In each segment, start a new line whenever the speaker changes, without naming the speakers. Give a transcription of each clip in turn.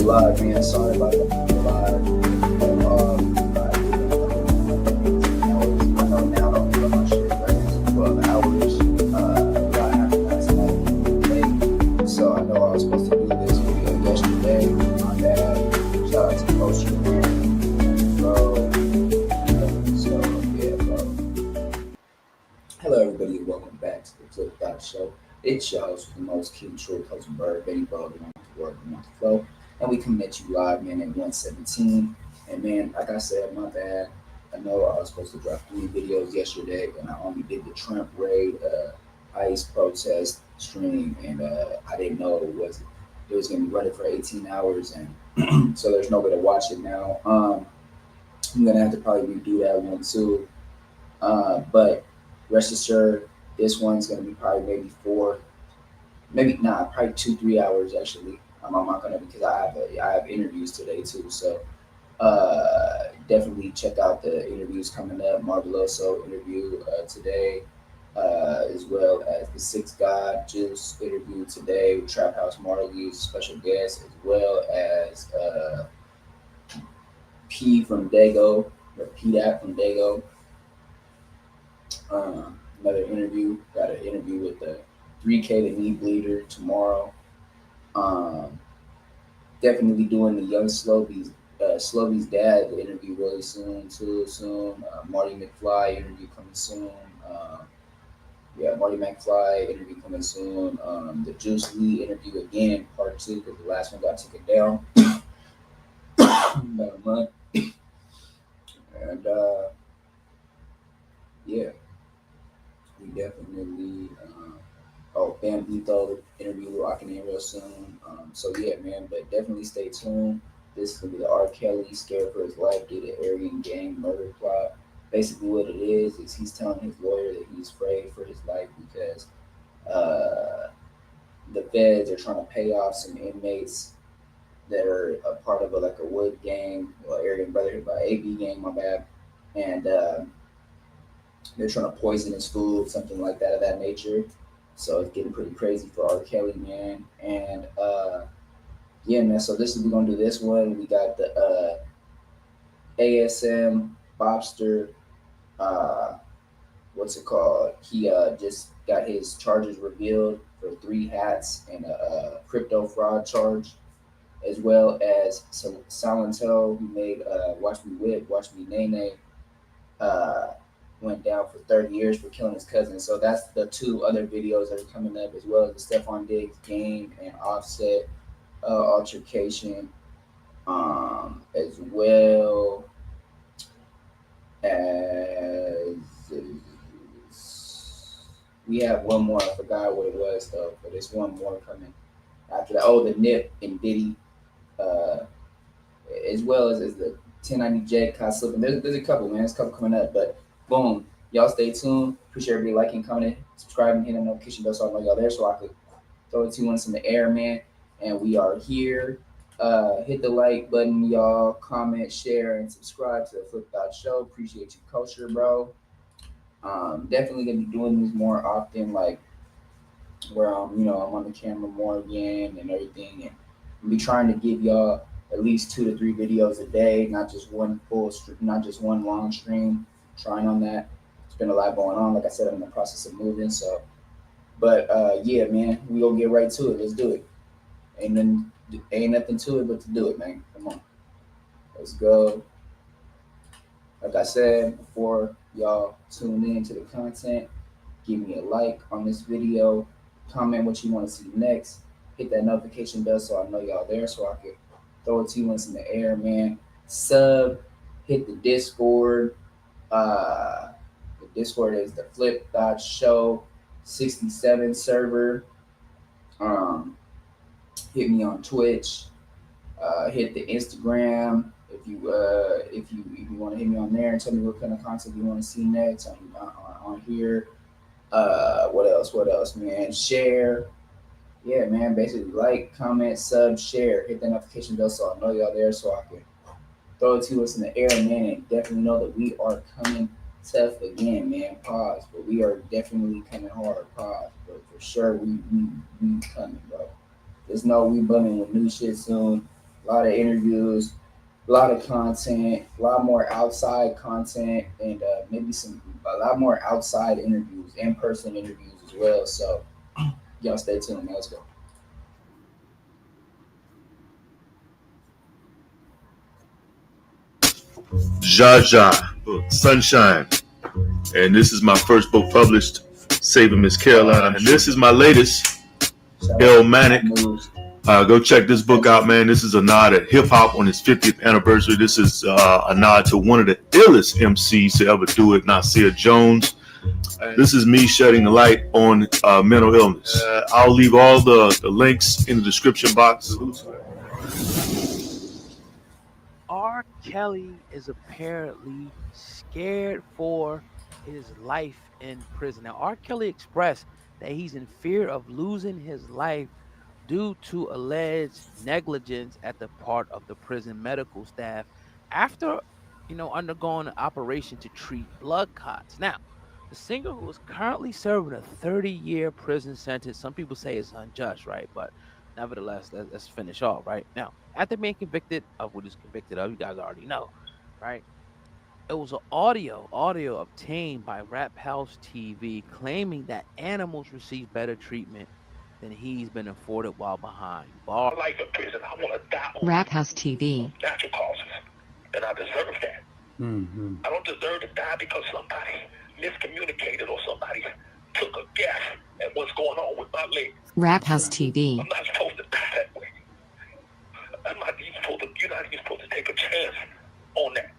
live, man. Sorry about that. Live. I know now I don't feel my shit, but it's 12 hours. Got after last night late. So I know I was supposed to do this video yesterday. My bad. Shout out to Coach man. Bro. So yeah, bro. Hello everybody and welcome back to the Flip Dot Show. It's your host with the most cute, true, cousin Bird, Betty Bro, the one with the word, the one with the flow. And we come at you live, man, at 117. And man, like I said, my bad. I know I was supposed to drop 3 videos yesterday, and I only did the Trump raid, ICE protest stream, and I didn't know it was gonna be running for 18 hours, and so there's no way to watch it now. I'm gonna have to probably redo that one too. But rest assured, this one's gonna be probably maybe probably 2-3 hours actually. I'm not gonna because I have interviews today too. So definitely check out the interviews coming up. Marveloso interview today, as well as the Six God Juice interview today. Trap House Marley's special guest, as well as P from Dago, or P that from Dago. Another interview. Got an interview with the 3K the Knee Bleeder tomorrow. Definitely doing the Young Slovey's dad interview really soon too. Marty McFly interview coming soon. Marty McFly interview coming soon. The Juice Lee interview again, part 2, because the last one got taken down about a month. And yeah, we definitely. Bam Bito interview locking in real soon. So yeah, man, but definitely stay tuned. This is gonna be the Rkelly scared for his life due to Aryan Gang Murder plot. Basically, what it is he's telling his lawyer that he's afraid for his life because the feds are trying to pay off some inmates that are a part of a Wood gang, or Aryan Brotherhood by AB gang, my bad, and they're trying to poison his food, something like that of that nature. So it's getting pretty crazy for Rkelly, man. And yeah, man. So we're gonna do this one. We got the ASM Bobster. What's it called? He just got his charges revealed for 3 hats and a crypto fraud charge, as well as Salento, who made Watch Me Whip, Watch Me Nay Nay. Went down for 30 years for killing his cousin. So that's the 2 other videos that are coming up, as well as the Stephon Diggs game and Offset altercation, as well as we have one more. I forgot what it was though, but there's one more coming after that. Oh, the Nip and Diddy, as well as the 1090J Kai Slippin'. There's a couple, man. There's a couple coming up, but boom. Y'all stay tuned. Appreciate everybody liking, commenting, subscribing, hitting the notification bell so I know y'all there so I could throw it to you once in the air, man. And we are here. Hit the like button, y'all. Comment, share, and subscribe to the Flip Dot Show. Appreciate you, Culture, bro. Definitely gonna be doing these more often, like where I'm on the camera more again and everything, and I'll be trying to give y'all at least 2 to 3 videos a day, not just one not just one long stream. Trying on that. It's been a lot going on. Like I said, I'm in the process of moving. So, but yeah, man, we gonna get right to it. Let's do it. Ain't nothing to it but to do it, man. Come on, let's go. Like I said before, y'all tune in to the content. Give me a like on this video. Comment what you want to see next. Hit that notification bell so I know y'all there, so I can throw it to you once in the air, man. Sub. Hit the Discord. The Discord is the Flip Dot Show 67 server. Hit me on Twitch. Hit the Instagram if you want to hit me on there and tell me what kind of content you want to see next on here. What else, man? Share. Yeah, man. Basically, like, comment, sub, share. Hit that notification bell so I know y'all there, so I can throw it to us in the air, man, and definitely know that we are coming tough again, man. Pause, but we are definitely coming hard. Pause, but for sure we coming, bro. Just know we bumming with new shit soon. A lot of interviews, a lot of content, a lot more outside content, and maybe a lot more outside interviews, in person interviews as well. So y'all stay tuned, man. Let's go.
Jaja, Sunshine. And this is my first book published, Saving Miss Carolina. And this is my latest,
Shout out
El
to
Manic.
Moves.
Go check this book out, man. This is a nod at hip hop on its 50th anniversary. This is a nod to one of the illest MCs to ever do it, Nasir Jones. This is me shedding the light on mental illness. I'll leave all the links in the description box.
R. Kelly is apparently scared for his life in prison. Now, R. Kelly expressed that he's in fear of losing his life due to alleged negligence at the part of the prison medical staff after, undergoing an operation to treat blood clots. Now, the singer who is currently serving a 30-year prison sentence, some people say it's unjust, right? But nevertheless, let's finish off, right? Now, after being convicted of what he's convicted of, you guys already know, right? It was an audio obtained by Rap House TV claiming that animals receive better treatment than he's been afforded while behind bars.
Life in prison, I want to die on
Rap House TV.
natural causes, and I deserve that. I don't deserve to die because somebody miscommunicated or somebody took a guess at what's going on with my leg.
Rap House TV.
I'm not supposed to die that way. I'm not even supposed to. You're not even supposed to take a chance on that.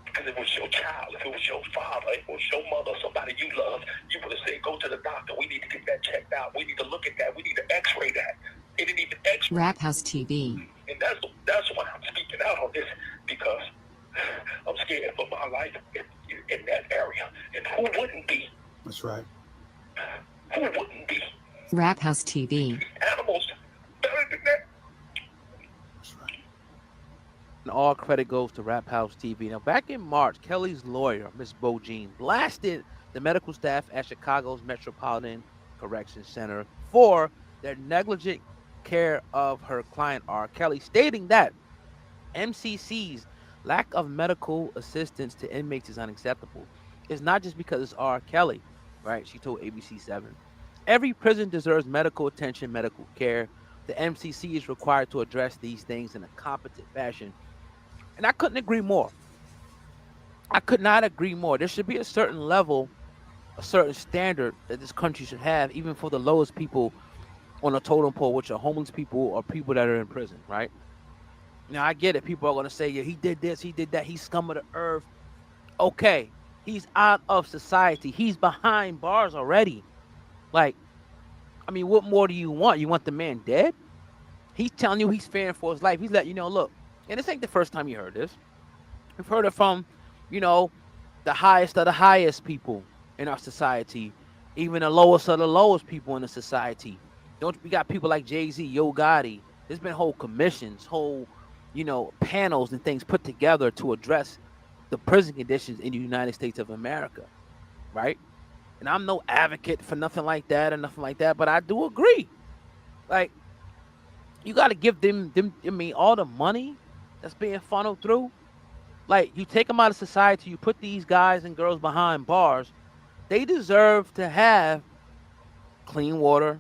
Because if it was your child, if it was your father, if it was your mother, somebody you love, you would have said, go to the doctor. We need to get that checked out. We need to look at that. We need to x-ray that. They didn't even x-ray.
Rap House TV.
And that's why I'm speaking out on this, because I'm scared for my life in that area. And who wouldn't be?
That's right.
Who wouldn't be?
Rap House TV.
Animals better than that.
That's right.
And all credit goes to Rap House TV. Now, back in March, Kelly's lawyer, Miss Bo Jean, blasted the medical staff at Chicago's Metropolitan Correction Center for their negligent care of her client, R. Kelly, stating that MCC's lack of medical assistance to inmates is unacceptable. It's not just because it's R. Kelly, right? She told ABC7. Every prison deserves medical attention, medical care. The MCC is required to address these things in a competent fashion. And I couldn't agree more. I could not agree more. There should be a certain level, a certain standard that this country should have, even for the lowest people on a totem pole, which are homeless people or people that are in prison, right? Now, I get it. People are going to say, yeah, he did this, he did that, he's scum of the earth. Okay, he's out of society. He's behind bars already. Like, I mean, what more do you want? You want the man dead? He's telling you he's fearing for his life. He's letting you know, look, and this ain't the first time you heard this. We've heard it from, the highest of the highest people in our society, even the lowest of the lowest people in the society. We got people like Jay-Z, Yo Gotti. There's been whole commissions, whole, panels and things put together to address the prison conditions in the United States of America, right? And I'm no advocate for nothing like that or nothing like that, but I do agree. Like, you got to give them, all the money that's being funneled through. Like, you take them out of society, you put these guys and girls behind bars. They deserve to have clean water,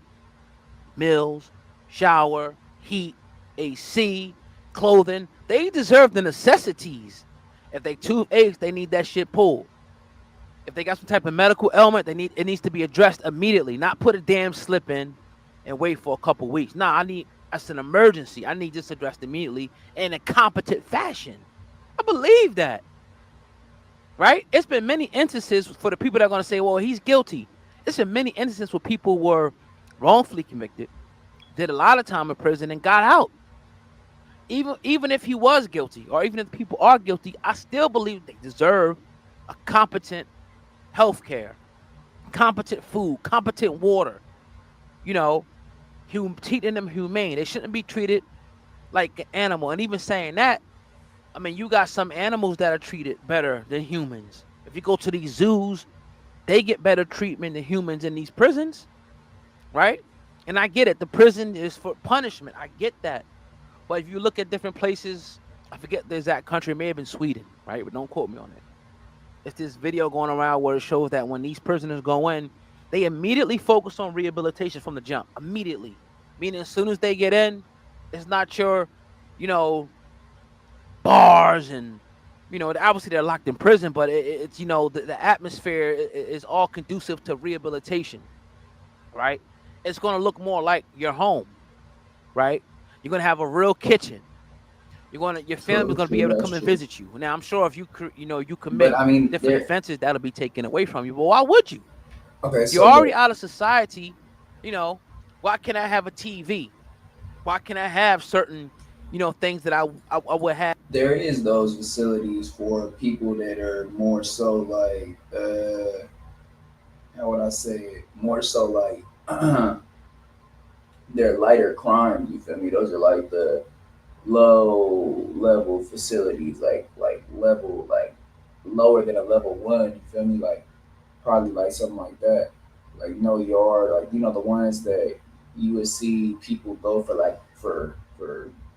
meals, shower, heat, AC, clothing. They deserve the necessities. If they toothaches, they need that shit pulled. If they got some type of medical ailment, it needs to be addressed immediately. Not put a damn slip in and wait for a couple weeks. Nah, that's an emergency. I need this addressed immediately in a competent fashion. I believe that. Right? It's been many instances for the people that are going to say, well, he's guilty. It's been many instances where people were wrongfully convicted, did a lot of time in prison, and got out. Even if he was guilty, or even if people are guilty, I still believe they deserve a competent health care, competent food, competent water, treating them humane. They shouldn't be treated like an animal. And even saying that, I mean, you got some animals that are treated better than humans. If you go to these zoos, they get better treatment than humans in these prisons, right? And I get it. The prison is for punishment. I get that. But if you look at different places, I forget the exact country, it may have been Sweden, right? But don't quote me on it. It's this video going around where it shows that when these prisoners go in, they immediately focus on rehabilitation from the jump. Immediately. Meaning as soon as they get in, it's not your, you know, bars and, obviously they're locked in prison, but it's, the atmosphere is all conducive to rehabilitation, right? It's going to look more like your home, right? You're going to have a real kitchen. Your family's going to be able to come and visit you. Now, I'm sure if you commit
But I mean,
different offenses, that'll be taken away from you. But why would you?
okay,
You're
so
already out of society. Why can't I have a TV? Why can't I have certain, things that I would have?
there is those facilities for people that are more so like, how would I say it? More so like, they're lighter crime. You feel me? Those are like the low level facilities, like level like lower than a level one. You feel me? Like probably like something like that. Like no yard, like the ones that you would see people go for like for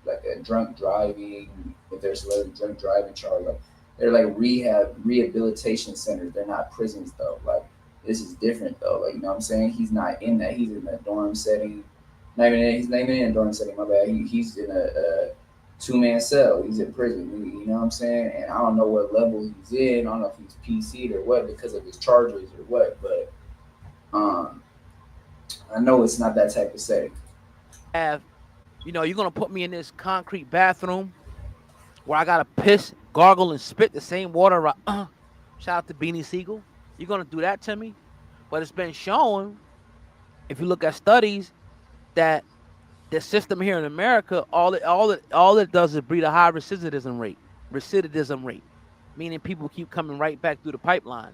like a drunk driving. If there's a drunk driving charge, like they're like rehabilitation centers. They're not prisons though. Like this is different though. Like what I'm saying, he's not in that. He's in a dorm setting. He's not even in a dorm setting. My bad. He's in a two-man cell. He's in prison. You know what I'm saying? And I don't know what level he's in. I don't know if he's PC'd or what because of his charges or what. But I know it's not that type of setting.
You're gonna put me in this concrete bathroom where I gotta piss, gargle, and spit the same water. Shout out to Beanie Siegel. You're gonna do that to me? But it's been shown, if you look at studies, that the system here in America, all it does is breed a high recidivism rate, meaning people keep coming right back through the pipeline.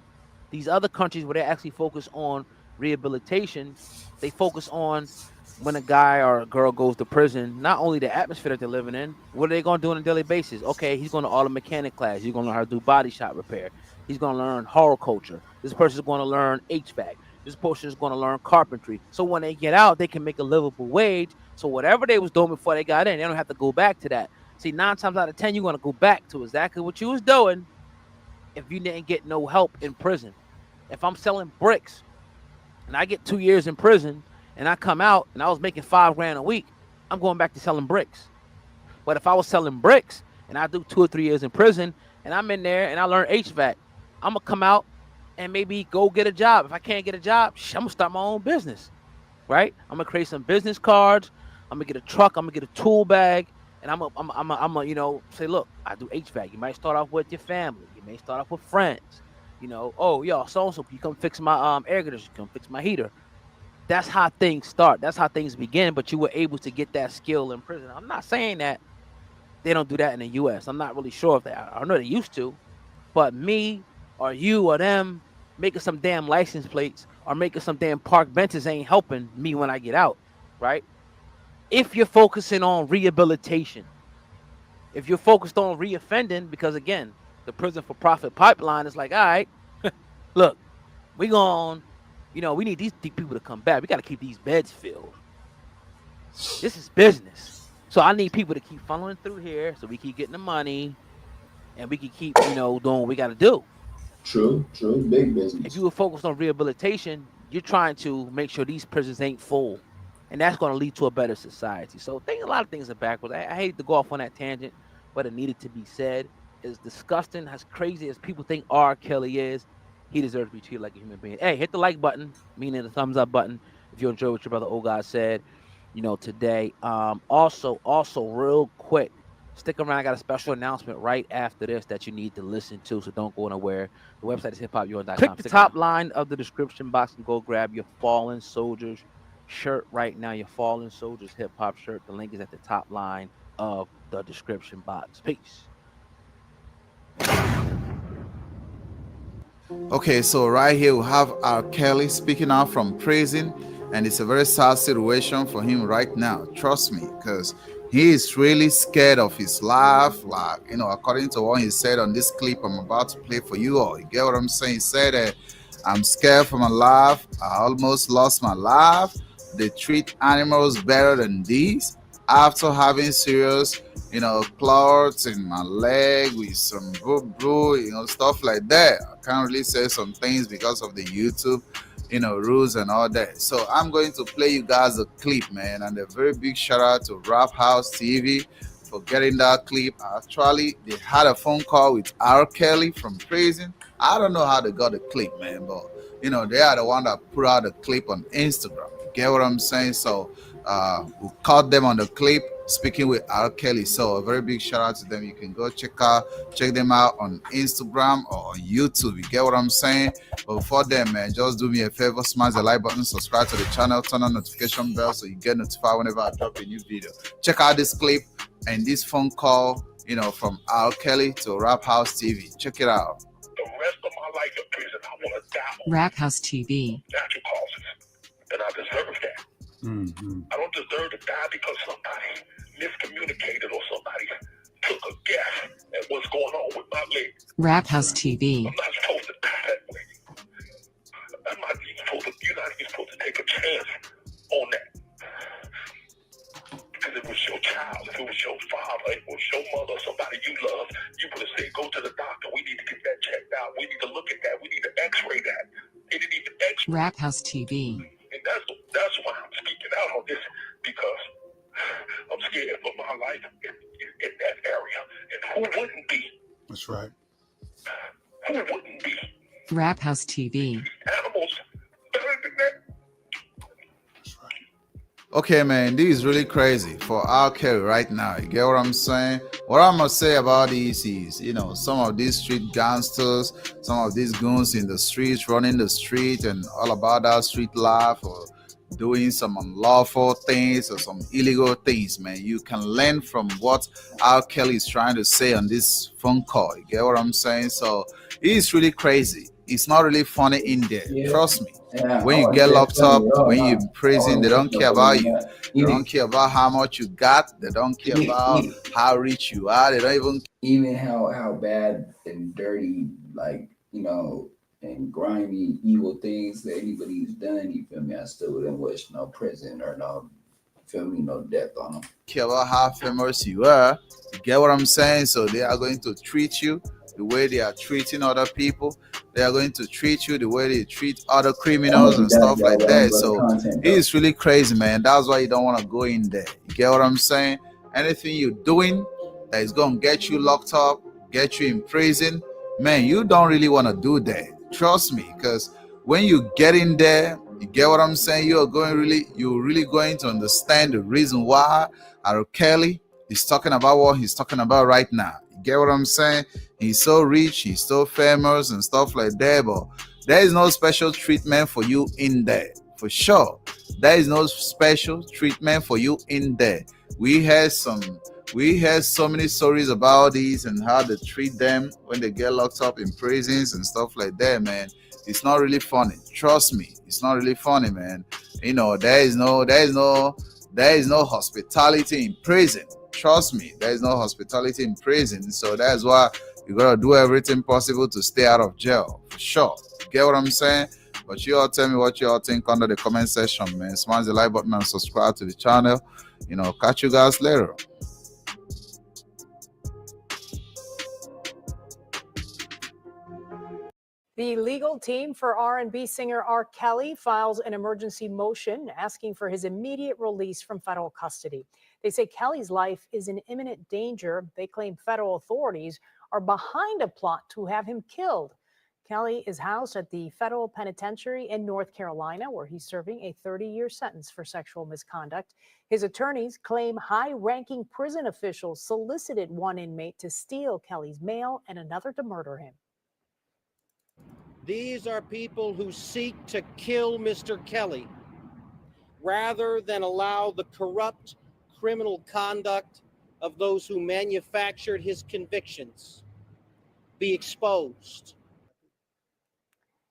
These other countries where they actually focus on rehabilitation, they focus on when a guy or a girl goes to prison, not only the atmosphere that they're living in, what are they going to do on a daily basis? Okay, he's going to auto mechanic class. He's going to learn how to do body shop repair. He's going to learn horticulture. This person is going to learn HVAC. This person is going to learn carpentry. So when they get out, they can make a livable wage. So whatever they was doing before they got in, they don't have to go back to that. See, 9 times out of 10, you're going to go back to exactly what you was doing if you didn't get no help in prison. If I'm selling bricks and I get 2 years in prison and I come out and I was making $5,000 a week, I'm going back to selling bricks. But if I was selling bricks and I do 2 or 3 years in prison and I'm in there and I learn HVAC, I'm going to come out and maybe go get a job. If I can't get a job, I'm going to start my own business, right? I'm going to create some business cards. I'm going to get a truck. I'm going to get a tool bag. And I'm going say, look, I do HVAC. You might start off with your family. You may start off with friends. Oh, yo, so-and-so, you come fix my air conditioner. Come fix my heater. That's how things start. That's how things begin. But you were able to get that skill in prison. I'm not saying that they don't do that in the U.S. I'm not really sure if they are. I know they used to. But me or you or them making some damn license plates or making some damn park benches ain't helping me when I get out, right? If you're focusing on rehabilitation, if you're focused on reoffending, because again, the prison for profit pipeline is like, all right, look, we we need these people to come back. We got to keep these beds filled. This is business. So I need people to keep funneling through here so we keep getting the money and we can keep, doing what we got to do.
True, big business.
If you were focused on rehabilitation, you're trying to make sure these prisons ain't full. And that's going to lead to a better society. So a lot of things are backwards. I hate to go off on that tangent, but it needed to be said. As disgusting, as crazy as people think Rkelly is, he deserves to be treated like a human being. Hey, hit the like button, meaning the thumbs up button, if you enjoy what your brother Ogad said, today. Also, real quick, stick around. I got a special announcement right after this that you need to listen to, so don't go anywhere. The website is hiphopyours.com. Click the top line of the description box and go grab your Fallen Soldiers shirt right now. Your Fallen Soldiers hip hop shirt. The link is at the top line of the description box. Peace.
Okay, so right here we have Rkelly speaking out from prison, and it's a very sad situation for him right now. Trust me, because he is really scared of his life. Like, according to what he said on this clip I'm about to play for you all. You get what I'm saying? He said, I'm scared for my life. I almost lost my life. They treat animals better than these. after having serious, clots in my leg with some boo, stuff like that. I can't really say some things because of the YouTube, rules and all that. So I'm going to play you guys a clip, man, and a very big shout out to Rap House TV for getting that clip. Actually, they had a phone call with Rkelly from prison. I don't know how they got the clip, man, but they are the one that put out the clip on Instagram. You get what I'm saying? So we caught them on the clip speaking with Rkelly. So a very big shout out to them. You can go check them out on Instagram or on YouTube. You get what I'm saying? But before then, man, just do me a favor, smash the like button, subscribe to the channel, turn on notification bell so you get notified whenever I drop a new video. Check out this clip and this phone call, from Rkelly to Rap House TV. Check it out.
The rest of my life in prison, I want to die on
Rap House TV.
natural causes, and I deserve that. I don't deserve to die because somebody miscommunicated or somebody took a guess at what's going on with my leg.
Rap House TV.
I'm not supposed to die that way. I'm not even supposed to. You're not even supposed to take a chance on that. Because it was your child, if it was your father, if it was your mother, somebody you love, you would have said, go to the doctor. We need to get that checked out. We need to look at that. We need to x-ray that. They didn't even x-ray.
Rap House TV.
And that's why I'm speaking out on this, because I'm scared for my life in that area. And who wouldn't be?
That's right.
Who wouldn't be?
Rap House TV.
Animals better than that.
Okay, man, this is really crazy for Rkelly right now. You get what I'm saying? What I'm gonna say about this is, some of these street gangsters, some of these goons in the streets, running the street and all about that street life, or doing some unlawful things or some illegal things, man. You can learn from what Rkelly is trying to say on this phone call. You get what I'm saying? So it's really crazy. It's not really funny in there.
Yeah.
Trust me.
Yeah.
When you get locked up, when you're in prison, they don't care about you. They don't care about how much you got. They don't care about how rich you are. They don't
even how bad and dirty, like, and grimy, evil things that anybody's done, you feel me? I still wouldn't wish no prison or no, feel me, no death on them.
care about how famous you are. You get what I'm saying? So they are going to treat you the way they are treating other people. They are going to treat you the way they treat other criminals and stuff like that. So it's really crazy, man. That's why you don't want to go in there. You get what I'm saying? Anything you're doing that is going to get you locked up, get you in prison, man, you don't really want to do that. Trust me, because when you get in there, you get what I'm saying? You're really going to understand the reason why Rkelly is talking about what he's talking about right now. You get what I'm saying? He's so rich, he's so famous and stuff like that, but there is no special treatment for you in there. For sure. There is no special treatment for you in there. We had so many stories about these and how they treat them when they get locked up in prisons and stuff like that, man. It's not really funny. Trust me, it's not really funny, man. There is no hospitality in prison. Trust me, there is no hospitality in prison. So that's why you gotta do everything possible to stay out of jail, for sure. Get what I'm saying? But you all tell me what you all think under the comment section, man. Smash the like button and subscribe to the channel. Catch you guys later.
The legal team for R&B singer Rkelly files an emergency motion asking for his immediate release from federal custody. They say Kelly's life is in imminent danger. They claim federal authorities are behind a plot to have him killed. Kelly is housed at the federal penitentiary in North Carolina, where he's serving a 30-year sentence for sexual misconduct. His attorneys claim high-ranking prison officials solicited one inmate to steal Kelly's mail and another to murder him.
These are people who seek to kill Mr. Kelly rather than allow the corrupt criminal conduct of those who manufactured his convictions be exposed.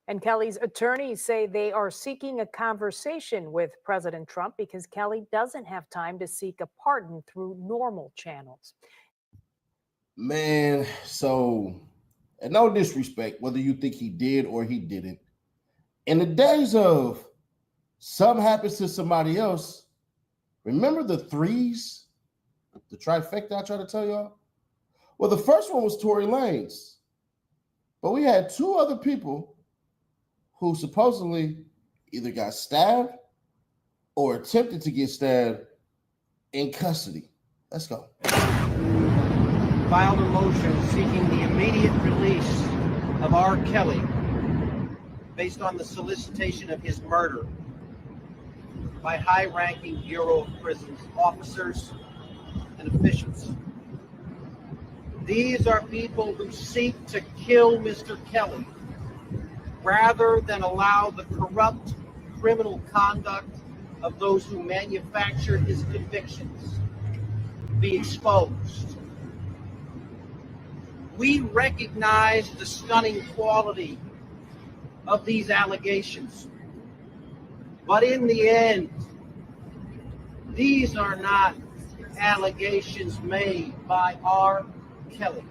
And Kelly's attorneys say they are seeking a conversation with President Trump because Kelly doesn't have time to seek a pardon through normal channels.
Man, so, and no disrespect, whether you think he did or he didn't, in the days of something happens to somebody else, remember the threes? The trifecta I tried to tell y'all? Well, the first one was Tory Lanez. But we had two other people who supposedly either got stabbed or attempted to get stabbed in custody. Let's go.
Filed a motion seeking the immediate release of R. Kelly based on the solicitation of his murder by high-ranking Bureau of Prisons officers and officials. These are people who seek to kill Mr. Kelly rather than allow the corrupt criminal conduct of those who manufactured his convictions be exposed. We recognize the stunning quality of these allegations, but in the end, these are not allegations made by R. Kelly.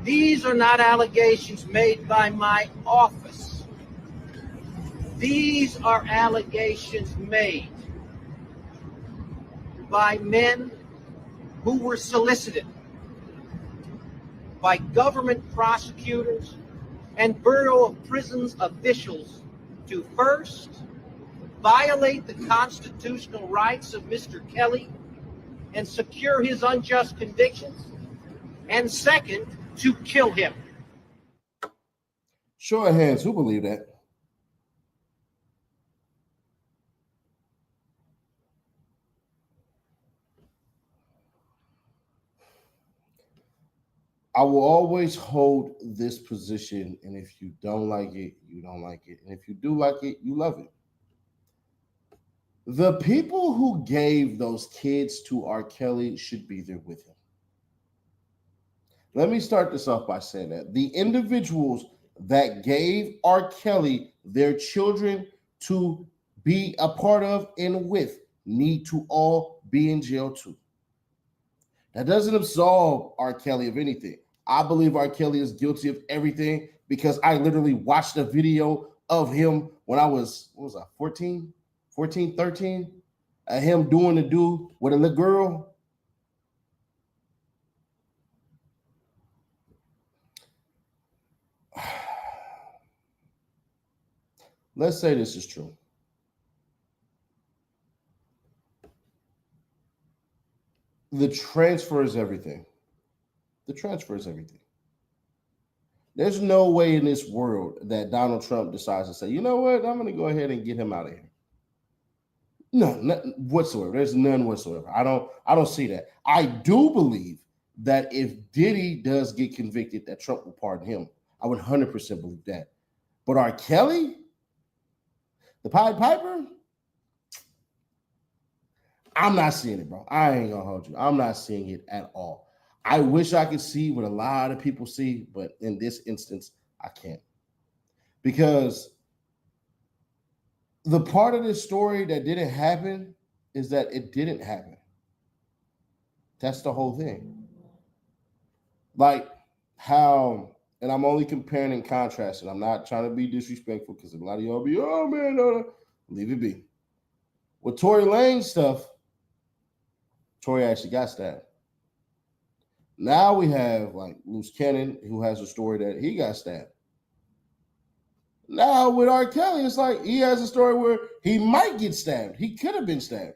These are not allegations made by my office. These are allegations made by men who were solicited by government prosecutors and Bureau of Prisons officials to first violate the constitutional rights of Mr. Kelly and secure his unjust convictions, and second, to kill him.
Show of hands, who believe that? I will always hold this position, and if you don't like it, you don't like it. And if you do like it, you love it. The people who gave those kids to R. Kelly should be there with him. Let me start this off by saying that the individuals that gave R. Kelly their children to be a part of and with need to all be in jail too. That doesn't absolve R. Kelly of anything. I believe R. Kelly is guilty of everything because I literally watched a video of him when I was, 14, 13, him doing the do with a little girl. Let's say this is true. The transfer is everything. The transfer is everything. There's no way in this world that Donald Trump decides to say, you know what, I'm going to go ahead and get him out of here. None whatsoever. There's none whatsoever. I don't see that. I do believe that if Diddy does get convicted, that Trump will pardon him. I would 100% believe that. But R. Kelly, the Pied Piper, I'm not seeing it, bro. I ain't gonna hold you. I'm not seeing it at all. I wish I could see what a lot of people see, but in this instance, I can't. Because the part of this story that didn't happen is that it didn't happen. That's the whole thing. Like how, and I'm only comparing and contrasting. I'm not trying to be disrespectful because a lot of y'all be, oh man, no. Leave it be. With Tory Lanez stuff, Tory actually got stabbed. Now we have like Loose Cannon, who has a story that he got stabbed. Now with R. Kelly, it's like he has a story where he might get stabbed. He could have been stabbed.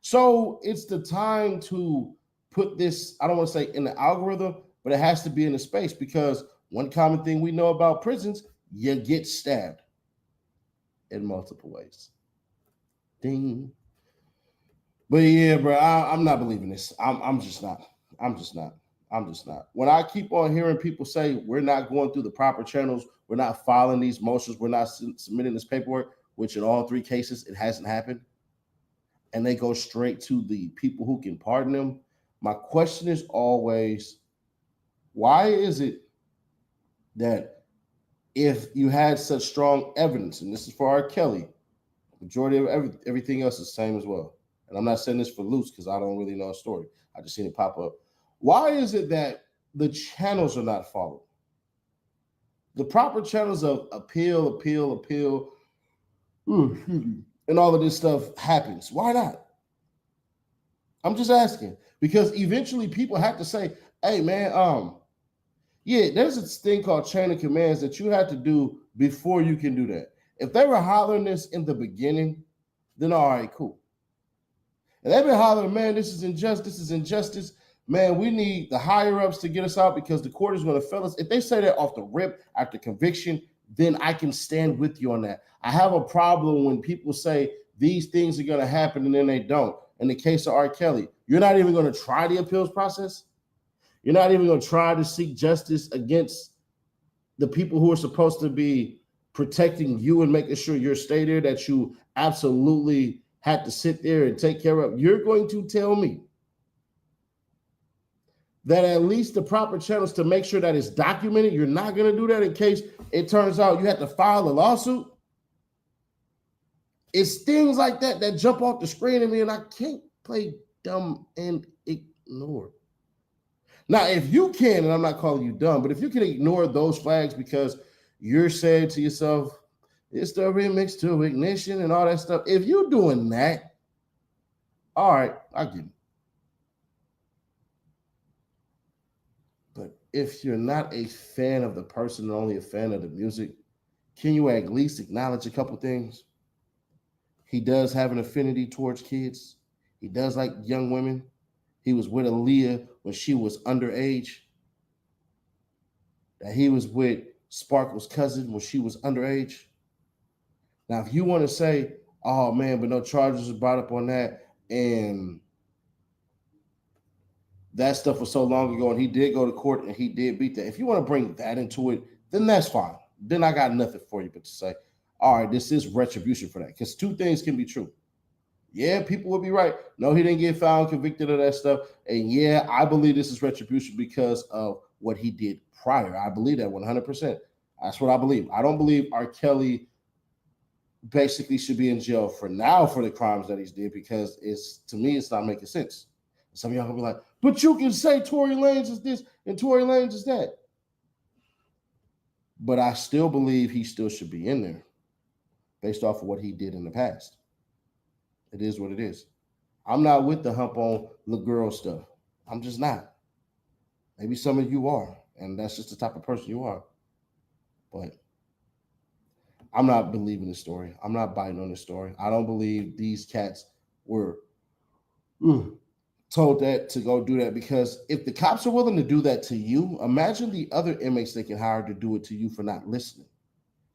So it's the time to put this, I don't want to say in the algorithm, but it has to be in the space because one common thing we know about prisons, you get stabbed in multiple ways. Ding. But yeah, bro, I'm not believing this. I'm just not. When I keep on hearing people say we're not going through the proper channels, we're not filing these motions, we're not submitting this paperwork, which in all three cases, it hasn't happened, and they go straight to the people who can pardon them, my question is always, why is it that if you had such strong evidence, and this is for R. Kelly, majority of everything else is the same as well. And I'm not saying this for Loose because I don't really know a story. I just seen it pop up. Why is it that the channels are not followed? The proper channels of appeal, and all of this stuff happens. Why not? I'm just asking because eventually people have to say, hey, man, yeah, there's this thing called chain of commands that you have to do before you can do that. If they were hollering this in the beginning, then all right, cool. And they've been hollering, man, this is injustice. Man, we need the higher ups to get us out because the court is going to fail us. If they say that off the rip after conviction, then I can stand with you on that. I have a problem when people say these things are going to happen and then they don't. In the case of R. Kelly, you're not even going to try the appeals process. You're not even going to try to seek justice against the people who are supposed to be protecting you and making sure you're stay there, that you absolutely had to sit there and take care of. You're going to tell me that at least the proper channels to make sure that it's documented, you're not going to do that in case it turns out you have to file a lawsuit? It's things like that that jump off the screen at me, and I can't play dumb and ignore. Now, if you can, and I'm not calling you dumb, but if you can ignore those flags because you're saying to yourself, it's the remix to Ignition and all that stuff. If you're doing that, all right, I get it. But if you're not a fan of the person and only a fan of the music, can you at least acknowledge a couple things? He does have an affinity towards kids. He does like young women. He was with Aaliyah when she was underage. That he was with Sparkle's cousin when she was underage. Now, if you want to say, oh man, but no charges were brought up on that, and that stuff was so long ago, and he did go to court and he did beat that. If you want to bring that into it, then that's fine. Then I got nothing for you but to say, all right, this is retribution for that. Because two things can be true. Yeah, people will be right. No, he didn't get found convicted of that stuff. And yeah, I believe this is retribution because of what he did prior. I believe that 100%. That's what I believe. I don't believe R. Kelly basically should be in jail for now for the crimes that he's did, because to me, it's not making sense. Some of y'all gonna be like, but you can say Tory Lanez is this and Tory Lanez is that. But I still believe he still should be in there based off of what he did in the past. It is what it is. I'm not with the hump on the girl stuff. I'm just not. Maybe some of you are, and that's just the type of person you are. But I'm not believing this story. I'm not biting on this story. I don't believe these cats were told that to go do that, because if the cops are willing to do that to you, imagine the other inmates they can hire to do it to you for not listening.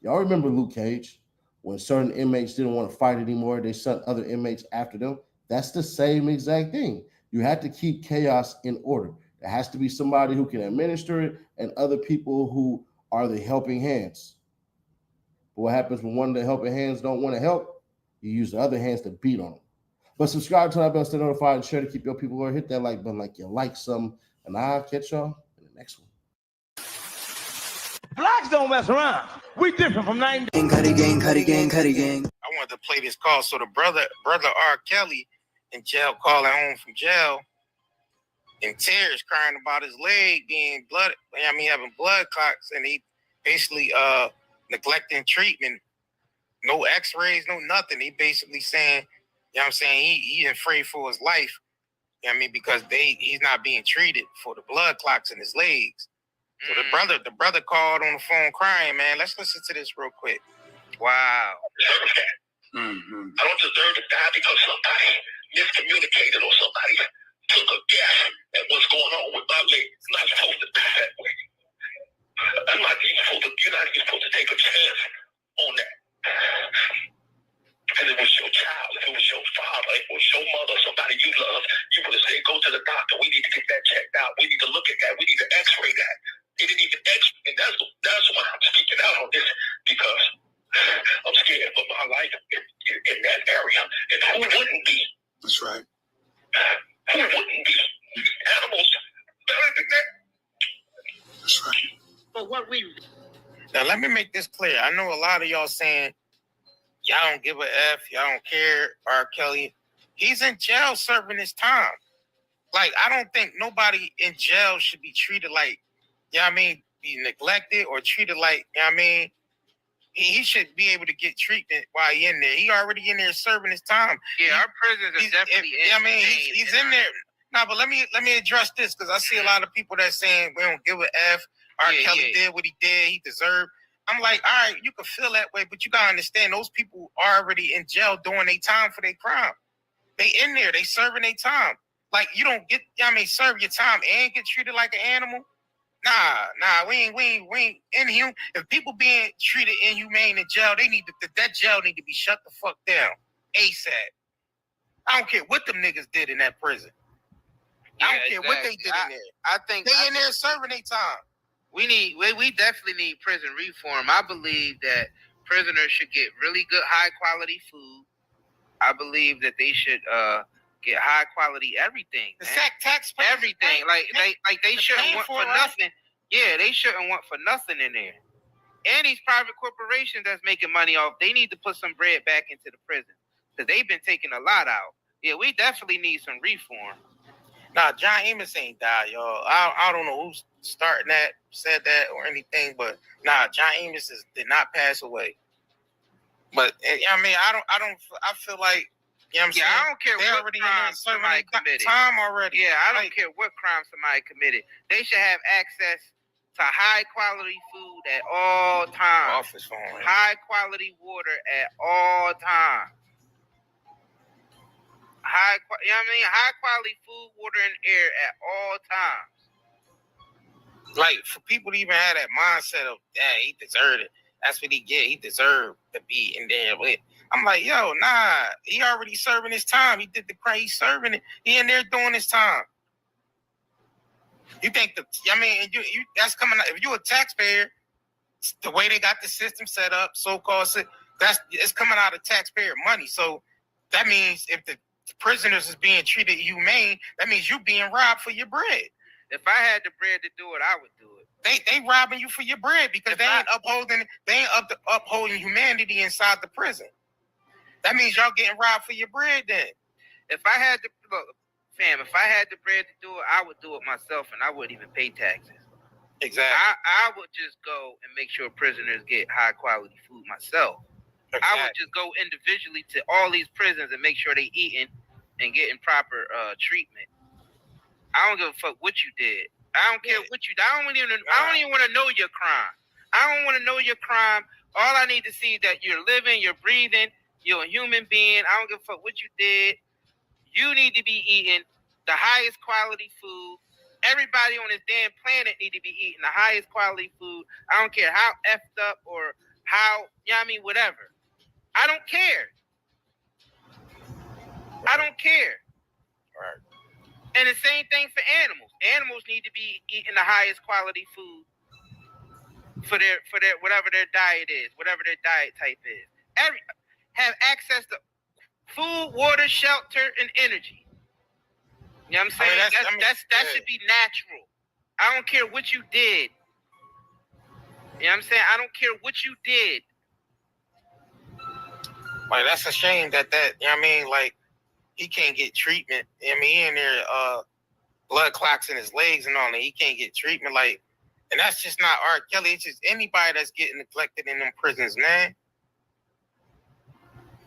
Y'all remember Luke Cage? When certain inmates didn't want to fight anymore, they sent other inmates after them. That's the same exact thing. You have to keep chaos in order. There has to be somebody who can administer it and other people who are the helping hands. But what happens when one of the helping hands don't want to help? You use the other hands to beat on them. But subscribe to our bell, stay notified, and share to keep your people going. Hit that like button like you like something. And I'll catch y'all in the next one.
Blacks don't mess around. We different from 90.
Cuddy gang. I wanted to play this call. So the brother R. Kelly in jail, calling home from jail, in tears, crying about his leg being blooded. I mean, having blood clots, and he basically neglecting treatment. No x-rays, no nothing. He basically saying, you know what I'm saying, he afraid for his life. You know what I mean, because he's not being treated for the blood clots in his legs. So the brother called on the phone crying, man. Let's listen to this real quick. Wow.
I don't deserve to die because somebody miscommunicated or somebody took a guess at what's going on with my leg. I'm not supposed to die that way. You're not even supposed to take a chance on that. And it was your child, if it was your father, if it was your mother, somebody you love, you would have said, go to the doctor. We need to get that checked out. We need to look at that. We need to x-ray that. They didn't even x-ray. And that's why I'm speaking out on this, because I'm scared for my life in that area. And who wouldn't be?
That's right.
Who wouldn't be? Animals better than that.
That's right.
But what we...
Now, let me make this clear. I know a lot of y'all saying, y'all don't give a F, y'all don't care, R. Kelly. He's in jail serving his time. Like, I don't think nobody in jail should be treated like, you know what I mean, be neglected or treated like, you know what I mean, he should be able to get treatment while he in there. He already in there serving his time.
Yeah, our prisons are definitely.
He's in there. No, but let me address this because I see a lot of people that saying we don't give a F. R. Kelly did what he did. He deserved. I'm like, all right, you can feel that way, but you gotta understand those people are already in jail doing their time for their crime. They in there, they serving their time. Like you don't get, serve your time and get treated like an animal. Nah, we ain't inhuman. If people being treated inhumane in jail, they need to, that jail need to be shut the fuck down ASAP. I don't care what them niggas did in that prison. I don't care what they did in there.
I think
they in there serving their time.
We definitely need prison reform. I believe that prisoners should get really good, high quality food. I believe that they should get high quality everything.
The tax
everything. Like they shouldn't want for nothing. Yeah, they shouldn't want for nothing in there. And these private corporations that's making money off, they need to put some bread back into the prison because they've been taking a lot out. Yeah, we definitely need some reform.
Nah, John Amos ain't died, y'all. I don't know who's starting that, said that, or anything, but nah, John Amos did not pass away. But I feel like, you know what I'm saying?
I don't care what crime somebody committed.
Time already.
Yeah, I don't care what crime somebody committed. They should have access to high quality food at all times.
Office phone.
High quality water at all times. High quality food, water, and air at all times.
Like for people to even have that mindset of, he deserved it. That's what he get. He deserved to be in there with. I'm like, yo, nah, he already serving his time. He did the crime. He's serving it. He in there doing his time. You think that's coming out. If you're a taxpayer, the way they got the system set up, so-called, it's coming out of taxpayer money. So that means if the prisoners is being treated humane, that means you being robbed for your bread.
If I had the bread to do it, I would do it.
They robbing you for your bread because they ain't upholding humanity inside the prison. That means y'all getting robbed for your bread then.
If I had the bread to do it, I would do it myself and I wouldn't even pay taxes.
Exactly.
I would just go and make sure prisoners get high quality food myself. Exactly. I would just go individually to all these prisons and make sure they eating and getting proper treatment. I don't give a fuck what you did. I don't care what you did. I don't even want to know your crime. I don't want to know your crime. All I need to see is that you're living, you're breathing, you're a human being. I don't give a fuck what you did. You need to be eating the highest quality food. Everybody on this damn planet need to be eating the highest quality food. I don't care how effed up or how, whatever. I don't care. I don't care.
Right.
And the same thing for animals. Animals need to be eating the highest quality food for their whatever their diet is, whatever their diet type is. Have access to food, water, shelter, and energy. You know what I'm saying? That should be natural. I don't care what you did. You know what I'm saying? I don't care what you did.
Like that's a shame that you know what I mean? Like he can't get treatment. I mean, he in there, blood clots in his legs and all that. He can't get treatment. Like, and that's just not R. Kelly. It's just anybody that's getting neglected in them prisons, man.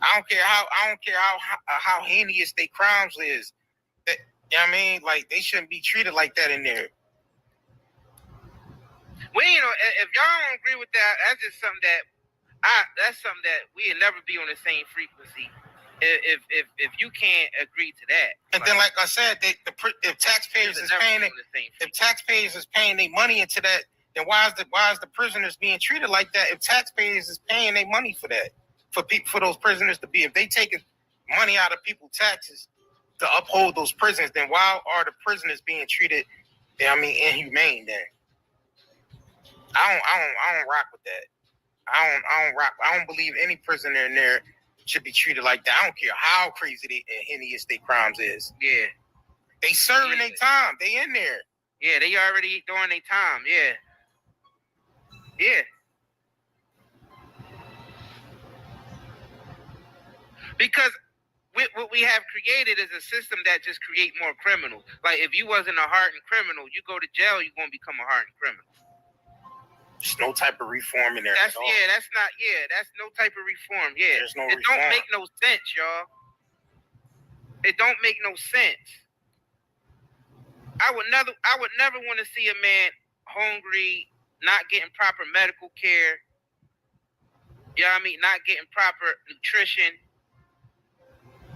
I don't care how heinous they crimes is. You know what I mean? Like they shouldn't be treated like that in there.
Well, if y'all don't agree with that, that's just something that we'll never be on the same frequency. If you can't agree to that,
and then like I said, if taxpayers is paying it, if taxpayers is paying their money into that, then why is the prisoners being treated like that? If taxpayers is paying their money for that, for those prisoners to be, if they taking money out of people's taxes to uphold those prisons, then why are the prisoners being treated, inhumane? Then I don't rock with that. I don't believe any prisoner in there should be treated like that. I don't care how crazy and heinous their crimes is.
Yeah.
They serving their time. They in there.
Yeah, they already doing their time. Yeah. Yeah. Because what we have created is a system that just create more criminals. Like if you wasn't a hardened criminal, you go to jail, you're going to become a hardened criminal.
There's no type of reform in there.
That's
at all.
That's no type of reform. Yeah,
There's no
it
reform.
don't make no sense, y'all. It don't make no sense. I would never want to see a man hungry, not getting proper medical care. You know what I mean? Not getting proper nutrition.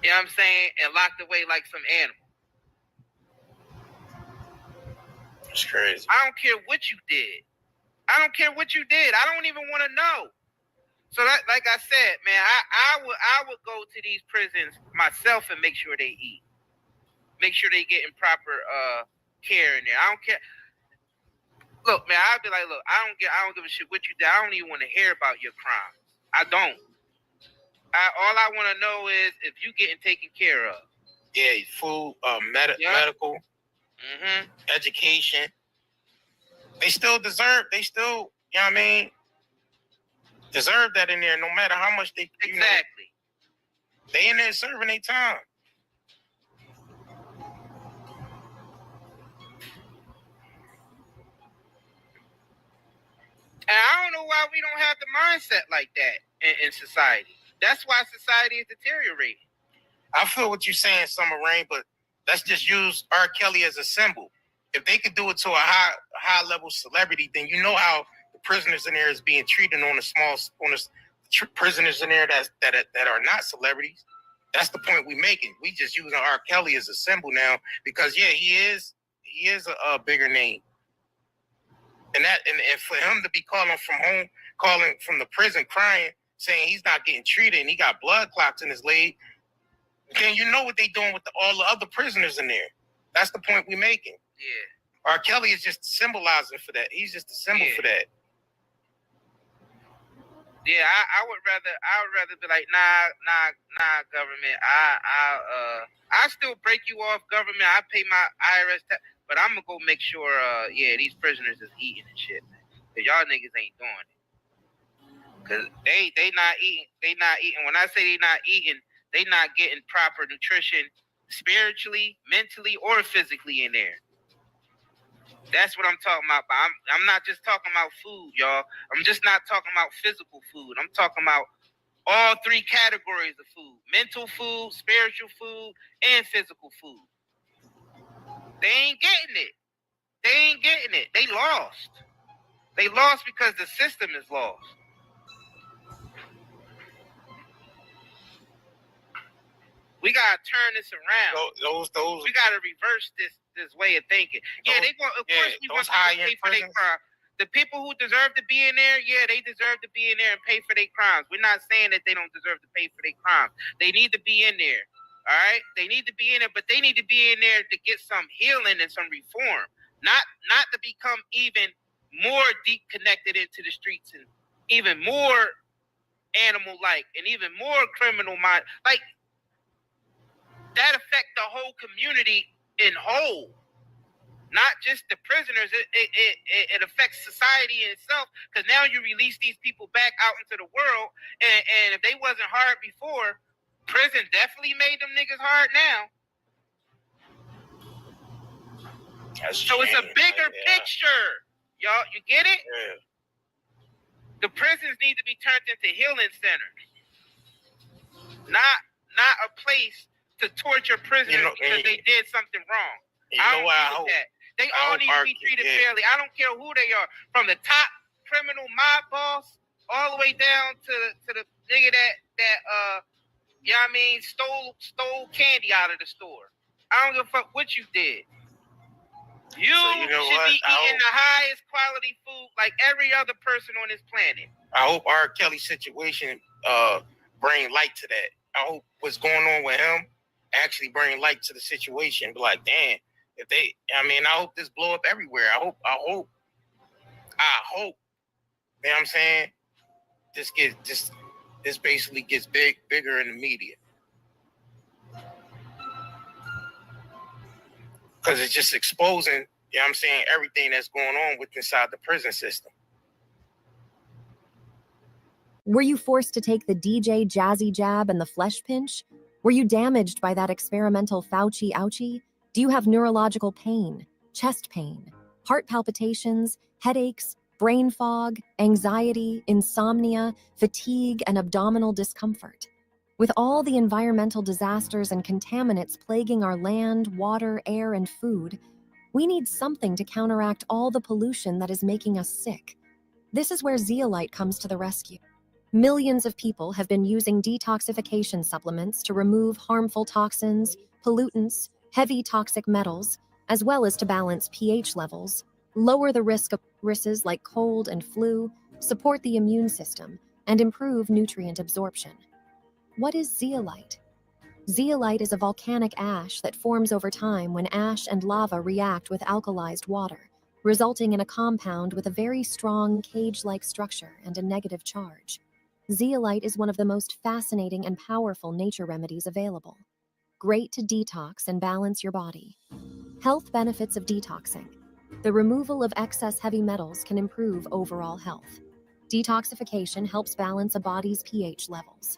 You know what I'm saying? And locked away like some animal.
It's crazy.
I don't care what you did. I don't care what you did. I don't even want to know. So that, like I said, man, I would go to these prisons myself and make sure they eat. Make sure they getting proper care in there. I don't care. Look, man, I'd be like, look, I don't give a shit what you did. I don't even want to hear about your crimes. I don't. All I want to know is if you getting taken care of.
Yeah, food, medical, education. They still deserve. They still, you know what I mean, deserve that in there. No matter how much they
exactly.
They in there serving their time.
And I don't know why we don't have the mindset like that in society. That's why society is deteriorating.
I feel what you're saying, Summer Rain, but let's just use R. Kelly as a symbol. If they could do it to a high level celebrity, then you know how the prisoners in there is being treated on prisoners in there that are not celebrities. That's the point we're making. We just using R. Kelly as a symbol now because he is a bigger name. And for him to be calling from the prison crying, saying he's not getting treated and he got blood clots in his leg, then you know what they doing with all the other prisoners in there. That's the point we're making.
Yeah.
R. Kelly is just symbolizing for that. He's just a symbol for that.
Yeah, I would rather be like, nah, government. I still break you off, government. I pay my IRS tax, but I'm gonna go make sure, these prisoners is eating and shit, man. Cause y'all niggas ain't doing it. Cause they not eating. They not eating. When I say they not eating, they not getting proper nutrition, spiritually, mentally, or physically in there. That's what I'm talking about. But I'm not just talking about food, y'all. I'm just not talking about physical food. I'm talking about all three categories of food: mental food, spiritual food, and physical food. They ain't getting it. They lost. They lost because the system is lost. We gotta turn this around.
Those.
We gotta reverse this way of thinking. Yeah, they want. Of course, we want them to pay for their crime. The people who deserve to be in there, they deserve to be in there and pay for their crimes. We're not saying that they don't deserve to pay for their crimes. They need to be in there. All right, they need to be in there, but they need to be in there to get some healing and some reform, not to become even more deep connected into the streets and even more animal-like and even more criminal mind. Like that affect the whole community in whole, not just the prisoners. It affects society in itself because now you release these people back out into the world, and if they wasn't hard before, prison definitely made them niggas hard now. So it's a bigger picture, y'all. You get it?
Yeah.
The prisons need to be turned into healing centers, not a place to torture prisoners because they did something wrong. I don't agree with that. They all need to be treated fairly. I don't care who they are, from the top criminal mob boss all the way down to the nigga that you know what I mean, stole candy out of the store. I don't give a fuck what you did. You should be eating the highest quality food like every other person on this planet.
I hope R. Kelly's situation bring light to that. I hope what's going on with him actually bring light to the situation. Be like, damn, I hope this blow up everywhere. I hope. You know what I'm saying? This basically gets bigger in the media. Because it's just exposing, you know what I'm saying, everything that's going on inside the prison system.
Were you forced to take the DJ Jazzy Jab and the flesh pinch? Were you damaged by that experimental Fauci ouchie? Do you have neurological pain, chest pain, heart palpitations, headaches, brain fog, anxiety, insomnia, fatigue, and abdominal discomfort. With all the environmental disasters and contaminants plaguing our land, water, air, and food, we need something to counteract all the pollution that is making us sick. This is where zeolite comes to the rescue. Millions of people have been using detoxification supplements to remove harmful toxins, pollutants, heavy toxic metals, as well as to balance pH levels, lower the risk of viruses like cold and flu, support the immune system, and improve nutrient absorption. What is zeolite? Zeolite is a volcanic ash that forms over time when ash and lava react with alkalized water, resulting in a compound with a very strong cage-like structure and a negative charge. Zeolite is one of the most fascinating and powerful nature remedies available. Great to detox and balance your body. Health benefits of detoxing. The removal of excess heavy metals can improve overall health. Detoxification helps balance a body's pH levels.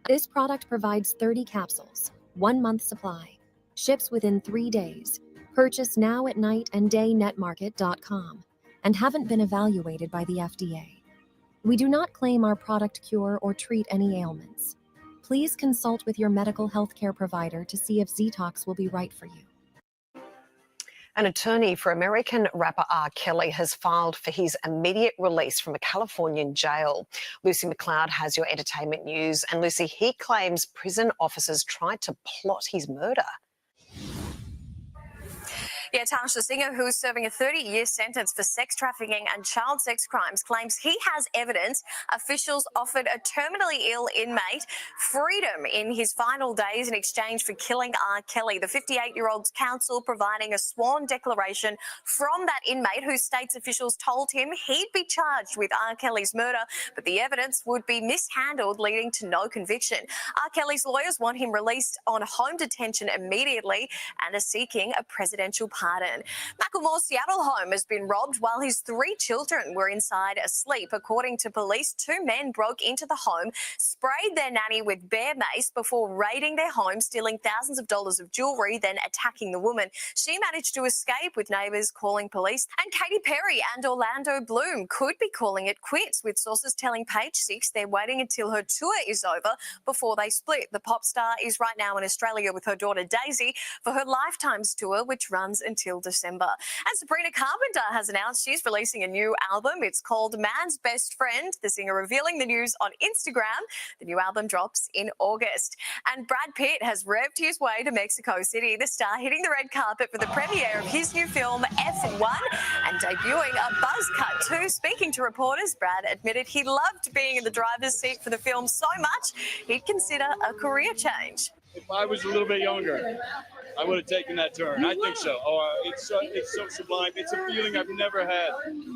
This product provides 30 capsules, 1 month supply, ships within 3 days, purchase now at night and daynetmarket.com, and haven't been evaluated by the FDA. We do not claim our product cure or treat any ailments. Please consult with your medical healthcare provider to see if Zetox will be right for you.
An attorney for American rapper Rkelly has filed for his immediate release from a Californian jail. Lucy McLeod has your entertainment news. And Lucy, he claims prison officers tried to plot his murder.
Yeah, Tash, the singer, who is serving a 30-year sentence for sex trafficking and child sex crimes, claims he has evidence officials offered a terminally ill inmate freedom in his final days in exchange for killing Rkelly. The 58-year-old's counsel providing a sworn declaration from that inmate who states officials told him he'd be charged with Rkelly's murder, but the evidence would be mishandled, leading to no conviction. Rkelly's lawyers want him released on home detention immediately and are seeking a presidential pardon. Macklemore's Seattle home has been robbed while his 3 children were inside asleep. According to police, 2 men broke into the home, sprayed their nanny with bear mace before raiding their home, stealing thousands of dollars of jewellery, then attacking the woman. She managed to escape, with neighbours calling police. And Katy Perry and Orlando Bloom could be calling it quits, with sources telling Page Six they're waiting until her tour is over before they split. The pop star is right now in Australia with her daughter Daisy for her Lifetimes tour, which runs until December. And Sabrina Carpenter has announced she's releasing a new album. It's called Man's Best Friend, the singer revealing the news on Instagram. The new album drops in August. And Brad Pitt has revved his way to Mexico City, the star hitting the red carpet for the premiere of his new film F1 and debuting a buzz cut too. Speaking to reporters, Brad admitted he loved being in the driver's seat for the film so much he'd consider a career change.
If I was a little bit younger, I would have taken that turn. I think so. It's so sublime. It's a feeling I've never had.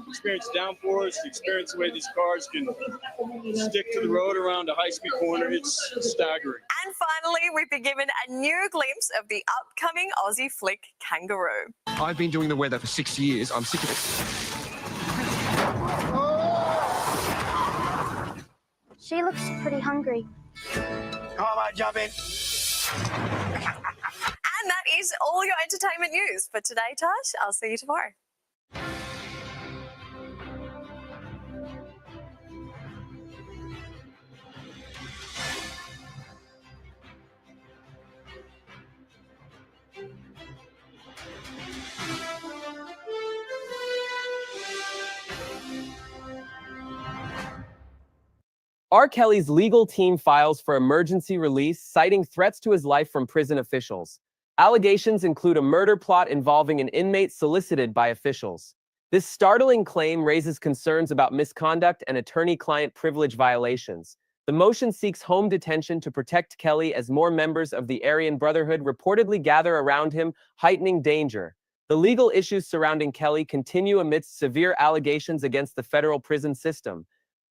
Experience downforce, experience the way these cars can stick to the road around a high-speed corner. It's staggering.
And finally, we've been given a new glimpse of the upcoming Aussie flick Kangaroo.
I've been doing the weather for 6 years. I'm sick of it.
She looks pretty hungry.
Come on, mate, jump in.
And that is all your entertainment news for today, Tash. I'll see you tomorrow.
Rkelly's legal team files for emergency release, citing threats to his life from prison officials. Allegations include a murder plot involving an inmate solicited by officials. This startling claim raises concerns about misconduct and attorney-client privilege violations. The motion seeks home detention to protect Kelly as more members of the Aryan Brotherhood reportedly gather around him, heightening danger. The legal issues surrounding Kelly continue amidst severe allegations against the federal prison system.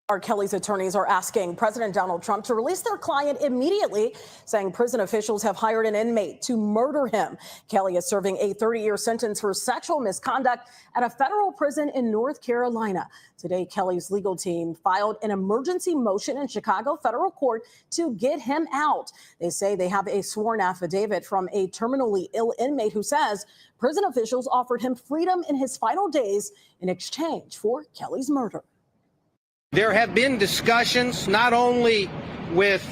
R. Kelly's attorneys are asking President Donald Trump to release their client immediately, saying prison officials have hired an inmate to murder him. Kelly is serving a 30-year sentence for sexual misconduct at a federal prison in North Carolina. Today, Kelly's legal team filed an emergency motion in Chicago federal court to get him out. They say they have a sworn affidavit from a terminally ill inmate who says prison officials offered him freedom in his final days in exchange for Kelly's murder.
There have been discussions not only with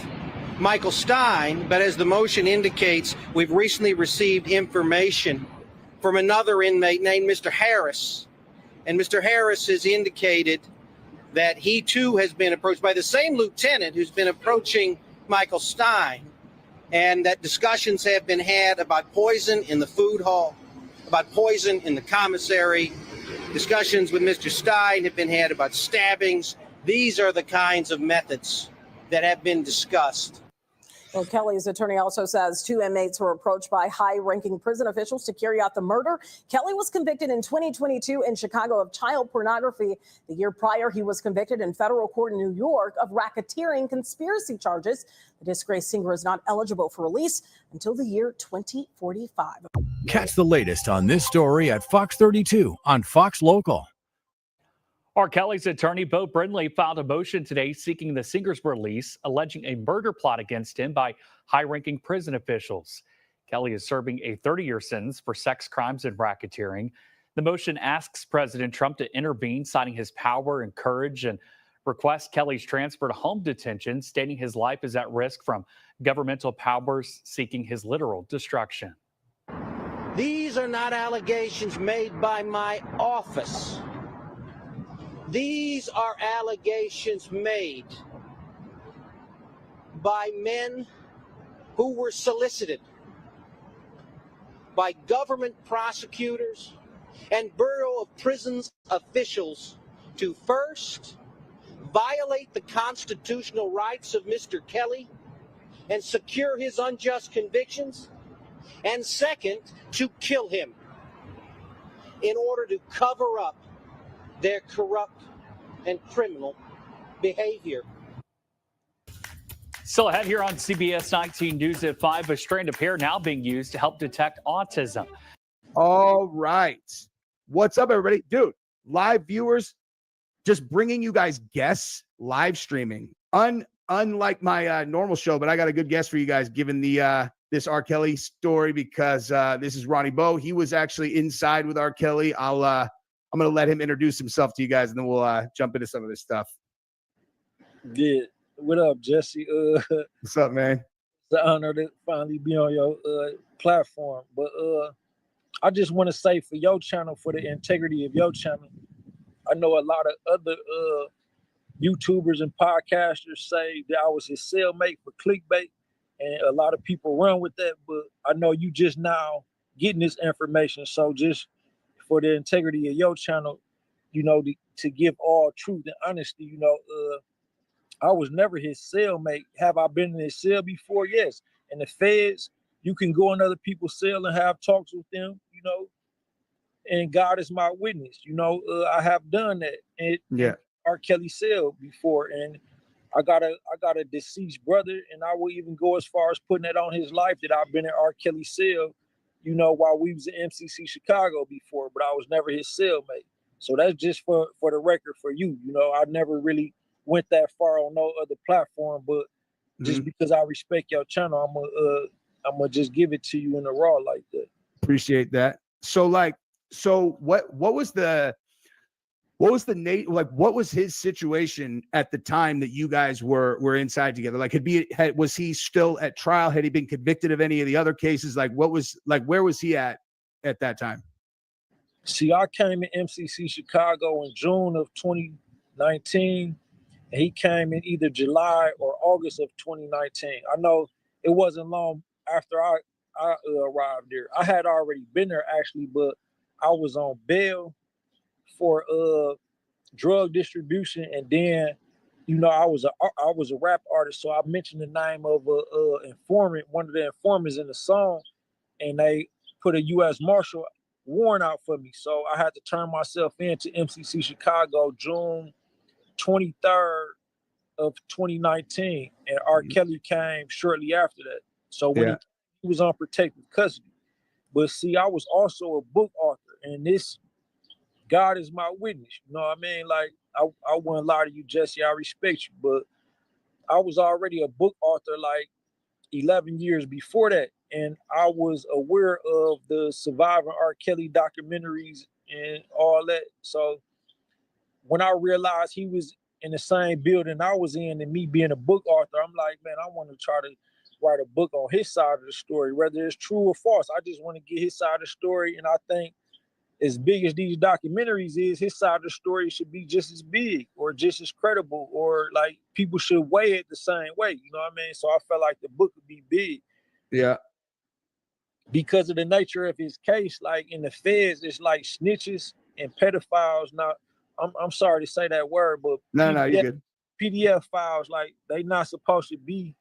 Michael Stein, but as the motion indicates, we've recently received information from another inmate named Mr. Harris. And Mr. Harris has indicated that he too has been approached by the same lieutenant who's been approaching Michael Stein, and that discussions have been had about poison in the food hall, about poison in the commissary. Discussions with Mr. Stein have been had about stabbings. These are the kinds of methods that have been discussed.
Well, Kelly's attorney also says 2 inmates were approached by high-ranking prison officials to carry out the murder. Kelly was convicted in 2022 in Chicago of child pornography. The year prior, he was convicted in federal court in New York of racketeering conspiracy charges. The disgraced singer is not eligible for release until the year 2045.
Catch the latest on this story at Fox 32 on Fox Local.
R. Kelly's attorney, Bo Brindley, filed a motion today seeking the singer's release, alleging a murder plot against him by high-ranking prison officials. Kelly is serving a 30-year sentence for sex crimes and racketeering. The motion asks President Trump to intervene, citing his power and courage, and requests Kelly's transfer to home detention, stating his life is at risk from governmental powers seeking his literal destruction.
These are not allegations made by my office. These are allegations made by men who were solicited by government prosecutors and Bureau of Prisons officials to first violate the constitutional rights of Mr. Kelly and secure his unjust convictions, and second, to kill him in order to cover up their corrupt and criminal behavior.
Still ahead here on CBS 19 News at 5, a strand of hair now being used to help detect autism.
All right. What's up, everybody? Dude, live viewers, just bringing you guys guests, live streaming. Unlike my normal show, but I got a good guest for you guys, given the this R. Kelly story, because this is Ronnie Bo. He was actually inside with R. Kelly. I'm going to let him introduce himself to you guys, and then we'll jump into some of this stuff.
Yeah. What up, Jesse?
What's up, man?
It's an honor to finally be on your platform. But I just want to say, for your channel, for the integrity of your channel, I know a lot of other YouTubers and podcasters say that I was his cellmate for clickbait, and a lot of people run with that. But I know you just now getting this information. So just for the integrity of your channel, you know, to give all truth and honesty, you know, I was never his cellmate. Have I been in his cell before? Yes. And the feds, you can go in other people's cell and have talks with them, you know, and God is my witness. You know, I have done that in R. Kelly cell before, and I got a deceased brother, and I will even go as far as putting that on his life that I've been in R. Kelly cell, you know, while we was in MCC Chicago before, but I was never his cellmate. So that's just for the record for you. You know, I never really went that far on no other platform, but just because I respect your channel, I'm gonna just give it to you in the raw like that.
Appreciate that. So what was the what was his situation at the time that you guys were inside together? Like, was he still at trial? Had he been convicted of any of the other cases? Like, where was he at that time?
See, I came in MCC Chicago in June of 2019, and he came in either July or August of 2019. I know it wasn't long after I arrived there. I had already been there actually, but I was on bail for drug distribution, and then, you know, I was a rap artist, so I mentioned the name of a informant, one of the informants in the song, and they put a U.S. Marshal warrant out for me. So I had to turn myself in to MCC Chicago June 23rd of 2019, and R. Kelly came shortly after that. So when he was on protective custody. But see, I was also a book author, and this, God is my witness. You know what I mean? Like, I wouldn't lie to you, Jesse. I respect you, but I was already a book author like 11 years before that. And I was aware of the surviving R. Kelly documentaries and all that. So when I realized he was in the same building I was in, and me being a book author, I'm like, man, I want to try to write a book on his side of the story, whether it's true or false. I just want to get his side of the story. And I think as big as these documentaries is, his side of the story should be just as big or just as credible, or like people should weigh it the same way. You know what I mean? So I felt like the book would be big.
Yeah.
Because of the nature of his case, like in the feds, it's like snitches and pedophiles. Now, I'm sorry to say that word, but
No, you're good.
PDF files, like they not supposed to be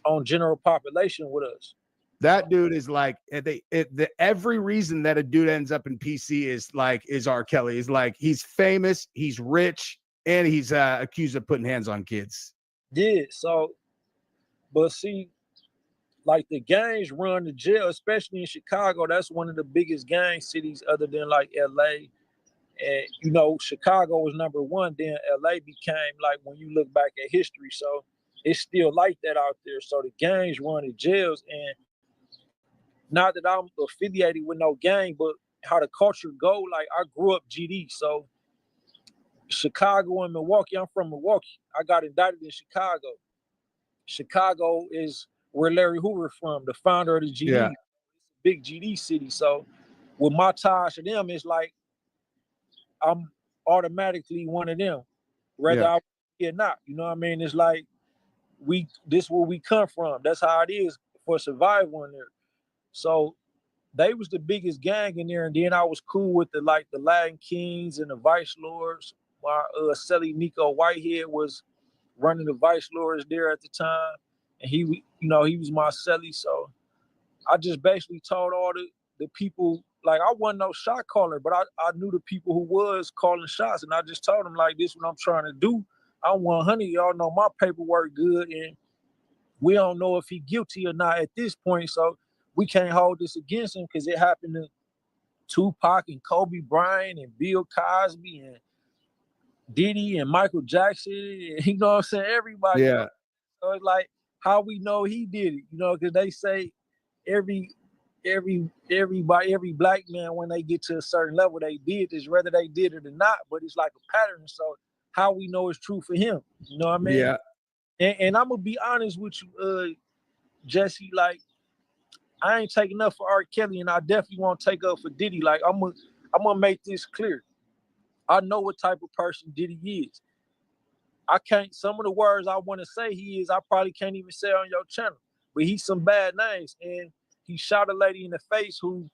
on general population with us.
That dude is like every reason that a dude ends up in PC is R. Kelly. Is like he's famous, he's rich, and he's accused of putting hands on kids.
Yeah. So, but see, like the gangs run the jail, especially in Chicago. That's one of the biggest gang cities, other than like LA. And you know, Chicago was number one. Then LA became, like, when you look back at history. So it's still like that out there. So the gangs run the jails, and not that I'm affiliated with no gang, but how the culture go, like I grew up GD. So Chicago and Milwaukee, I'm from Milwaukee. I got indicted in Chicago. Chicago is where Larry Hoover from, the founder of the GD.
Yeah.
Big GD city. So with my ties to them, it's like I'm automatically one of them, whether I be or not. You know what I mean? It's like this where we come from. That's how it is for survival in there. So they was the biggest gang in there, and then I was cool with the Latin Kings and the Vice Lords. My Celly Nico Whitehead was running the Vice Lords there at the time, and he was my Celly. So I just basically told all the people, like, I wasn't no shot caller, but I knew the people who was calling shots, and I just told them, like, this is what I'm trying to do. I'm 100. Y'all know my paperwork good, and we don't know if he guilty or not at this point, so we can't hold this against him, because it happened to Tupac and Kobe Bryant and Bill Cosby and Diddy and Michael Jackson, and, you know what I'm saying? Everybody.
Yeah.
You know? So it's like, how we know he did it, you know, because they say every black man, when they get to a certain level, they did this, whether they did it or not, but it's like a pattern. So how we know it's true for him, you know what I mean?
Yeah.
And I'm gonna be honest with you, Jesse, like, I ain't taking up for R. Kelly, and I definitely won't take up for Diddy. Like, I'm gonna make this clear. I know what type of person Diddy is. I can't, some of the words I want to say he is, I probably can't even say on your channel, but he's some bad names, and he shot a lady in the face who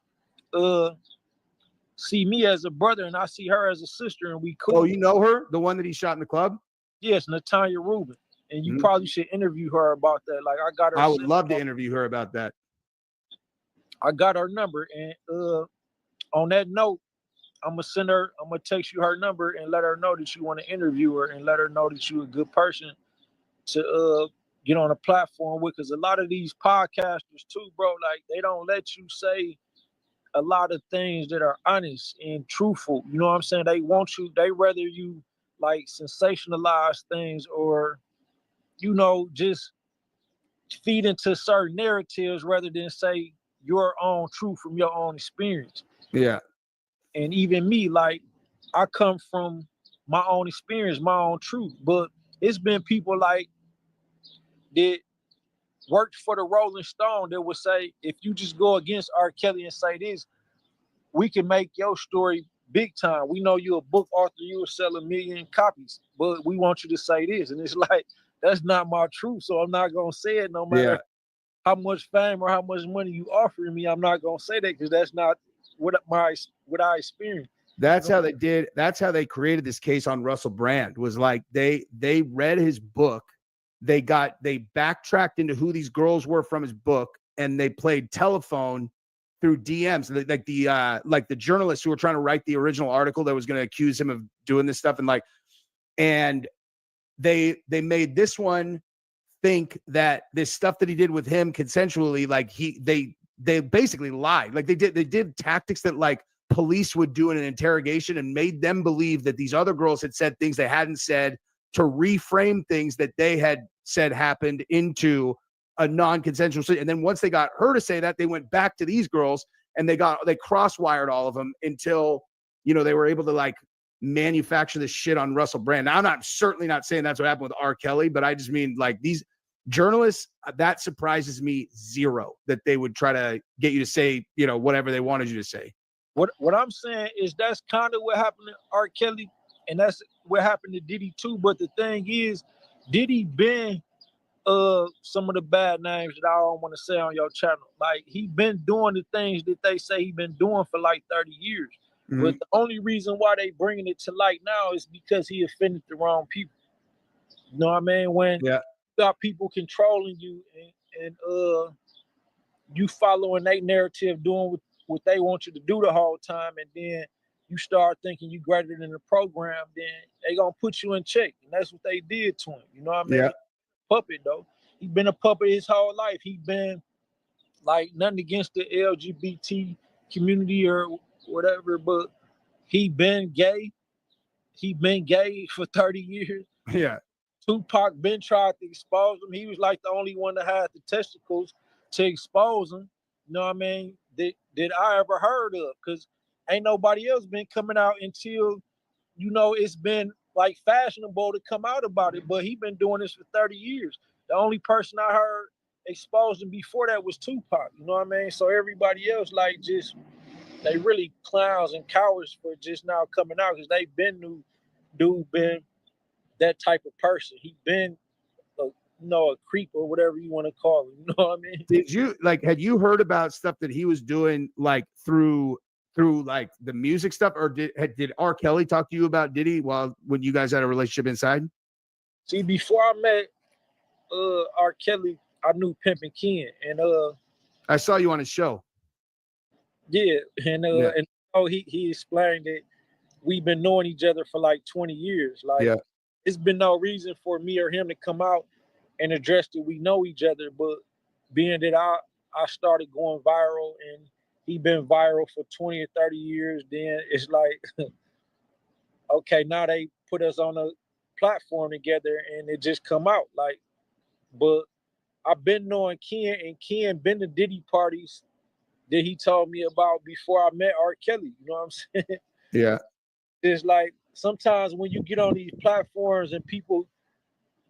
see me as a brother, and I see her as a sister, and we cool.
Oh, you know her? The one that he shot in the club?
Yes, Natanya Rubin. And you probably should interview her about that. Like, I got her.
I would love to interview her about that.
I got her number, and on that note, I'm gonna text you her number and let her know that you want to interview her, and let her know that you're a good person to get on a platform with, because a lot of these podcasters too, bro, like, they don't let you say a lot of things that are honest and truthful. You know what I'm saying? They rather you like sensationalize things, or, you know, just feed into certain narratives rather than say your own truth from your own experience.
Yeah.
And even me, like, I come from my own experience, my own truth, but it's been people like that worked for the Rolling Stone that would say, if you just go against R. Kelly and say this, we can make your story big time. We know you're a book author, you will sell 1 million copies, but we want you to say this. And it's like, that's not my truth, so I'm not going to say it, no matter how much fame or how much money you offering me. I'm not going to say that, because that's not what I experienced.
That's how they did. That's how they created this case on Russell Brand, was like they read his book. They backtracked into who these girls were from his book, and they played telephone through DMs, like the journalists who were trying to write the original article that was going to accuse him of doing this stuff, and they made this one think that this stuff that he did with him consensually, like they basically lied. Like they did tactics that like police would do in an interrogation and made them believe that these other girls had said things they hadn't said to reframe things that they had said happened into a non-consensual. And then once they got her to say that, they went back to these girls and they cross-wired all of them until, they were able to like manufacture this shit on Russell Brand. Now, I'm certainly not saying that's what happened with R. Kelly, but I just mean like these journalists, that surprises me zero that they would try to get you to say, whatever they wanted you to say.
What I'm saying is that's kind of what happened to R. Kelly, and that's what happened to Diddy too. But the thing is, Diddy been some of the bad names that I don't want to say on your channel. Like he been doing the things that they say he been doing for like 30 years. Mm-hmm. But the only reason why they bringing it to light now is because he offended the wrong people. You know what I mean? When you got people controlling you and you following their narrative, doing what they want you to do the whole time, and then you start thinking you greater than the program, then they gonna put you in check. And that's what they did to him. You know what I mean? Yeah. Puppet though. He been a puppet his whole life. He been like nothing against the LGBT community or whatever, but he been gay. He been gay for 30 years.
Yeah.
Tupac been tried to expose him. He was like the only one that had the testicles to expose him. You know what I mean? That I ever heard of, because ain't nobody else been coming out until, it's been like fashionable to come out about it. But he been doing this for 30 years. The only person I heard exposed him before that was Tupac. You know what I mean? So everybody else, like, just, they really clowns and cowards for just now coming out, because they been knew dude been that type of person. He been a creep or whatever you want to call him. You know what I mean?
Had you heard about stuff that he was doing like through like the music stuff, or did R. Kelly talk to you about Diddy when you guys had a relationship inside?
See, before I met R. Kelly, I knew Pimpin' Ken, and
I saw you on his show.
Yeah, and he explained that we've been knowing each other for like 20 years. Like, it's been no reason for me or him to come out and address that we know each other, but being that I started going viral and he been viral for 20 or 30 years, then it's like, okay, now they put us on a platform together and it just come out. Like, but I've been knowing Ken, and Ken been to Diddy parties that he told me about before I met R. Kelly. You know what I'm saying?
Yeah.
It's like sometimes when you get on these platforms and people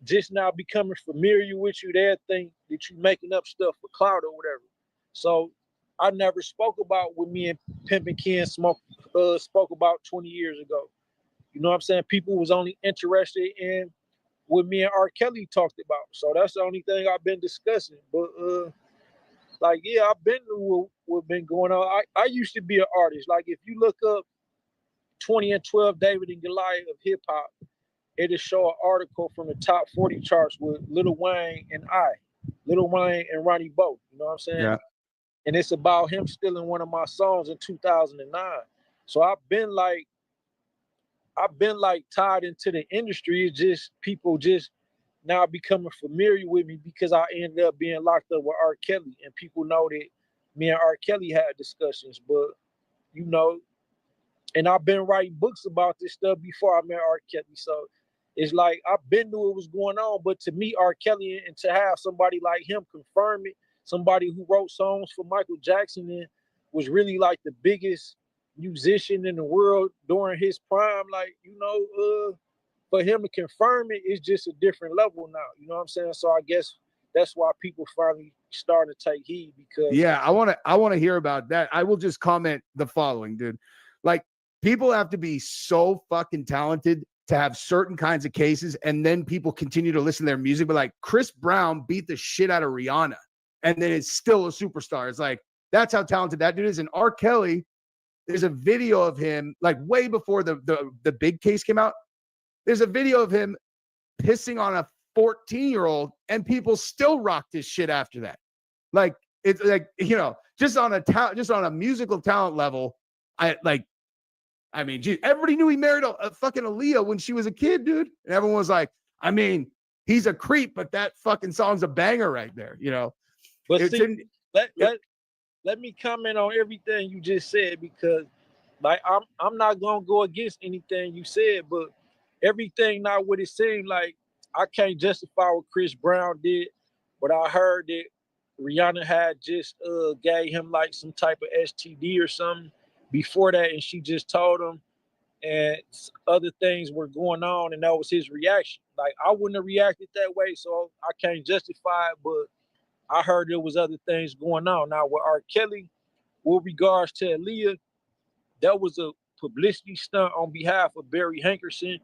just now becoming familiar with you, they think that you're making up stuff for clout or whatever. So I never spoke about what me and Pimpin' Ken spoke about 20 years ago. You know what I'm saying? People was only interested in what me and R. Kelly talked about. So that's the only thing I've been discussing. But I've been through what been going on. I used to be an artist. Like, if you look up 20 and 12 David and Goliath of hip hop, it'll show an article from the top 40 charts with Lil Wayne and Ronnie Bo. You know what I'm saying?
Yeah.
And it's about him stealing one of my songs in 2009. So I've been like tied into the industry. It's just people just now becoming familiar with me because I ended up being locked up with R. Kelly, and people know that me and R. Kelly had discussions. But and I've been writing books about this stuff before I met R. Kelly. So it's like I've been knew what was going on, but to meet R. Kelly and to have somebody like him confirm it, somebody who wrote songs for Michael Jackson and was really like the biggest musician in the world during his prime, for him to confirm it is just a different level now. You know what I'm saying? So I guess that's why people finally starting to take heed, because
I want to hear about that. I will just comment the following, dude. Like, people have to be so fucking talented to have certain kinds of cases, and then people continue to listen to their music. But like, Chris Brown beat the shit out of Rihanna, and then it's still a superstar. It's like, that's how talented that dude is. And R. Kelly, there's a video of him, like way before the big case came out. There's a video of him pissing on a 14-year-old, and people still rocked his shit after that. Like, it's like, just on a musical talent level, I mean, geez, everybody knew he married a fucking Aaliyah when she was a kid, dude. And everyone was like, I mean, he's a creep, but that fucking song's a banger right there,
But let me comment on everything you just said, because like I'm not gonna go against anything you said, but everything not what it seemed like. I can't justify what Chris Brown did, but I heard that Rihanna had just gave him like some type of STD or something before that, and she just told him, and other things were going on, and that was his reaction. Like, I wouldn't have reacted that way, so I can't justify it, but I heard there was other things going on. Now, with R. Kelly, with regards to Aaliyah, that was a publicity stunt on behalf of Barry Hankerson,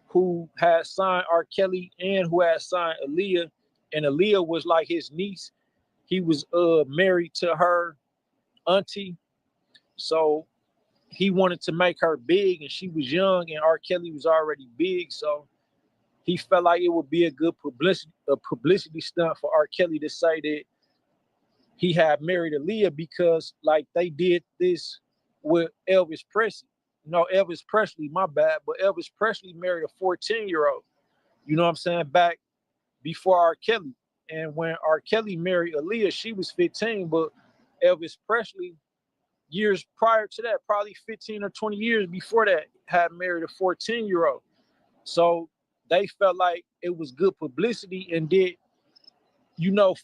who had signed R. Kelly and who had signed Aaliyah, and Aaliyah was like his niece. He was married to her auntie, so he wanted to make her big, and she was young, and R. Kelly was already big, so he felt like it would be a good publicity stunt for R. Kelly to say that he had married Aaliyah, because like they did this with Elvis Presley. Elvis Presley, my bad, but Elvis Presley married a 14-year-old. You know what I'm saying? Back before R. Kelly. And when R. Kelly married Aaliyah, she was 15, but Elvis Presley, years prior to that, probably 15 or 20 years before that, had married a 14-year-old. So they felt like it was good publicity, and did,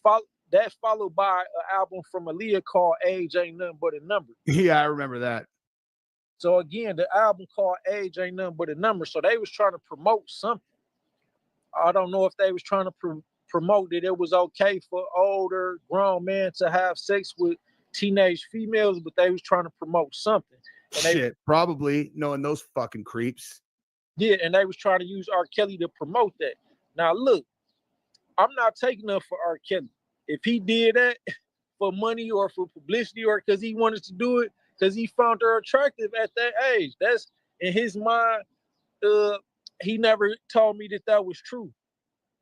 followed by an album from Aaliyah called Age Ain't Nothing But a Number.
Yeah, I remember that.
So again, the album called Age Ain't Nothing But a Number. So they was trying to promote something. I don't know if they was trying to promote that it was okay for older grown men to have sex with teenage females, but they was trying to promote something. And
probably knowing those fucking creeps.
Yeah, and they was trying to use R. Kelly to promote that. Now look, I'm not taking up for R. Kelly. If he did that for money or for publicity, or because he wanted to do it because he found her attractive at that age, that's in his mind. He never told me that was true.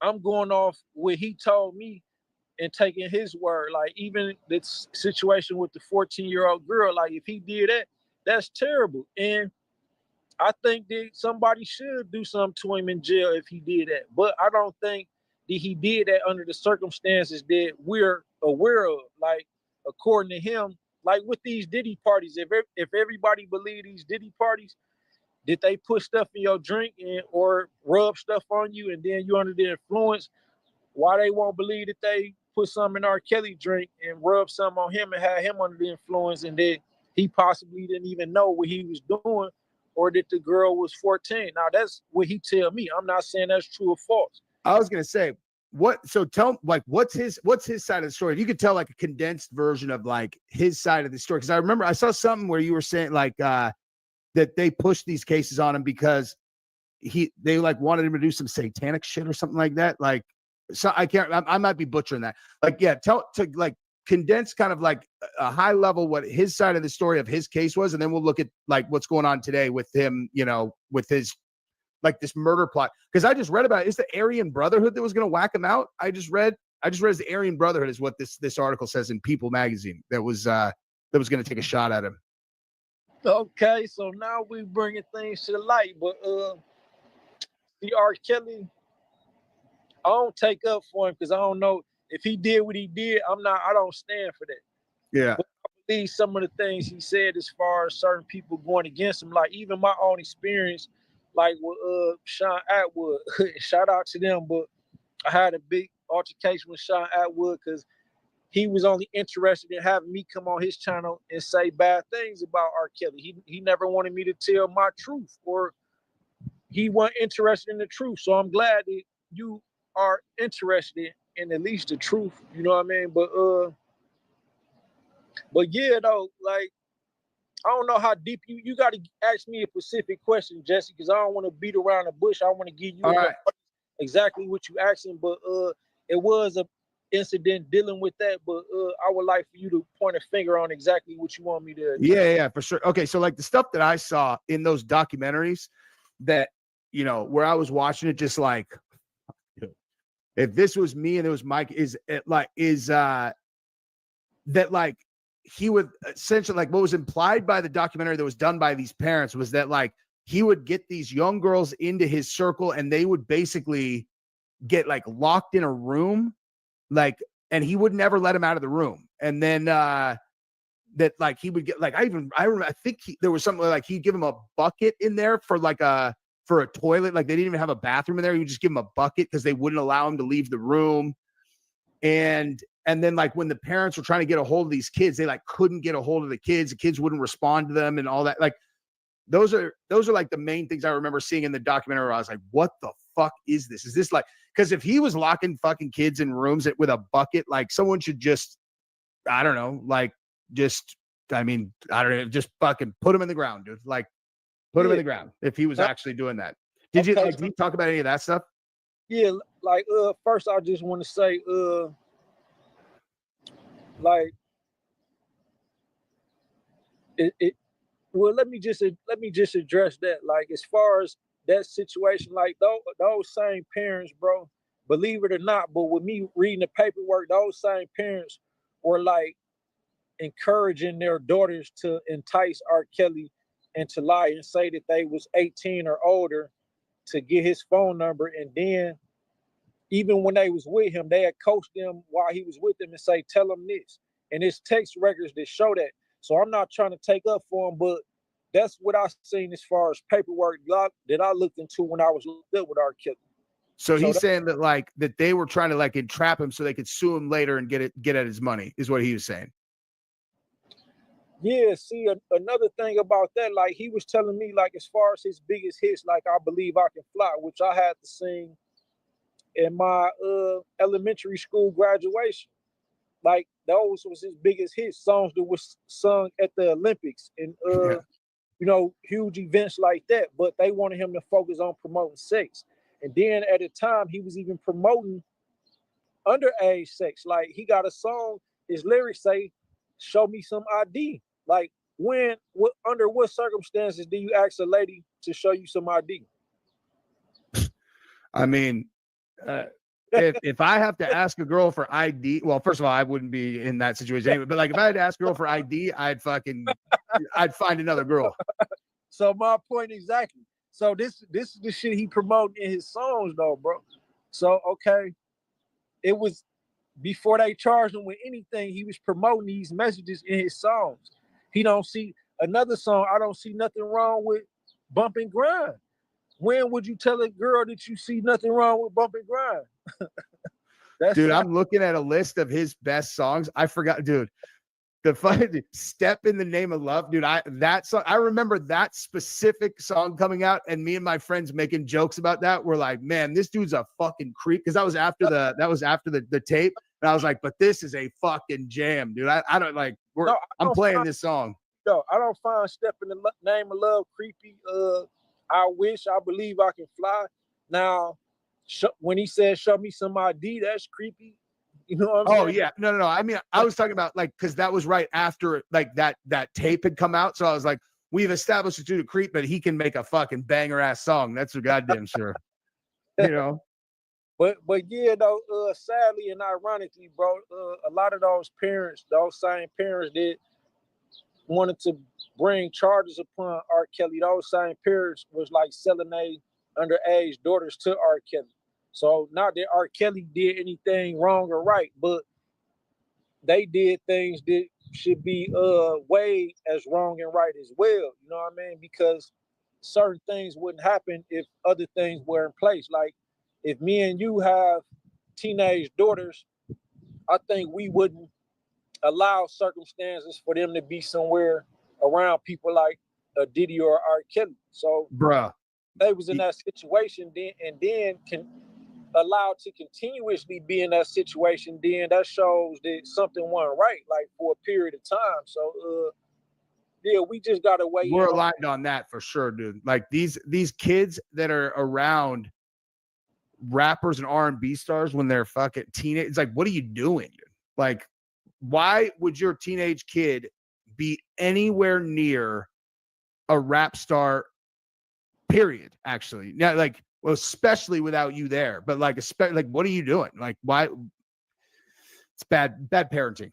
I'm going off what he told me and taking his word. Like, even this situation with the 14-year-old girl, like, if he did that, that's terrible. And I think that somebody should do something to him in jail if he did that. But I don't think that he did that under the circumstances that we're aware of. Like, according to him, like with these Diddy parties, if everybody believe these Diddy parties, did they put stuff in your drink or rub stuff on you, and then you under the influence? Why they won't believe that they put something in R. Kelly drink and rub something on him and had him under the influence, and that he possibly didn't even know what he was doing, or that the girl was 14? Now that's what he tell me. I'm not saying that's true or false.
I was gonna say, what's his side of the story? If you could tell like a condensed version of like his side of the story, because I remember I saw something where you were saying like that they pushed these cases on him because they like wanted him to do some satanic shit or something like that. Like, so I might be butchering that. Like, yeah, condense kind of like a high level what his side of the story of his case was, and then we'll look at like what's going on today with him, with his like this murder plot. Because I just read about it. It's the Aryan Brotherhood that was going to whack him out. I just read the Aryan Brotherhood is what this article says in People magazine that was going to take a shot at him.
Okay, so now we bringing things to the light, but the R. Kelly, I don't take up for him because I don't know if he did what he did. I don't stand for that.
Yeah.
But I believe some of the things he said as far as certain people going against him, like even my own experience, like with Sean Atwood. Shout out to them, but I had a big altercation with Sean Atwood because he was only interested in having me come on his channel and say bad things about R. Kelly. He never wanted me to tell my truth, or he wasn't interested in the truth. So I'm glad that you are interested in at least the truth. You know what I mean? But yeah, though, like, I don't know how deep you got to ask me a specific question, Jesse, because I don't want to beat around the bush. I want to give you exactly what you asking. But it was a incident dealing with that, but I would like for you to point a finger on exactly what you want me to.
Yeah, for sure. Okay, so like the stuff that I saw in those documentaries that, where I was watching it, just like, if this was me and it was Mike, that like he would essentially, like what was implied by the documentary that was done by these parents was that like he would get these young girls into his circle and they would basically get like locked in a room, like, and he would never let them out of the room. And then that like he would get like, I remember, I think there was something like he'd give him a bucket in there for a toilet. Like they didn't even have a bathroom in there. He would just give him a bucket because they wouldn't allow him to leave the room. And then like when the parents were trying to get a hold of these kids, they like couldn't get a hold of the kids wouldn't respond to them and all that. Like those are like the main things I remember seeing in the documentary where I was like, what the fuck is this? Is this like, because if he was locking fucking kids in rooms with a bucket, like someone should just, I don't know, like just, I mean, I don't know, just fucking put him in the ground, dude. Like put him in the ground if he was actually doing that. Did you talk about any of that stuff?
Yeah, like first I just want to say like it well let me just address that. Like as far as that situation, like those same parents, bro, believe it or not, but with me reading the paperwork, those same parents were like encouraging their daughters to entice R. Kelly and to lie and say that they was 18 or older to get his phone number. And then even when they was with him, they had coached them while he was with them and say, tell them this. And it's text records that show that. So I'm not trying to take up for him, but that's what I seen as far as paperwork that I looked into when I was looked up with R. Kelly.
So he's saying that like that they were trying to like entrap him so they could sue him later and get at his money is what he was saying.
Yeah, see, another thing about that, like he was telling me, like as far as his biggest hits, like I Believe I Can Fly, which I had to sing in my elementary school graduation. Like those was his biggest hits, songs that was sung at the Olympics and you know, huge events like that. But they wanted him to focus on promoting sex. And then at the time he was even promoting underage sex. Like he got a song, his lyrics say, show me some ID. Like under what circumstances do you ask a lady to show you some ID?
I mean, if I have to ask a girl for ID, well, first of all, I wouldn't be in that situation anyway. But like, if I had to ask a girl for ID, I'd find another girl.
So my point exactly. So this is the shit he promoted in his songs, though, bro. So okay, it was before they charged him with anything. He was promoting these messages in his songs. He don't see another song. I don't see nothing wrong with Bump and Grind. When would you tell a girl that you see nothing wrong with Bump and Grind?
Dude, I'm looking at a list of his best songs. I forgot, dude. The fun Step in the Name of Love, dude. I remember that specific song coming out, and me and my friends making jokes about that. We're like, man, this dude's a fucking creep. Because that was after the tape. And I was like, but this is a fucking jam, dude. I don't like I'm playing this song.
No, I don't find Step in the Name of Love creepy. I Wish, I Believe I Can Fly. Now, when he said, show me some ID, that's creepy. You know what I'm saying?
Oh, yeah. No. I mean, I was talking about like, because that was right after like that tape had come out. So I was like, we've established a dude a creep, but he can make a fucking banger ass song. That's for goddamn sure. You know?
But yeah, though, sadly and ironically, bro, a lot of those same parents that wanted to bring charges upon R. Kelly, those same parents was like selling their underage daughters to R. Kelly. So not that R. Kelly did anything wrong or right, but they did things that should be weighed as wrong and right as well. You know what I mean? Because certain things wouldn't happen if other things were in place. Like if me and you have teenage daughters, I think we wouldn't allow circumstances for them to be somewhere around people like Diddy or R. Kelly. So,
bruh,
they was in that situation then can allow to continuously be in that situation. Then that shows that something wasn't right, like for a period of time. So, yeah, we just gotta wait.
We're aligned on that for sure, dude. Like these kids that are around rappers and R&B stars when they're fucking teenage, it's like, what are you doing, dude? Like, why would your teenage kid be anywhere near a rap star? Period. Actually, yeah, like, well, especially without you there. But like, especially, like, what are you doing? Like, why? It's bad parenting.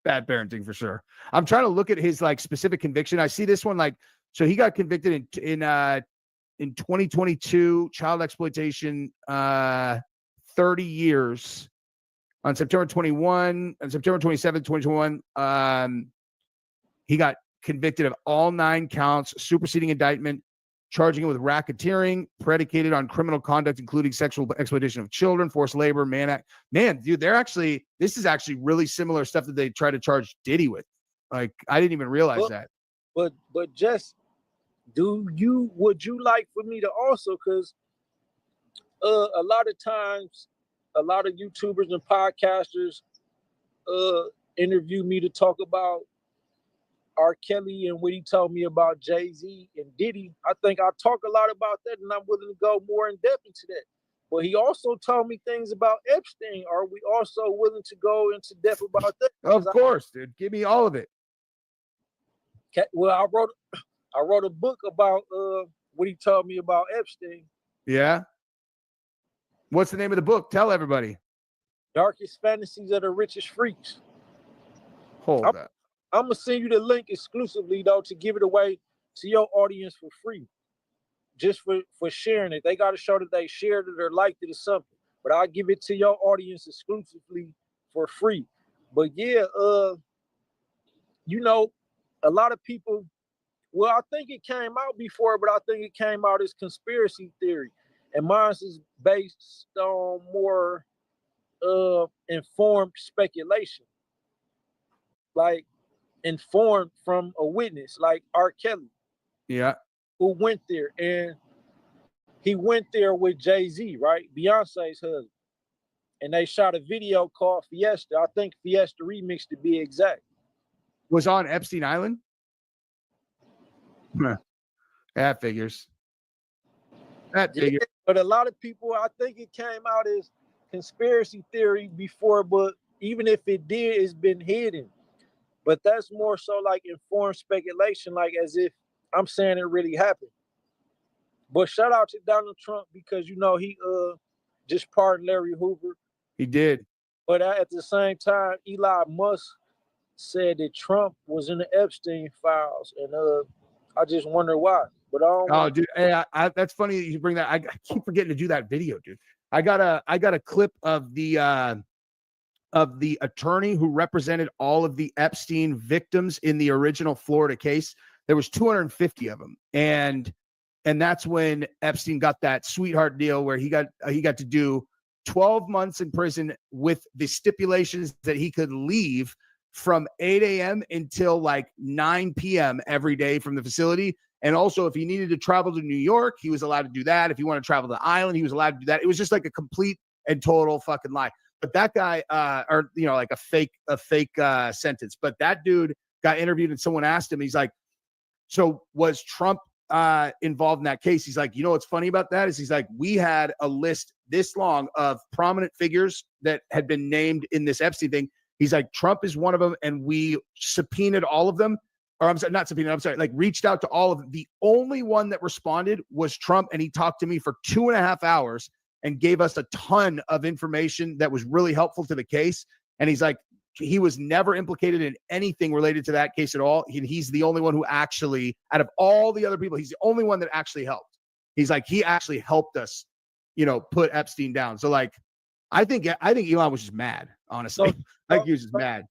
Bad parenting for sure. I'm trying to look at his like specific conviction. I see this one like, so he got convicted in 2022, child exploitation, 30 years on September 27, 2021. He got convicted of all 9 counts, superseding indictment, charging him with racketeering, predicated on criminal conduct, including sexual exploitation of children, forced labor, man, dude, this is actually really similar stuff that they try to charge Diddy with. Like, I didn't even realize that.
But just would you like for me to also, because a lot of times, a lot of YouTubers and podcasters interview me to talk about R. Kelly and what he told me about Jay-Z and Diddy. I think I talk a lot about that, and I'm willing to go more in depth into that. But he also told me things about Epstein. Are we also willing to go into depth about that?
Of course, dude. Give me all of it.
Okay, well, I wrote a book about what he told me about Epstein.
Yeah. What's the name of the book? Tell everybody.
Darkest Fantasies of the Richest Freaks.
Hold up.
I'm going to send you the link exclusively, though, to give it away to your audience for free. Just for sharing it. They got to show that they shared it or liked it or something. But I'll give it to your audience exclusively for free. But yeah, a lot of people, well, I think it came out before, but I think it came out as conspiracy theory. And mine is based on more informed speculation. Like, informed from a witness, like R. Kelly.
Yeah.
Who went there, and he went there with Jay-Z, right? Beyonce's husband. And they shot a video called Fiesta. I think Fiesta Remix to be exact.
Was on Epstein Island? That figures.
Yeah, but a lot of people, I think it came out as conspiracy theory before, but even if it did, it's been hidden. But that's more so like informed speculation, like as if I'm saying it really happened. But shout out to Donald Trump because, he just pardoned Larry Hoover.
He did.
But at the same time, Elon Musk said that Trump was in the Epstein files. And I just wonder why. But I don't
Oh, dude, hey, that's funny that you bring that. I keep forgetting to do that video, dude. I got a clip of the attorney who represented all of the Epstein victims in the original Florida case. There was 250 of them, and that's when Epstein got that sweetheart deal where he got to do 12 months in prison with the stipulations that he could leave from 8 a.m. until like 9 p.m. every day from the facility. And also, if he needed to travel to New York, he was allowed to do that. If he wanted to travel to the island, he was allowed to do that. It was just like a complete and total fucking lie. But that guy, like a fake sentence. But that dude got interviewed and someone asked him, he's like, so was Trump involved in that case? He's like, what's funny about that is he's like, we had a list this long of prominent figures that had been named in this Epstein thing. He's like, Trump is one of them. And we subpoenaed all of them. Or I'm sorry, not subpoenaed. I'm sorry, like reached out to all of them. The only one that responded was Trump. And he talked to me for 2.5 hours and gave us a ton of information that was really helpful to the case. And he's like, he was never implicated in anything related to that case at all. He's the only one who actually, out of all the other people, he's the only one that actually helped. He's like, he actually helped us, put Epstein down. So like, I think Elon was just mad, honestly. I think he was just mad.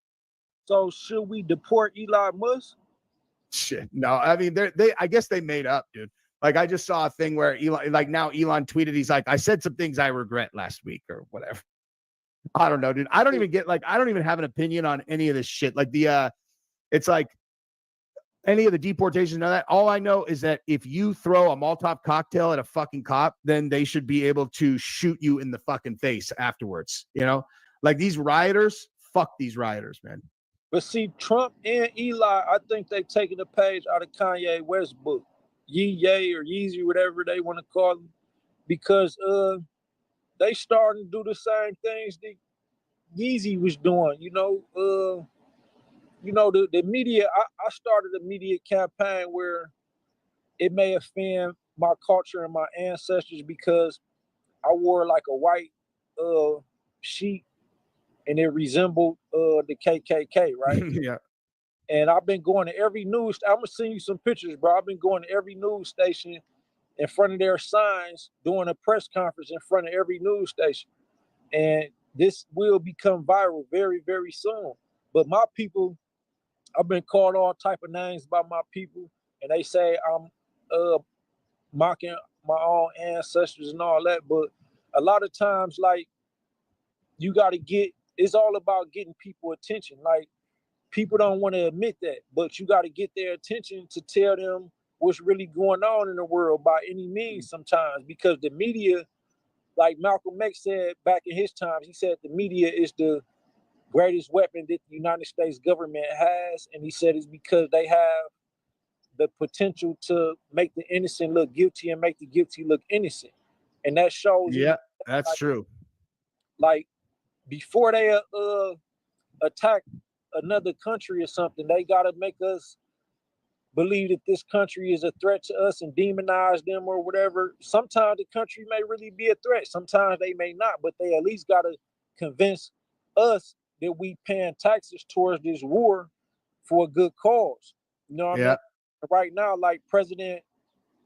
So should we deport Elon Musk?
Shit. No, I mean, I guess they made up, dude. Like I just saw a thing where Elon tweeted, he's like, I said some things I regret last week or whatever. I don't know, dude. I don't even have an opinion on any of this shit. Like it's like any of the deportations and all that. All I know is that if you throw a Molotov cocktail at a fucking cop, then they should be able to shoot you in the fucking face afterwards. Like these rioters, fuck these rioters, man.
But see, Trump and Eli, I think they taking a page out of Kanye West's book, Ye or Yeezy, whatever they want to call them, because they starting to do the same things that Yeezy was doing. The media. I started a media campaign where it may offend my culture and my ancestors because I wore like a white sheet and it resembled the KKK, right?
Yeah.
And I've been going to every news. I'm gonna send you some pictures, bro. I've been going to every news station in front of their signs, doing a press conference in front of every news station, and this will become viral very, very soon. But my people, I've been called all type of names by my people, and they say I'm mocking my own ancestors and all that. But a lot of times, like, you got to get. It's all about getting people attention. Like, people don't want to admit that, but you got to get their attention to tell them what's really going on in the world by any means sometimes, because the media, like Malcolm X said back in his times, he said the media is the greatest weapon that the United States government has, and he said it's because they have the potential to make the innocent look guilty and make the guilty look innocent. And that shows
Yeah, that's true.
Like, before they attack another country or something, they got to make us believe that this country is a threat to us and demonize them or whatever. Sometimes the country may really be a threat. Sometimes they may not, but they at least got to convince us that we paying taxes towards this war for a good cause. You know what I mean? Right now, like President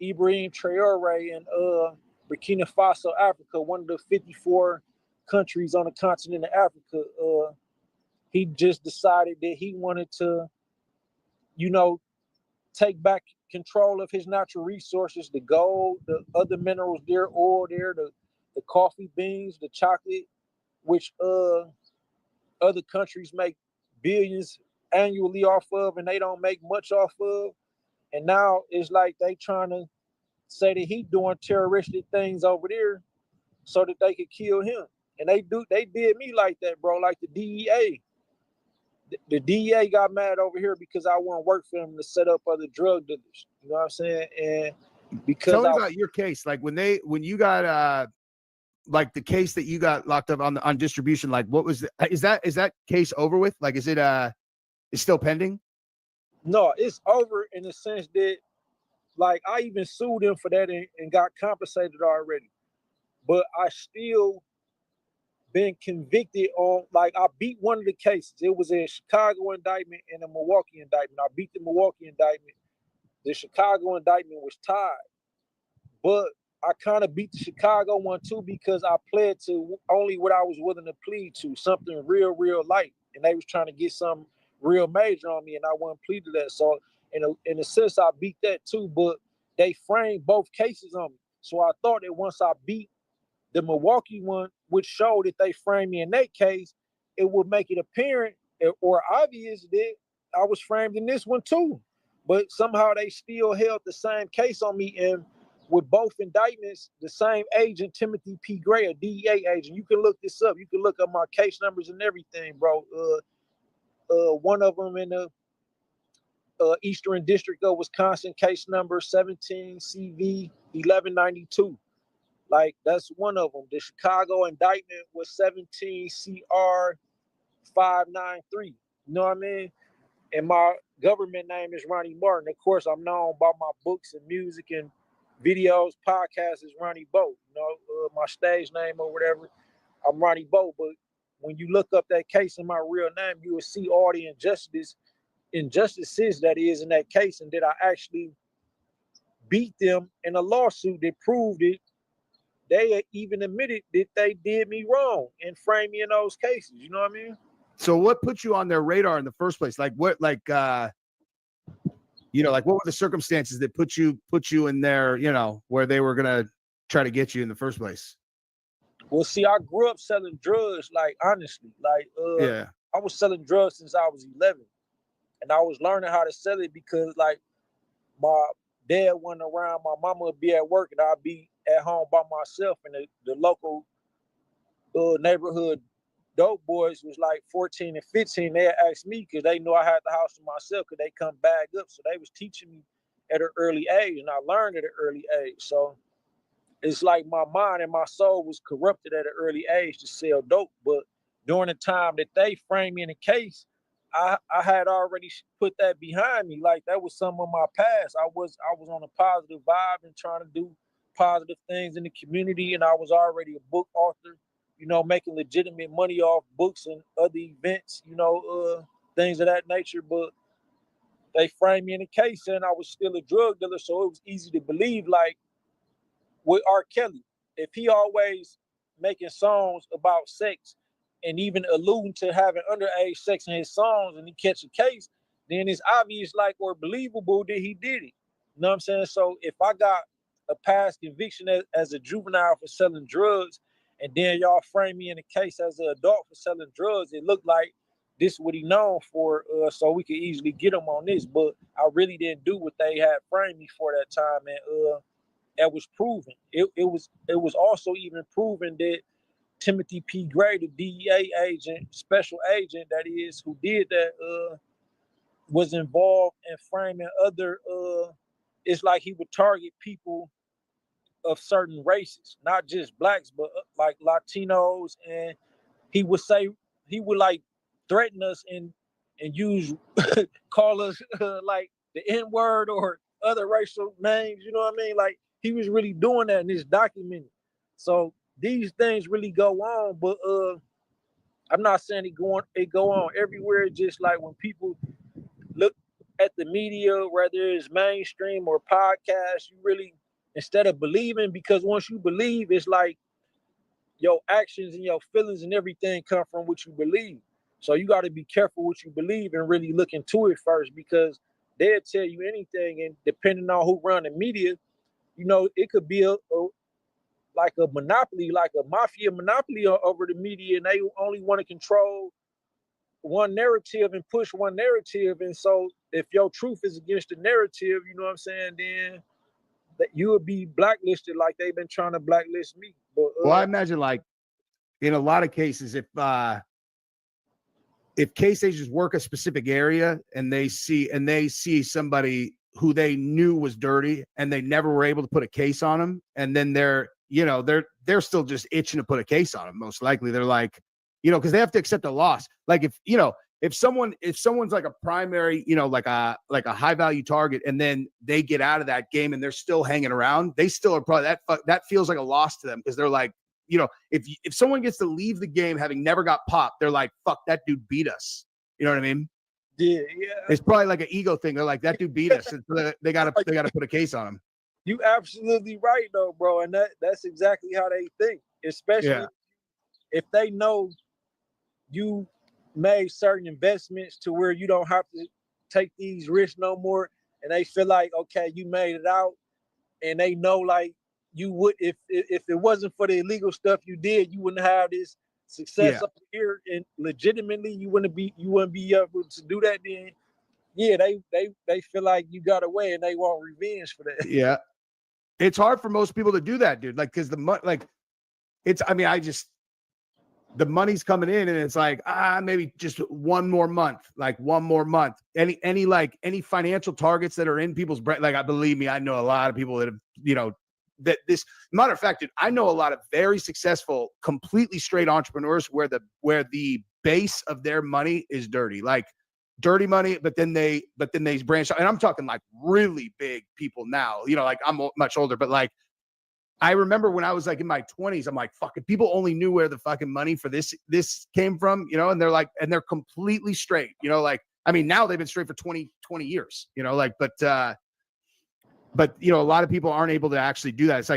Ibrahim Traore in Burkina Faso, Africa, one of the 54 countries on the continent of Africa, he just decided that he wanted to, you know, take back control of his natural resources, the gold, the other minerals there, oil there, the coffee beans, the chocolate, which other countries make billions annually off of, and they don't make much off of. And now it's like they trying to say that he doing terroristic things over there so that they could kill him. And they did me like that, bro, like the DEA. The DEA got mad over here because I wouldn't work for them to set up other drug dealers. You know what I'm saying? And because
tell me about your case. Like when you got like the case that you got locked up on distribution, like what was is that case over with? Like, is it it's still pending?
No, it's over in the sense that, like, I even sued him for that and got compensated already. But I still been convicted on, like, I beat one of the cases. It was a Chicago indictment and a Milwaukee indictment. I beat the Milwaukee indictment. The Chicago indictment was tied. But I kind of beat the Chicago one too because I pled to only what I was willing to plead to, something real, real light. And they was trying to get something real major on me, and I wouldn't plead to that. So in a sense, I beat that too, but they framed both cases on me. So I thought that once I beat the Milwaukee one, which showed that they framed me in that case, it would make it apparent or obvious that I was framed in this one too. But somehow they still held the same case on me, and with both indictments, the same agent, Timothy P. Gray, a DEA agent. You can look this up. You can look up my case numbers and everything, bro. One of them in the Eastern District of Wisconsin, case number 17 CV 1192. Like, that's one of them. The Chicago indictment was 17 CR 593. You know what I mean? And my government name is Ronnie Martin. Of course, I'm known by my books and music and videos, podcasts is Ronnie Bo. You know, my stage name or whatever, I'm Ronnie Bo. But when you look up that case in my real name, you will see all the injustices that is in that case, and that I actually beat them in a lawsuit that proved it. They even admitted that they did me wrong and framed me in those cases. You know what I mean?
So what put you on their radar in the first place? Like what, like you know, like what were the circumstances that put you in there, you know, where they were gonna try to get you in the first place?
Well, see, I grew up selling drugs, like, honestly. Like,
Yeah.
I was selling drugs since I was 11. And I was learning how to sell it because, like, my dad wasn't around. My mama would be at work and I'd be at home by myself. And the local neighborhood dope boys was like 14 and 15. They asked me because they knew I had the house to myself. Could they come bag up? So they was teaching me at an early age, and I learned at an early age. So it's like my mind and my soul was corrupted at an early age to sell dope. But during the time that they framed me in a case, I had already put that behind me. Like, that was some of my past. I was on a positive vibe and trying to do positive things in the community, and I was already a book author making legitimate money off books and other events, things of that nature. But they framed me in a case saying I was still a drug dealer, so it was easy to believe, like, with R. Kelly, if he always making songs about sex and even alluding to having underage sex in his songs and he catch a case, then it's obvious, like, or believable that he did it. You know what I'm saying? So if I got a past conviction as a juvenile for selling drugs, and then y'all frame me in a case as an adult for selling drugs, it looked like this is what he known for, so we could easily get him on this. But I really didn't do what they had framed me for that time, and that was proven. It was also even proven that Timothy P. Gray, the DEA agent, special agent that is, who did that, was involved in framing other. It's like he would target people of certain races, not just blacks, but like Latinos, and he would like threaten us and use call us like the N-word or other racial names. You know what I mean? Like, he was really doing that, and it's documented. So these things really go on, but I'm not saying it go on everywhere. It's just like when people look at the media, whether it's mainstream or podcast, you really, instead of believing, because once you believe, it's like your actions and your feelings and everything come from what you believe. So you got to be careful what you believe and really look into it first, because they'll tell you anything, and depending on who run the media, it could be like a monopoly, like a mafia monopoly over the media, and they only want to control one narrative and push one narrative. And so if your truth is against the narrative, you know what I'm saying, then that you would be blacklisted like they've been trying to blacklist me. But
Well, I imagine, like, in a lot of cases, if case agents work a specific area and they see somebody who they knew was dirty and they never were able to put a case on them, and then they're still just itching to put a case on them. Most likely they're like, because they have to accept a loss. Like, if someone's like a primary, like a high value target, and then they get out of that game and they're still hanging around, they still are probably that feels like a loss to them, because they're like, if someone gets to leave the game having never got popped, they're like, fuck, that dude beat us. You know what I mean?
Yeah.
It's probably like an ego thing. They're like, that dude beat us. They gotta put a case on him.
You absolutely right though, bro. And that's exactly how they think, especially if they know you made certain investments to where you don't have to take these risks no more, and they feel like, okay, you made it out, and they know, like, you would, if it wasn't for the illegal stuff you did, you wouldn't have this success up here, and legitimately you wouldn't be able to do that. Then they feel like you got away, and they want revenge for that.
Yeah, it's hard for most people to do that, dude. Like, because the money's coming in, and it's like, maybe just one more month. Any financial targets that are in people's brain. Like, believe me, I know a lot of people that have, that this matter of fact, dude, I know a lot of very successful, completely straight entrepreneurs where the base of their money is dirty, like dirty money, but then they branch out. And I'm talking like really big people now, like I'm much older, but like, I remember when I was like in my 20s, I'm like, fucking people only knew where the fucking money for this came from, and they're like, and they're completely straight, like, I mean, now they've been straight for 20 years, but a lot of people aren't able to actually do that. It's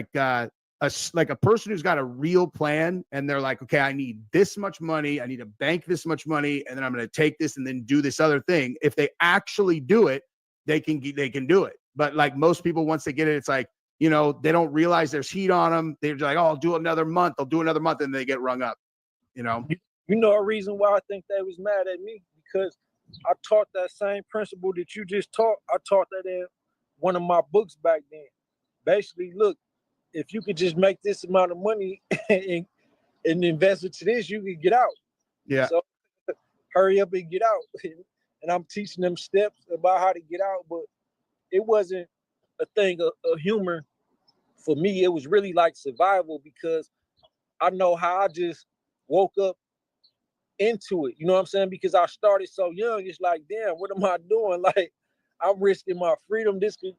like a person who's got a real plan, and they're like, okay, I need this much money, I need to bank this much money, and then I'm going to take this and then do this other thing. If they actually do it, they can do it. But like most people, once they get it, it's like, they don't realize there's heat on them. They're like, oh, I'll do another month, and they get rung up.
A reason why I think they was mad at me, because I taught that same principle that you just taught. I taught that in one of my books back then. Basically, look, if you could just make this amount of money and invest it to this, you could get out.
Yeah.
So hurry up and get out. And I'm teaching them steps about how to get out, but it wasn't a thing of humor for me. It was really like survival, because I know how I just woke up into it. You know what I'm saying? Because I started so young. It's like, damn, what am I doing? Like, I'm risking my freedom. This could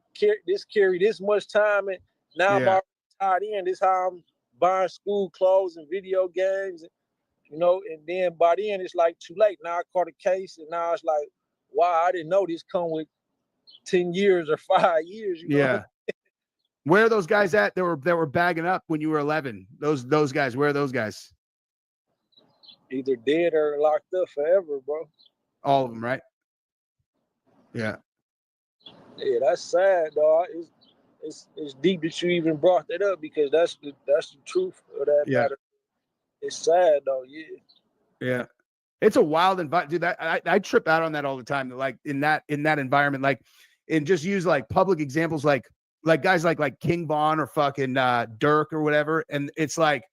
carry this much time, and now I'm already tied in. This is how I'm buying school clothes and video games, you know, and then by then it's like too late. Now I caught a case, and now it's like, wow, I didn't know this come with 10 years or 5 years. You know?
Yeah. Where are those guys at that were bagging up when you were 11? Those guys, where are those guys?
Either dead or locked up forever, bro.
All of them, right? Yeah.
Yeah, that's sad, dog. It's deep that you even brought that up, because that's the truth of that matter. It's sad though, yeah.
Yeah. It's a wild environment, dude. I trip out on that all the time. Like in that environment, like, and just use like public examples, like guys like King Von or fucking Dirk or whatever. And it's like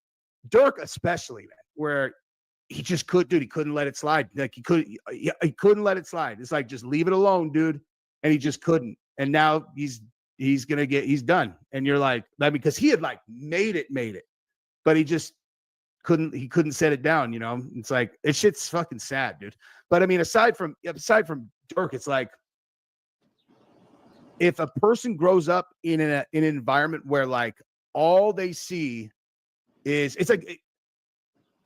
Dirk especially, man, where he just he couldn't let it slide. Like he couldn't let it slide. It's like, just leave it alone, dude. And he just couldn't. And now he's done. And you're like, because he had like made it, but he just couldn't set it down, you know. It's like, it shit's fucking sad, dude. But I mean, aside from Dirk, it's like, if a person grows up in an environment where like all they see is, it's like,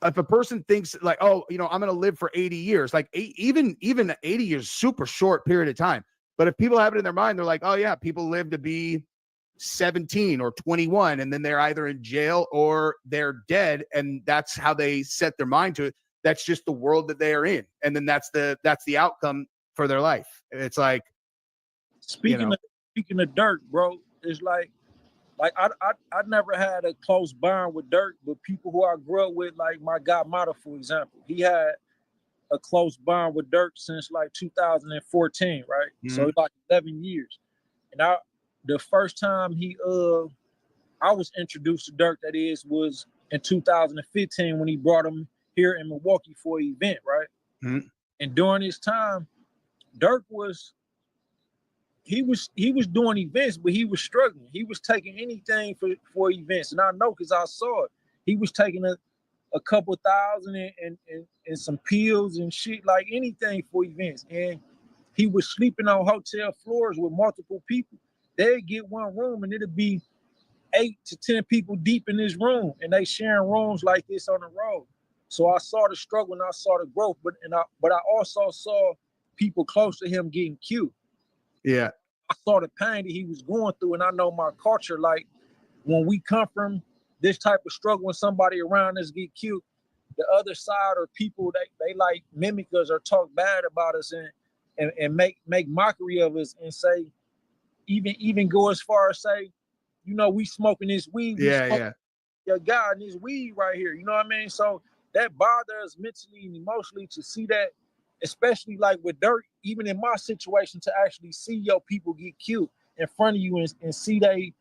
if a person thinks like, oh, you know, I'm going to live for 80 years, like even 80 years, super short period of time. But if people have it in their mind, they're like, oh yeah, people live to be 17 or 21, and then they're either in jail or they're dead, and that's how they set their mind to it. That's just the world that they are in, and then that's the outcome for their life. It's like,
speaking of Dirk, bro, it's like I never had a close bond with Dirk, but people who I grew up with, like my guy Mata, for example, he had a close bond with Dirk since like 2014, right?
Mm-hmm.
So it's like 11 years. And the first time I was introduced to Dirk, that is, was in 2015 when he brought him here in Milwaukee for an event, right?
Mm-hmm.
And during this time, Dirk was doing events, but he was struggling. He was taking anything for events, and I know because I saw it. He was taking a couple thousand and some pills and shit, like anything for events. And he was sleeping on hotel floors with multiple people. They'd get one room and it'd be 8 to 10 people deep in this room, and they sharing rooms like this on the road. So I saw the struggle and I saw the growth, but I also saw people close to him getting killed.
Yeah.
I saw the pain that he was going through, and I know my culture, like when we come from this type of struggle, when somebody around us get killed, the other side or people, they like mimic us or talk bad about us and make mockery of us, and say, even go as far as say, you know, we smoking this weed. Your guy and this weed right here. You know what I mean? So that bothers us mentally and emotionally to see that, especially like with Dirk, even in my situation, to actually see your people get killed in front of you and see they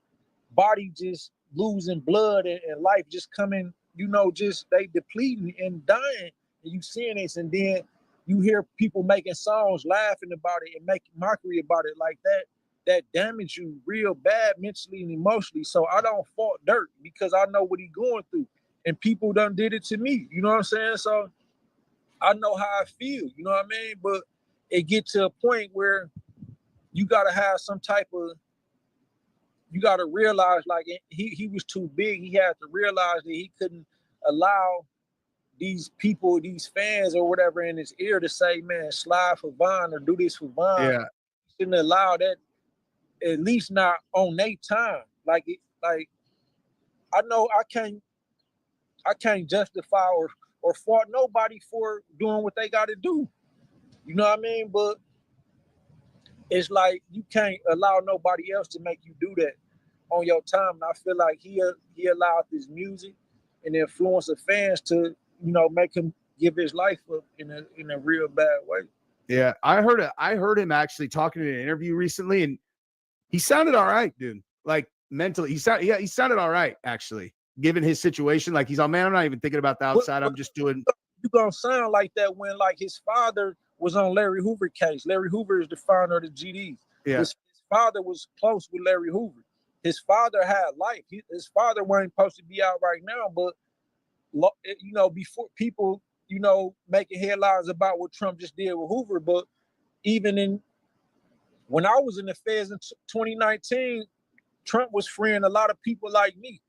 body just losing blood and life just coming, you know, just they depleting and dying, and you seeing this, and then you hear people making songs laughing about it and making mockery about it like that damage you real bad mentally and emotionally. So I don't fault Dirk, because I know what he going through, and people done did it to me. You know what I'm saying? So I know how I feel, you know what I mean? But it get to a point where you gotta have some type of, you gotta realize, like, he was too big. He had to realize that he couldn't allow these people, these fans or whatever in his ear to say, man, slide for Von or do this for Von.
Yeah.
He shouldn't allow that, at least not on their time. Like I know I can't justify or fault nobody for doing what they gotta do. You know what I mean? But it's like you can't allow nobody else to make you do that on your time. And I feel like he allowed this music and the influence of fans to, you know, make him give his life up in a real bad way.
Yeah, I heard him actually talking in an interview recently, and he sounded all right, dude. Like mentally, he sounded all right, actually, given his situation. Like, he's all, man, I'm not even thinking about the outside. I'm just doing.
You gonna sound like that when, like, his father was on Larry Hoover case. Larry Hoover is the founder of the GDs.
Yeah.
His father was close with Larry Hoover. His father had life. His father wasn't supposed to be out right now, but, you know, before people, you know, making headlines about what Trump just did with Hoover. But even when I was in the feds in 2019, Trump was freeing a lot of people like me.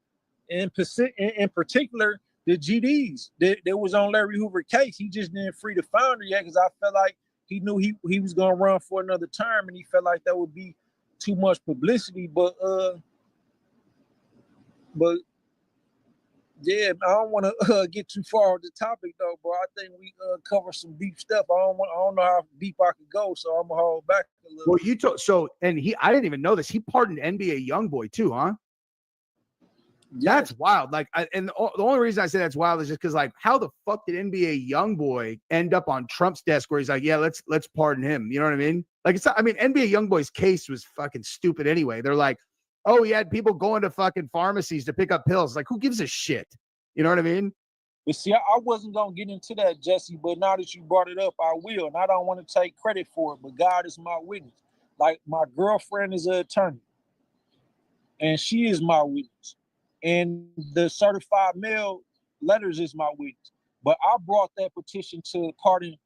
in particular, the GDs that was on Larry Hoover case. He just didn't free the founder yet because I felt like he knew he was gonna run for another term, and he felt like that would be too much publicity. But yeah, I don't want to get too far on the topic though, bro. I think we cover some deep stuff. I don't know how deep I could go, so I'm gonna hold back a little.
Well, you told I didn't even know this. He pardoned NBA YoungBoy too, huh?
Yeah.
That's wild. Like, the only reason I say that's wild is just because, like, how the fuck did NBA YoungBoy end up on Trump's desk where he's like, yeah, let's pardon him? You know what I mean? Like, it's not, I mean, NBA YoungBoy's case was fucking stupid anyway. They're like, oh, he had people going to fucking pharmacies to pick up pills. Like, who gives a shit? You know what I mean?
But see, I wasn't gonna get into that, Jesse. But now that you brought it up, I will, and I don't want to take credit for it. But God is my witness. Like, my girlfriend is an attorney, and she is my witness. And the certified mail letters is my witness. But I brought that petition to pardon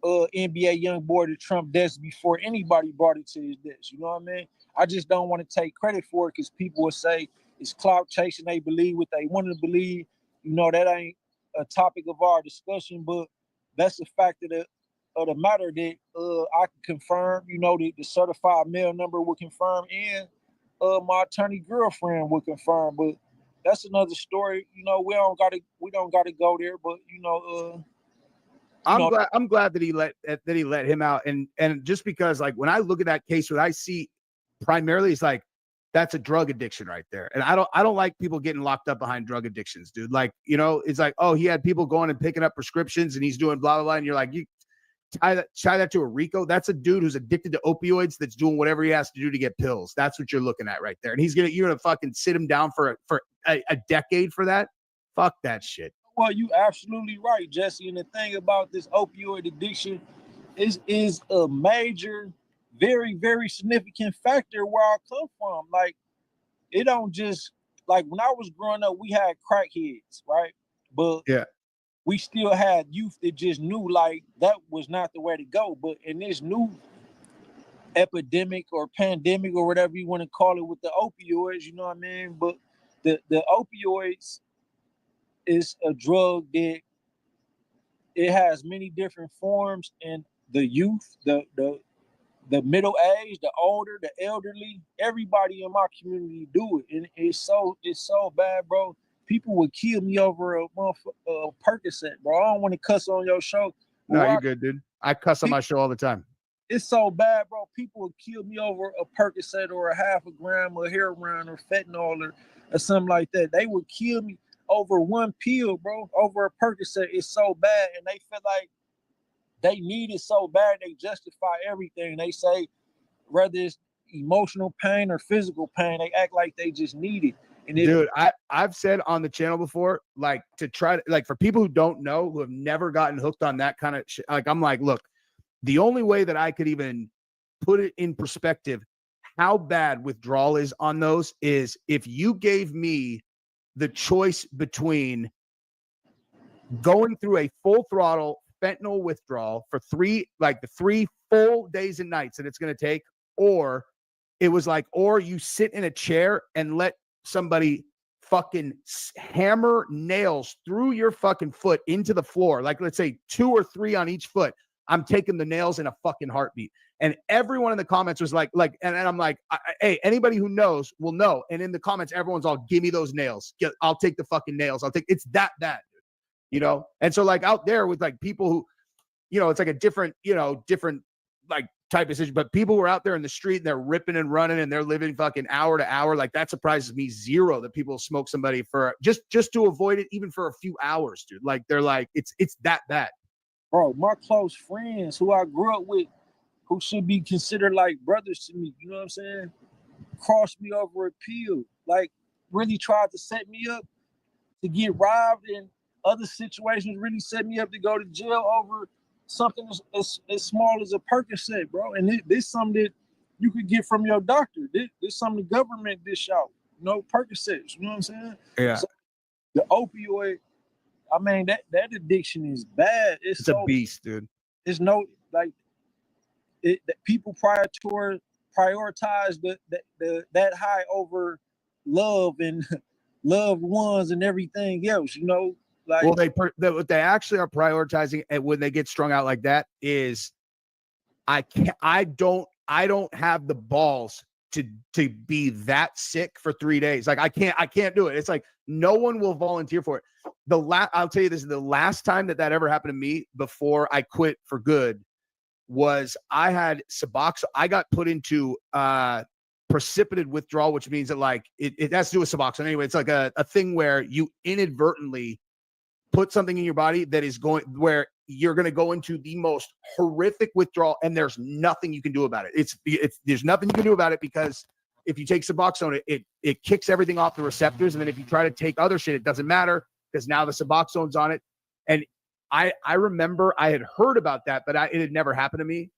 NBA YoungBoy to Trump desk before anybody brought it to his desk. You know what I mean? I just don't want to take credit for it because people will say it's clout chasing. They believe what they want to believe. You know, that ain't a topic of our discussion, but that's the fact of the matter that I can confirm. You know, the certified mail number will confirm, and my attorney girlfriend will confirm. But that's another story. You know, we don't gotta go there. But you know,
I'm glad that he let him out, and just because, like, when I look at that case, what I see primarily is like, that's a drug addiction right there. And I don't like people getting locked up behind drug addictions, dude. Like, you know, it's like, oh, he had people going and picking up prescriptions and he's doing blah, blah, blah. And you're like, you tie that to a RICO. That's a dude who's addicted to opioids that's doing whatever he has to do to get pills. That's what you're looking at right there. And you're going to fucking sit him down for a decade for that? Fuck that shit.
Well, you absolutely right, Jesse. And the thing about this opioid addiction is a major, very, very significant factor where I come from. Like, it don't just, like, when I was growing up, we had crackheads, right? But
yeah,
we still had youth that just knew, like, that was not the way to go. But in this new epidemic or pandemic or whatever you want to call it with the opioids, you know what I mean? But the opioids is a drug that it has many different forms, and the youth, the middle age, the older, the elderly, everybody in my community do it, and it's so bad, bro. People would kill me over a Percocet, bro. I don't want to cuss on your show.
No, you're good, dude. I cuss on my show all the time.
It's so bad, bro. People would kill me over a Percocet or a half a gram of heroin or fentanyl or something like that. They would kill me over one pill, bro. Over a Percocet. It's so bad, and they feel like they need it so bad, they justify everything. They say whether it's emotional pain or physical pain, they act like they just need it. And
dude, I've said on the channel before, like, to try to, like, for people who don't know, who have never gotten hooked on that kind of shit, like, I'm like, look, the only way that I could even put it in perspective how bad withdrawal is on those is if you gave me the choice between going through a full throttle fentanyl withdrawal for the 3 full days and nights that it's going to take, or it was like, or you sit in a chair and let somebody fucking hammer nails through your fucking foot into the floor, like, let's say 2 or 3 on each foot. I'm taking the nails in a fucking heartbeat. And everyone in the comments was like, and I'm like, hey, anybody who knows will know. And in the comments, everyone's all, give me those nails. I'll take the fucking nails. It's that bad. You know? And so, like, out there with, like, people who, you know, it's like a different like type of situation, but people who are out there in the street and they're ripping and running and they're living fucking hour to hour. Like, that surprises me zero that people smoke somebody for just to avoid it, even for a few hours, dude. Like, they're like, it's that bad.
Bro, my close friends who I grew up with, who should be considered like brothers to me, you know what I'm saying? Crossed me over a pill, like, really tried to set me up to get robbed, and other situations really set me up to go to jail over something as small as a Percocet, bro. And this something that you could get from your doctor. This something the government dish out, you know, Percocets, you know what I'm saying?
Yeah.
So the opioid, I mean, that addiction is bad. It's
a beast, dude.
It's no, like, that people prioritize that high over love and loved ones and everything else, you know. Like,
well, what they actually are prioritizing, and when they get strung out like that, is I don't have the balls to be that sick for 3 days. Like I can't do it. It's like no one will volunteer for it. I'll tell you this, the last time that ever happened to me before I quit for good was I had Suboxone. I got put into precipitated withdrawal, which means that like it has to do with Suboxone. Anyway, it's like a thing where you inadvertently put something in your body that is where you're going to go into the most horrific withdrawal, and there's nothing you can do about it. There's nothing you can do about it, because if you take Suboxone, it kicks everything off the receptors, and then if you try to take other shit, it doesn't matter because now the Suboxone's on it. And I remember I had heard about that, but it had never happened to me,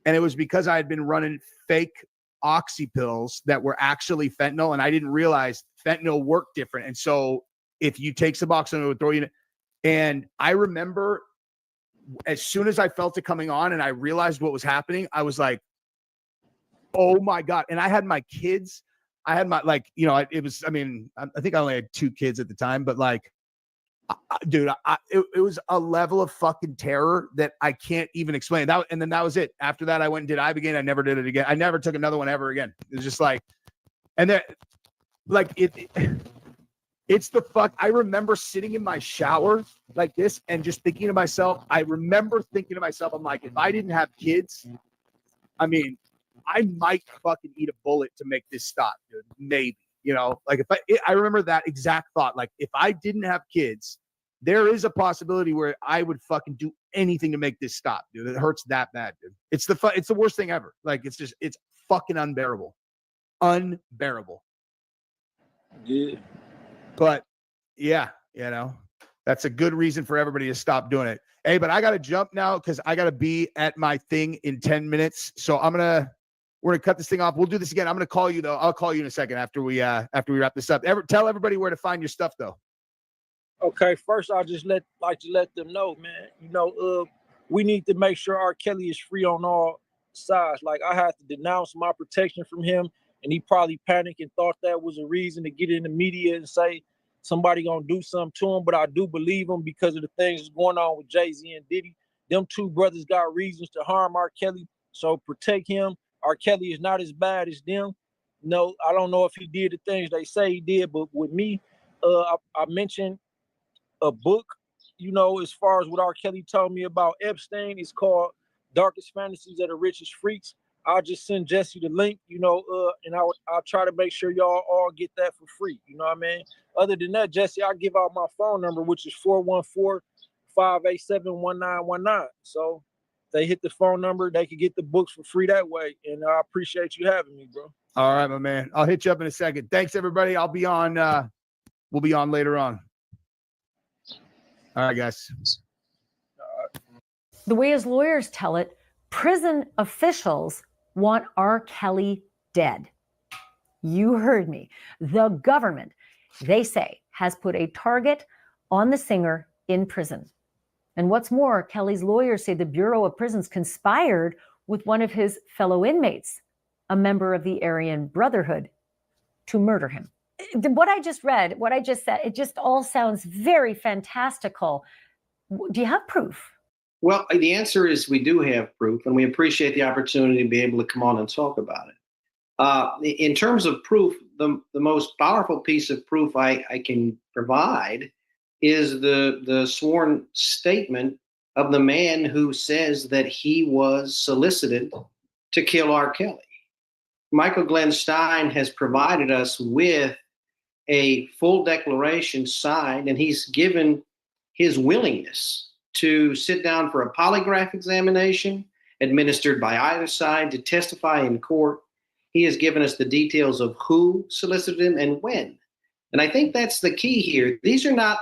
and it was because I had been running fake oxy pills that were actually fentanyl, and I didn't realize fentanyl worked different. And so if you take Suboxone, it would throw you in. And I remember as soon as I felt it coming on and I realized what was happening, I was like, oh my God. And I had my kids. I had my, like, you know, it was, I mean, I think I only had 2 kids at the time, but like, dude, it was a level of fucking terror that I can't even explain. And then that was it. After that, I went and did Ibogaine. I never did it again. I never took another one ever again. It was just like, and then like it's the fuck. I remember sitting in my shower like this and just thinking to myself, I'm like, if I didn't have kids, I mean, I might fucking eat a bullet to make this stop, dude. Maybe, you know, like I remember that exact thought. Like if I didn't have kids, there is a possibility where I would fucking do anything to make this stop, dude. It hurts that bad, dude. It's the worst thing ever. Like it's fucking unbearable. Unbearable.
Yeah.
But yeah, you know, that's a good reason for everybody to stop doing it. Hey, but I got to jump now because I got to be at my thing in 10 minutes. So we're going to cut this thing off. We'll do this again. I'm going to call you though. I'll call you in a second after we wrap this up. Tell everybody where to find your stuff though.
Okay, first I'll just like to let them know, man, you know, we need to make sure R. Kelly is free on all sides. Like I had to denounce my protection from him, and he probably panicked and thought that was a reason to get in the media and say somebody gonna do something to him. But I do believe him because of the things that's going on with Jay-Z and Diddy. Them 2 brothers got reasons to harm R. Kelly, so protect him. R. Kelly is not as bad as them. No, I don't know if he did the things they say he did, but with me, I mentioned a book, you know, as far as what R. Kelly told me about Epstein. It's called Darkest Fantasies of the Richest Freaks. I'll just send Jesse the link, you know, and I'll try to make sure y'all all get that for free. You know what I mean? Other than that, Jesse, I'll give out my phone number, which is 414-587-1919. So if they hit the phone number, they can get the books for free that way. And I appreciate you having me, bro.
All right, my man. I'll hit you up in a second. Thanks, everybody. I'll be on. We'll be on later on. All right, guys.
The way his lawyers tell it, prison officials want R. Kelly dead. You heard me. The government, they say, has put a target on the singer in prison. And what's more, Kelly's lawyers say the Bureau of Prisons conspired with one of his fellow inmates, a member of the Aryan Brotherhood, to murder him. What I just read, what I just said, it just all sounds very fantastical. Do you have proof?
Well, the answer is we do have proof, and we appreciate the opportunity to be able to come on and talk about it. In terms of proof, the most powerful piece of proof I can provide is the sworn statement of the man who says that he was solicited to kill R. Kelly. Michael Glenn Stein has provided us with a full declaration signed, and he's given his willingness to sit down for a polygraph examination administered by either side to testify in court. He has given us the details of who solicited him and when. And I think that's the key here. These are not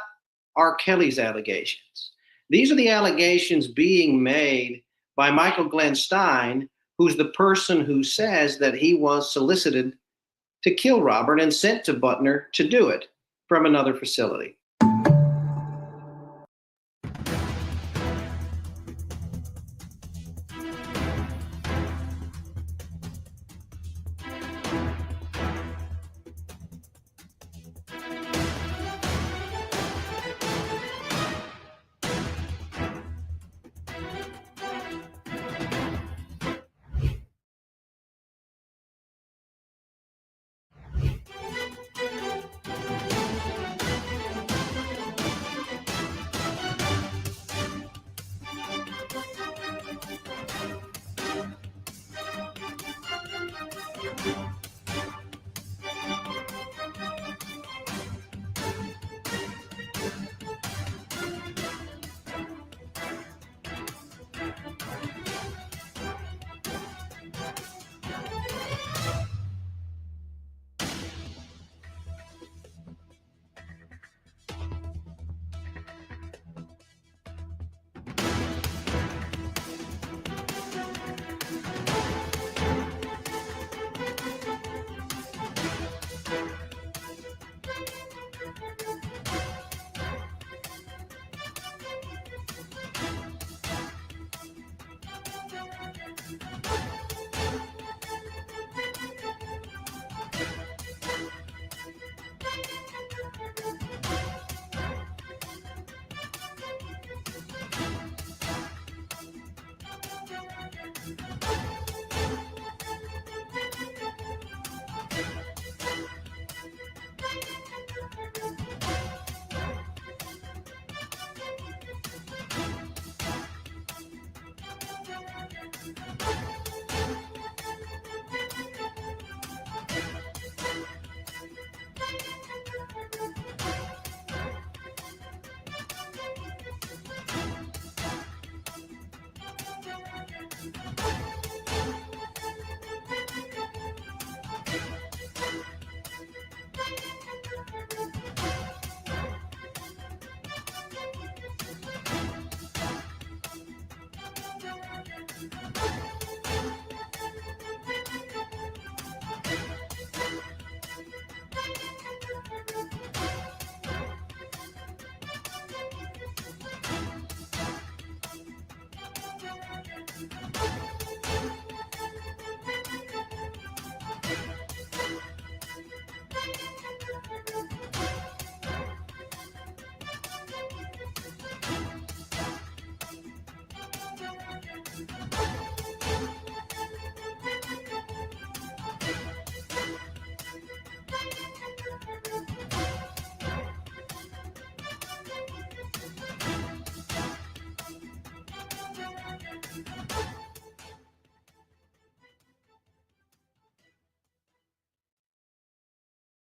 R. Kelly's allegations. These are the allegations being made by Michael Glenn Stein, who's the person who says that he was solicited to kill Robert and sent to Butner to do it from another facility.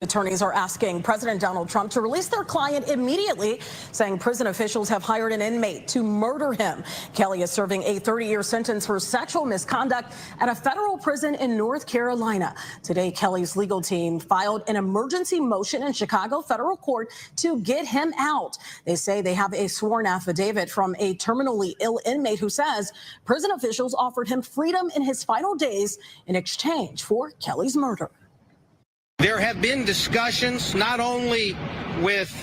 Attorneys are asking President Donald Trump to release their client immediately, saying prison officials have hired an inmate to murder him. Kelly is serving a 30-year sentence for sexual misconduct at a federal prison in North Carolina. Today, Kelly's legal team filed an emergency motion in Chicago federal court to get him out. They say they have a sworn affidavit from a terminally ill inmate who says prison officials offered him freedom in his final days in exchange for Kelly's murder.
There have been discussions not only with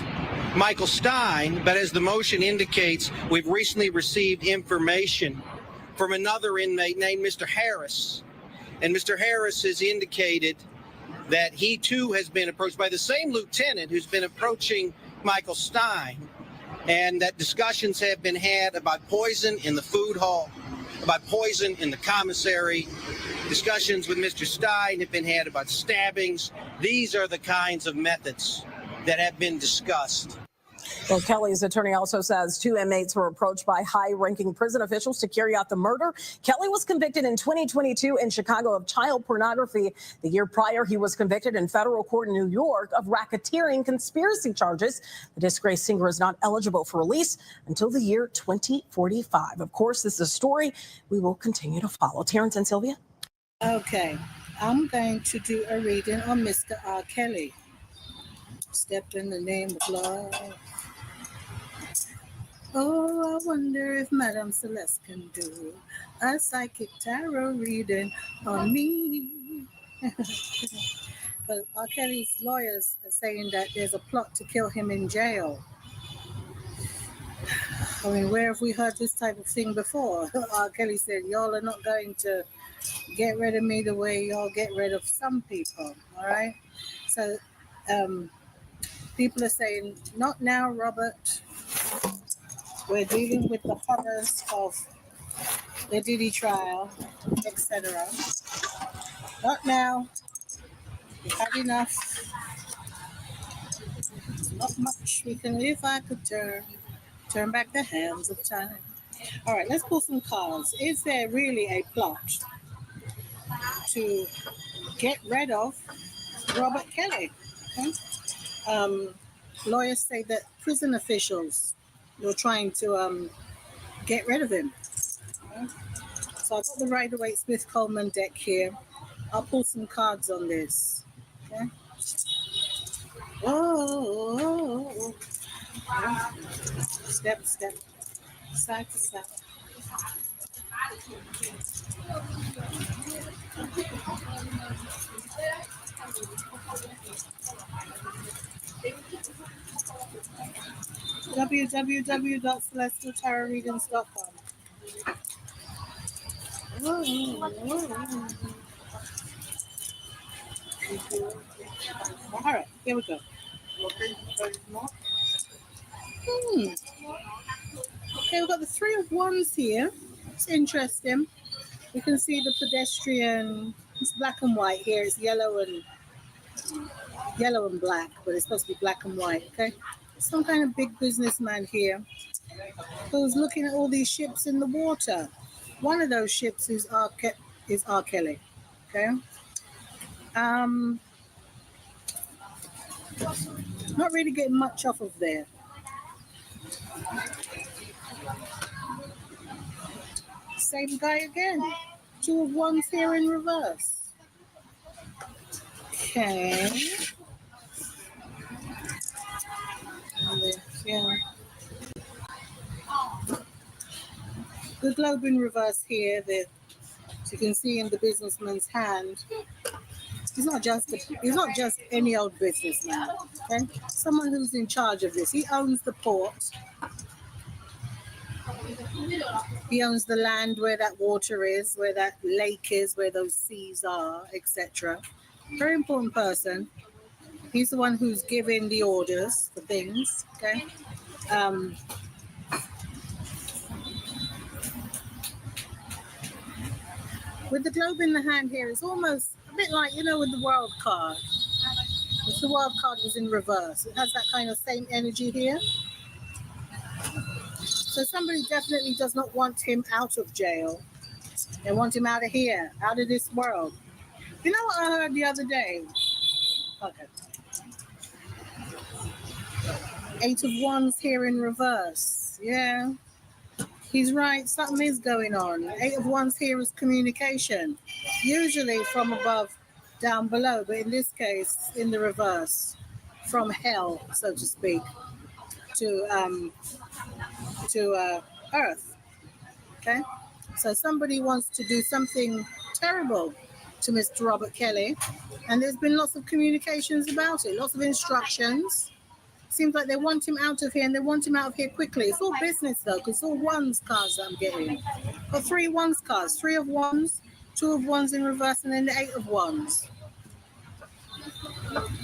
Michael Stein, but as the motion indicates, we've recently received information from another inmate named Mr. Harris. And Mr. Harris has indicated that he too has been approached by the same lieutenant who's been approaching Michael Stein, and that discussions have been had about poison in the food hall, about poison in the commissary. Discussions with Mr. Stein have been had about stabbings. These are the kinds of methods that have been discussed.
Well, Kelly's attorney also says 2 inmates were approached by high-ranking prison officials to carry out the murder. Kelly was convicted in 2022 in Chicago of child pornography. The year prior, he was convicted in federal court in New York of racketeering conspiracy charges. The disgraced singer is not eligible for release until the year 2045. Of course, this is a story we will continue to follow. Terrence and Sylvia.
Okay, I'm going to do a reading on Mr. R. Kelly. Step in the name of love. Oh, I wonder if Madame Celeste can do a psychic tarot reading on me. But R. Kelly's lawyers are saying that there's a plot to kill him in jail. I mean, where have we heard this type of thing before? R. Kelly said, y'all are not going to get rid of me the way y'all get rid of some people, all right? So people are saying, not now, Robert. We're dealing with the horrors of the Diddy trial, etc. Not now. We've had enough. There's not much we can, if I could turn back the hands of time. All right, let's pull some cards. Is there really a plot to get rid of Robert Kelly? Okay. Lawyers say that prison officials were trying to get rid of him. Okay. So I've got the Rider-Waite Smith-Coleman deck here. I'll pull some cards on this. Okay. Oh. Step, side to side. www.celestialtarotreadings.com. All right, here we go. Okay, we've got the 3 of Wands here. It's interesting. You can see the pedestrian. It's black and white here. It's yellow and black, but it's supposed to be black and white. Okay, some kind of big businessman here who's looking at all these ships in the water. One of those ships is Rkelly. Okay. Not really getting much off of there. Same guy again. 2 of 1s here in reverse. Okay. Yeah. The globe in reverse here. As you can see in the businessman's hand. He's not just any old businessman. Okay? Someone who's in charge of this. He owns the port. He owns the land where that water is, where that lake is, where those seas are, etc. Very important person. He's the one who's giving the orders for things. Okay. With the globe in the hand here, it's almost a bit like, with the world card. If the world card was in reverse, it has that kind of same energy here. So somebody definitely does not want him out of jail. They want him out of here, out of this world. You know what I heard the other day? Okay. 8 of 1s here in reverse. Yeah. He's right. Something is going on. 8 of 1s here is communication. Usually from above down below, but in this case, in the reverse. From hell, so to speak, to Earth. Okay? So somebody wants to do something terrible to Mr. Rkelly, and there's been lots of communications about it, lots of instructions. Seems like they want him out of here, and they want him out of here quickly. It's all business though, because it's all 1s cards that I'm getting. Got 3 1s cards, 3 of 1s, 2 of 1s in reverse, and then the 8 of 1s.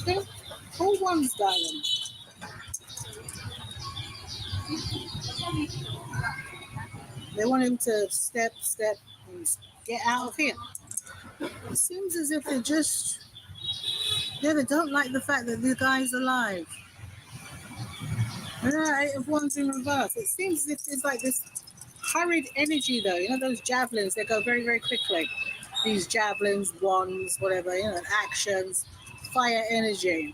Okay? All 1s, darling. They want him to step, and get out of here. It seems as if they don't like the fact that the guy's alive. Yeah, 8 of 1s in reverse. It seems as if there's like this hurried energy though. You know those javelins, they go very, very quickly. These javelins, wands, whatever, actions, fire energy.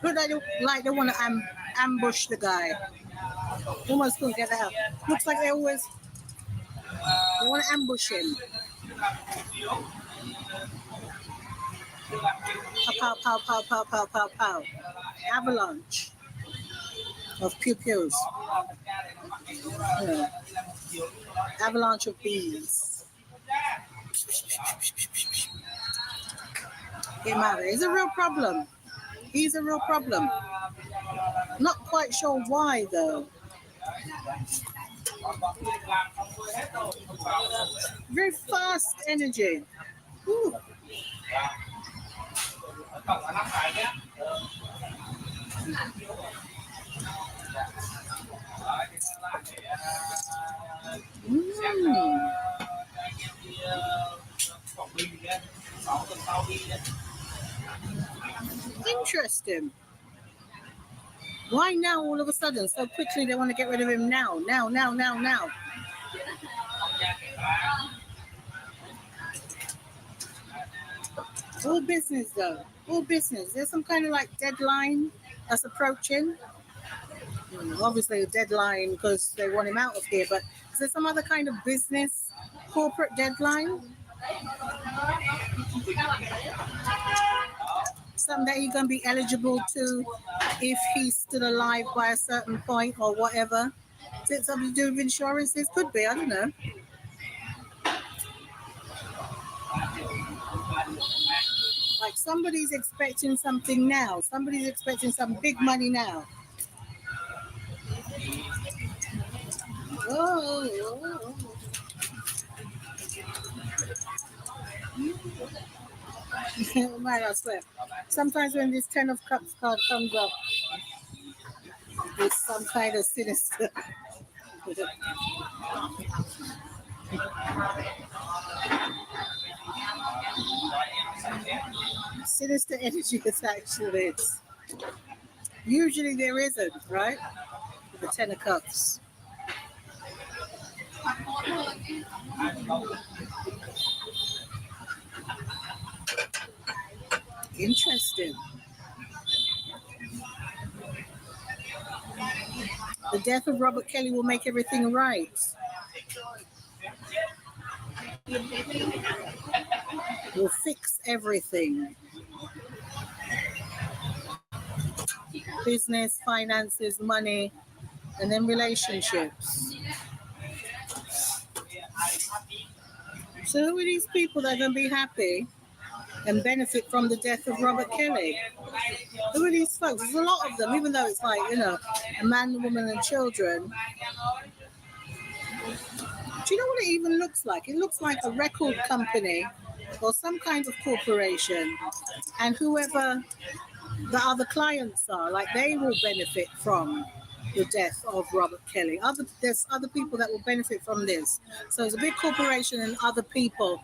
Look like they want to ambush the guy. Almost couldn't get out. Looks like they want to ambush him. Pow, pow, pow, pow, pow, pow, pow. Avalanche of pew-pews. Yeah. Avalanche of bees. Get him out of here. It's a real problem. He's a real problem. Not quite sure why though. Very fast energy. Ooh. Interesting. Why now all of a sudden? So quickly they want to get rid of him now. Now. All business though. All business. There's some kind of like deadline that's approaching. Obviously a deadline because they want him out of here, but is there some other kind of business, corporate deadline? Something that he's going to be eligible to if he's still alive by a certain point or whatever. Is it something to do with insurances? Could be, I don't know. Like somebody's expecting something now. Somebody's expecting some big money now. Oh. Right, I swear. Sometimes when this 10 of Cups card comes up, it's some kind of sinister Sinister energy attached to this. Usually there isn't, right? With the Ten of Cups. Interesting. The death of Robert Kelly will make everything right. Will fix everything. Business, finances, money, and then relationships. So who are these people that are going to be happy and benefit from the death of Robert Kelly? Who are these folks? There's a lot of them, even though it's like, a man, woman, and children. Do you know what it even looks like? It looks like a record company or some kind of corporation, and whoever the other clients are, like they will benefit from the death of Robert Kelly. There's other people that will benefit from this. So it's a big corporation and other people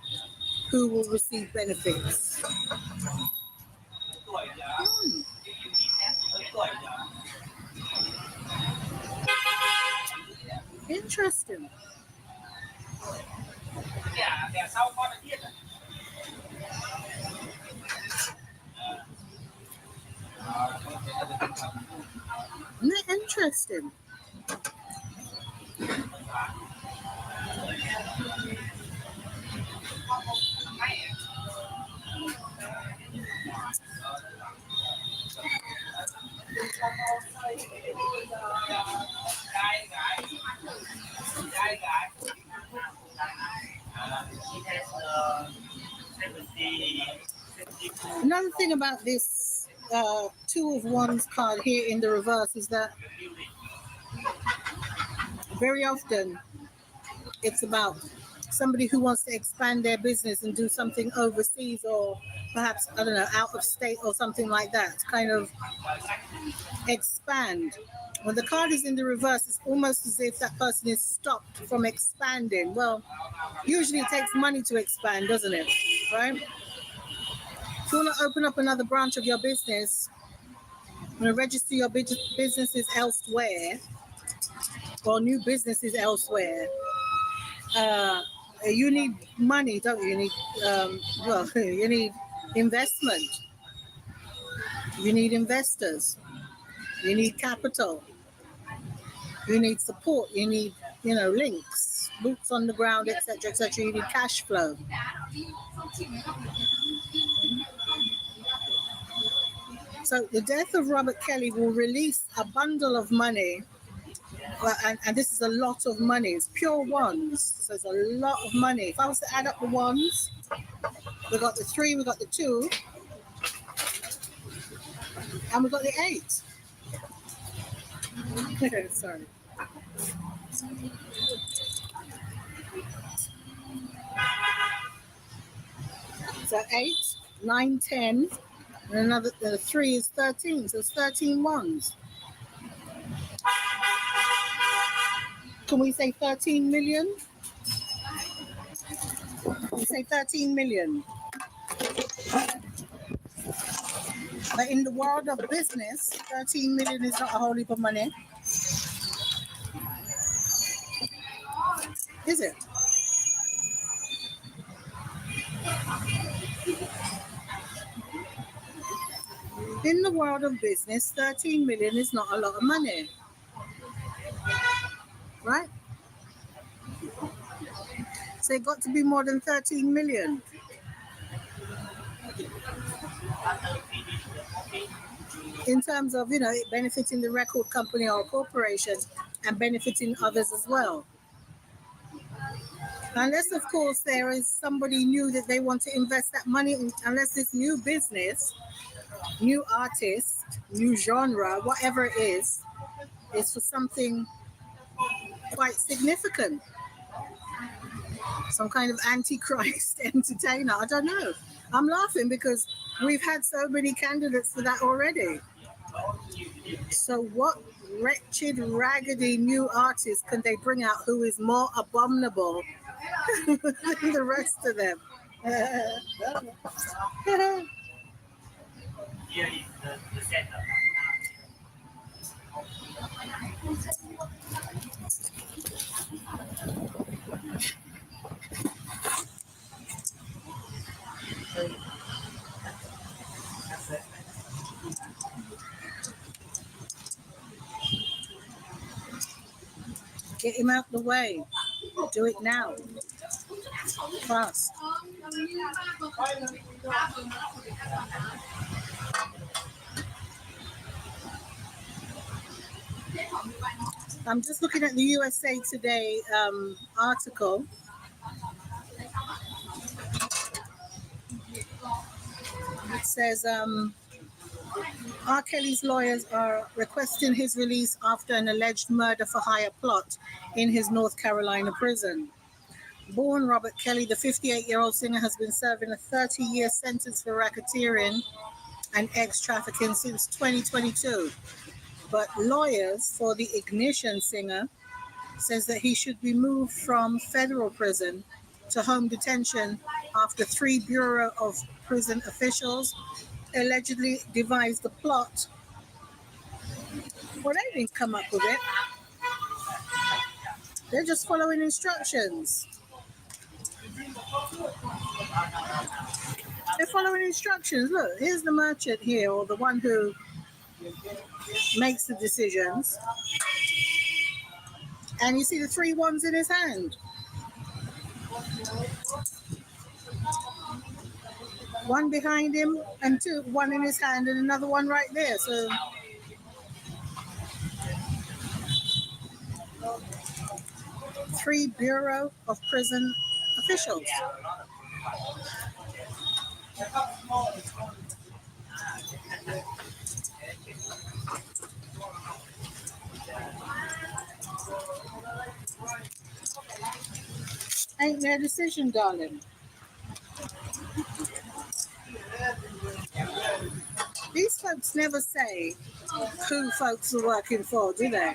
who will receive benefits. Interesting. Isn't that interesting? Another thing about this Two of Wands card here in the reverse is that very often it's about somebody who wants to expand their business and do something overseas or perhaps, I don't know, out of state or something like that. To kind of expand. When the card is in the reverse, it's almost as if that person is stopped from expanding. Well, usually it takes money to expand, doesn't it? Right? If you want to open up another branch of your business, you want to register your businesses elsewhere, or new businesses elsewhere, you need money, don't you? You need, you need investment. You need investors. You need capital. You need support. You need, links, boots on the ground, etc., etc. You need cash flow. So the death of Robert Kelly will release a bundle of money. Well, and this is a lot of money. It's pure ones. So it's a lot of money. If I was to add up the ones, we got the 3, we got the 2, and we got the 8. Sorry. So 8, 9, 10, and another 3 is 13. So it's 13 ones. Can we say 13 million? Can we say 13 million? But in the world of business, 13 million is not a whole heap of money. Is it? In the world of business, 13 million is not a lot of money. Right? So it got to be more than 13 million. In terms of, it benefiting the record company or corporation and benefiting others as well. Unless, of course, there is somebody new that they want to invest that money in, unless this new business, new artist, new genre, whatever it is for something quite significant. Some kind of antichrist entertainer. I don't know. I'm laughing because we've had so many candidates for that already. So what wretched, raggedy new artist can they bring out who is more abominable than the rest of them? Get him out the way. Do it now. Fast. I'm just looking at the USA Today article. It says R. Kelly's lawyers are requesting his release after an alleged murder for hire plot in his North Carolina prison. Born Robert Kelly, the 58-year-old singer has been serving a 30-year sentence for racketeering and ex-trafficking since 2022. But lawyers for the Ignition singer says that he should be moved from federal prison to home detention after 3 Bureau of Prison officials allegedly devised the plot. Well, they didn't come up with it. They're just following instructions. They're following instructions. Look, here's the merchant here, or the one who makes the decisions. And you see the 3 ones in his hand. One behind him and 1 in his hand and another one right there. So 3 Bureau of Prison officials. Ain't their decision, darling. These folks never say who folks are working for, do they?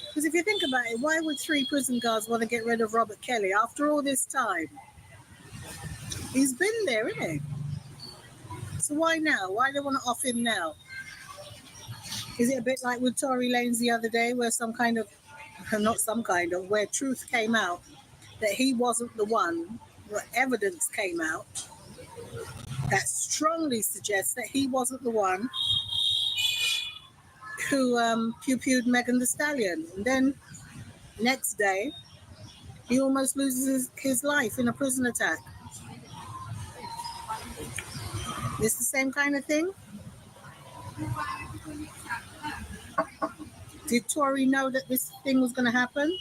Because if you think about it, why would 3 prison guards want to get rid of Robert Kelly after all this time? He's been there, isn't he? So why now? Why do they want to off him now? Is it a bit like with Tory Lanez the other day, where where truth came out that he wasn't the one, where evidence came out that strongly suggests that he wasn't the one who pew-pewed Megan Thee Stallion. And then next day, he almost loses his life in a prison attack. It's the same kind of thing? Did Tory know that this thing was going to happen?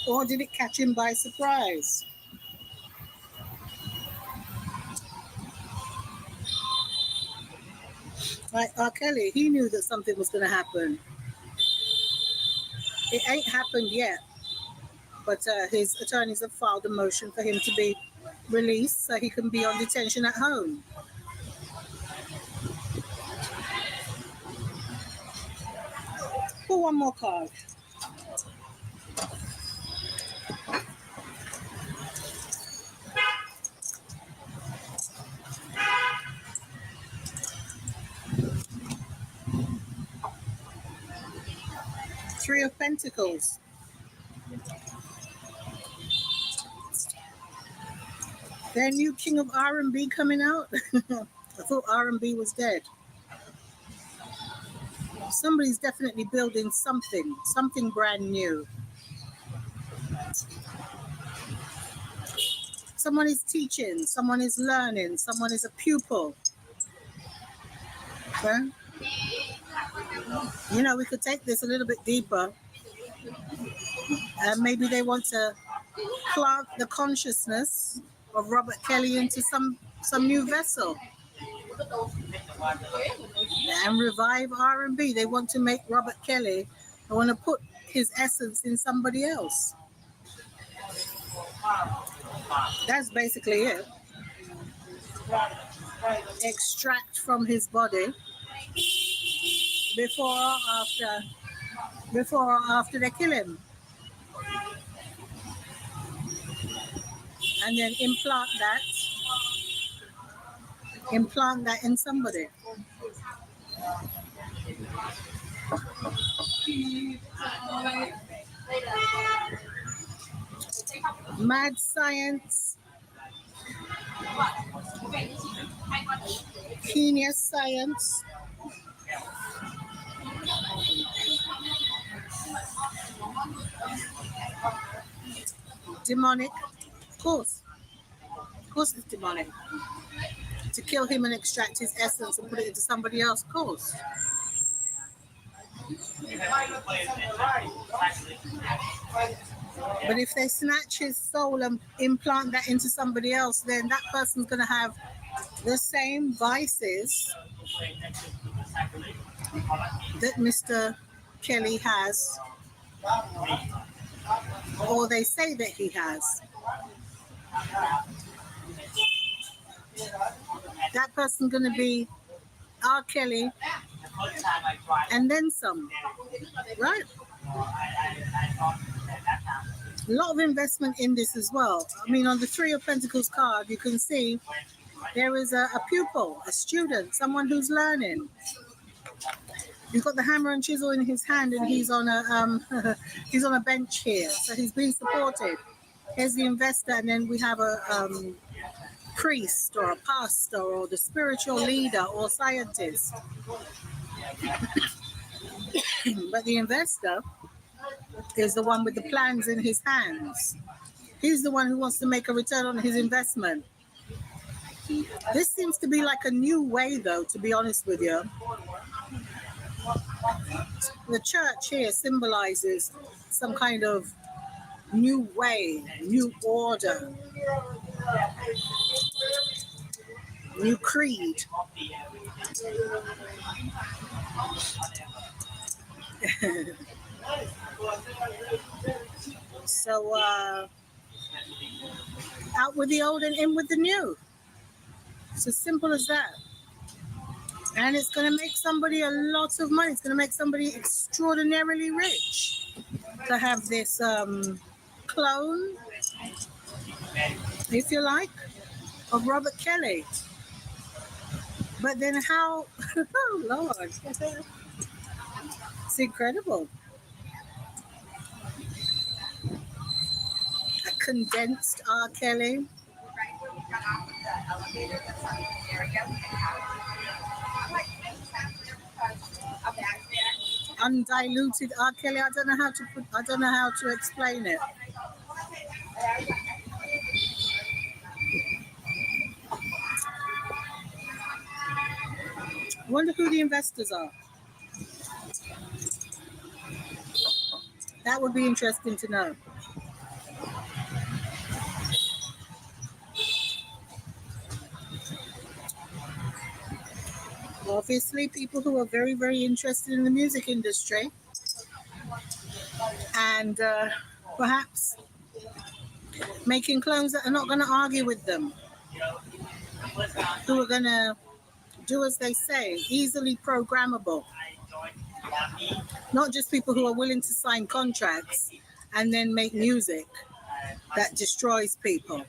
Or did it catch him by surprise? Like R. Kelly, he knew that something was going to happen. It ain't happened yet, but his attorneys have filed a motion for him to be released so he can be on detention at home. Pull one more card. Three of Pentacles. Their new king of R&B coming out. I thought R&B was dead. Somebody's definitely building something brand new. Someone is teaching, someone is learning, someone is a pupil. Okay? You know, we could take this a little bit deeper. Maybe they want to plant the consciousness of Robert Kelly into some new vessel and revive R&B. They want to make Robert Kelly, they want to put his essence in somebody else. That's basically it. extract from his body before or after they kill him, and then implant that in somebody. Mad science, genius science. Demonic, of course it's demonic. To kill him and extract his essence and put it into somebody else, of course. But if they snatch his soul and implant that into somebody else, then that person's going to have the same vices that Mr. Kelly has, or they say that he has. That person's going to be R. Kelly and then some, right? A lot of investment in this as well. I mean, on the Three of Pentacles card, you can see there is a pupil, a student, someone who's learning. He's got the hammer and chisel in his hand, and he's on a he's on a bench here, so he's being supported. Here's the investor, and then we have a priest or a pastor or the spiritual leader or scientist. But the investor is the one with the plans in his hands. He's the one who wants to make a return on his investment. This seems to be like a new way, though, to be honest with you. The church here symbolizes some kind of new way, new order, new creed. So, out with the old and in with the new. It's as simple as that. And it's going to make somebody a lot of money. It's going to make somebody extraordinarily rich to have this clone, if you like, of Robert Kelly. But then how, oh Lord, it's incredible. A condensed R. Kelly. Undiluted R. Kelly. I don't know how to explain it. I wonder who the investors are. That would be interesting to know. Obviously, people who are very, very interested in the music industry and perhaps making clones that are not going to argue with them, who are going to do as they say, easily programmable. Not just people who are willing to sign contracts and then make music that destroys people.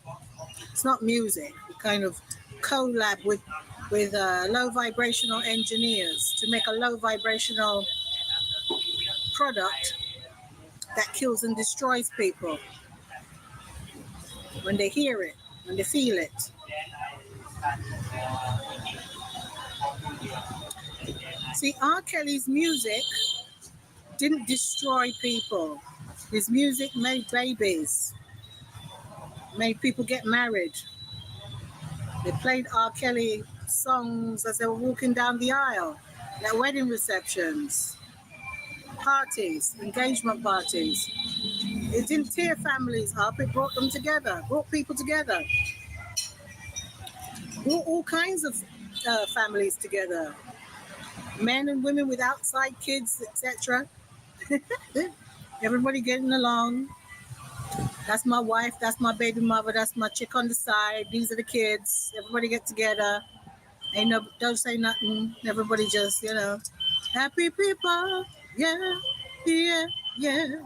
It's not music. We kind of collab with low vibrational engineers to make a low vibrational product that kills and destroys people when they hear it, when they feel it. See, R. Kelly's music didn't destroy people. His music made babies, made people get married. They played R. Kelly songs as they were walking down the aisle, at wedding receptions, parties, engagement parties. It didn't tear families up, it brought them together, brought people together. Brought all kinds of families together. Men and women with outside kids, etc. Everybody getting along. That's my wife, that's my baby mother, that's my chick on the side, these are the kids. Everybody get together. Ain't no, don't say nothing. Everybody just, happy people. Yeah, yeah, yeah.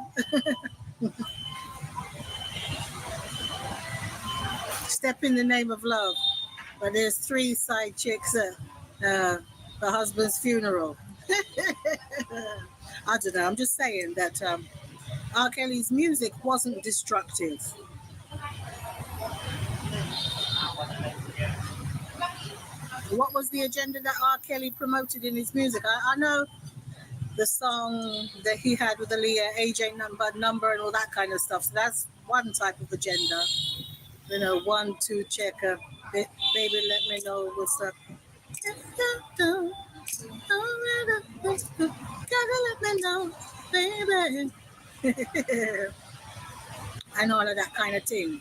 Step in the name of love. But there's 3 side chicks at the husband's funeral. I don't know. I'm just saying that R. Kelly's music wasn't destructive. What was the agenda that R. Kelly promoted in his music? I know the song that he had with Aaliyah, Age Ain't Nothing But Number, and all that kind of stuff. So that's one type of agenda. 1, 2, check. Baby, let me know what's up. Gotta let me know, baby. And all of that kind of thing.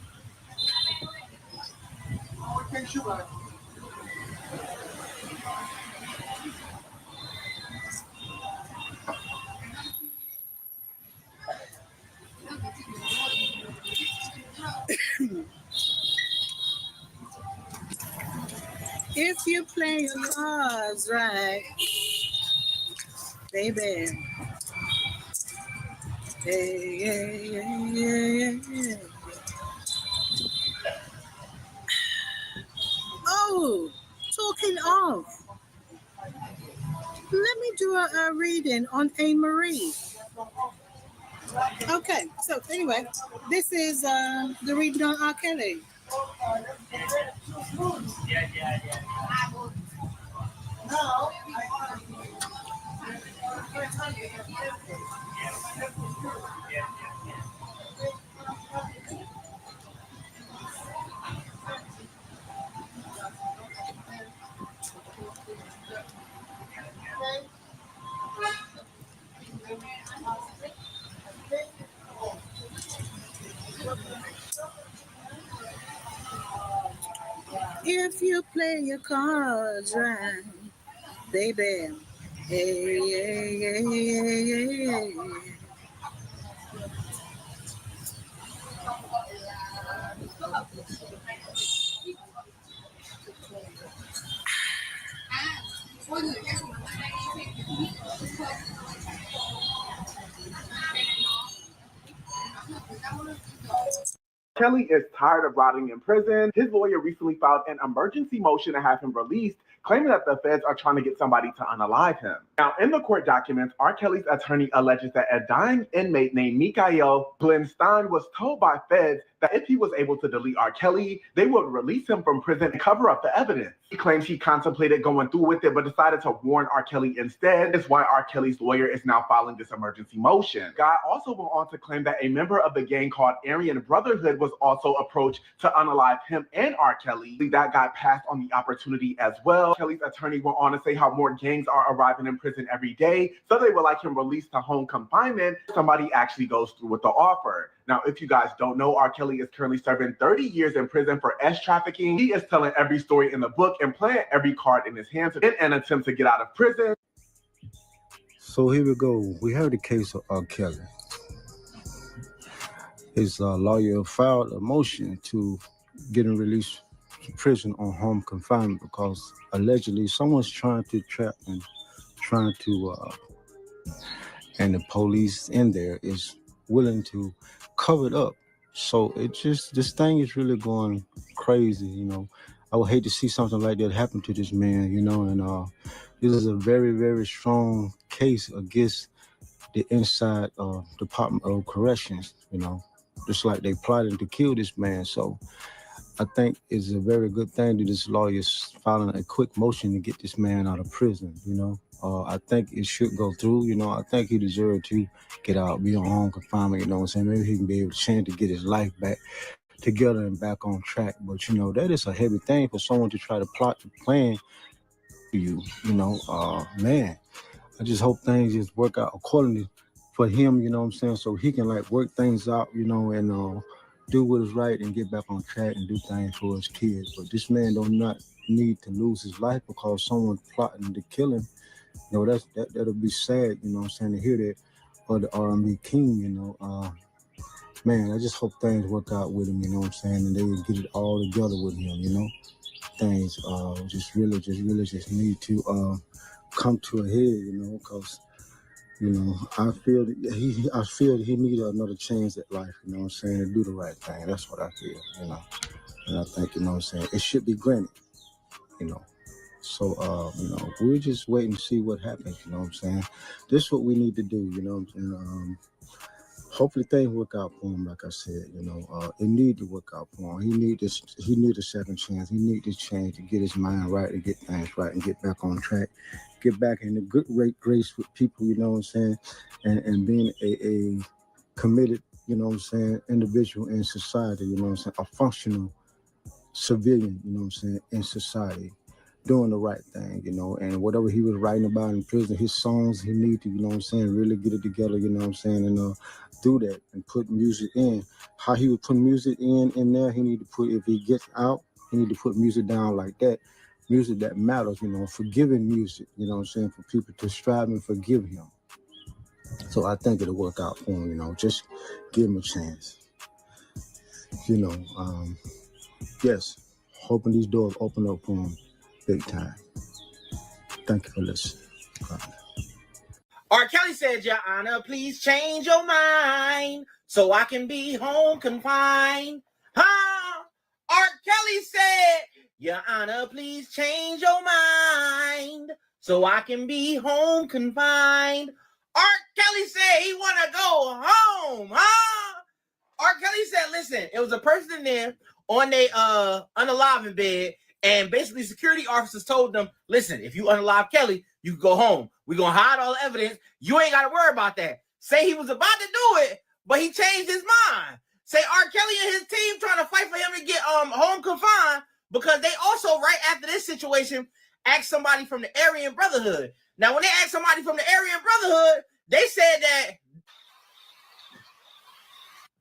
If you play your cards right, baby. Hey, yeah, yeah, yeah, yeah. Oh, talking of, let me do a reading on A. Marie. Okay, so anyway, this is the reading on R. Kelly. If you play your cards right, baby. Hey, yeah, yeah, yeah, yeah.
Kelly is tired of rotting in prison. His lawyer recently filed an emergency motion to have him released, claiming that the feds are trying to get somebody to unalive him. Now, in the court documents, R. Kelly's attorney alleges that a dying inmate named Mikael Glenstein was told by feds that if he was able to delete R. Kelly, they would release him from prison and cover up the evidence. He claims he contemplated going through with it, but decided to warn R. Kelly instead. That's why R. Kelly's lawyer is now filing this emergency motion. Guy also went on to claim that a member of the gang called Aryan Brotherhood was also approached to unalive him and R. Kelly. That guy passed on the opportunity as well. Kelly's attorney went on to say how more gangs are arriving in prison every day, so they would like him released to home confinement if somebody actually goes through with the offer. Now, if you guys don't know, R. Kelly is currently serving 30 years in prison for trafficking. He is telling every story in the book and playing every card in his hands in an attempt to get out of prison.
So here we go. We have the case of R. Kelly. His lawyer filed a motion to get him released from prison on home confinement because allegedly someone's trying to trap him, and the police in there is willing to cover it up. So this thing is really going crazy, I would hate to see something like that happen to this man, and this is a very, very strong case against the inside Department of Corrections, just like they plotted to kill this man. So I think it's a very good thing that this lawyer is filing a quick motion to get this man out of prison, I think it should go through, I think he deserved to get out, be on home confinement, Maybe he can be able to chance to get his life back together and back on track. But, that is a heavy thing for someone to try to plot the plan for you, man. I just hope things just work out accordingly for him, so he can work things out, and do what is right and get back on track and do things for his kids. But this man do not need to lose his life because someone's plotting to kill him. That'll be sad, to hear that, or the R&B king, man, I just hope things work out with him, and they get it all together with him, things just really need to come to a head, you know, because, you know, I feel that he needed another chance at life, you know what I'm saying, to do the right thing. That's what I feel, you know. And I think, you know what I'm saying, it should be granted, you know. So, you know, we're just waiting to see what happens, you know what I'm saying. This is what we need to do, you know what I'm saying. Hopefully things work out for him, like I said, you know. It need to work out for him. He need a second chance. He need this chance to get his mind right, to get things right, and get back on track, get back in a good grace with people, you know what I'm saying, and being a committed, you know what I'm saying, individual in society, you know what I'm saying, a functional civilian, you know what I'm saying, in society, doing the right thing, you know, and whatever he was writing about in prison, his songs, he need to, you know what I'm saying, really get it together, you know what I'm saying, and do that and put music in. How he would put music in there, he need to put, if he gets out, he need to put music down like that, music that matters, you know, forgiving music, you know what I'm saying, for people to strive and forgive him. So I think it'll work out for him, you know, just give him a chance. You know, yes, hoping these doors open up for him big time. Thank you for listening.
Rkelly said, Your Honor, please change your mind so I can be home confined. Huh? Rkelly said, Your Honor, please change your mind so I can be home confined. Rkelly said he want to go home, huh? Rkelly said, listen, it was a person in there on their unaliving bed, and basically security officers told them, listen, if you unalive Kelly, you can go home. We're going to hide all the evidence. You ain't got to worry about that. Say he was about to do it, but he changed his mind. Say Rkelly and his team trying to fight for him to get home confined, because they also, right after this situation, asked somebody from the Aryan Brotherhood. Now, when they asked somebody from the Aryan Brotherhood, they said that,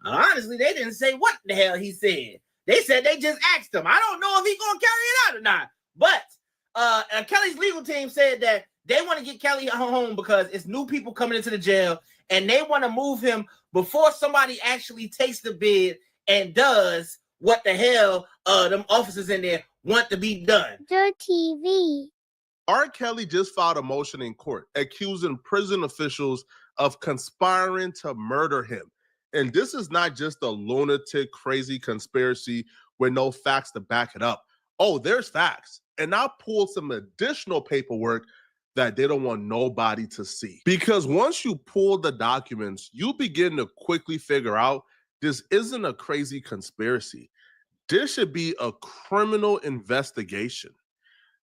honestly, they didn't say what the hell he said. They said they just asked him. I don't know if he's going to carry it out or not. But Kelly's legal team said that they want to get Kelly home because it's new people coming into the jail, and they want to move him before somebody actually takes the bid and does what the hell them officers in there want to be done.
The TV.
Rkelly just filed a motion in court accusing prison officials of conspiring to murder him. And this is not just a lunatic, crazy conspiracy with no facts to back it up. Oh, there's facts. And I pulled some additional paperwork that they don't want nobody to see. Because once you pull the documents, you begin to quickly figure out this isn't a crazy conspiracy. This should be a criminal investigation.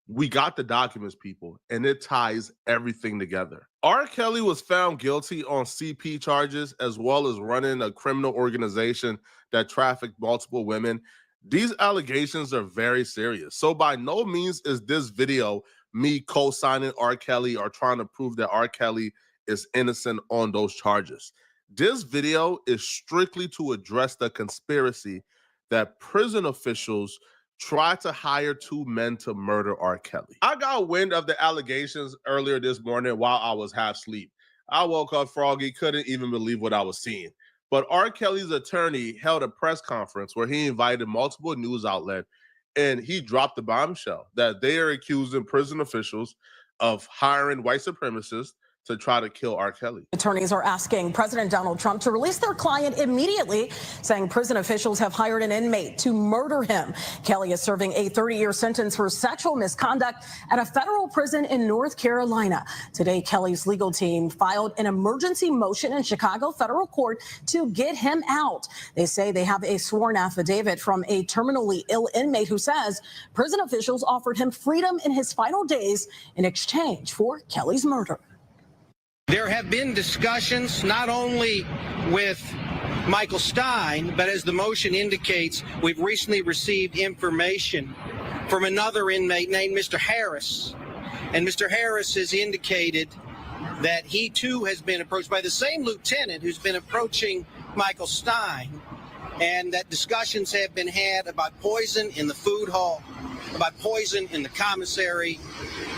We got the documents, people, and it ties everything together. Rkelly was found guilty on CP charges, as well as running a criminal organization that trafficked multiple women. These allegations are very serious. So by no means is this video me co-signing Rkelly or trying to prove that Rkelly is innocent on those charges. This video is strictly to address the conspiracy that prison officials tried to hire two men to murder Rkelly. I got wind of the allegations earlier this morning while I was half asleep. I woke up froggy, couldn't even believe what I was seeing. But Rkelly's attorney held a press conference where he invited multiple news outlets, and he dropped the bombshell that they are accusing prison officials of hiring white supremacists to try to kill Rkelly.
Attorneys are asking President Donald Trump to release their client immediately, saying prison officials have hired an inmate to murder him. Kelly is serving a 30-year sentence for sexual misconduct at a federal prison in North Carolina. Today, Kelly's legal team filed an emergency motion in Chicago federal court to get him out. They say they have a sworn affidavit from a terminally ill inmate who says prison officials offered him freedom in his final days in exchange for Kelly's murder.
There have been discussions not only with Michael Stein, but as the motion indicates, we've recently received information from another inmate named Mr. Harris. And Mr. Harris has indicated that he too has been approached by the same lieutenant who's been approaching Michael Stein, and that discussions have been had about poison in the food hall, about poison in the commissary.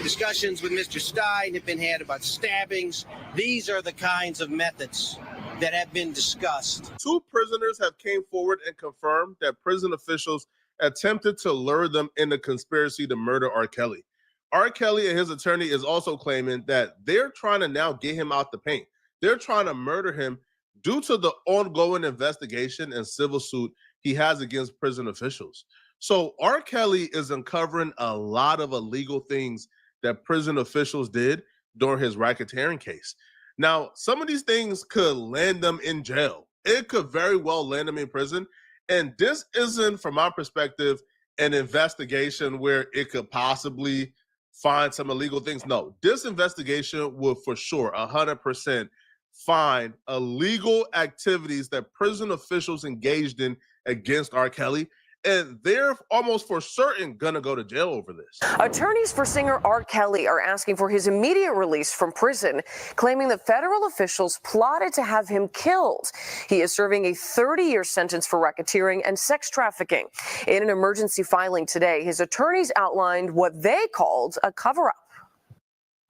Discussions with Mr. Stein have been had about stabbings. These are the kinds of methods that have been discussed.
Two prisoners have came forward and confirmed that prison officials attempted to lure them in the conspiracy to murder R. Kelly. R. Kelly and his attorney is also claiming that they're trying to now get him out the paint. They're trying to murder him due to the ongoing investigation and civil suit he has against prison officials. So R. Kelly is uncovering a lot of illegal things that prison officials did during his racketeering case. Now, some of these things could land them in jail. It could very well land them in prison. And this isn't, from my perspective, an investigation where it could possibly find some illegal things. No, this investigation will for sure 100% find illegal activities that prison officials engaged in against R. Kelly. And they're almost for certain gonna go to jail over this.
Attorneys for singer R. Kelly are asking for his immediate release from prison, claiming that federal officials plotted to have him killed. He is serving a 30-year sentence for racketeering and sex trafficking. In an emergency filing today, his attorneys outlined what they called a cover-up.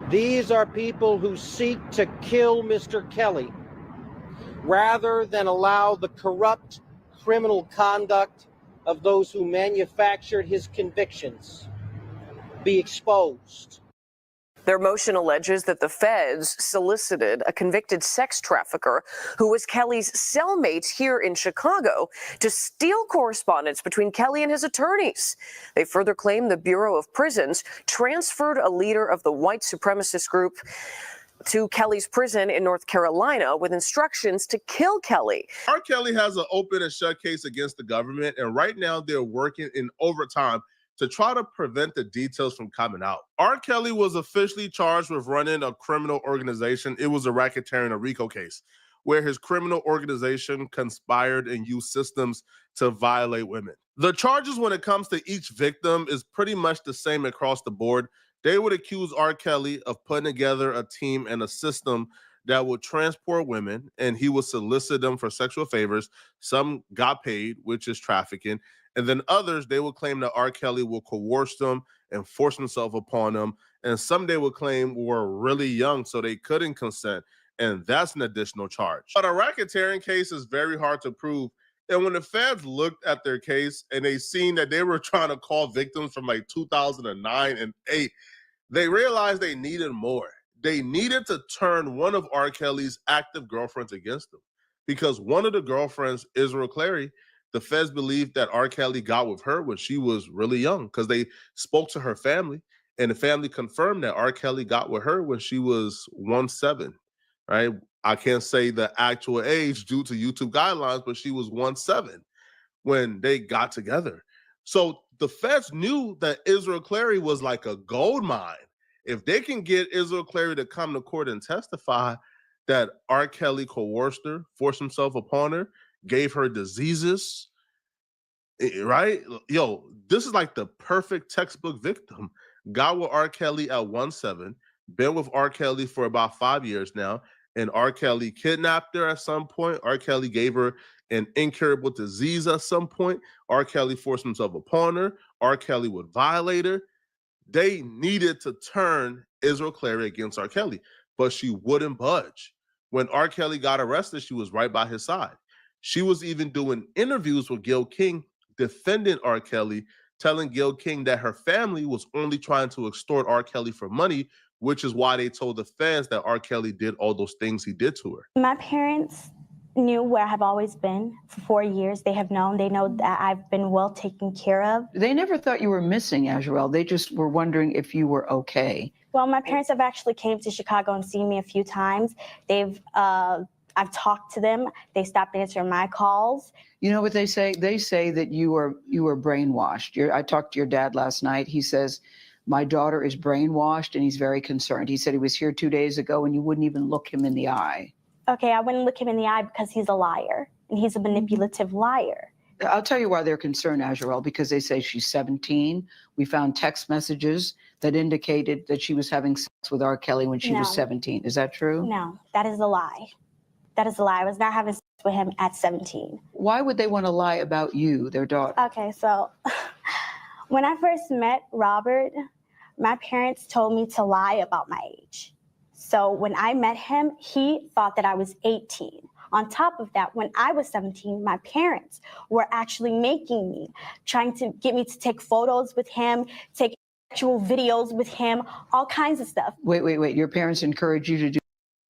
These are people who seek to kill Mr. Kelly rather than allow the corrupt criminal conduct of those who manufactured his convictions be exposed.
Their motion alleges that the feds solicited a convicted sex trafficker who was Kelly's cellmate here in Chicago to steal correspondence between Kelly and his attorneys. They further claim the Bureau of Prisons transferred a leader of the white supremacist group to Kelly's prison in North Carolina with instructions to kill Kelly.
R. Kelly has an open and shut case against the government, and right now they're working in overtime to try to prevent the details from coming out. R. Kelly was officially charged with running a criminal organization. It was a racketeering, a RICO case, where his criminal organization conspired and used systems to violate women. The charges when it comes to each victim is pretty much the same across the board. They would accuse R. Kelly of putting together a team and a system that would transport women, and he would solicit them for sexual favors. Some got paid, which is trafficking. And then others, they would claim that R. Kelly will coerce them and force himself upon them. And some they would claim were really young, so they couldn't consent. And that's an additional charge. But a racketeering case is very hard to prove. And when the feds looked at their case and they seen that they were trying to call victims from like 2009 and 8, they realized they needed more. They needed to turn one of R. Kelly's active girlfriends against him, because one of the girlfriends, Rkelly, the feds believed that R. Kelly got with her when she was really young, because they spoke to her family, and the family confirmed that R. Kelly got with her when she was 17, right? I can't say the actual age due to YouTube guidelines, but she was 17 when they got together. So the feds knew that Rkelly was like a gold mine. If they can get Rkelly to come to court and testify that R. Kelly coerced her, forced himself upon her, gave her diseases, right? Yo, this is like the perfect textbook victim. Got with R. Kelly at 17, been with R. Kelly for about 5 years now, and R. Kelly kidnapped her at some point. R. Kelly gave her an incurable disease at some point. R. Kelly forced himself upon her. R. Kelly would violate her. They needed to turn Rkelly against R. Kelly, but she wouldn't budge. When R. Kelly got arrested, she was right by his side. She was even doing interviews with Gayle King, defending R. Kelly, telling Gayle King that her family was only trying to extort R. Kelly for money, which is why they told the fans that R. Kelly did all those things he did to her.
My parents knew where I've always been for 4 years. They have known. They know that I've been well taken care of.
They never thought you were missing, Azrael. They just were wondering if you were okay.
Well, my parents have actually came to Chicago and seen me a few times. I've talked to them. They stopped answering my calls.
You know what they say? They say that you were brainwashed. I talked to your dad last night. He says, my daughter is brainwashed, and he's very concerned. He said he was here 2 days ago and you wouldn't even look him in the eye.
Okay, I wouldn't look him in the eye because he's a liar, and he's a manipulative liar.
I'll tell you why they're concerned, Azrael, because they say she's 17. We found text messages that indicated that she was having sex with R. Kelly when she was 17. Is that true?
No, that is a lie. That is a lie. I was not having sex with him at 17.
Why would they want to lie about you, their daughter?
Okay, so when I first met Robert, my parents told me to lie about my age. So when I met him, he thought that I was 18. On top of that, when I was 17, my parents were actually making me, trying to get me to take photos with him, take actual videos with him, all kinds of stuff.
Wait. Your parents encouraged you to do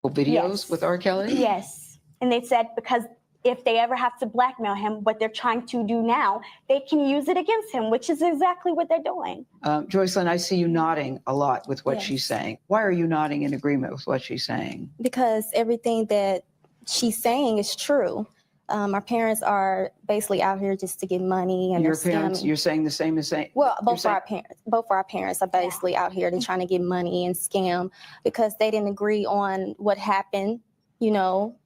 videos
Yes.
with R. Kelly?
Yes. And they said because if they ever have to blackmail him, what they're trying to do now, they can use it against him, which is exactly what they're doing.
Joycelyn, I see you nodding a lot with what
Yes.
she's saying. Why are you nodding in agreement with what she's saying?
Because everything that she's saying is true. Our parents are basically out here just to get money, and
Your
they're
parents,
scamming.
you're saying the same as saying?
Well,
you're
both of our parents are basically out here. They're trying to get money and scam because they didn't agree on what happened, you know,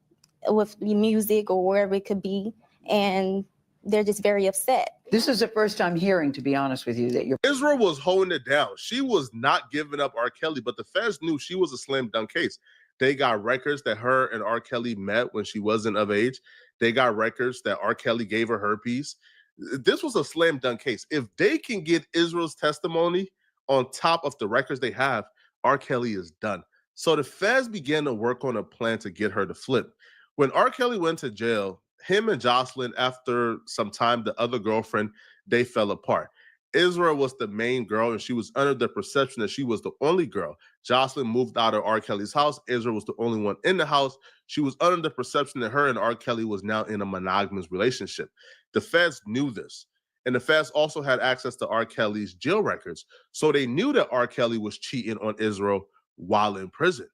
with music or wherever it could be, and they're just very upset.
This is the first time hearing, to be honest with you, that you're.
Israel was holding it down. She was not giving up R. Kelly, but the feds knew she was a slam dunk case. They got records that her and R. Kelly met when she wasn't of age. They got records that R. Kelly gave her herpes. This was a slam dunk case. If they can get Israel's testimony on top of the records they have, R. Kelly is done. So the feds began to work on a plan to get her to flip. When R. Kelly went to jail, him and Jocelyn, after some time, the other girlfriend, they fell apart. Israel was the main girl, and she was under the perception that she was the only girl. Jocelyn moved out of R. Kelly's house. Israel was the only one in the house. She was under the perception that her and R. Kelly was now in a monogamous relationship. The feds knew this. And the feds also had access to R. Kelly's jail records. So they knew that R. Kelly was cheating on Israel while in prison.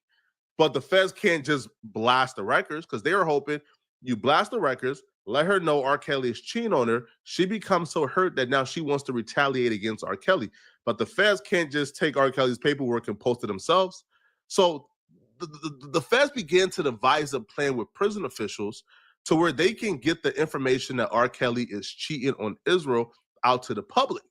But the feds can't just blast the records, because they were hoping you blast the records, let her know R. Kelly is cheating on her. She becomes so hurt that now she wants to retaliate against R. Kelly. But the feds can't just take R. Kelly's paperwork and post it themselves. So the feds began to devise a plan with prison officials to where they can get the information that R. Kelly is cheating on Israel out to the public,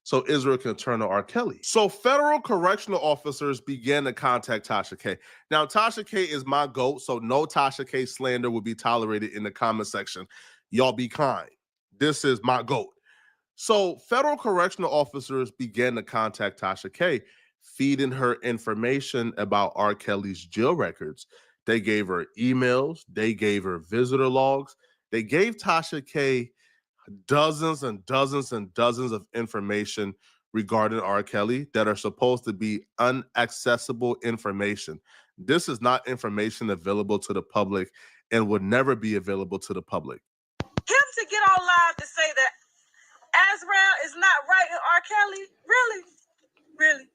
so Israel can turn on R. Kelly. So federal correctional officers began to contact Tasha K. Now, Tasha K is my GOAT, so no Tasha K slander will be tolerated in the comment section. Y'all be kind. This is my GOAT. So federal correctional officers began to contact Tasha K, feeding her information about R. Kelly's jail records. They gave her emails. They gave her visitor logs. They gave Tasha K dozens and dozens and dozens of information regarding R. Kelly that are supposed to be inaccessible information. This is not information available to the public and would never be available to the public.
Him to get on live to say that Azrael is not right in R. Kelly, really? Really?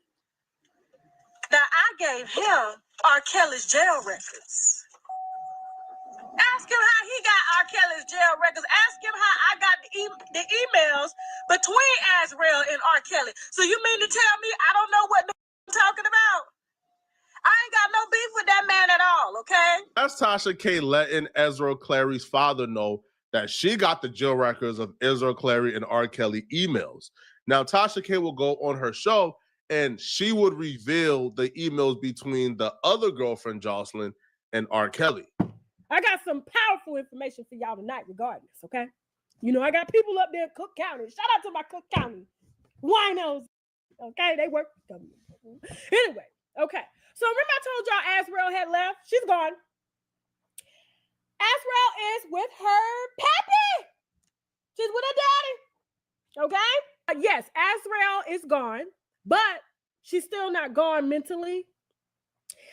Now, I gave him R. Kelly's jail records. Ask him how he got R. Kelly's jail records. Ask him how I got the emails between Azrael and R. Kelly. So you mean to tell me I don't know what I'm talking about? I ain't got no beef with that man at all, okay?
That's Tasha K letting Ezra Clary's father know that she got the jail records of Ezra Clary and R. Kelly emails. Now, Tasha K will go on her show and she would reveal the emails between the other girlfriend, Jocelyn, and R. Kelly.
I got some powerful information for y'all tonight regarding this, okay? You know, I got people up there in Cook County. Shout out to my Cook County winos, okay? They work for government. Anyway, okay. So remember I told y'all Azrael had left? She's gone. Azrael is with her pappy. She's with her daddy, okay? Yes, Azrael is gone, but she's still not gone mentally.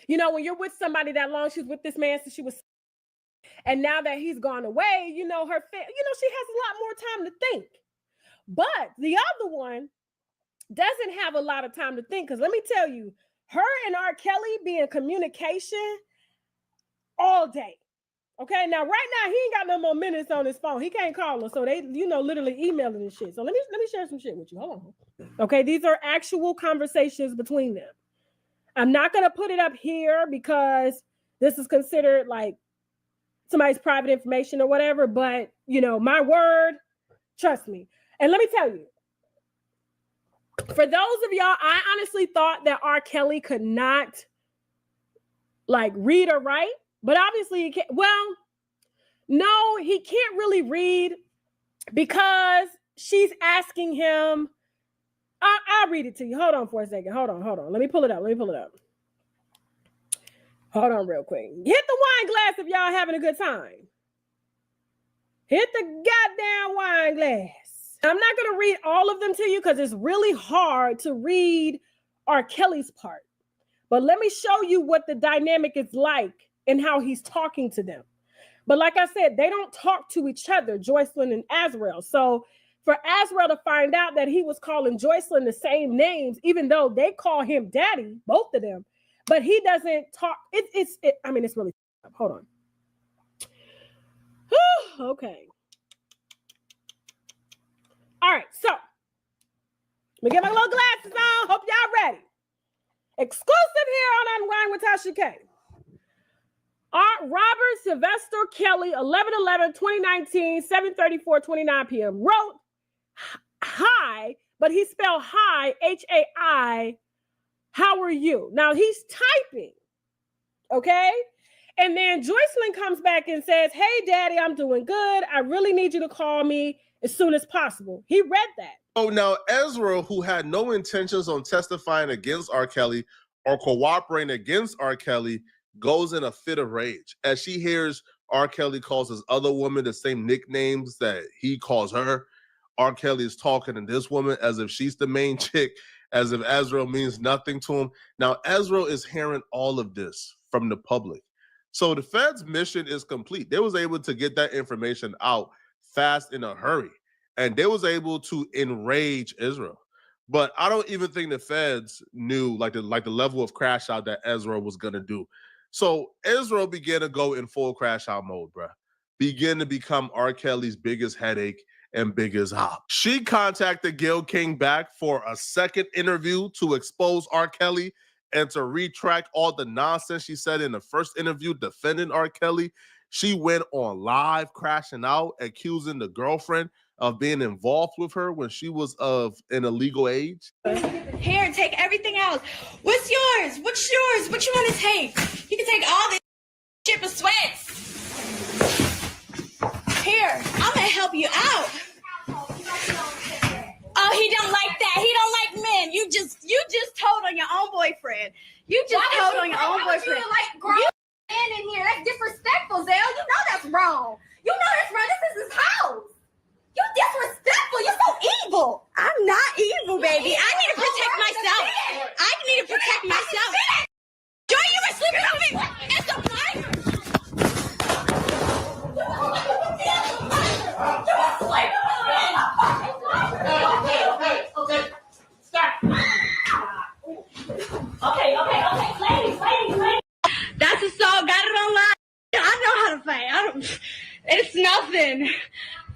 You know, when you're with somebody that long, she's with this man since she was, and now that he's gone away, you know, she has a lot more time to think. But the other one doesn't have a lot of time to think, because let me tell you, her and R. Kelly be in communication all day. Okay, now right now he ain't got no more minutes on his phone. He can't call her, so they, you know, literally emailing and shit. So let me share some shit with you. Hold on. Okay, these are actual conversations between them. I'm not gonna put it up here because this is considered like somebody's private information or whatever. But you know, my word, trust me. And let me tell you, for those of y'all, I honestly thought that R. Kelly could not like read or write. But obviously, he can't. Well, no, he can't really read because she's asking him. I'll read it to you. Hold on for a second. Hold on. Let me pull it up. Hold on real quick. Hit the wine glass if y'all having a good time. Hit the goddamn wine glass. I'm not going to read all of them to you because it's really hard to read R. Kelly's part. But let me show you what the dynamic is like and how he's talking to them. But like I said, they don't talk to each other, Joycelyn and Azriel. So for Azriel to find out that he was calling Joycelyn the same names, even though they call him daddy, both of them, but he doesn't talk. It's really up. Hold on. Okay. All right, so let me get my little glasses on. Hope y'all ready. Exclusive here on Unwind with Tasha K. Robert Sylvester Kelly, 11/11/2019, 7:34:29 p.m. wrote hi, but he spelled hi, H-A-I. How are you? Now he's typing, okay? And then Joycelyn comes back and says, hey, daddy, I'm doing good. I really need you to call me as soon as possible. He read that.
Oh, now Ezra, who had no intentions on testifying against R. Kelly or cooperating against R. Kelly, goes in a fit of rage as she hears R. Kelly calls his other woman the same nicknames that he calls her. R. Kelly is talking to this woman as if she's the main chick, as if Ezra means nothing to him. Now, Ezra is hearing all of this from the public. So the Fed's mission is complete. They was able to get that information out fast in a hurry, and they was able to enrage Israel. But I don't even think the Feds knew like the level of crash out that Ezra was gonna do. So Ezra began to go in full crash out mode, bruh. Began to become R. Kelly's biggest headache and biggest hop. She contacted Gayle King back for a second interview to expose R. Kelly and to retract all the nonsense she said in the first interview defending R. Kelly. She went on live crashing out, accusing the girlfriend of being involved with her when she was of an illegal age.
Here, take everything else. What's yours? What's yours? What you want to take? You can take all this shit for sweats. Here, I'm gonna help you out. Oh, he don't like that. He don't like men. You just told on your own boyfriend. You just told on your own boyfriend. You like grown men in here. That's disrespectful, Zell. You know that's wrong. You know that's wrong. This is his house. You disrespectful. You're so evil. I'm not evil, baby. I need to protect myself. I need to protect myself. Joy, you were sleeping with me. It's a fire.
Okay. Stop. Okay. Ladies.
That's assault. Got it online. I know how to fight. It's nothing.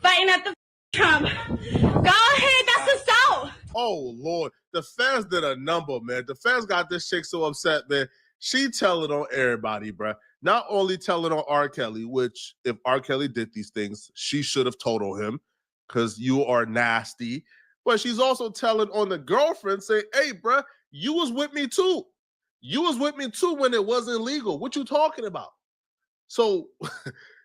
Fighting at the Trump. Go ahead. That's assault.
Oh, Lord. The fans did a number, man. The fans got this chick so upset, man. She telling on everybody, bruh. Not only telling on R. Kelly, which if R. Kelly did these things, she should have told on him because you are nasty. But she's also telling on the girlfriend, saying, hey, bruh, you was with me too. You was with me too when it wasn't legal. What you talking about? So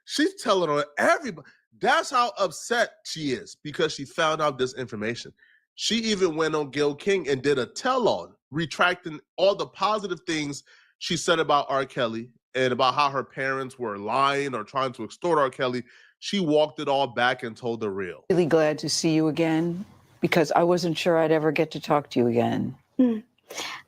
she's telling on everybody. That's how upset she is because she found out this information. She even went on Gayle King and did a tell-on, retracting all the positive things she said about R. Kelly and about how her parents were lying or trying to extort R. Kelly. She walked it all back and told the real.
Really glad to see you again because I wasn't sure I'd ever get to talk to you again.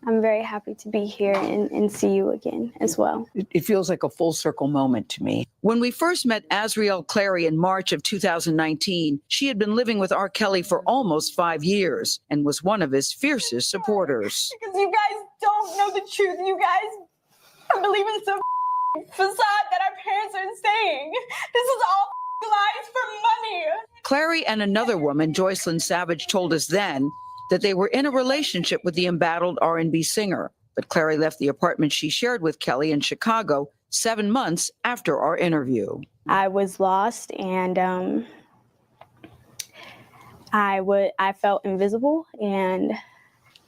I'm very happy to be here and see you again as well.
It feels like a full circle moment to me. When we first met Azriel Clary in March of 2019, she had been living with R. Kelly for almost 5 years and was one of his fiercest supporters.
Because you guys don't know the truth. You guys believe in some facade that our parents are saying. This is all lies for money.
Clary and another woman, Joycelyn Savage, told us then that they were in a relationship with the embattled R&B singer. But Clary left the apartment she shared with Kelly in Chicago 7 months after our interview.
I was lost and I felt invisible, and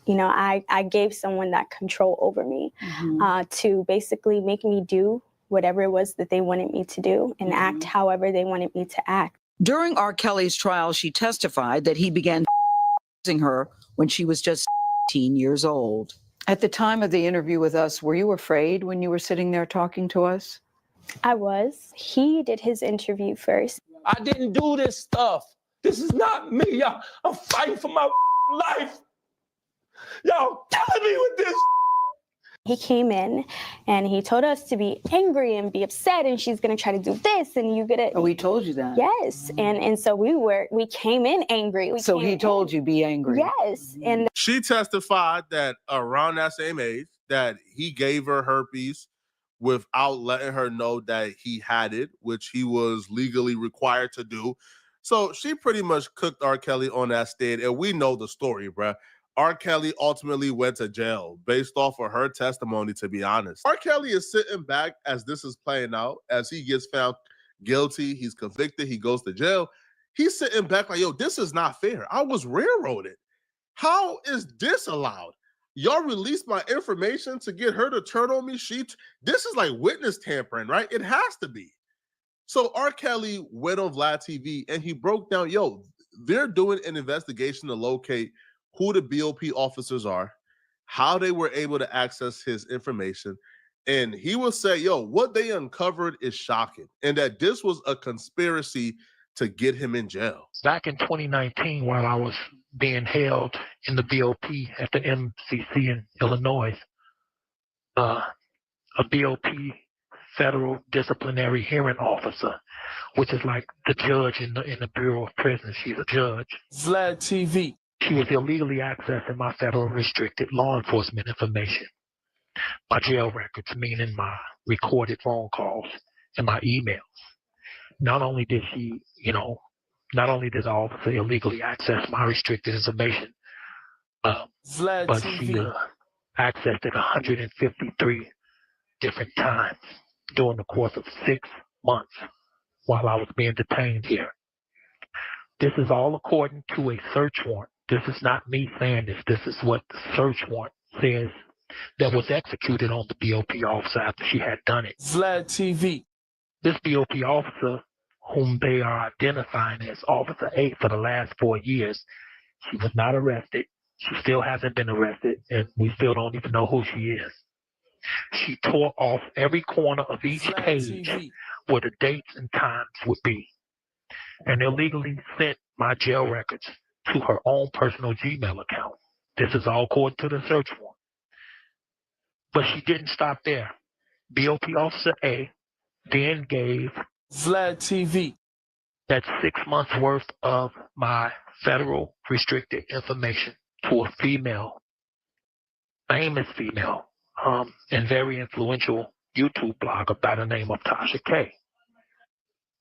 I gave someone that control over me to basically make me do whatever it was that they wanted me to do and act however they wanted me to act.
During R. Kelly's trial, she testified that he began her when she was just 18 years old. At the time of the interview with us, were you afraid when you were sitting there talking to us?
I was. He did his interview first.
I didn't do this stuff. This is not me. Y'all, I'm fighting for my life. Y'all killing me with this.
He came in and he told us to be angry and be upset, and she's gonna try to do this, and you gonna.
Oh, he told you that?
Yes, and so we came in angry.
So he told you be angry?
Yes, and
She testified that around that same age that he gave her herpes without letting her know that he had it, which he was legally required to do. So she pretty much cooked R. Kelly on that stand, and we know the story, bruh. R. Kelly ultimately went to jail based off of her testimony, to be honest. R. Kelly is sitting back as this is playing out, as he gets found guilty, he's convicted, he goes to jail. He's sitting back like, yo, this is not fair. I was railroaded. How is this allowed? Y'all released my information to get her to turn on me. This is like witness tampering, right? It has to be. So R. Kelly went on Vlad TV and he broke down, yo, they're doing an investigation to locate who the BOP officers are, how they were able to access his information. And he will say, yo, what they uncovered is shocking. And that this was a conspiracy to get him in jail.
Back in 2019, while I was being held in the BOP at the MCC in Illinois, a BOP federal disciplinary hearing officer, which is like the judge in the Bureau of Prisons. She's a judge.
Vlad TV.
She was illegally accessing my federal restricted law enforcement information, my jail records, meaning my recorded phone calls and my emails. Not only did she, not only did the officer illegally access my restricted information, but she accessed it 153 different times during the course of 6 months while I was being detained here. This is all according to a search warrant. This is not me saying this. This is what the search warrant says that was executed on the BOP officer after she had done it.
Vlad TV.
This BOP officer, whom they are identifying as Officer 8 for the last 4 years, she was not arrested. She still hasn't been arrested, and we still don't even know who she is. She tore off every corner of each page where the dates and times would be, and illegally sent my jail records to her own personal Gmail account. This is all according to the search warrant. But she didn't stop there. BOP Officer A then gave
Vlad TV
that 6 months worth of my federal restricted information to a female, famous female, and very influential YouTube blogger by the name of Tasha K,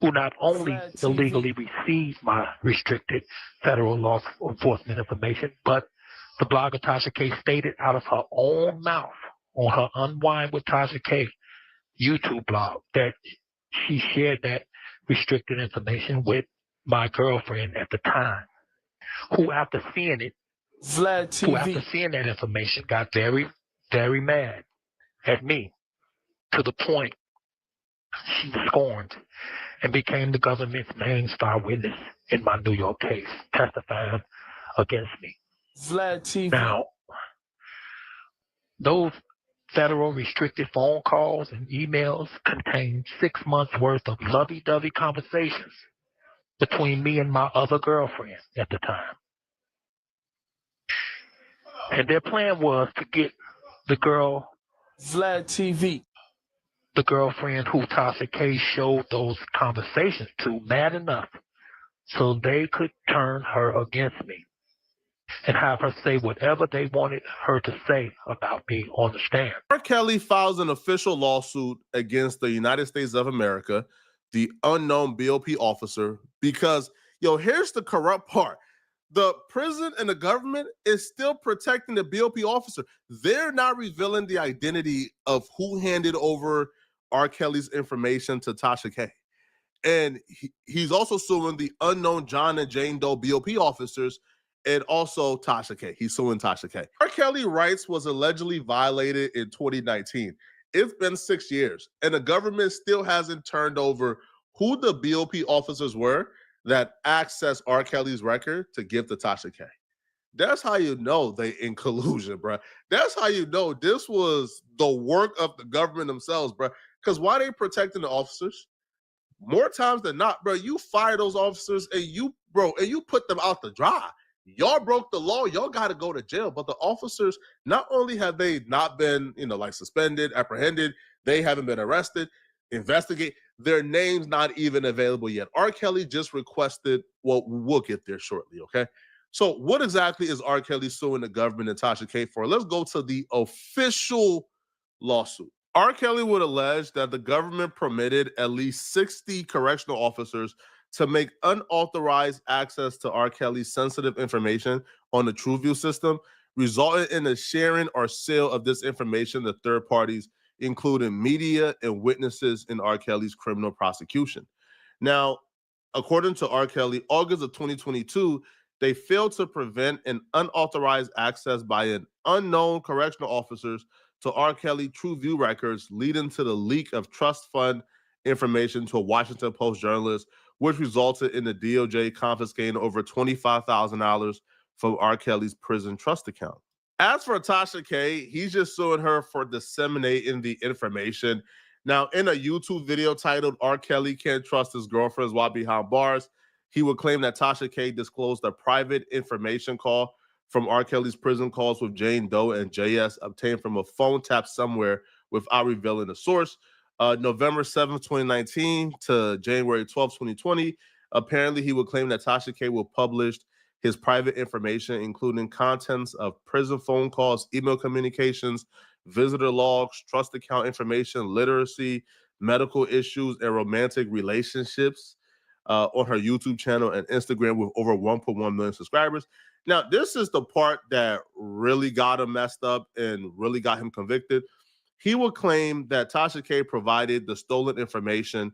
who not only illegally received my restricted federal law enforcement information, but the blogger Tasha K stated out of her own mouth on her Unwind with Tasha K YouTube blog that she shared that restricted information with my girlfriend at the time, who after seeing it,
Vlad TV.
who after seeing that information got very, very mad at me to the point she was scorned and became the government's main star witness in my New York case, testifying against me.
Vlad TV.
Now, those federal restricted phone calls and emails contain 6 months worth of lovey-dovey conversations between me and my other girlfriend at the time. And their plan was to get the girl,
Vlad TV,
the girlfriend who Tasha K showed those conversations to, mad enough so they could turn her against me and have her say whatever they wanted her to say about me on the stand.
R. Kelly files an official lawsuit against the United States of America, the unknown BOP officer, because, here's the corrupt part. The prison and the government is still protecting the BOP officer. They're not revealing the identity of who handed over R. Kelly's information to Tasha K. And he's also suing the unknown John and Jane Doe BOP officers and also Tasha K. He's suing Tasha K. R. Kelly's rights was allegedly violated in 2019. It's been 6 years, and the government still hasn't turned over who the BOP officers were that accessed R. Kelly's record to give to Tasha K. That's how you know they in collusion, bro. That's how you know this was the work of the government themselves, bro. Because why they protecting the officers? More times than not, bro, you fire those officers and you put them out to dry. Y'all broke the law. Y'all got to go to jail. But the officers, not only have they not been, like suspended, apprehended, they haven't been arrested, investigate. Their names not even available yet. R. Kelly just requested, well, we'll get there shortly, okay? So what exactly is R. Kelly suing the government and Tasha K for? Let's go to the official lawsuit. R. Kelly would allege that the government permitted at least 60 correctional officers to make unauthorized access to R. Kelly's sensitive information on the TrueView system, resulting in the sharing or sale of this information to third parties, including media and witnesses in R. Kelly's criminal prosecution. Now, according to R. Kelly, August of 2022, they failed to prevent an unauthorized access by an unknown correctional officers to R. Kelly TrueView records, leading to the leak of trust fund information to a Washington Post journalist, which resulted in the DOJ confiscating over $25,000 from R. Kelly's prison trust account. As for Tasha K, he's just suing her for disseminating the information. Now, in a YouTube video titled R. Kelly Can't Trust His Girlfriends While Behind Bars, he would claim that Tasha K disclosed a private information call from R. Kelly's prison calls with Jane Doe and JS obtained from a phone tap somewhere without revealing the source. November 7th, 2019 to January 12th, 2020, apparently he would claim that Tasha K will publish his private information, including contents of prison phone calls, email communications, visitor logs, trust account information, literacy, medical issues, and romantic relationships on her YouTube channel and Instagram with over 1.1 million subscribers. Now, this is the part that really got him messed up and really got him convicted. He would claim that Tasha K provided the stolen information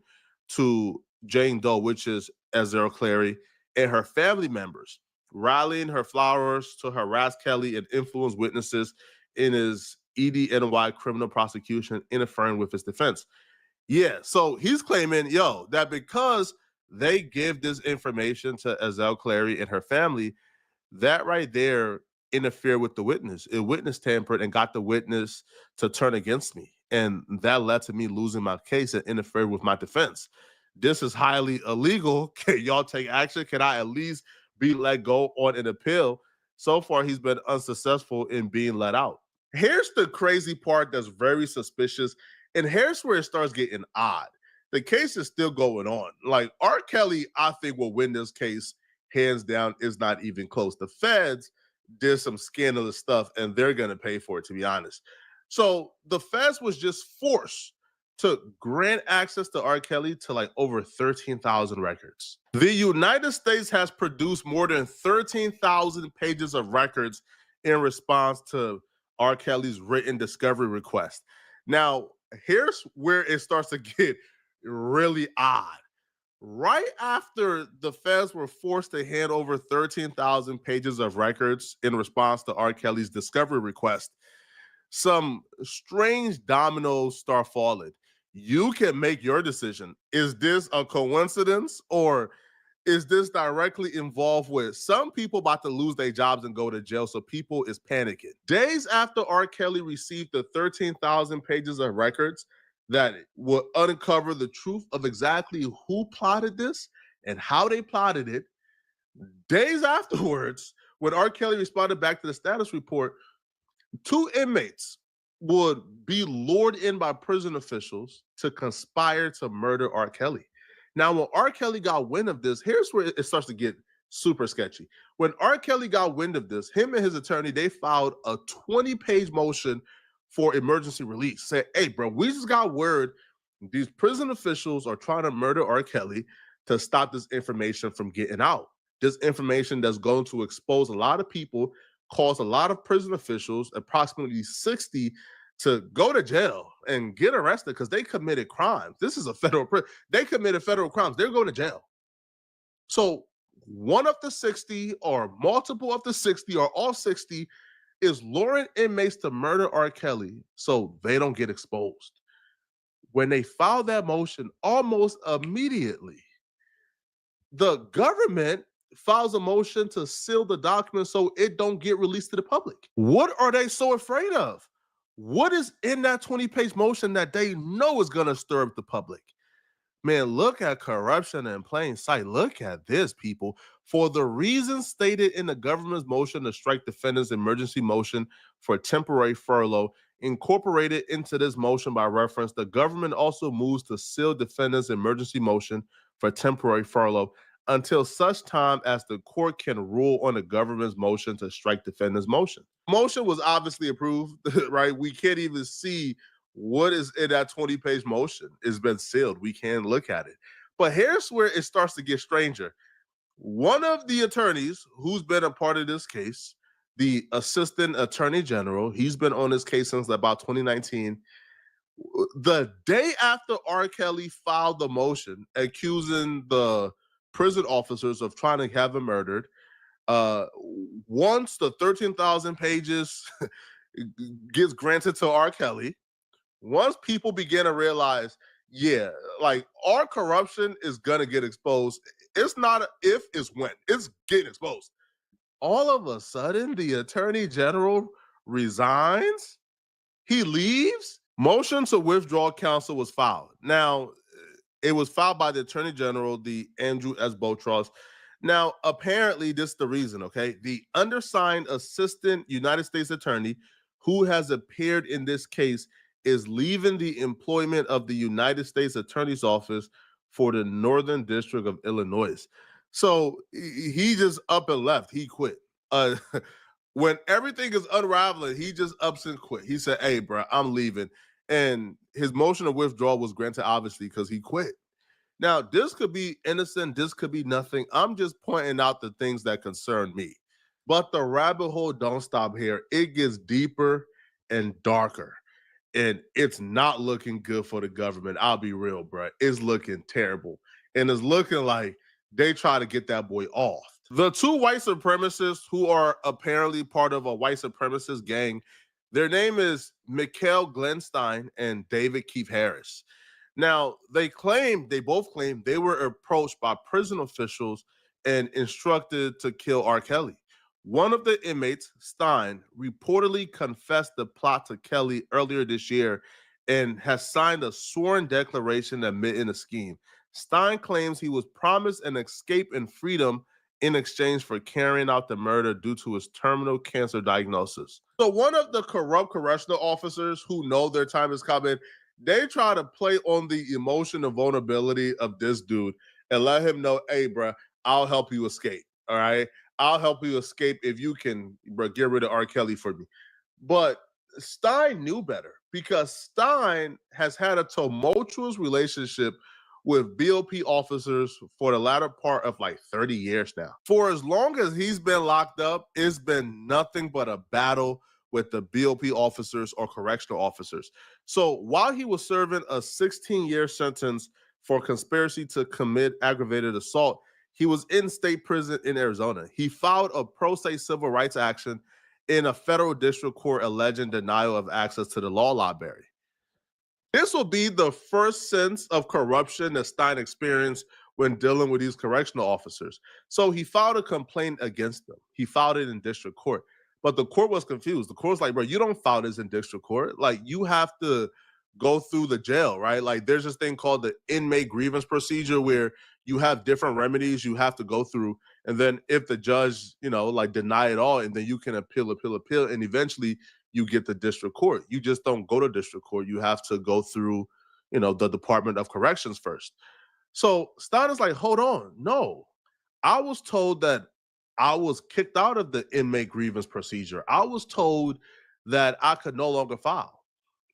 to Jane Doe, which is Rkelly, and her family members, rallying her followers to harass Kelly and influence witnesses in his EDNY criminal prosecution, interfering with his defense. Yeah, so he's claiming, that because they give this information to Rkelly and her family, that right there interfered with the witness. It witness tampered and got the witness to turn against me. And that led to me losing my case and interfered with my defense. This is highly illegal. Can y'all take action? Can I at least be let go on an appeal? So far, he's been unsuccessful in being let out. Here's the crazy part that's very suspicious. And here's where it starts getting odd. The case is still going on. Like R. Kelly, I think, will win this case hands down. Is not even close. The feds did some scandalous stuff and they're going to pay for it, to be honest. So the feds was just forced to grant access to R. Kelly to like over 13,000 records. The United States has produced more than 13,000 pages of records in response to R. Kelly's written discovery request. Now, here's where it starts to get really odd. Right after the feds were forced to hand over 13,000 pages of records in response to R. Kelly's discovery request, some strange dominoes start falling. You can make your decision. Is this a coincidence, or is this directly involved with some people about to lose their jobs and go to jail, so people is panicking? Days after R. Kelly received the 13,000 pages of records that will uncover the truth of exactly who plotted this and how they plotted it, days afterwards, when R. Kelly responded back to the status report, 2 inmates would be lured in by prison officials to conspire to murder R. Kelly. Now, when R. Kelly got wind of this, here's where it starts to get super sketchy. When R. Kelly got wind of this, him and his attorney, they filed a 20-page motion for emergency release. Say, hey, bro, we just got word these prison officials are trying to murder R. Kelly to stop this information from getting out. This information that's going to expose a lot of people, cause a lot of prison officials, approximately 60, to go to jail and get arrested because they committed crimes. This is a federal prison. They committed federal crimes. They're going to jail. So one of the 60 or multiple of the 60 or all 60 is luring inmates to murder R. Kelly so they don't get exposed. When they filed that motion, almost immediately, the government files a motion to seal the document so it don't get released to the public. What are they so afraid of? What is in that 20-page motion that they know is going to stir up the public? Man, look at corruption in plain sight. Look at this, people. For the reasons stated in the government's motion to strike defendants' emergency motion for temporary furlough, incorporated into this motion by reference, the government also moves to seal defendants' emergency motion for temporary furlough until such time as the court can rule on the government's motion to strike defendant's motion. Motion was obviously approved, right? We can't even see what is in that 20-page motion. It's been sealed. We can't look at it. But here's where it starts to get stranger. One of the attorneys who's been a part of this case, the assistant attorney general, he's been on this case since about 2019. The day after R. Kelly filed the motion accusing the prison officers of trying to have him murdered, once the 13,000 pages gets granted to R. Kelly, once people begin to realize, yeah, like our corruption is gonna get exposed. It's not if, it's when. It's getting exposed. All of a sudden, the attorney general resigns. He leaves. Motion to withdraw counsel was filed. Now, it was filed by the attorney general, the Andrew S. Botros. Now, apparently, this is the reason, okay? The undersigned assistant United States attorney who has appeared in this case is leaving the employment of the United States Attorney's Office for the Northern District of Illinois. So he just up and left. He quit. When everything is unraveling, he just ups and quit. He said, hey, bro, I'm leaving. And his motion of withdrawal was granted, obviously, because he quit. Now, this could be innocent. This could be nothing. I'm just pointing out the things that concern me. But the rabbit hole don't stop here. It gets deeper and darker. And it's not looking good for the government. I'll be real, bro. It's looking terrible. And it's looking like they try to get that boy off. The two white supremacists who are apparently part of a white supremacist gang, their name is Mikhail Glenstein and David Keith Harris. Now, they both claim they were approached by prison officials and instructed to kill R. Kelly. One of the inmates, Stein, reportedly confessed the plot to Kelly earlier this year and has signed a sworn declaration admitting the scheme. Stein claims he was promised an escape and freedom in exchange for carrying out the murder due to his terminal cancer diagnosis. So one of the corrupt correctional officers who know their time is coming, they try to play on the emotion and vulnerability of this dude and let him know, hey, bro, I'll help you escape, all right? I'll help you escape if you can get rid of R. Kelly for me. But Stein knew better because Stein has had a tumultuous relationship with BOP officers for the latter part of like 30 years now. For as long as he's been locked up, it's been nothing but a battle with the BOP officers or correctional officers. So while he was serving a 16-year sentence for conspiracy to commit aggravated assault, he was in state prison in Arizona. He filed a pro se civil rights action in a federal district court alleging denial of access to the law library. This will be the first sense of corruption that Stein experienced when dealing with these correctional officers. So he filed a complaint against them. He filed it in district court, but the court was confused. The court was like, bro, you don't file this in district court. Like, you have to go through the jail, right? Like, there's this thing called the inmate grievance procedure where you have different remedies you have to go through. And then if the judge, like deny it all, and then you can appeal, and eventually you get the district court. You just don't go to district court. You have to go through, the Department of Corrections first. So Stein is like, hold on. No, I was told that I was kicked out of the inmate grievance procedure. I was told that I could no longer file.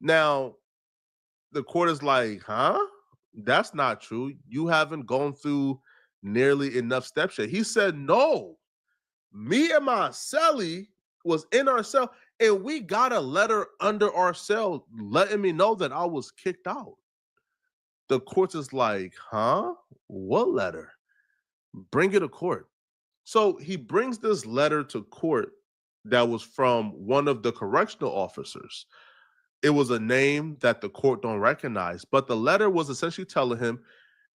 Now, the court is like, huh? That's not true. You haven't gone through nearly enough steps yet. He said, no, me and my cellie was in our cell and we got a letter under our cell letting me know that I was kicked out. The court is like, huh? What letter? Bring it to court. So he brings this letter to court that was from one of the correctional officers. It was a name that the court don't recognize, but the letter was essentially telling him,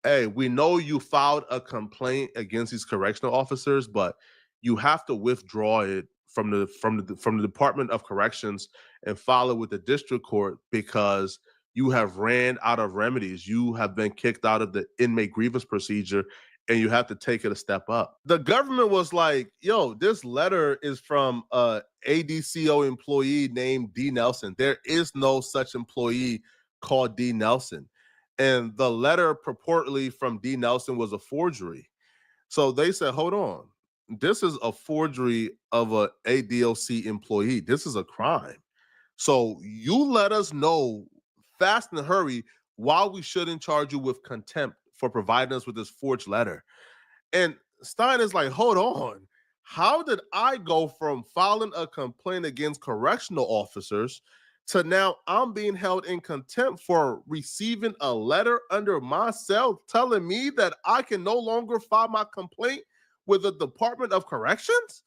hey, we know you filed a complaint against these correctional officers, but you have to withdraw it from the Department of Corrections and file it with the district court because you have ran out of remedies. You have been kicked out of the inmate grievance procedure and you have to take it a step up. The government was like, yo, this letter is from a ADCO employee named D. Nelson. There is no such employee called D. Nelson. And the letter purportedly from D. Nelson was a forgery. So they said, hold on. This is a forgery of a ADOC employee. This is a crime. So you let us know fast and hurry why we shouldn't charge you with contempt for providing us with this forged letter. And Stein is like, hold on. How did I go from filing a complaint against correctional officers to now I'm being held in contempt for receiving a letter under my cell telling me that I can no longer file my complaint with the Department of Corrections?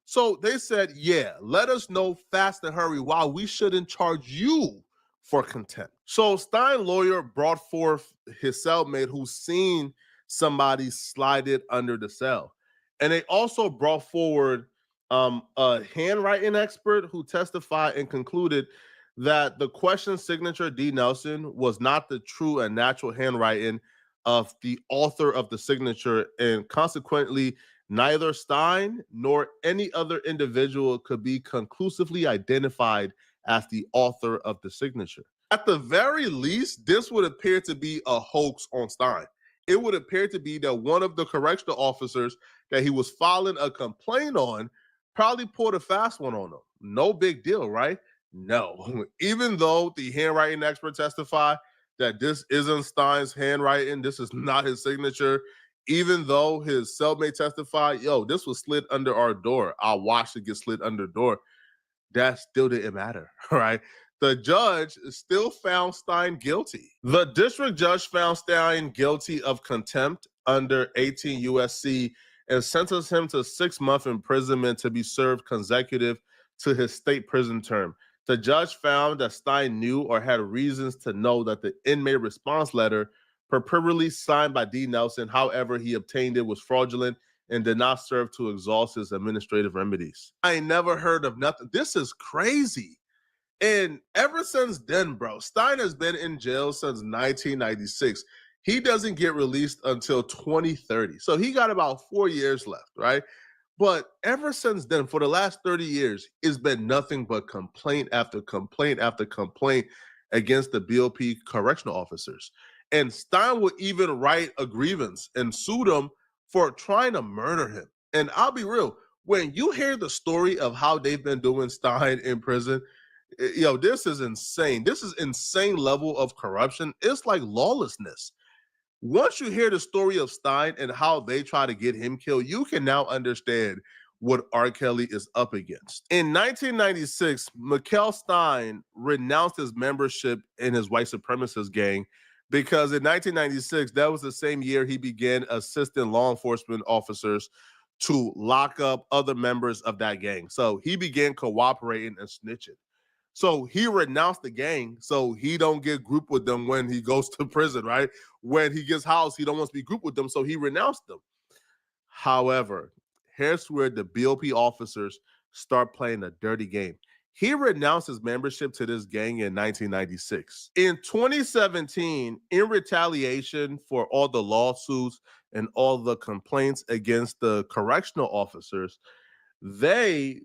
So they said, yeah, let us know fast and hurry why we shouldn't charge you for contempt. So Stein's lawyer brought forth his cellmate who's seen somebody slide it under the cell. And they also brought forward a handwriting expert who testified and concluded that the question signature D. Nelson was not the true and natural handwriting of the author of the signature, and consequently, neither Stein nor any other individual could be conclusively identified as the author of the signature. At the very least, this would appear to be a hoax on Stein. It would appear to be that one of the correctional officers that he was filing a complaint on probably pulled a fast one on him. No big deal, right? No. Even though the handwriting expert testified that this isn't Stein's handwriting, this is not his signature, even though his cellmate testified, yo, this was slid under our door. I watched it get slid under the door. That still didn't matter, right? The judge still found Stein guilty. The district judge found Stein guilty of contempt under 18 USC and sentenced him to 6-month imprisonment to be served consecutive to his state prison term. The judge found that Stein knew or had reasons to know that the inmate response letter purportedly signed by D. Nelson, however he obtained it, was fraudulent and did not serve to exhaust his administrative remedies. I ain't never heard of nothing. This is crazy. And ever since then, bro, Stein has been in jail since 1996. He doesn't get released until 2030. So he got about 4 years left, right? But ever since then, for the last 30 years, it's been nothing but complaint after complaint after complaint against the BOP correctional officers. And Stein would even write a grievance and sue them for trying to murder him. And I'll be real, when you hear the story of how they've been doing Stein in prison, yo, this is insane. This is insane level of corruption. It's like lawlessness. Once you hear the story of Stein and how they try to get him killed, you can now understand what Rkelly is up against. In 1996, Mikkel Stein renounced his membership in his white supremacist gang because in 1996, that was the same year he began assisting law enforcement officers to lock up other members of that gang. So he began cooperating and snitching. So he renounced the gang so he don't get grouped with them when he goes to prison, right? When he gets housed, he don't want to be grouped with them, so he renounced them. However, here's where the BOP officers start playing a dirty game. He renounced his membership to this gang in 1996. In 2017, in retaliation for all the lawsuits and all the complaints against the correctional officers, they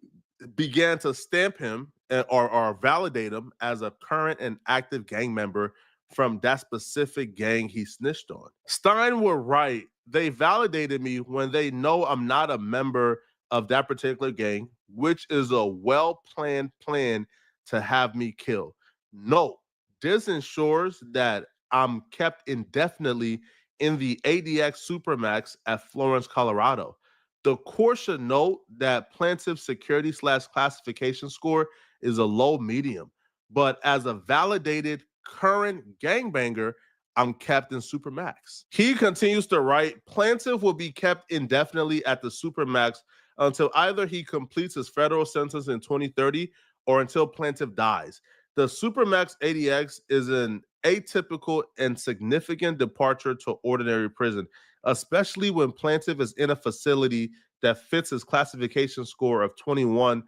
began to stamp him or validate him as a current and active gang member from that specific gang he snitched on. Stein were right. They validated me when they know I'm not a member of that particular gang, which is a well-planned plan to have me killed. No, this ensures that I'm kept indefinitely in the ADX Supermax at Florence, Colorado. The court should note that plaintiff's security/classification score is a low medium, but as a validated current gangbanger, I'm kept in Supermax. He continues to write, plaintiff will be kept indefinitely at the Supermax until either he completes his federal sentence in 2030 or until plaintiff dies. The Supermax ADX is an atypical and significant departure to ordinary prison, especially when plaintiff is in a facility that fits his classification score of 21,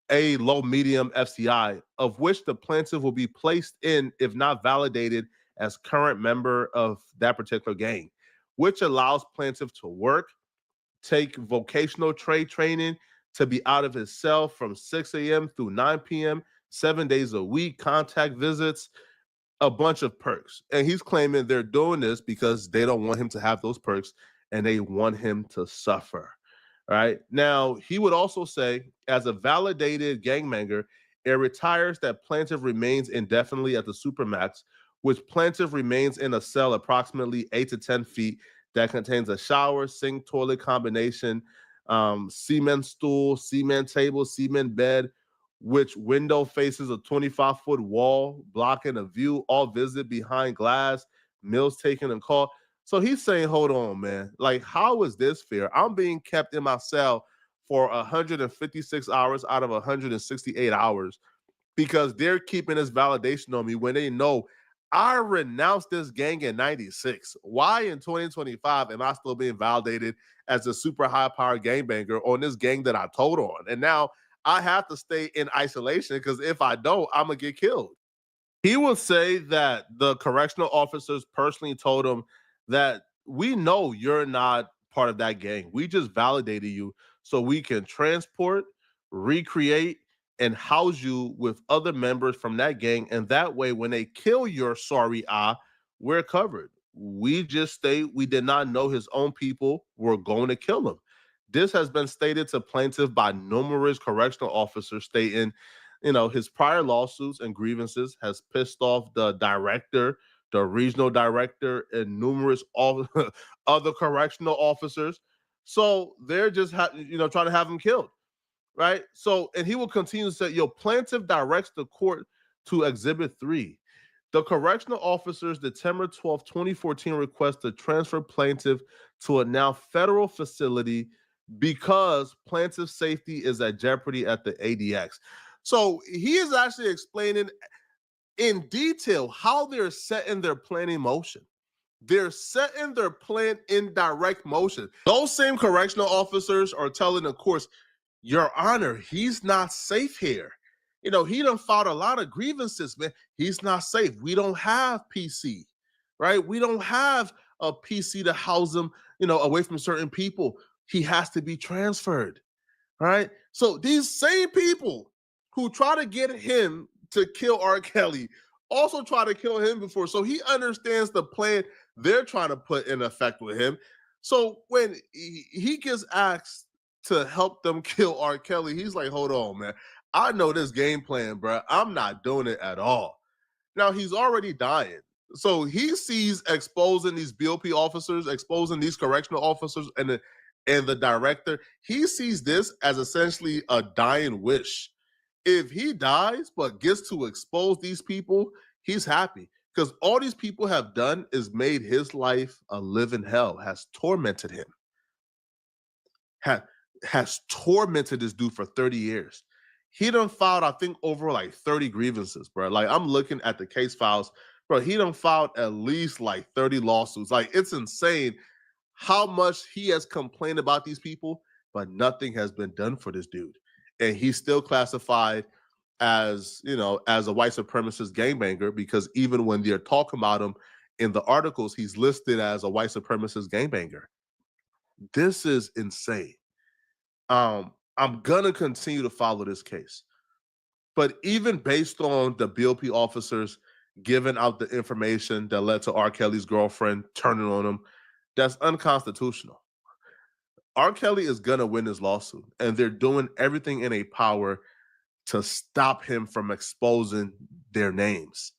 a low medium FCI, of which the plaintiff will be placed in if not validated as current member of that particular gang, which allows plaintiff to work, take vocational trade training, to be out of his cell from 6 a.m. through 9 p.m., 7 days a week, contact visits, a bunch of perks. And he's claiming they're doing this because they don't want him to have those perks and they want him to suffer. Right now, he would also say, as a validated gangbanger, it retires that plaintiff remains indefinitely at the supermax, which plaintiff remains in a cell approximately 8 to 10 feet that contains a shower, sink, toilet combination, cement stool, cement table, cement bed, which window faces a 25-foot wall blocking a view, all visited behind glass, meals taken and called. So he's saying, hold on, man. Like, how is this fair? I'm being kept in my cell for 156 hours out of 168 hours because they're keeping this validation on me when they know I renounced this gang in 96. Why in 2025 am I still being validated as a super high-powered gangbanger on this gang that I told on? And now I have to stay in isolation because if I don't, I'm going to get killed. He will say that the correctional officers personally told him that we know you're not part of that gang. We just validated you so we can transport, recreate, and house you with other members from that gang. And that way, when they kill your sorry we're covered. We did not know his own people were going to kill him. This has been stated to plaintiff by numerous correctional officers stating, his prior lawsuits and grievances has pissed off the director, the regional director, and numerous other correctional officers. So they're just, trying to have him killed, right? So, and he will continue to say, plaintiff directs the court to Exhibit 3. The correctional officers, December 12, 2014, request to transfer plaintiff to a now federal facility because plaintiff's safety is at jeopardy at the ADX. So he is actually explaining in detail how they're setting their plan in motion. They're setting their plan in direct motion. Those same correctional officers are telling the courts, Your Honor, he's not safe here. He done filed a lot of grievances, man. He's not safe. We don't have PC, right? We don't have a PC to house him, away from certain people. He has to be transferred, right? So these same people who try to get him to kill Rkelly also try to kill him before. So he understands the plan they're trying to put in effect with him. So when he gets asked to help them kill Rkelly, he's like, hold on, man. I know this game plan, bro. I'm not doing it at all. Now, he's already dying. So he sees exposing these BOP officers, exposing these correctional officers and the director. He sees this as essentially a dying wish. If he dies but gets to expose these people, he's happy because all these people have done is made his life a living hell, has tormented him, has tormented this dude for 30 years. He done filed, I think, over like 30 grievances, bro. Like, I'm looking at the case files, bro. He done filed at least like 30 lawsuits. Like, it's insane how much he has complained about these people, but nothing has been done for this dude. And he's still classified as, as a white supremacist gangbanger because even when they're talking about him in the articles, he's listed as a white supremacist gangbanger. This is insane. I'm gonna continue to follow this case. But even based on the BOP officers giving out the information that led to Rkelly's girlfriend turning on him, that's unconstitutional. Rkelly is gonna win this lawsuit, and they're doing everything in their power to stop him from exposing their names.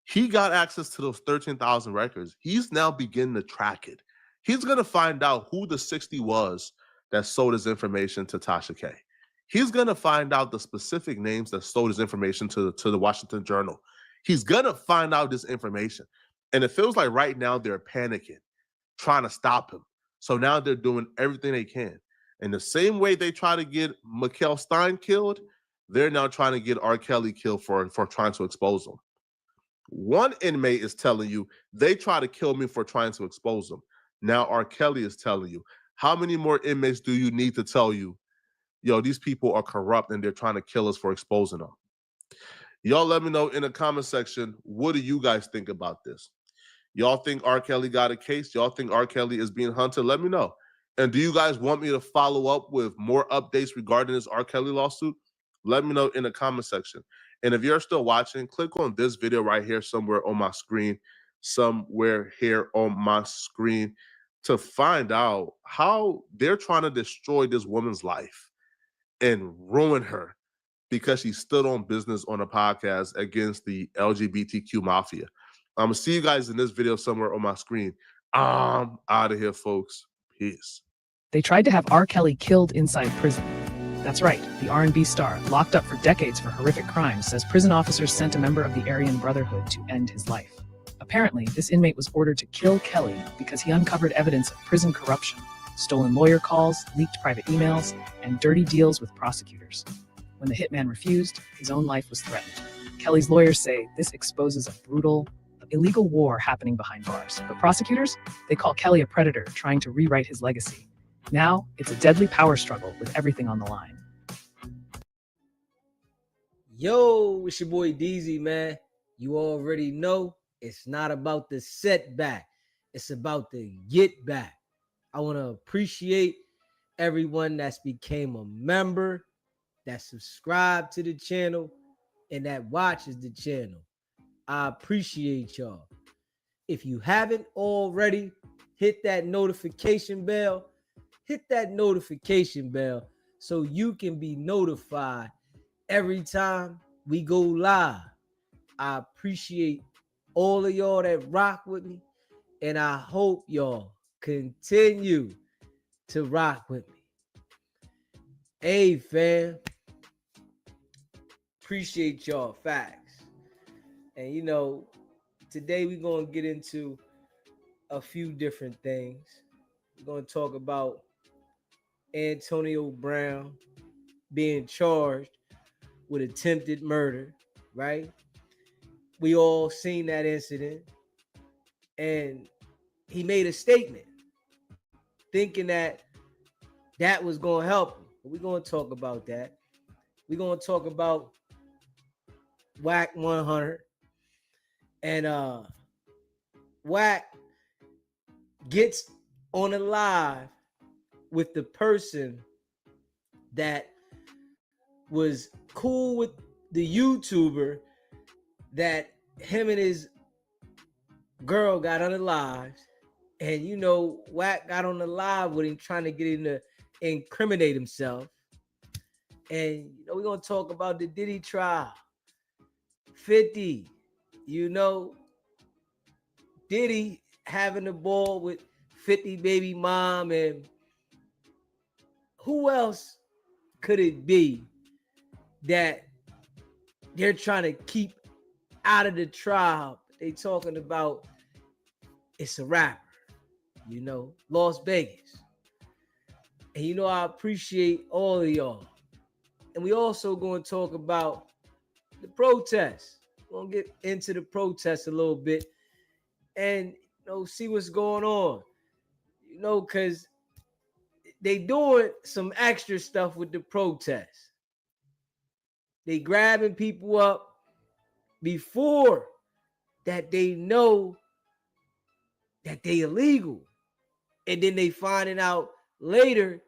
He got access to those 13,000 records. He's now beginning to track it. He's gonna find out who the 60 was that sold his information to Tasha K. He's gonna find out the specific names that sold his information to the Washington Journal. He's gonna find out this information. And it feels like right now they're panicking, trying to stop him. So now they're doing everything they can. And the same way they try to get Mikhail Stein killed, they're now trying to get Rkelly killed for trying to expose him. One inmate is telling you they try to kill me for trying to expose them. Now Rkelly is telling you. How many more inmates do you need to tell you, yo, these people are corrupt and they're trying to kill us for exposing them? Y'all let me know in the comment section, what do you guys think about this? Y'all think Rkelly got a case? Y'all think Rkelly is being hunted? Let me know. And do you guys want me to follow up with more updates regarding this Rkelly lawsuit? Let me know in the comment section. And if you're still watching, click on this video right here somewhere on my screen, to find out how they're trying to destroy this woman's life and ruin her because she stood on business on a podcast against the LGBTQ mafia. I'm going to see you guys in this video somewhere on my screen. I'm out of here, folks. Peace.
They tried to have Rkelly killed inside prison. That's right, the R&B star, locked up for decades for horrific crimes, says prison officers sent a member of the Aryan Brotherhood to end his life. Apparently, this inmate was ordered to kill Kelly because he uncovered evidence of prison corruption, stolen lawyer calls, leaked private emails, and dirty deals with prosecutors. When the hitman refused, his own life was threatened. Kelly's lawyers say this exposes a brutal, illegal war happening behind bars. But prosecutors, they call Kelly a predator trying to rewrite his legacy. Now, it's a deadly power struggle with everything on the line.
Yo, it's your boy DZ, man. You already know it's not about the setback. It's about the get back. I want to appreciate everyone that's became a member, that subscribed to the channel, and that watches the channel. I appreciate y'all. If you haven't already, hit that notification bell. Hit that notification bell so you can be notified every time we go live. I appreciate all of y'all that rock with me, and I hope y'all continue to rock with me. Hey, fam. Appreciate y'all, facts. And you know, today we're going to get into a few different things. We're going to talk about Antonio Brown being charged with attempted murder, right? We all seen that incident, and he made a statement thinking that was going to help him. But we're going to talk about that. We're going to talk about Whack 100, and Whack gets on a live with the person that was cool with the YouTuber that him and his girl got on the live. And you know, Whack got on the live with him trying to get him to incriminate himself. And you know, we're gonna talk about the Diddy trial. 50, you know, Diddy having the ball with 50 baby mom, and who else could it be that they're trying to keep out of the trial? They talking about it's a rapper, you know, Las Vegas. And you know, I appreciate all of y'all. And we also going to talk about the protests. We're going to get into the protests a little bit and, you know, see what's going on. You know, because they doing some extra stuff with the protests. They grabbing people up before that they know that they illegal. And then they finding out later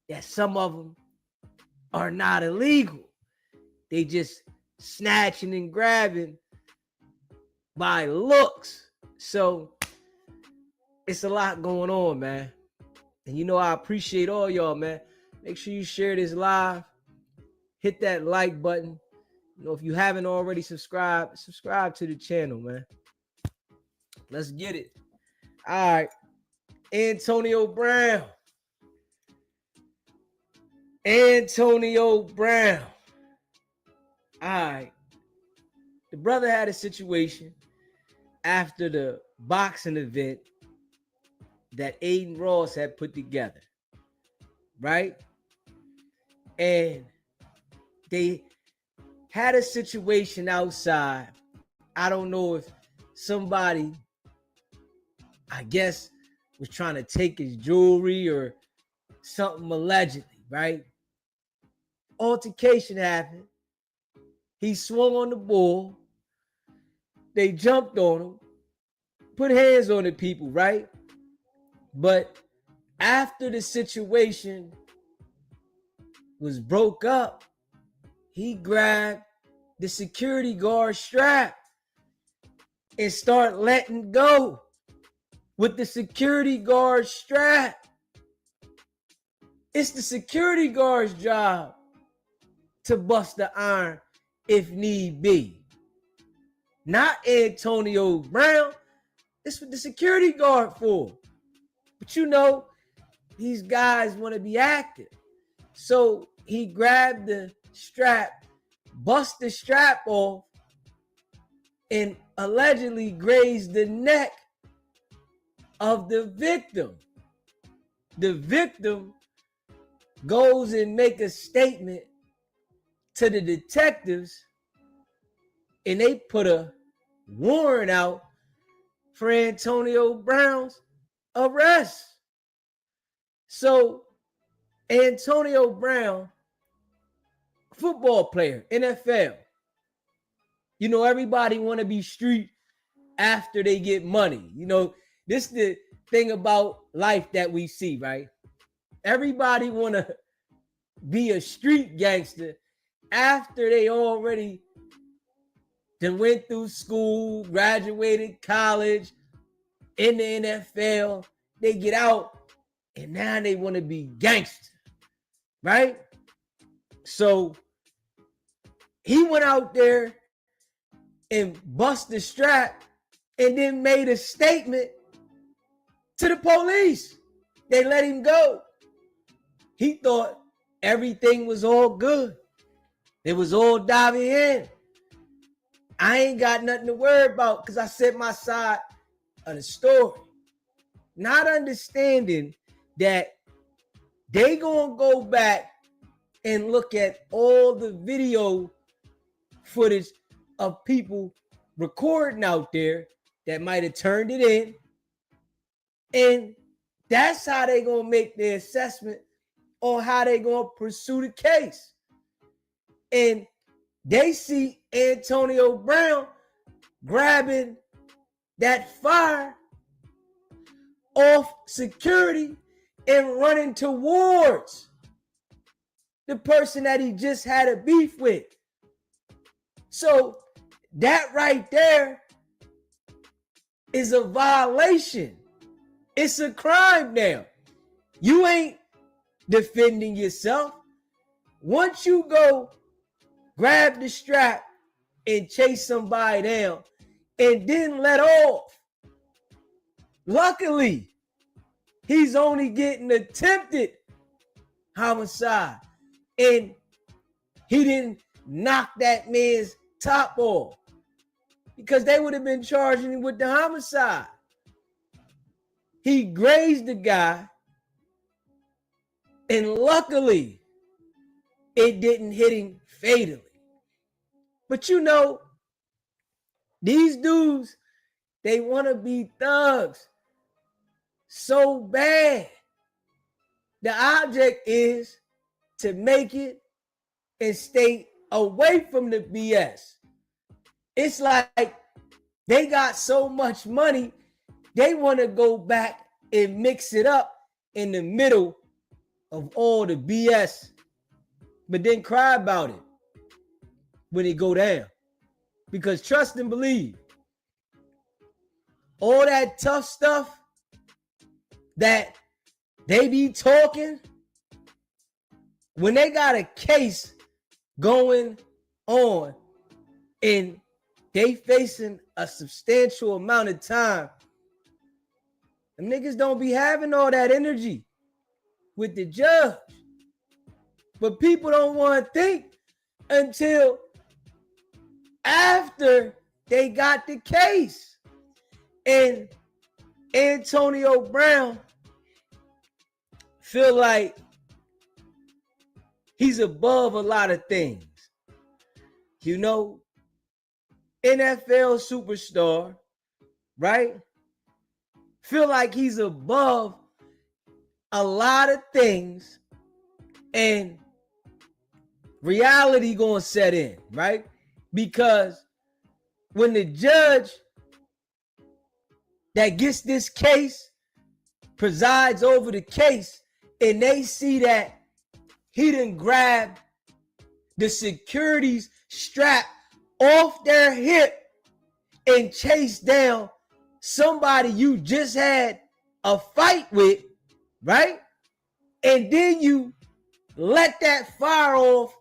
that some of them are not illegal. They just snatching and grabbing by looks. So it's a lot going on, man. And you know, I appreciate all y'all, man. Make sure you share this live. Hit that like button. You know, if you haven't already subscribed, subscribe to the channel, man. Let's get it. All right. Antonio Brown. Antonio Brown. All right. The brother had a situation after the boxing event that Aiden Ross had put together, right? And they had a situation outside I don't know if somebody, I guess, was trying to take his jewelry or something allegedly, right? Altercation happened. He swung on the bull. They jumped on him, put hands on the people, right? But after the situation was broke up, he grabbed the security guard strap and start letting go with the security guard strap. It's the security guard's job to bust the iron if need be. Not Antonio Brown. It's what the security guard for. But you know, these guys want to be active. So he grabbed the strap, bust the strap off, and allegedly grazed the neck of the victim. The victim goes and make a statement to the detectives, and they put a warrant out for Antonio Brown's arrest. So Antonio Brown, football player, NFL. You know, everybody want to be street after they get money. You know, this is the thing about life that we see, right? Everybody want to be a street gangster after they already then went through school, graduated college, in the NFL. They get out and now they want to be gangster, right? So he went out there and bust the strap and then made a statement to the police. They let him go. He thought everything was all good. It was all diving in. I ain't got nothing to worry about because I said my side of the story. Not understanding that they gonna go back and look at all the video footage of people recording out there that might have turned it in. And that's how they gonna make their assessment on how they gonna pursue the case. And they see Antonio Brown grabbing that fire off security and running towards the person that he just had a beef with. So that right there is a violation. It's a crime now. You ain't defending yourself. Once you go grab the strap and chase somebody down and then let off, luckily, he's only getting attempted homicide. And he didn't knock that man's top off because they would have been charging him with the homicide. He grazed the guy, and luckily, it didn't hit him fatally. But you know, these dudes, they want to be thugs so bad. The object is to make it and stay away from the BS. It's like they got so much money, they want to go back and mix it up in the middle of all the BS, but then cry about it when it go down. Because trust and believe, all that tough stuff that they be talking, when they got a case going on and they facing a substantial amount of time, them niggas don't be having all that energy with the judge. But people don't want to think until after they got the case. And Antonio Brown feel like he's above a lot of things. You know, NFL superstar, right? Feel like he's above a lot of things, and reality gonna set in, right? Because when the judge that gets this case presides over the case, and they see that he done grabbed the security's strap off their hip and chased down somebody you just had a fight with, right? And then you let that fire off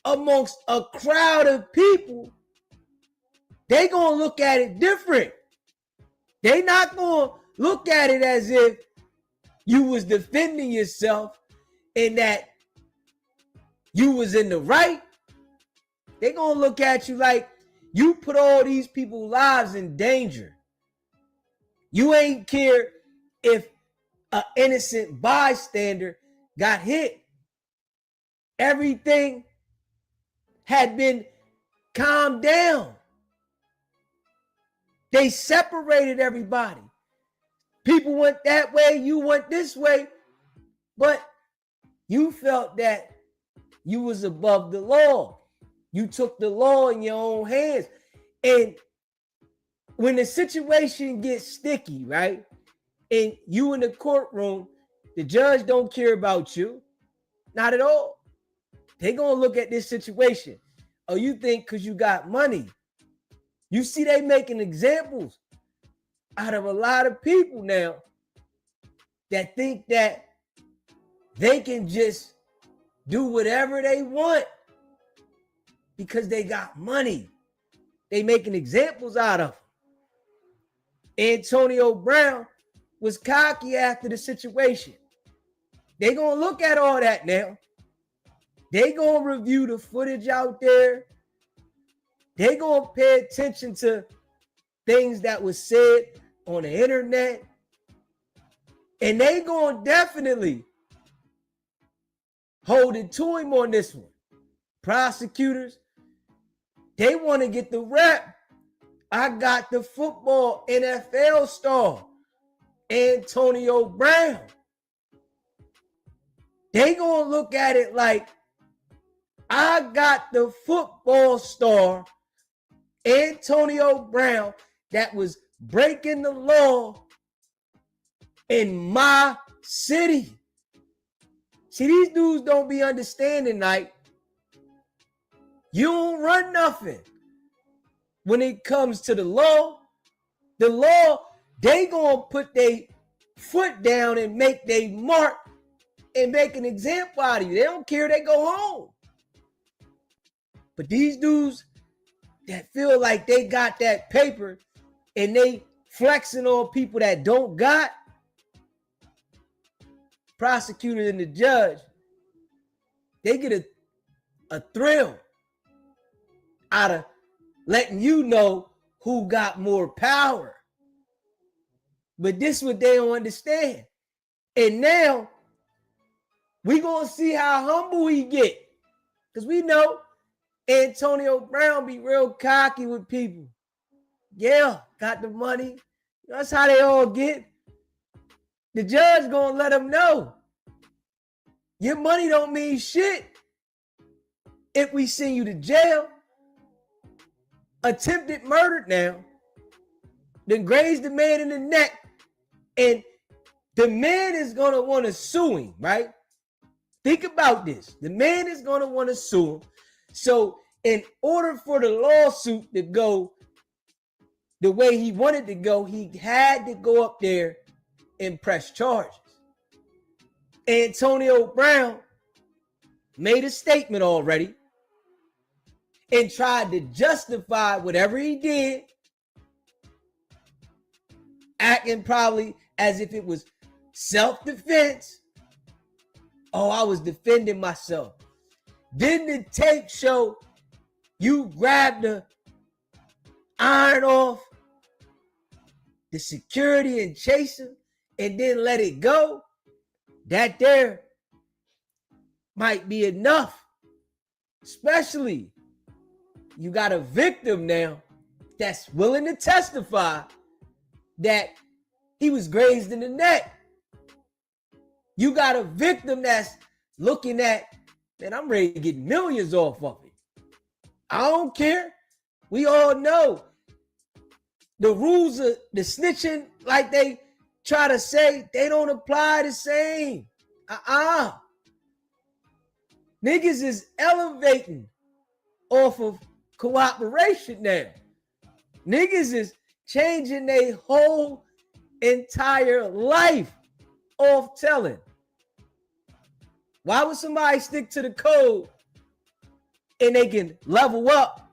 amongst a crowd of people, they gonna look at it different. They not gonna look at it as if you was defending yourself and that you was in the right. They gonna look at you like you put all these people's lives in danger. You ain't care if an innocent bystander got hit. Everything had been calmed down. They separated everybody. People went that way, you went this way, but you felt that you was above the law. You took the law in your own hands. And when the situation gets sticky, right? And you in the courtroom, the judge don't care about you. Not at all. They gonna look at this situation. Oh, you think because you got money. You see they making examples out of a lot of people now that think that they can just do whatever they want because they got money. They making examples out of them. Antonio Brown was cocky after the situation. They gonna look at all that now. They gonna review the footage out there. They gonna pay attention to things that was said on the internet. And they gonna definitely hold it to him on this one. Prosecutors, they want to get the rep. I got the football NFL star, Antonio Brown. They gonna look at it like, I got the football star, Antonio Brown, that was breaking the law in my city. See, these dudes don't be understanding, like, you don't run nothing. When it comes to the law, they gonna put their foot down and make their mark and make an example out of you. They don't care, they go home. But these dudes that feel like they got that paper and they flexing on people that don't got, prosecutor and the judge, they get a thrill out of letting you know who got more power. But this is what they don't understand. And now we gonna see how humble he get. Because we know Antonio Brown be real cocky with people. Yeah, got the money. That's how they all get. The judge gonna let them know your money don't mean shit if we send you to jail. Attempted murder now, then grazed the man in the neck, and the man is gonna want to sue him, right? Think about this. The man is gonna want to sue him. So in order for the lawsuit to go the way he wanted to go, he had to go up there and press charges. Antonio Brown made a statement already and tried to justify whatever he did, acting probably as if it was self-defense. Oh, I was defending myself. Didn't the tape show you grabbed the iron off the security and chase him and then let it go? That there might be enough. Especially you got a victim now that's willing to testify that he was grazed in the neck. You got a victim that's looking at, man, I'm ready to get millions off of it. I don't care. We all know the rules of the snitching, like they try to say, they don't apply the same. Niggas is elevating off of cooperation now. Niggas is changing their whole entire life off telling. Why would somebody stick to the code and they can level up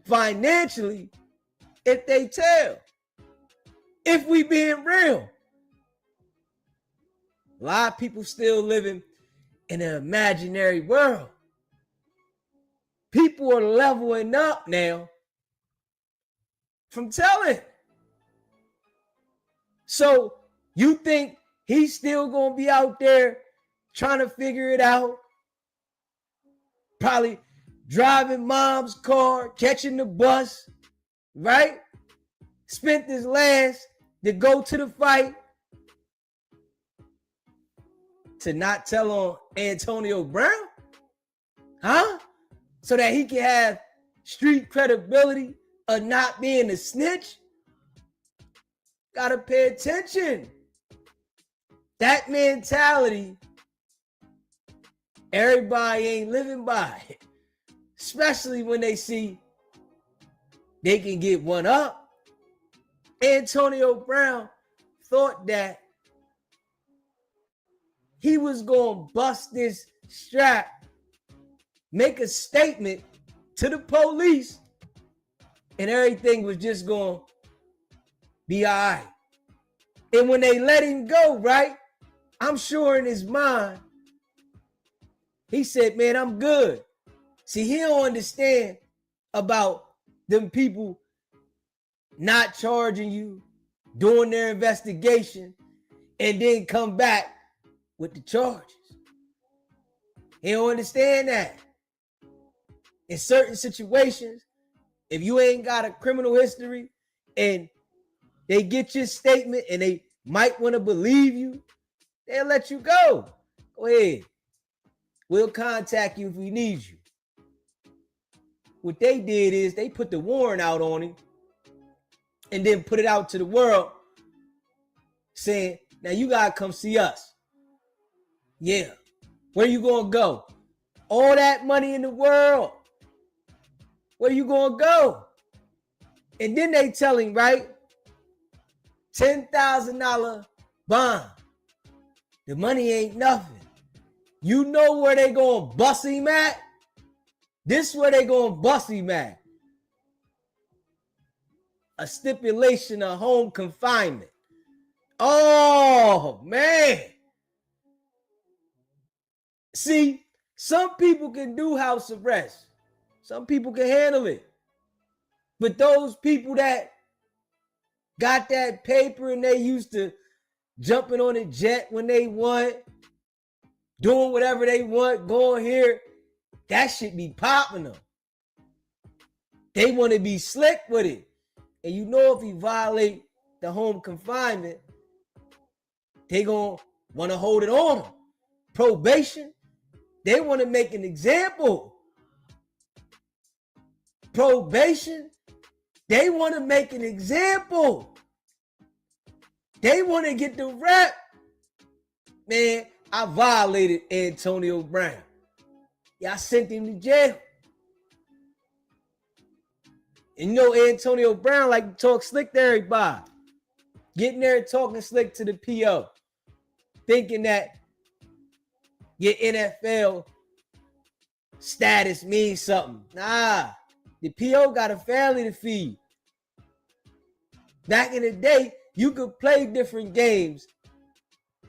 financially if they tell? If we being real. A lot of people still living in an imaginary world. People are leveling up now from telling. So you think he's still gonna be out there trying to figure it out? Probably driving mom's car, catching the bus, right? Spent his last to go to the fight to not tell on Antonio Brown? Huh? So that he can have street credibility of not being a snitch? Gotta pay attention. That mentality, everybody ain't living by it. Especially when they see they can get one up. Antonio Brown thought that he was going to bust this strap, make a statement to the police, and everything was just going to be all right. And when they let him go, right, I'm sure in his mind, he said, man, I'm good. See, he don't understand about them people not charging you, doing their investigation, and then come back with the charges. He don't understand that. In certain situations, if you ain't got a criminal history and they get your statement and they might want to believe you, they'll let you go. Go ahead. We'll contact you if we need you. What they did is they put the warrant out on him and then put it out to the world saying, now you gotta come see us. Yeah. Where you gonna go? All that money in the world. Where you gonna go? And then they tell him, right? $10,000 bond. The money ain't nothing. You know where they gonna bust him at? This is where they gonna bust him at. A stipulation of home confinement. Oh, man. See, some people can do house arrest. Some people can handle it. But those people that got that paper and they used to jumping on a jet when they want, doing whatever they want, going here, that shit be popping them. They want to be slick with it. And you know if you violate the home confinement, they gonna want to hold it on them. Probation, they want to make an example. Probation, they want to make an example. They want to get the rep. Man, I violated Antonio Brown. Yeah, I sent him to jail. And you know Antonio Brown like to talk slick to everybody. Getting there and talking slick to the PO. Thinking that your NFL status means something. Nah, the PO got a family to feed. Back in the day, you could play different games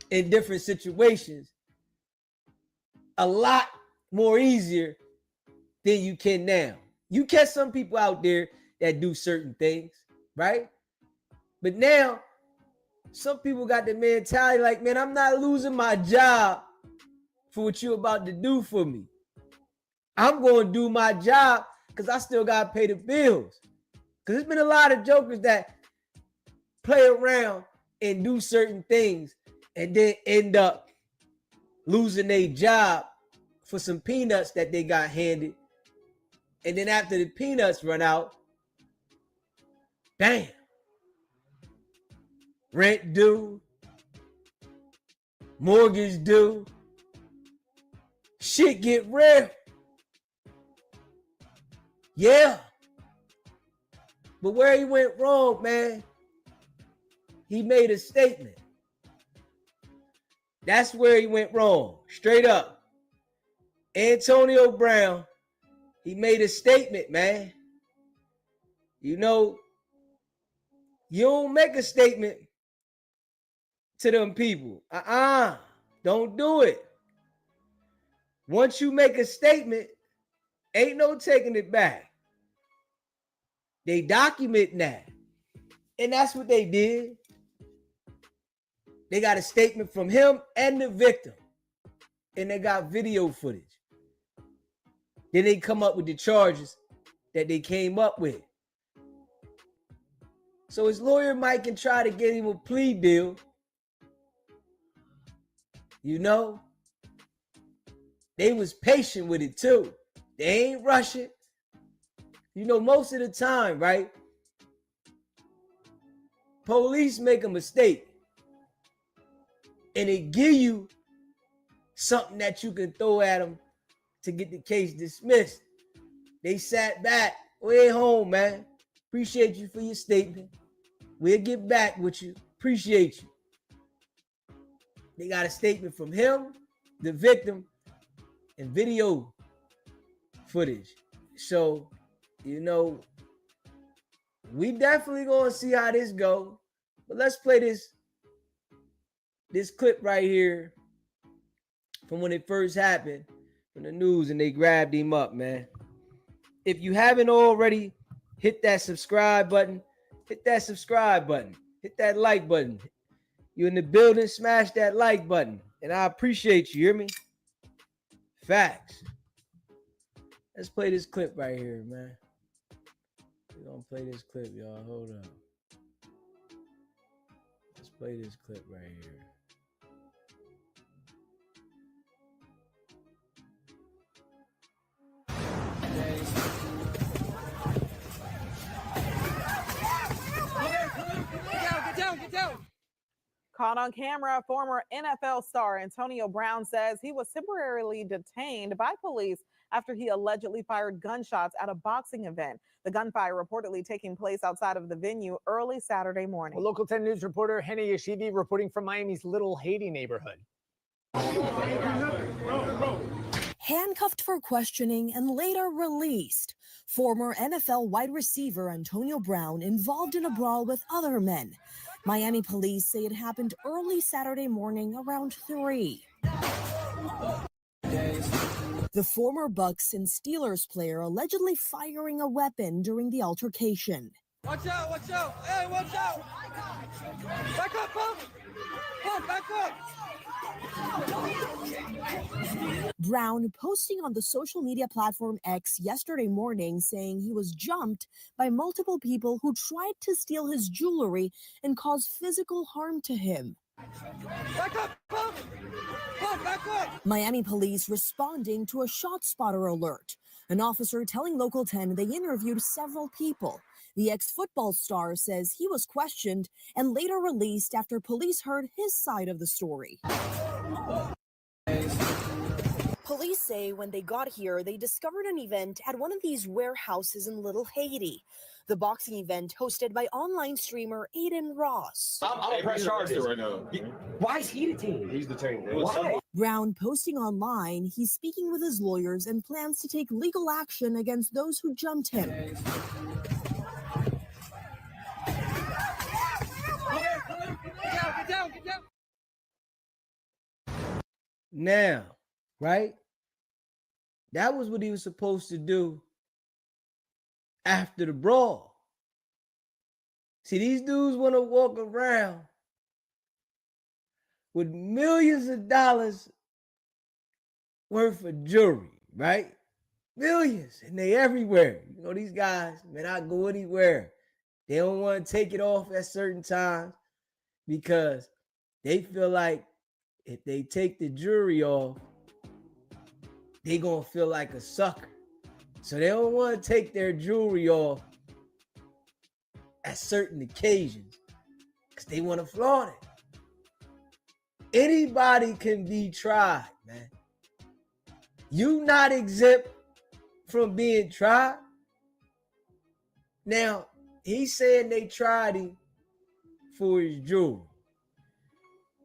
in different situations a lot more easier than you can now. You catch some people out there that do certain things, right? But now, some people got the mentality like, man, I'm not losing my job for what you're about to do for me. I'm going to do my job because I still got to pay the bills. Because there's been a lot of jokers that play around and do certain things and then end up losing their job for some peanuts that they got handed. And then after the peanuts run out, bam, rent due, mortgage due, shit get real. Yeah. But where he went wrong, man, he made a statement. That's where he went wrong, straight up. Antonio Brown, he made a statement, man. You know, you don't make a statement to them people. Don't do it. Once you make a statement, ain't no taking it back. They document that. And that's what they did. They got a statement from him and the victim. And they got video footage. Then they come up with the charges that they came up with. So his lawyer might can try to get him a plea deal. You know, they was patient with it too. They ain't rushing. You know, most of the time, right? Police make a mistake. And they give you something that you can throw at them to get the case dismissed. They sat back. Way home, man. Appreciate you for your statement. We'll get back with you. Appreciate you. They got a statement from him, the victim, and video footage. So, you know, we definitely gonna see how this goes. But let's play this clip right here from when it first happened from the news and they grabbed him up, man. If you haven't already, hit that subscribe button. Hit that subscribe button. Hit that like button. You in the building, smash that like button. And I appreciate you, hear me? Facts. Let's play this clip right here, man. We're gonna play this clip, y'all. Hold on. Let's play this clip right here.
Get down. Caught on camera, former NFL star Antonio Brown says he was temporarily detained by police after he allegedly fired gunshots at a boxing event. The gunfire reportedly taking place outside of the venue early Saturday morning.
Well, Local 10 News reporter Henny Yashivi reporting from Miami's Little Haiti neighborhood.
Handcuffed for questioning and later released. Former NFL wide receiver Antonio Brown involved in a brawl with other men. Miami police say it happened early Saturday morning around 3. The former Bucks and Steelers player allegedly firing a weapon during the altercation.
Watch out, watch out. Hey, watch out. Back up, pump. Pump, back up.
Brown posting on the social media platform X yesterday morning saying he was jumped by multiple people who tried to steal his jewelry and cause physical harm to him.
Back up, pump. Pump, back up.
Miami police responding to a ShotSpotter alert. An officer telling Local 10 they interviewed several people. The ex-football star says he was questioned and later released after police heard his side of the story. Police say when they got here, they discovered an event at one of these warehouses in Little Haiti. The boxing event hosted by online streamer Aiden Ross.
I'm gonna press charges right now. Why is he detained? He's detained. Why?
Brown posting online, he's speaking with his lawyers and plans to take legal action against those who jumped him.
Get down.
Now, right? That was what he was supposed to do after the brawl. See, these dudes want to walk around with millions of dollars worth of jewelry, right? Millions, and they everywhere. You know, these guys, man, I go anywhere. They don't want to take it off at certain times because they feel like if they take the jewelry off, they gonna feel like a sucker. So they don't want to take their jewelry off at certain occasions because they want to flaunt it. Anybody can be tried, man. You not exempt from being tried. Now, he's saying they tried him for his jewelry.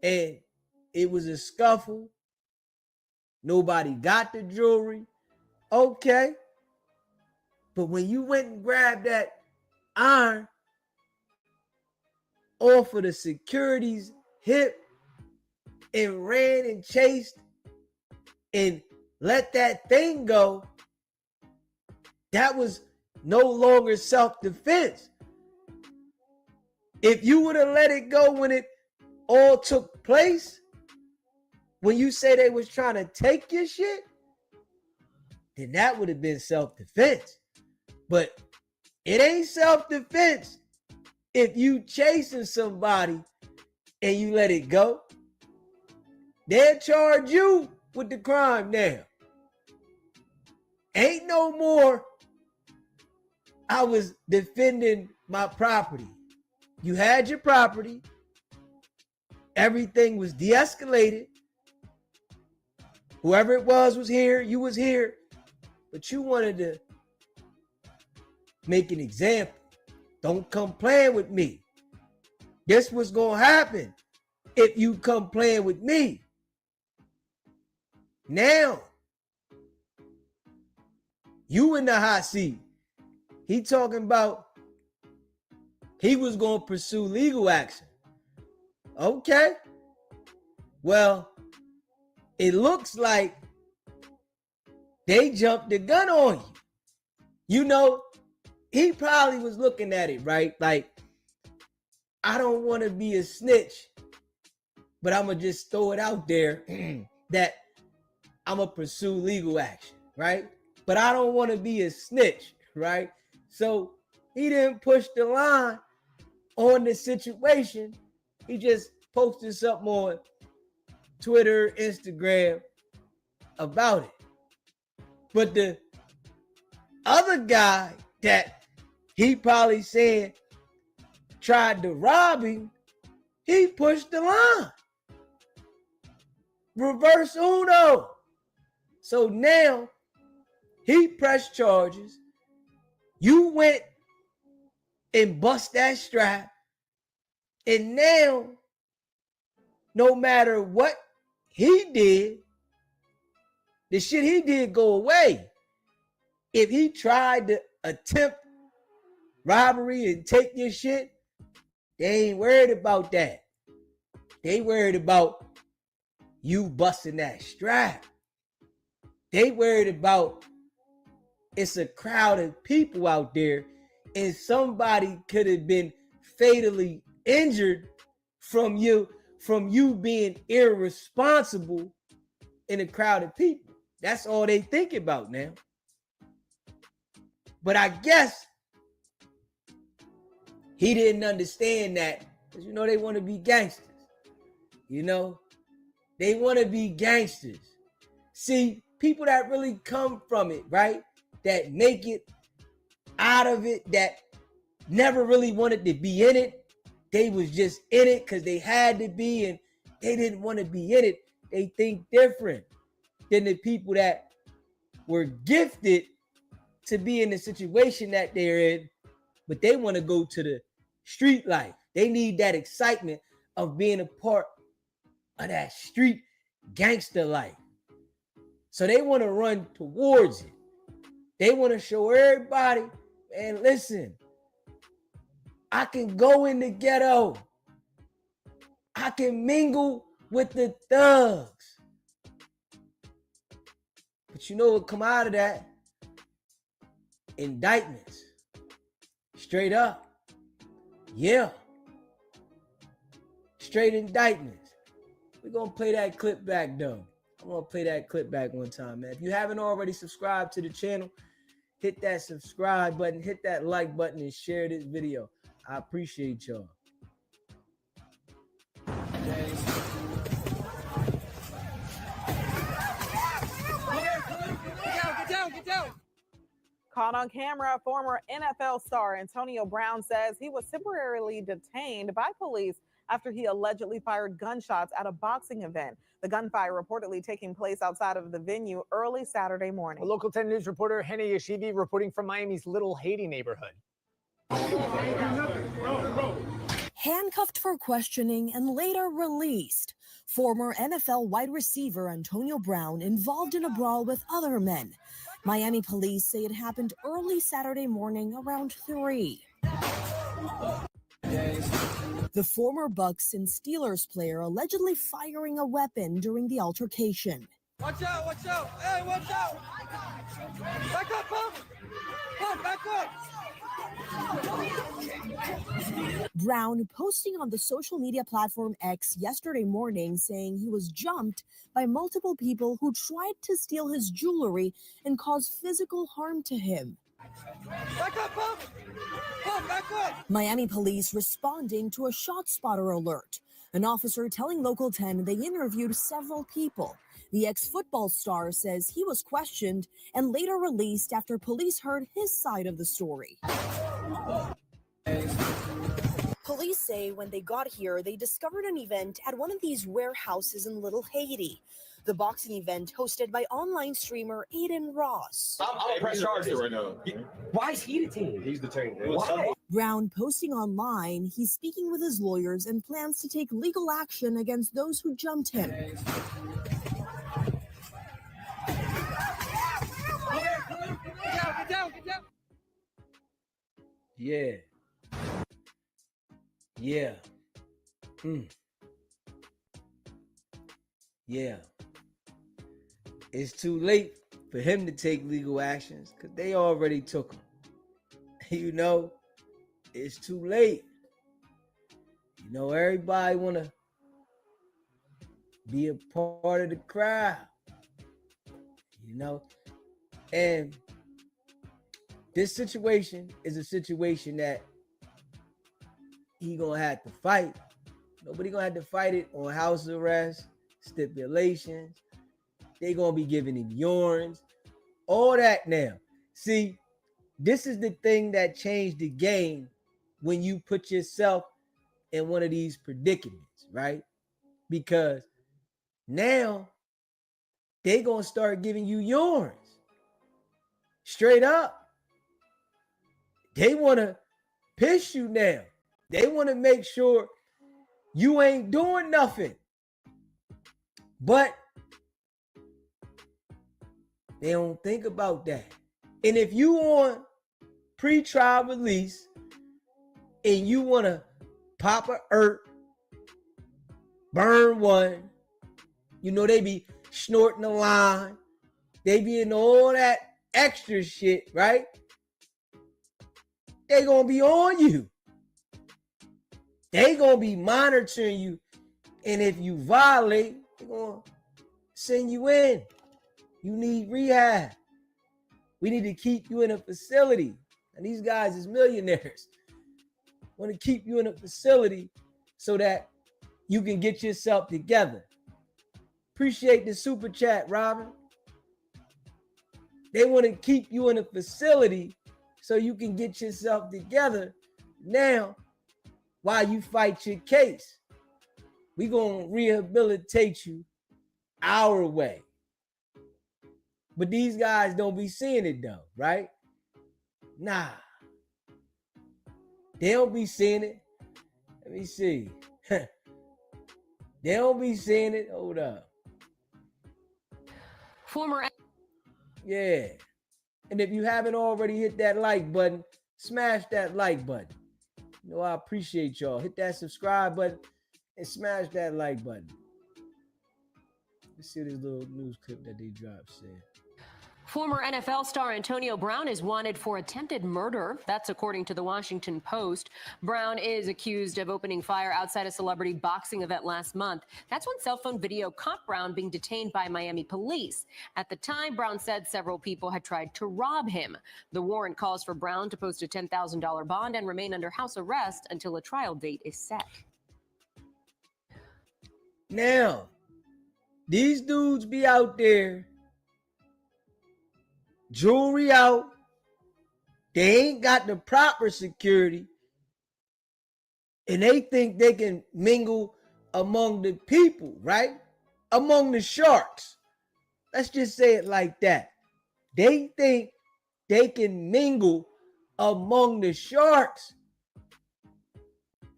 And it was a scuffle. Nobody got the jewelry. Okay. But when you went and grabbed that iron off of the security's hip and ran and chased and let that thing go, that was no longer self-defense. If you would have let it go when it all took place, when you say they was trying to take your shit, then that would have been self-defense. But it ain't self-defense if you chasing somebody and you let it go. They'll charge you with the crime now. Ain't no more, I was defending my property. You had your property. Everything was de-escalated. Whoever it was here. You was here. But you wanted to make an example. Don't come playing with me. This was going to happen if you come playing with me. Now, you in the hot seat. He talking about he was going to pursue legal action. Okay. Well, it looks like they jumped the gun on you. You know, he probably was looking at it, right? Like, I don't want to be a snitch, but I'm going to just throw it out there that I'm going to pursue legal action, right? But I don't want to be a snitch, right? So he didn't push the line on the situation. He just posted something on Twitter, Instagram about it. But the other guy that he probably said tried to rob him, he pushed the line. Reverse Uno. So now he pressed charges. You went and bust that strap. And now, no matter what he did, the shit he did go away. If he tried to attempt robbery and take your shit, they ain't worried about that. They worried about you busting that strap. They worried about it's a crowd of people out there and somebody could have been fatally injured from you being irresponsible in a crowd of people. That's all they think about now. But I guess he didn't understand that because, you know, they want to be gangsters. You know, they want to be gangsters. See, people that really come from it, right? That make it out of it, that never really wanted to be in it. They was just in it because they had to be and they didn't want to be in it. They think different than the people that were gifted to be in the situation that they're in, but they want to go to the street life. They need that excitement of being a part of that street gangster life. So they want to run towards it. They want to show everybody, man, listen, I can go in the ghetto. I can mingle with the thugs. But you know what come out of that? Indictments. Straight up. Yeah. Straight indictments. We're going to play that clip back, though. I'm going to play that clip back one time, man. If you haven't already subscribed to the channel, hit that subscribe button, hit that like button, and share this video. I appreciate y'all.
Get down.
Caught on camera, former NFL star Antonio Brown says he was temporarily detained by police after he allegedly fired gunshots at a boxing event. The gunfire reportedly taking place outside of the venue early Saturday morning.
Local 10 News reporter Henny Yashivi reporting from Miami's Little Haiti neighborhood.
Handcuffed for questioning and later released. Former NFL wide receiver Antonio Brown involved in a brawl with other men. Miami police say it happened early Saturday morning around 3. The former Bucks and Steelers player allegedly firing a weapon during the altercation.
Watch out. Hey, watch out. Back up, pump. Back up.
Brown posting on the social media platform X yesterday morning saying he was jumped by multiple people who tried to steal his jewelry and cause physical harm to him.
Back up, pump. Back up.
Miami police responding to a shot spotter alert. An officer telling Local 10 they interviewed several people. The ex-football star says he was questioned and later released after police heard his side of the story. Police say when they got here, they discovered an event at one of these warehouses in Little Haiti. The boxing event hosted by online streamer Aiden Ross.
I'm press charges right now. Why is he detained? He's detained. Why?
Brown posting online, he's speaking with his lawyers and plans to take legal action against those who jumped him.
Get down.
Yeah. Yeah. It's too late for him to take legal actions because they already took them. You know, it's too late. You know, everybody want to be a part of the crowd. You know, and this situation is a situation that he gonna have to fight. Nobody gonna have to fight it on house arrest, stipulations. They gonna be giving him urines, all that now. See, this is the thing that changed the game when you put yourself in one of these predicaments, right? Because now they gonna start giving you urines. Straight up. They wanna piss you now. They want to make sure you ain't doing nothing. But they don't think about that. And if you on pre-trial release and you want to pop a burn one, you know, they be snorting a line. They be in all that extra shit, right? They gonna be on you. They gonna be monitoring you. And if you violate, they're gonna send you in. You need rehab. We need to keep you in a facility. And these guys is millionaires. Want to keep you in a facility so that you can get yourself together. Appreciate the super chat, Robin. They want to keep you in a facility so you can get yourself together now while you fight your case. We're going to rehabilitate you our way. But these guys don't be seeing it though, right? Nah. They don't be seeing it. Let me see. They don't be seeing it. Hold up. Yeah. And if you haven't already hit that like button, smash that like button. You know, I appreciate y'all. Hit that subscribe button and smash that like button. Let's see this little news clip that they dropped said.
Former NFL star Antonio Brown is wanted for attempted murder. That's according to the Washington Post. Brown is accused of opening fire outside a celebrity boxing event last month. That's when cell phone video caught Brown being detained by Miami police. At the time, Brown said several people had tried to rob him. The warrant calls for Brown to post a $10,000 bond and remain under house arrest until a trial date is set.
Now, these dudes be out there, jewelry out. They ain't got the proper security. And they think they can mingle among the people, right? Among the sharks. Let's just say it like that. They think they can mingle among the sharks.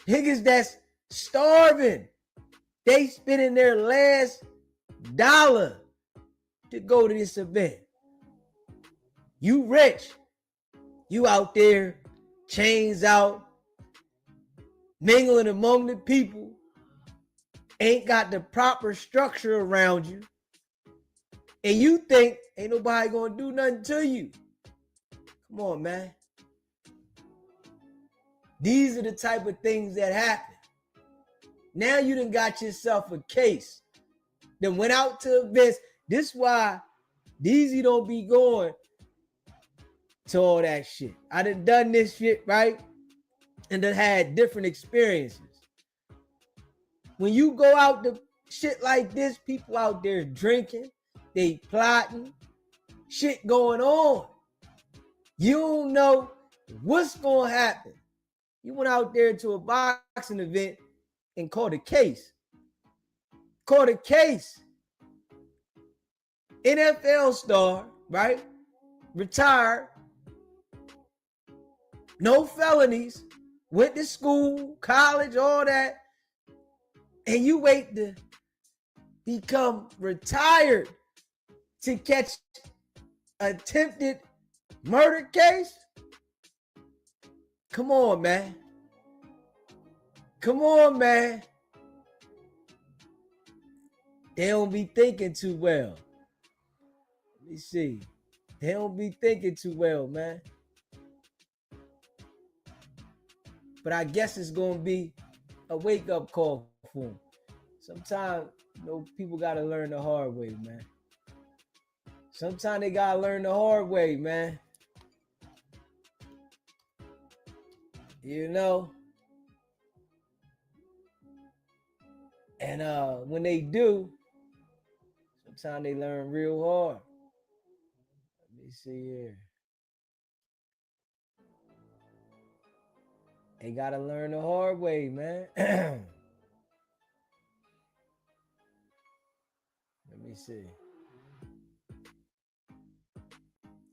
Niggas that's starving. They spending their last dollar to go to this event. You rich. You out there, chains out, mingling among the people. Ain't got the proper structure around you. And you think ain't nobody gonna do nothing to you. Come on, man. These are the type of things that happen. Now you done got yourself a case. Then went out to events. This why Deezy don't be going to all that shit. I done this shit, right? And then had different experiences. When you go out to shit like this, people out there drinking, they plotting, shit going on. You don't know what's gonna happen. You went out there to a boxing event and caught a case. Caught a case. NFL star, right? Retired. No felonies. Went to school, college, all that. And you wait to become retired to catch attempted murder case? Come on, man. Come on, man. They don't be thinking too well. Let me see. They don't be thinking too well, man. But I guess it's going to be a wake-up call for them. Sometimes, people got to learn the hard way, man. Sometimes they got to learn the hard way, man. And when they do, sometimes they learn real hard. Let me see here. They got to learn the hard way, man. Let me see.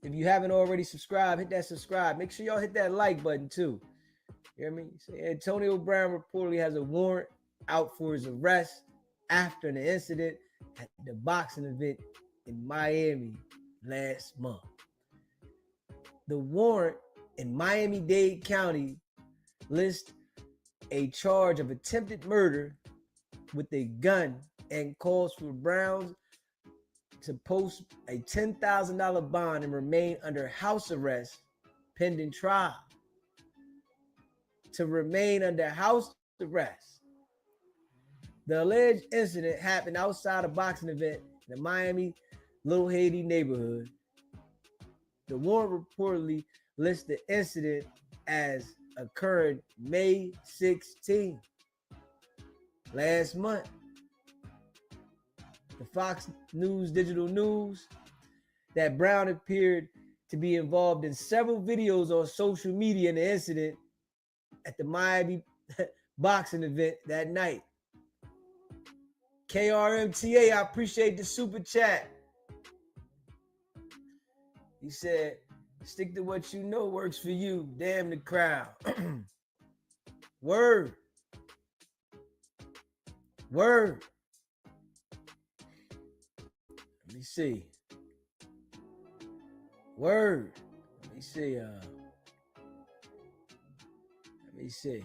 If you haven't already subscribed, hit that subscribe. Make sure y'all hit that like button too. You hear me? Say Antonio Brown reportedly has a warrant out for his arrest after an incident at the boxing event in Miami last month. The warrant in Miami-Dade County lists a charge of attempted murder with a gun and calls for Brown to post a $10,000 bond and remain under house arrest pending trial. To remain under house arrest. The alleged incident happened outside a boxing event in the Miami Little Haiti neighborhood. The warrant reportedly lists the incident as occurred May 16, last month. The Fox News Digital News that Brown appeared to be involved in several videos on social media in the incident at the Miami boxing event that night. KRMTA, I appreciate the super chat. He said, stick to what you know works for you. Damn the crowd. Word. Word. Let me see. Word. Let me see. Let me see.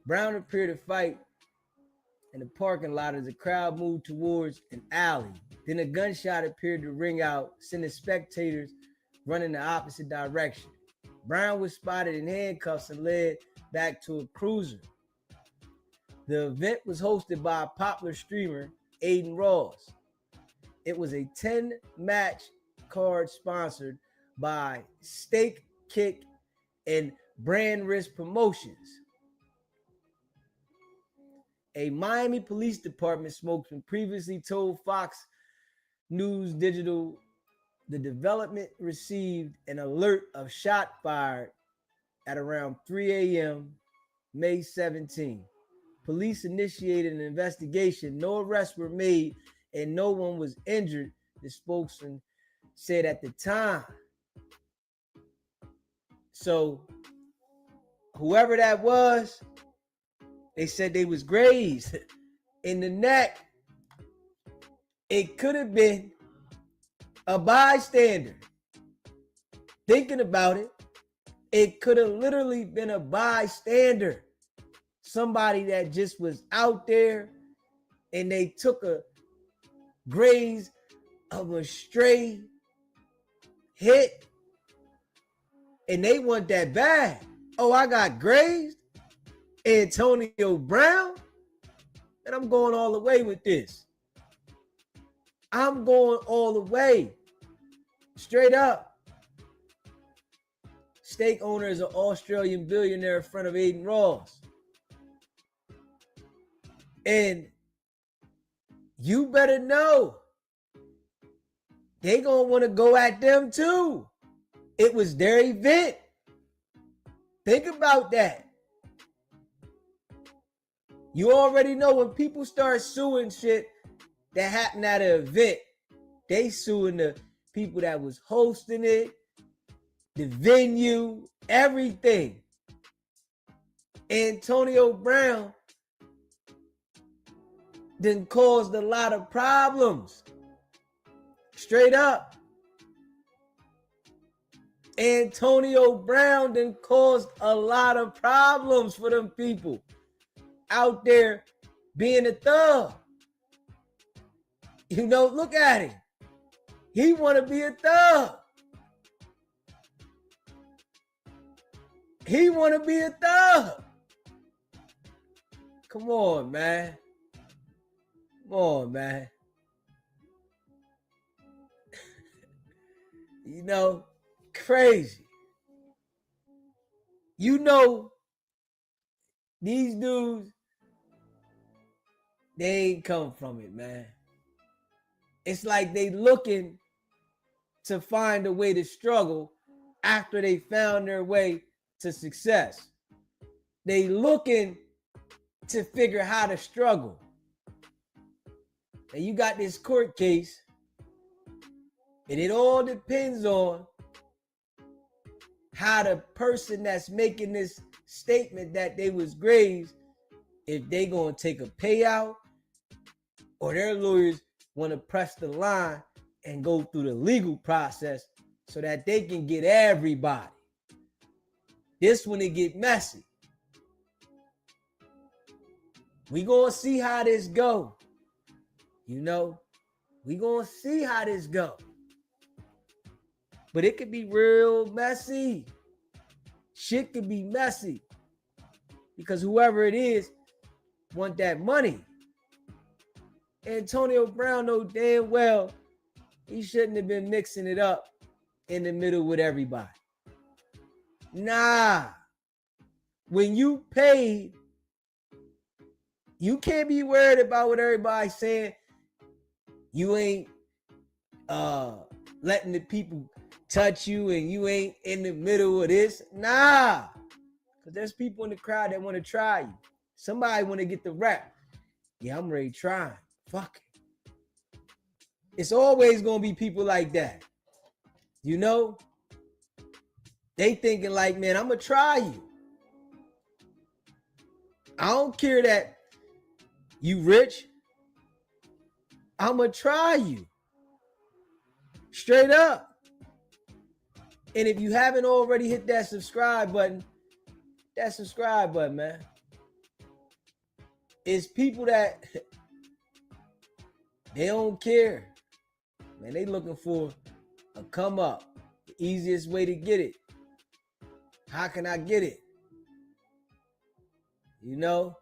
Brown appeared to fight in the parking lot as the crowd moved towards an alley. Then a gunshot appeared to ring out, sending spectators running the opposite direction. Brown was spotted in handcuffs and led back to a cruiser. The event was hosted by a popular streamer, Aiden Ross. It was a 10-match card sponsored by Steak Kick and Brand Risk Promotions. A Miami Police Department spokesman previously told Fox News Digital the development received an alert of shot fired at around 3 a.m. May 17. Police initiated an investigation. No arrests were made and no one was injured, the spokesman said at the time. So whoever that was, they said they was grazed in the neck. It could have been a bystander. Thinking about it, it could have literally been a bystander. Somebody that just was out there and they took a graze of a stray hit and they want that bad. Oh, I got grazed? Antonio Brown? And I'm going all the way with this. I'm going all the way. Straight up. Stake owner is an Australian billionaire, friend of Aiden Ross. And you better know they gonna want to go at them too. It was their event. Think about that. You already know when people start suing shit that happened at an event, they suing the people that was hosting it, the venue, everything. Antonio Brown then caused a lot of problems. Straight up. Antonio Brown then caused a lot of problems for them people out there being a thug. You know, look at him. He want to be a thug. He want to be a thug. Come on, man. Come on, man. You know, crazy. You know, these dudes, they ain't come from it, man. It's like they looking to find a way to struggle after they found their way to success. They looking to figure how to struggle. And you got this court case, and it all depends on how the person that's making this statement that they was grazed, if they gonna take a payout or their lawyers want to press the line and go through the legal process so that they can get everybody. This when it get messy. We gonna see how this go. You know, we gonna see how this go. But it could be real messy. Shit could be messy. Because whoever it is want that money. Antonio Brown know damn well he shouldn't have been mixing it up in the middle with everybody. Nah. When you paid, you can't be worried about what everybody's saying. You ain't letting the people touch you and you ain't in the middle of this. Nah. Because there's people in the crowd that want to try you. Somebody want to get the rap. Yeah, I'm ready to try. Fuck it. It's always going to be people like that. You know? They thinking like, man, I'm going to try you. I don't care that you rich. I'm going to try you. Straight up. And if you haven't already hit that subscribe button, man. It's people that they don't care. Man, they looking for a come up. The easiest way to get it. How can I get it? You know?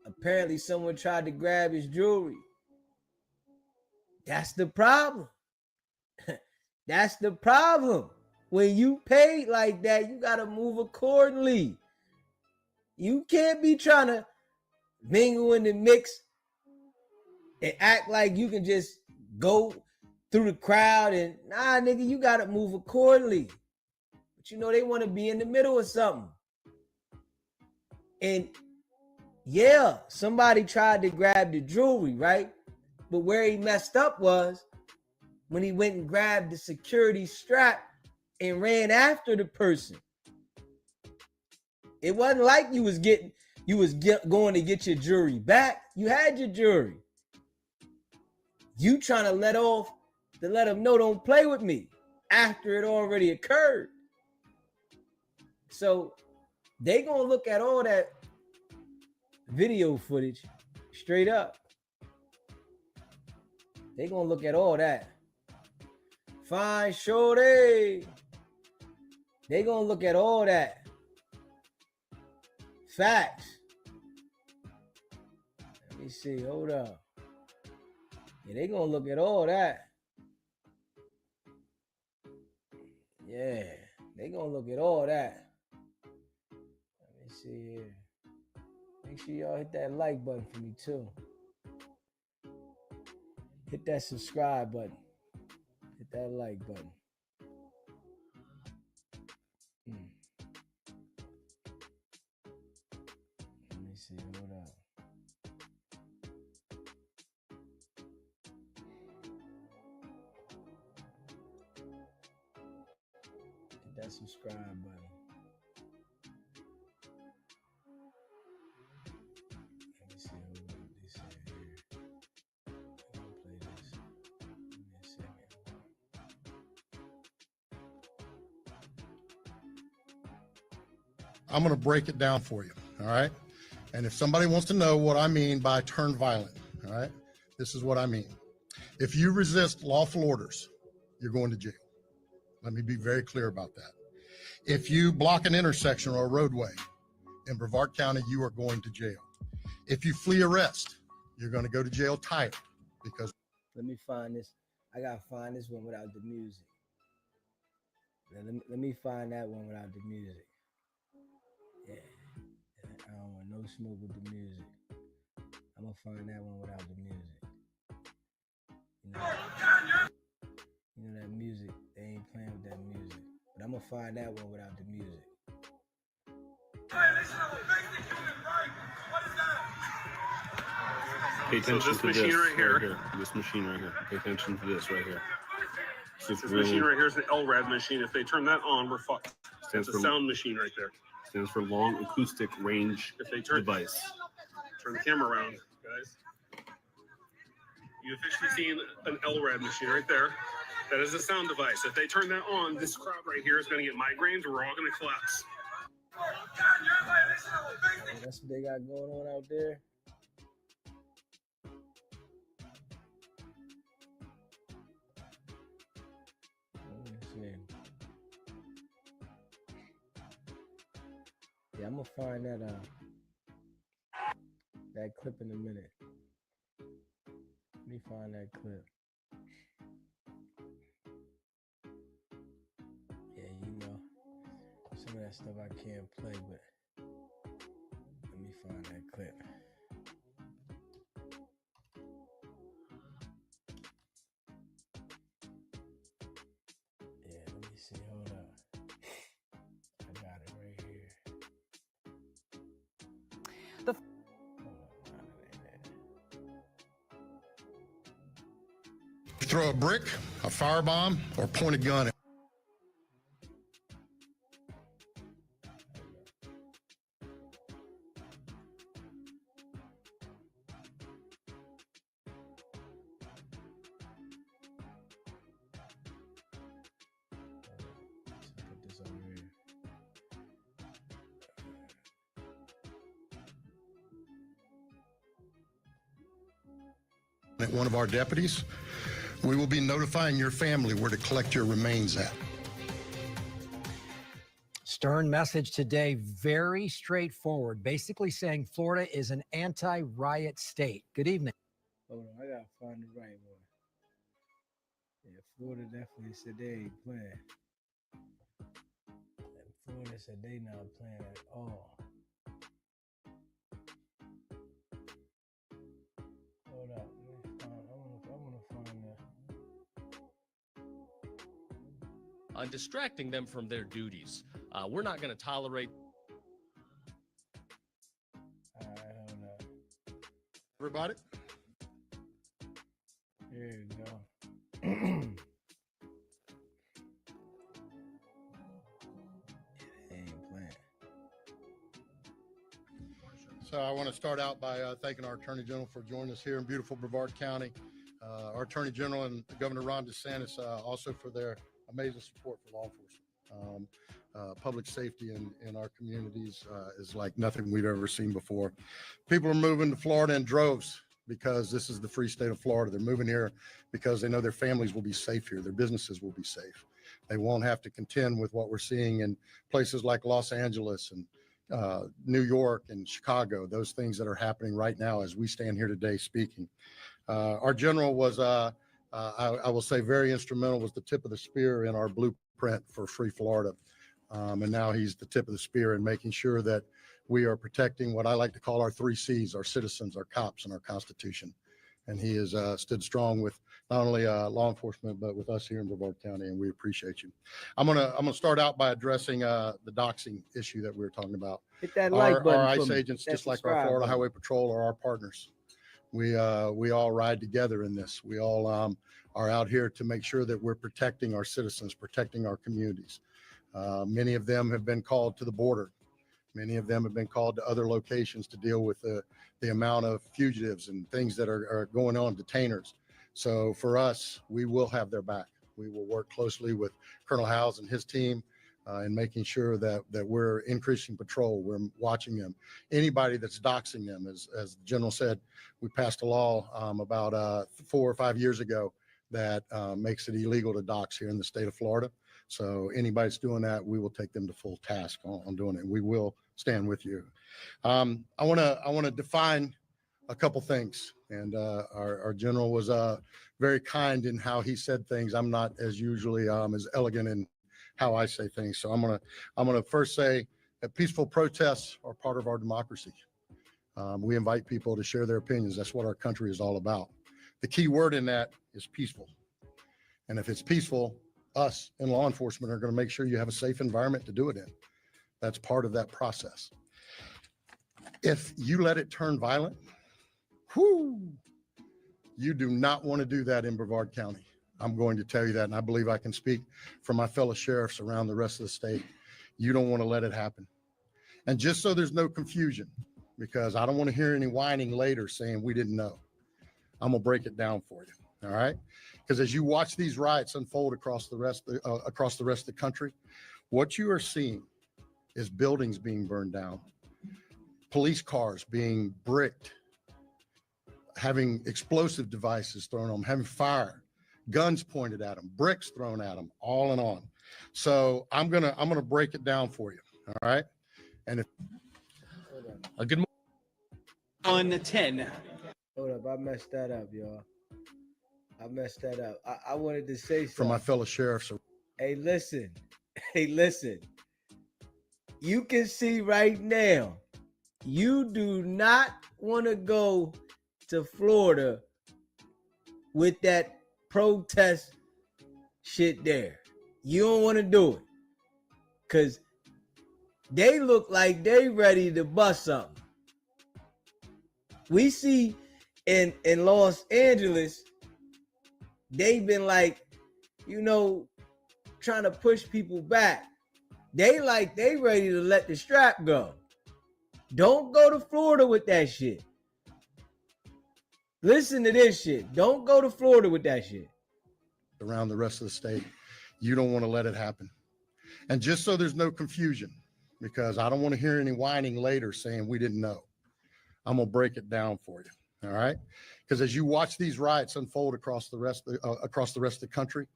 Apparently someone tried to grab his jewelry. That's the problem. That's the problem. When you pay like that, you got to move accordingly. You can't be trying to mingle in the mix and act like you can just go through the crowd and nah, nigga, you got to move accordingly. But you know, they want to be in the middle of something. And yeah, somebody tried to grab the jewelry, right? But where he messed up was when he went and grabbed the security strap and ran after the person. It wasn't like you was going to get your jewelry back. You had your jewelry. You trying to let them know don't play with me after it already occurred. So they gonna look at all that video footage straight up. They gonna look at all that. Fine, shorty. They gonna look at all that. Facts. Let me see. Hold up. Yeah, they gonna look at all that. Yeah, they gonna look at all that. Let me see here. Make sure y'all hit that like button for me too. Hit that subscribe button. Hit that like button. Let me see. Hold up. Hit that subscribe button. Let me see. Hold up. They say here. I'm gonna play this. Give me a second.
I'm going to break it down for you, all right? And if somebody wants to know what I mean by turn violent, all right, this is what I mean. If you resist lawful orders, you're going to jail. Let me be very clear about that. If you block an intersection or a roadway in Brevard County, you are going to jail. If you flee arrest, you're going to go to jail tired because.
Let me find this. I got to find this one without the music. Let me find that one without the music. Yeah. I don't want no smoke with the music. I'm going to find that one without the music. You know that music, they ain't playing with that music. But I'm going to find that one without the music.
Pay attention to this right here. This machine right here. Pay attention to this right here.
This machine right here is an LRAD machine. If they turn that on, we're fucked. It's a sound machine right there.
Stands for long acoustic range device.
Turn the camera around, guys. You officially seen an LRAD machine right there. That is a sound device. If they turn that on, this crowd right here is going to get migraines. We're all going to collapse.
That's what they got going on out there. Yeah, I'm gonna find that clip in a minute. Let me find that clip. Yeah, you know, some of that stuff I can't play, but let me find that clip. Yeah, let me see. Hold up. I got it right here.
Throw a brick, a firebomb, or point a gun. one of our deputies, we will be notifying your family where to collect your remains at.
Stern message today, very straightforward, basically saying Florida is an anti-riot state. Good evening.
Hold on, I gotta find the right one. Yeah, Florida definitely said they ain't playing. And Florida said they not playing at all. Hold up, I wanna find that.
On distracting them from their duties. We're not going to tolerate.
All right, hold up.
Everybody?
Here you go. They ain't playing.
So I want to start out by thanking our Attorney General for joining us here in beautiful Brevard County. Our Attorney General and Governor Ron DeSantis also for their amazing support for law enforcement. Public safety in our communities is like nothing we've ever seen before. People are moving to Florida in droves because this is the free state of Florida. They're moving here because they know their families will be safe here. Their businesses will be safe. They won't have to contend with what we're seeing in places like Los Angeles and New York and Chicago, those things that are happening right now as we stand here today speaking. Our general was, I will say, very instrumental, was the tip of the spear in our blueprint for free Florida. And now he's the tip of the spear in making sure that we are protecting what I like to call our 3 C's, our citizens, our cops, and our Constitution. And he has stood strong with not only law enforcement, but with us here in Brevard County, and we appreciate you. I'm gonna start out by addressing the doxing issue that we were talking about.
Hit that like button.
Our
for
ICE
me.
agents,
That
just like our
subscribe
Florida
button.
Highway Patrol, are our partners. We all ride together in this. We all are out here to make sure that we're protecting our citizens, protecting our communities. Many of them have been called to the border. Many of them have been called to other locations to deal with the amount of fugitives and things that are going on, detainers. So for us, we will have their back. We will work closely with Colonel Howes and his team in making sure that we're increasing patrol. We're watching them. Anybody that's doxing them, as the general said, we passed a law about 4 or 5 years ago that makes it illegal to dox here in the state of Florida. So anybody's doing that, we will take them to full task on doing it. We will stand with you. I want to define a couple things, and our general was very kind in how he said things. I'm not as usually as elegant in how I say things. So I'm gonna first say that peaceful protests are part of our democracy. We invite people to share their opinions. That's what our country is all about. The key word in that is peaceful. And if it's peaceful, us in law enforcement are going to make sure you have a safe environment to do it in. That's part of that process. If you let it turn violent, you do not want to do that in Brevard County. I'm going to tell you that, and I believe I can speak for my fellow sheriffs around the rest of the state. You don't want to let it happen. And just so there's no confusion, because I don't want to hear any whining later saying we didn't know, I'm gonna break it down for you. All right, because as you watch these riots unfold across the rest of the country, what you are seeing is buildings being burned down, police cars being bricked, having explosive devices thrown on them, having fire, guns pointed at them, bricks thrown at them, all and on. So I'm gonna break it down for you. All right, and if
A good morning. 1-10.
Hold up, I messed that up, y'all. I messed that up. I wanted to say something.
for my fellow sheriffs.
Hey, listen. Hey, listen. You can see right now, you do not want to go to Florida with that protest shit there. You don't want to do it. Because they look like they ready to bust something. We see in Los Angeles, they've been like, trying to push people back. They ready to let the strap go. Don't go to Florida with that shit. Listen to this shit. Don't go to Florida with that shit.
Around the rest of the state, you don't want to let it happen. And just so there's no confusion, because I don't want to hear any whining later saying we didn't know, I'm gonna break it down for you. All right, because as you watch these riots unfold across the rest of the country,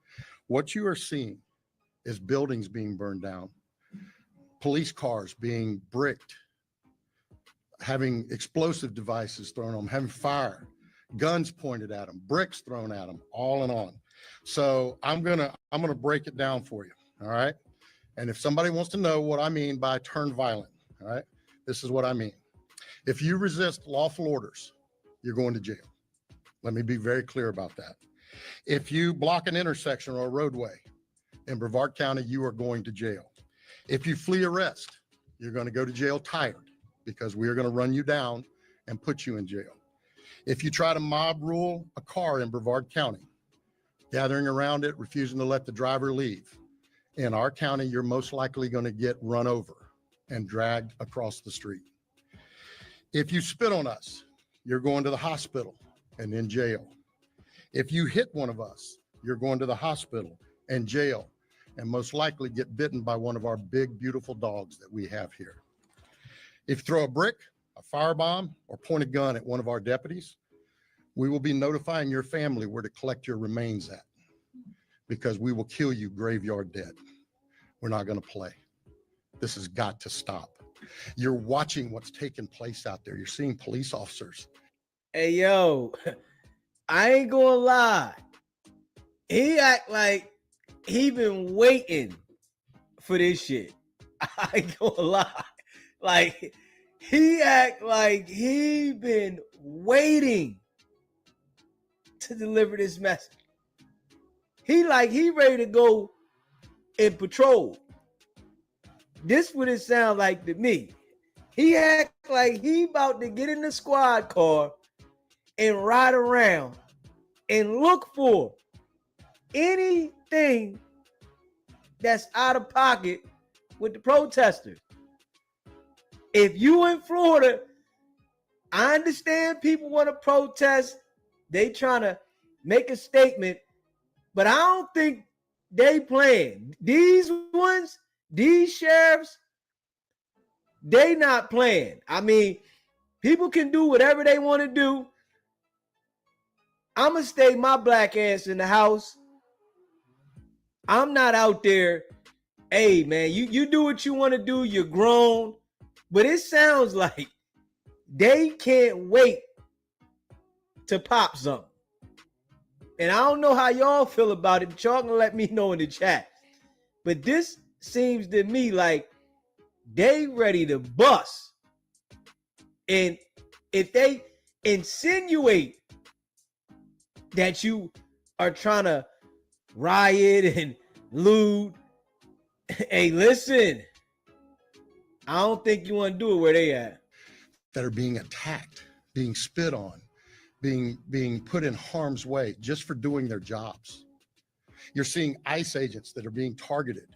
what you are seeing is buildings being burned down, police cars being bricked, having explosive devices thrown on them, having fire, guns pointed at them, bricks thrown at them, all and on. So I'm gonna break it down for you. All right. And if somebody wants to know what I mean by turn violent, all right, this is what I mean. If you resist lawful orders, you're going to jail. Let me be very clear about that. If you block an intersection or a roadway in Brevard County, you are going to jail. If you flee arrest, you're going to go to jail tired, because we are going to run you down and put you in jail. If you try to mob rule a car in Brevard County, gathering around it, refusing to let the driver leave, in our county, you're most likely going to get run over and dragged across the street. If you spit on us, you're going to the hospital and in jail. If you hit one of us, you're going to the hospital and jail, and most likely get bitten by one of our big, beautiful dogs that we have here. If you throw a brick, a firebomb, or point a gun at one of our deputies, we will be notifying your family where to collect your remains at, because we will kill you graveyard dead. We're not going to play. This has got to stop. You're watching what's taking place out there. You're seeing police officers.
Hey, yo, I ain't gonna lie. He act like he been waiting for this shit. I ain't gonna lie. Like, he act like he been waiting to deliver this message. He ready to go and patrol. This what it sound like to me. He act like he about to get in the squad car and ride around and look for anything that's out of pocket with the protesters. If you in Florida, I understand people want to protest. They trying to make a statement, but I don't think they playing. These ones, these sheriffs, they not playing. I mean, people can do whatever they want to do. I'm going to stay my black ass in the house. I'm not out there. Hey, man, you do what you want to do. You're grown. But it sounds like they can't wait to pop something. And I don't know how y'all feel about it, but y'all can let me know in the chat. But this seems to me like they ready to bust. And if they insinuate that you are trying to riot and loot, hey, listen, I don't think you want to do it where they at.
That are being attacked, being spit on, being put in harm's way just for doing their jobs. You're seeing ICE agents that are being targeted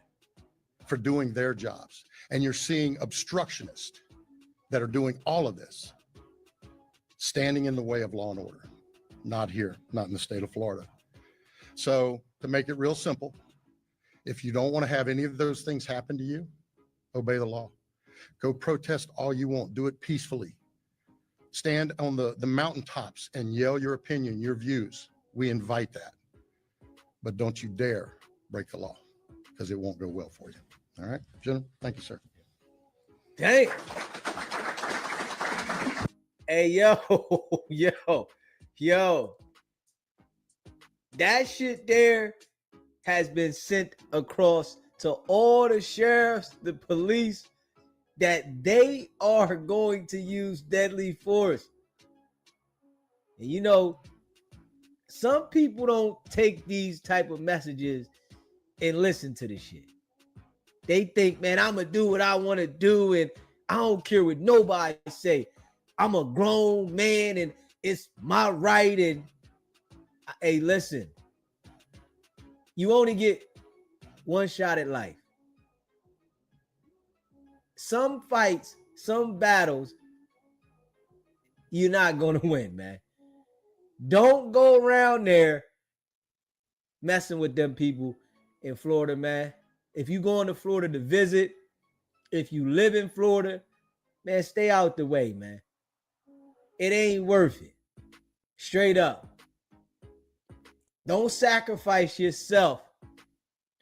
for doing their jobs. And you're seeing obstructionists that are doing all of this, standing in the way of law and order. Not here, not in the state of Florida. So to make it real simple, if you don't want to have any of those things happen to you, obey the law. Go protest all you want. Do it peacefully. Stand on the mountaintops and yell your opinion, your views. We invite that. But don't you dare break the law, because it won't go well for you. All right, gentlemen, thank you, sir.
Dang. Hey, yo. That shit there has been sent across to all the sheriffs, the police, that they are going to use deadly force. And you know, some people don't take these type of messages and listen to this shit. They think, man, I'm going to do what I want to do, and I don't care what nobody say. I'm a grown man, and it's my right. And hey, listen, you only get one shot at life. Some fights, some battles, you're not going to win, man. Don't go around there messing with them people in Florida, man. If you going to Florida to visit, if you live in Florida, man, stay out the way, man. It ain't worth it. Straight up. Don't sacrifice yourself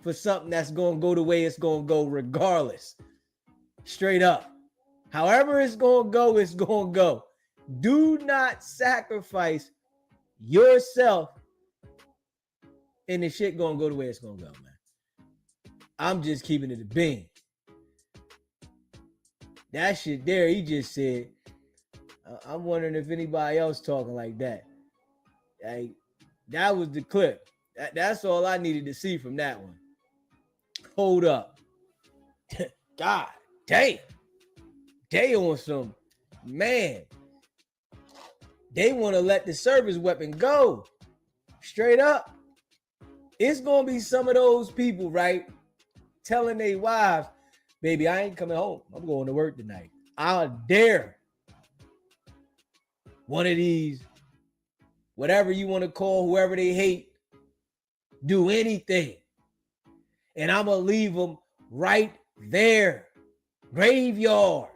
for something that's going to go the way it's going to go regardless. Straight up. However it's going to go, it's going to go. Do not sacrifice yourself and the shit going to go the way it's going to go, man. I'm just keeping it a bean. That shit there, he just said, I'm wondering if anybody else talking like that. Like, that was the clip. That's all I needed to see from that one. Hold up. God damn. They on some, man. They want to let the service weapon go. Straight up. It's going to be some of those people, right? Telling their wives, baby, I ain't coming home. I'm going to work tonight. I'll dare one of these, whatever you want to call whoever they hate, do anything. And I'm going to leave them right there. Graveyard.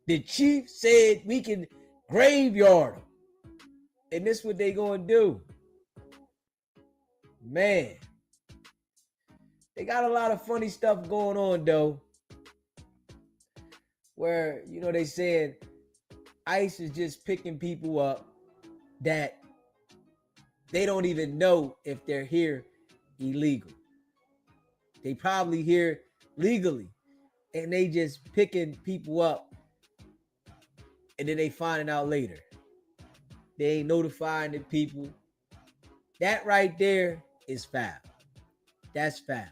The chief said we can graveyard them. And this is what they going to do. Man. They got a lot of funny stuff going on, though. Where, you know, they said ICE is just picking people up that they don't even know if they're here illegal. They probably here legally. And they just picking people up. And then they finding out later. They ain't notifying the people. That right there is foul. That's foul.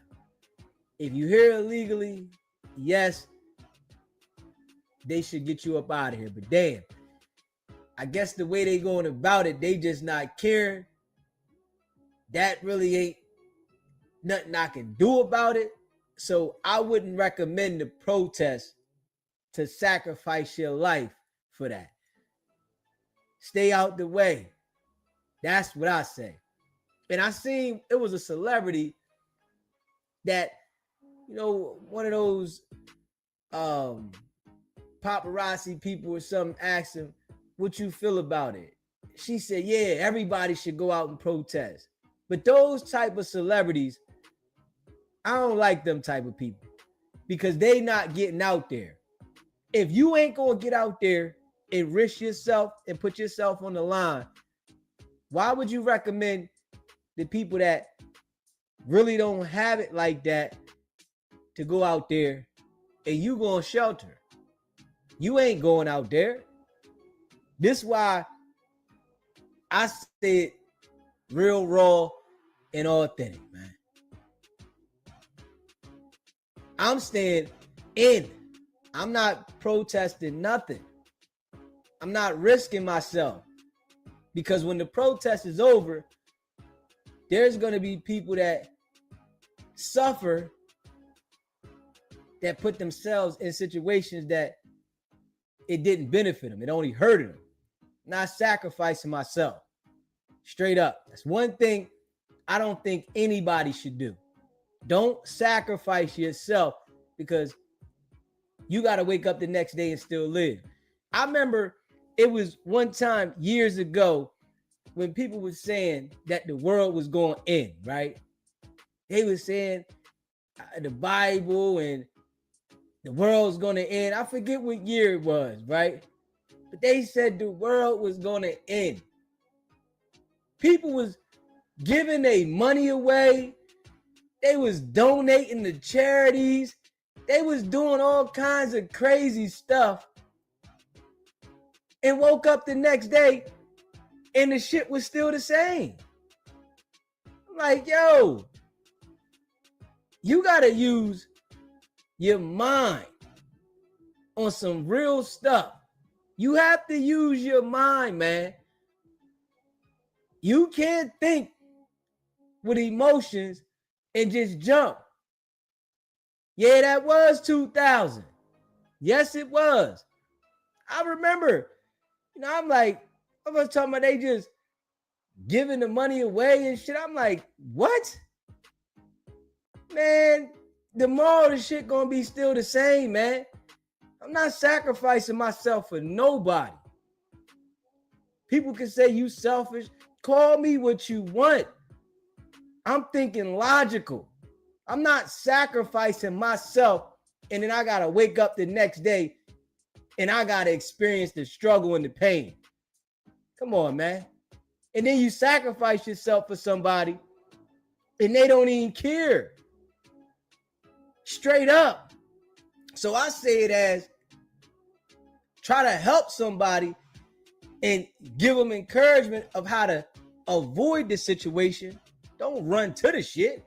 If you here illegally, yes, they should get you up out of here. But damn, I guess the way they going about it, they just not caring. That really ain't nothing I can do about it. So I wouldn't recommend the protest to sacrifice your life for that. Stay out the way. That's what I say. And I seen it was a celebrity that, you know, one of those paparazzi people or something asked him, what you feel about it? She said, yeah, everybody should go out and protest. But those type of celebrities, I don't like them type of people because they not getting out there. If you ain't going to get out there and risk yourself and put yourself on the line, why would you recommend the people that really don't have it like that to go out there and you going to shelter? You ain't going out there. This is why I said real, raw, and authentic, man. I'm staying in. I'm not protesting nothing. I'm not risking myself. Because when the protest is over, there's going to be people that suffer, that put themselves in situations that it didn't benefit them. It only hurted them. Not sacrificing myself. Straight up. That's one thing I don't think anybody should do. Don't sacrifice yourself because you got to wake up the next day and still live. I remember it was one time years ago when people were saying that the world was going to end, right? They were saying the Bible and the world's going to end. I forget what year it was, right? But they said the world was going to end. People was giving their money away. They was donating to charities. They was doing all kinds of crazy stuff and woke up the next day and the shit was still the same. I'm like, yo, you got to use your mind on some real stuff. You have to use your mind, man. You can't think with emotions and just jump. Yeah, that was 2000. Yes, it was. I remember, I'm like, I was talking about they just giving the money away and shit. I'm like, what? Man, tomorrow the shit gonna be still the same, man. I'm not sacrificing myself for nobody. People can say you selfish. Call me what you want. I'm thinking logical. I'm not sacrificing myself and then I got to wake up the next day and I got to experience the struggle and the pain. Come on, man. And then you sacrifice yourself for somebody and they don't even care. Straight up. So I say it as try to help somebody and give them encouragement of how to avoid the situation. Don't run to the shit.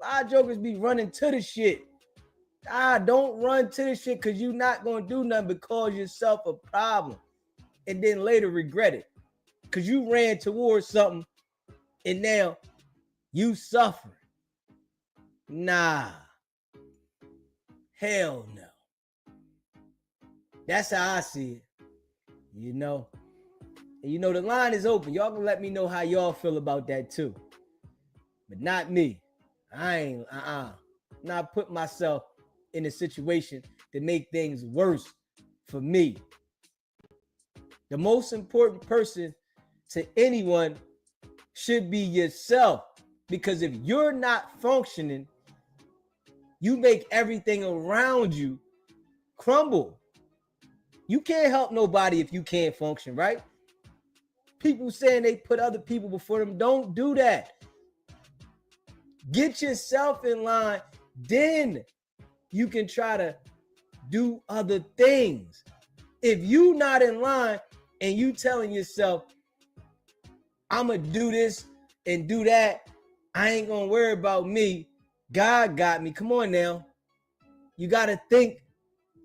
A lot of jokers be running to the shit. Don't run to the shit because you're not going to do nothing but cause yourself a problem and then later regret it because you ran towards something and now you suffer. Nah. Hell no. That's how I see it. You know? And you know, the line is open. Y'all can let me know how y'all feel about that too. But not me. I ain't, not put myself in a situation to make things worse for me. The most important person to anyone should be yourself. Because if you're not functioning, you make everything around you crumble. You can't help nobody if you can't function, right? People saying they put other people before them. Don't do that. Get yourself in line. Then you can try to do other things. If you not in line and you telling yourself, I'm going to do this and do that, I ain't going to worry about me. God got me. Come on now. You got to think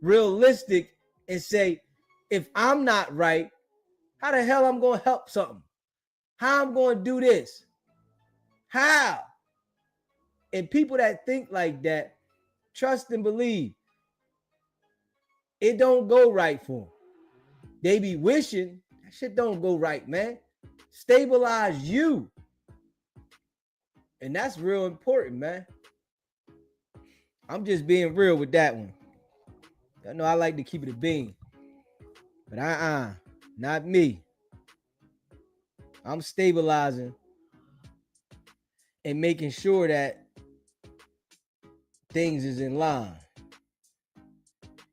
realistic and say, if I'm not right, how the hell I'm going to help something? How I'm going to do this? How? And people that think like that, trust and believe, it don't go right for them. They be wishing that shit don't go right, man. Stabilize you. And that's real important, man. I'm just being real with that one. I know I like to keep it a bean. But not me. I'm stabilizing and making sure that things is in line.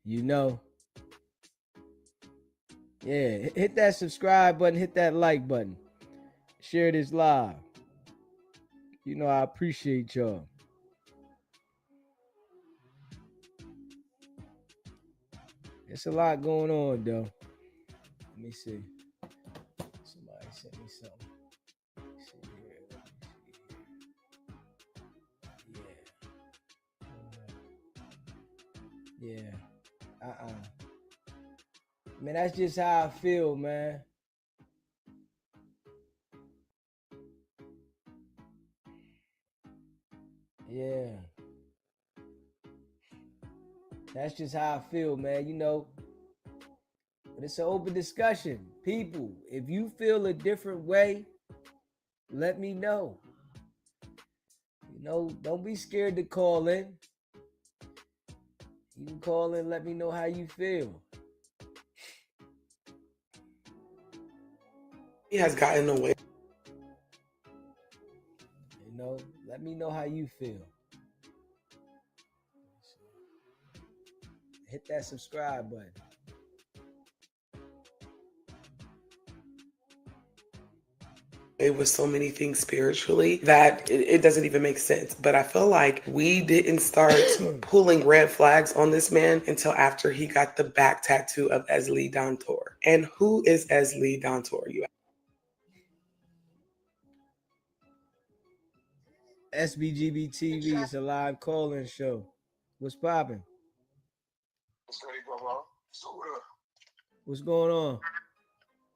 You know? Yeah, hit that subscribe button, hit that like button. Share this live. You know, I appreciate y'all. It's a lot going on, though. Let me see. Somebody sent me something. Let me see here. Yeah. Man, that's just how I feel, man. Yeah. That's just how I feel, man. You know, but it's an open discussion. People, if you feel a different way, let me know. You know, don't be scared to call in. You can call in, let me know how you feel.
He has gotten away.
You know, let me know how you feel. Hit that subscribe button.
With so many things spiritually that it doesn't even make sense. But I feel like we didn't start pulling red flags on this man until after he got the back tattoo of Esli Dantor. And who is Esli Dantor? You
SBGB TV is a live call-in show. What's popping? What's going on?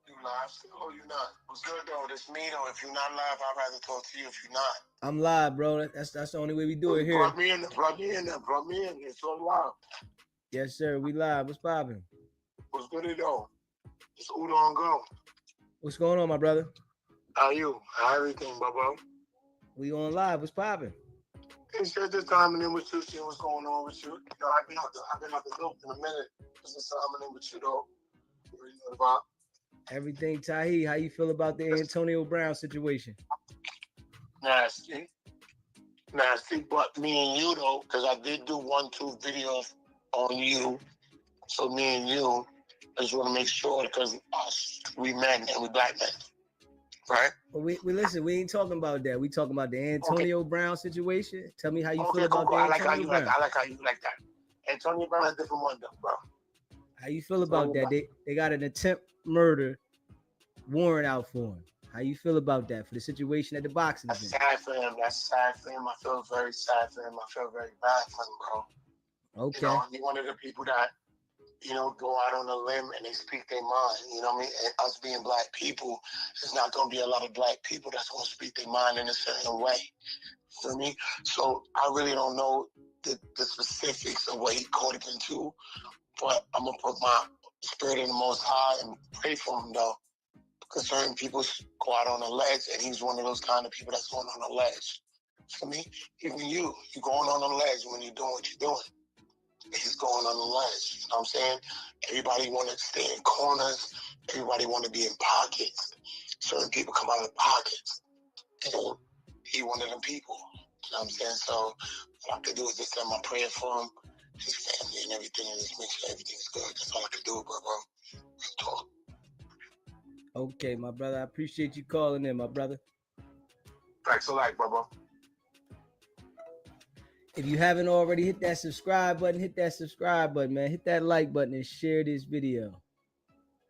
You live still or you not? What's good though? This me though. If you're not live, I'd rather talk to you if you're not.
I'm live, bro. That's the only way we do it here.
Plug me in there. Plug me in there. Plug me in. It's all live.
Yes, sir. We live. What's popping?
What's good though? It's Udo and Go.
What's going on, my brother?
How you? How everything, Bubba?
We on live. What's popping?
It's just timing in with you, seeing what's going on with you. You know, I've been out the loop in a minute. Just timing in with you though. You know about.
Everything, Tahi. How you feel about the Antonio Brown situation?
Nasty. But me and you though, because I did do 1-2 videos on you. So me and you, I just want to make sure, because us, we men and we black men, right?
Well, we listen. We ain't talking about that. We talking about the Antonio Brown situation. Tell me how you feel about
cool.
the
I like
Antonio Brown.
I like how you like that. Antonio Brown is a different one though, bro.
How you feel about that? They got an attempt murder warrant out for him. How you feel about that for the situation at the boxing
That's
event?
sad for him. That's sad for him. I feel very sad for him. I feel very bad for him, bro.
Okay.
You know, he's one of the people that, you know, go out on a limb and they speak their mind. You know what I mean? And us being black people, there's not going to be a lot of black people that's going to speak their mind in a certain way. You know what I mean? So I really don't know the specifics of what he caught up into, but I'm going to put my spirit in the Most High and pray for him, though. Because certain people go out on a ledge, and he's one of those kind of people that's going on a ledge. For me, even you're going on a ledge when you're doing what you're doing. He's going on the ledge. You know what I'm saying? Everybody want to stay in corners. Everybody want to be in pockets. Certain people come out of pockets. And he one of them people. You know what I'm saying? So what I can do is just send my prayer for him, his family and everything, and just make sure everything's good. That's all I can do, bro. Let's talk.
Okay, my brother. I appreciate you calling in, my brother.
Thanks a lot, bro.
If you haven't already, hit that subscribe button. Hit that subscribe button, man. Hit that like button and share this video.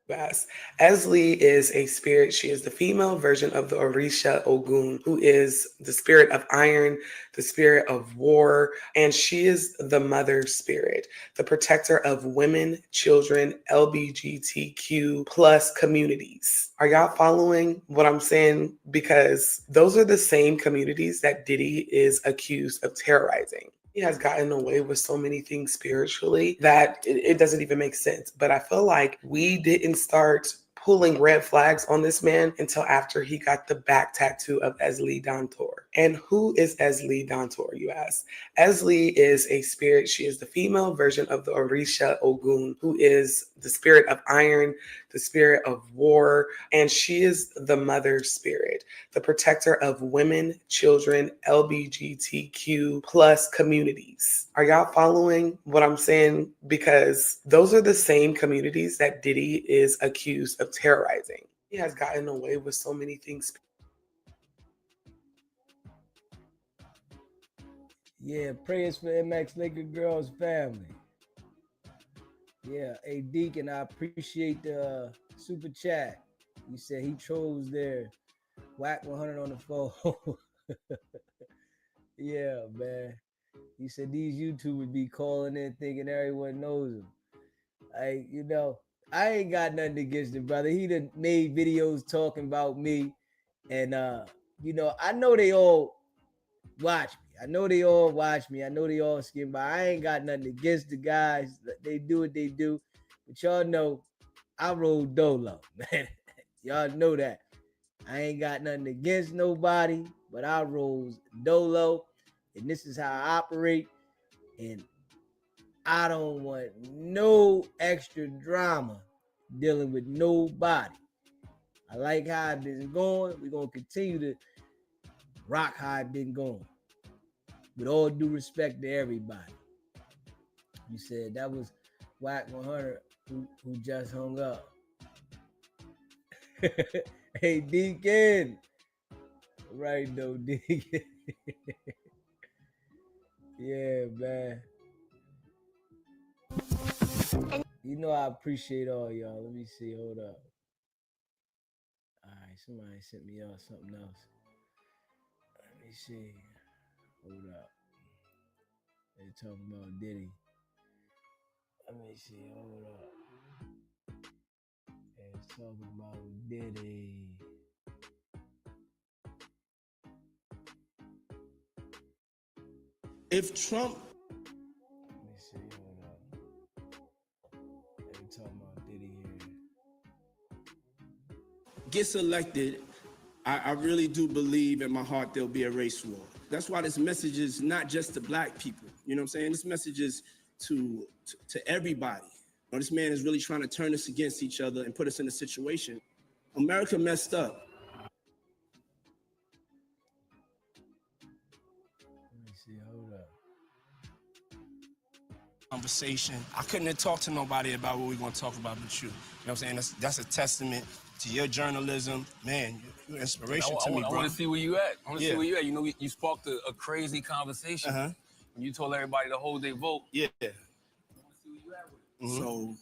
Yes. Esli is a spirit. She is the female version of the Orisha Ogun, who is the spirit of iron, the spirit of war, and she is the mother spirit, the protector of women, children, LGBTQ plus communities. Are y'all following what I'm saying? Because those are the same communities that Diddy is accused of terrorizing. He has gotten away with so many things spiritually that it doesn't even make sense. But I feel like we didn't start pulling red flags on this man until after he got the back tattoo of Esli Dantor. And who is Esli Dantor, you ask? Esli is a spirit. She is the female version of the Orisha Ogun, who is the spirit of iron, the spirit of war, and she is the mother spirit, the protector of women, children, LGBTQ plus communities. Are y'all following what I'm saying? Because those are the same communities that Diddy is accused of terrorizing. He has gotten away with so many things.
Yeah, prayers for MX Laker Girls family. Yeah, hey Deacon, I appreciate the super chat. You said he trolls there. Whack 100 on the phone. Yeah, man. He said these YouTubers be calling in thinking everyone knows him. I ain't got nothing against him, brother. He done made videos talking about me. And I know they all watch me. I know they all skim by. I ain't got nothing against the guys. They do what they do. But y'all know I roll dolo, man. Y'all know that. I ain't got nothing against nobody, but I roll dolo. And this is how I operate. And I don't want no extra drama dealing with nobody. I like how it's been going. We're going to continue to rock how it's been going. With all due respect to everybody. You said that was Whack 100 who just hung up. Hey, Deacon. Right, though, Deacon. Yeah, man. You know I appreciate all y'all. Let me see. Hold up. All right, somebody sent me out something else. Let me see. Hold up. They talking about Diddy. Let me see. Hold up. They talking about Diddy.
If Trump
Let me see. Hold up. They talking about Diddy here.
gets elected, I really do believe in my heart there'll be a race war. That's why this message is not just to black people. You know what I'm saying? This message is to everybody. This man is really trying to turn us against each other and put us in a situation America messed up.
Let me see, hold up.
Conversation. I couldn't have talked to nobody about what we're going to talk about but you. You know what I'm saying? That's a testament to your journalism. Man, you're an inspiration to me, bro.
I want to see where you at. I want to see
Yeah.
where you at. You know, you sparked a crazy conversation.
Uh-huh.
And you told everybody to hold their vote.
Yeah. So,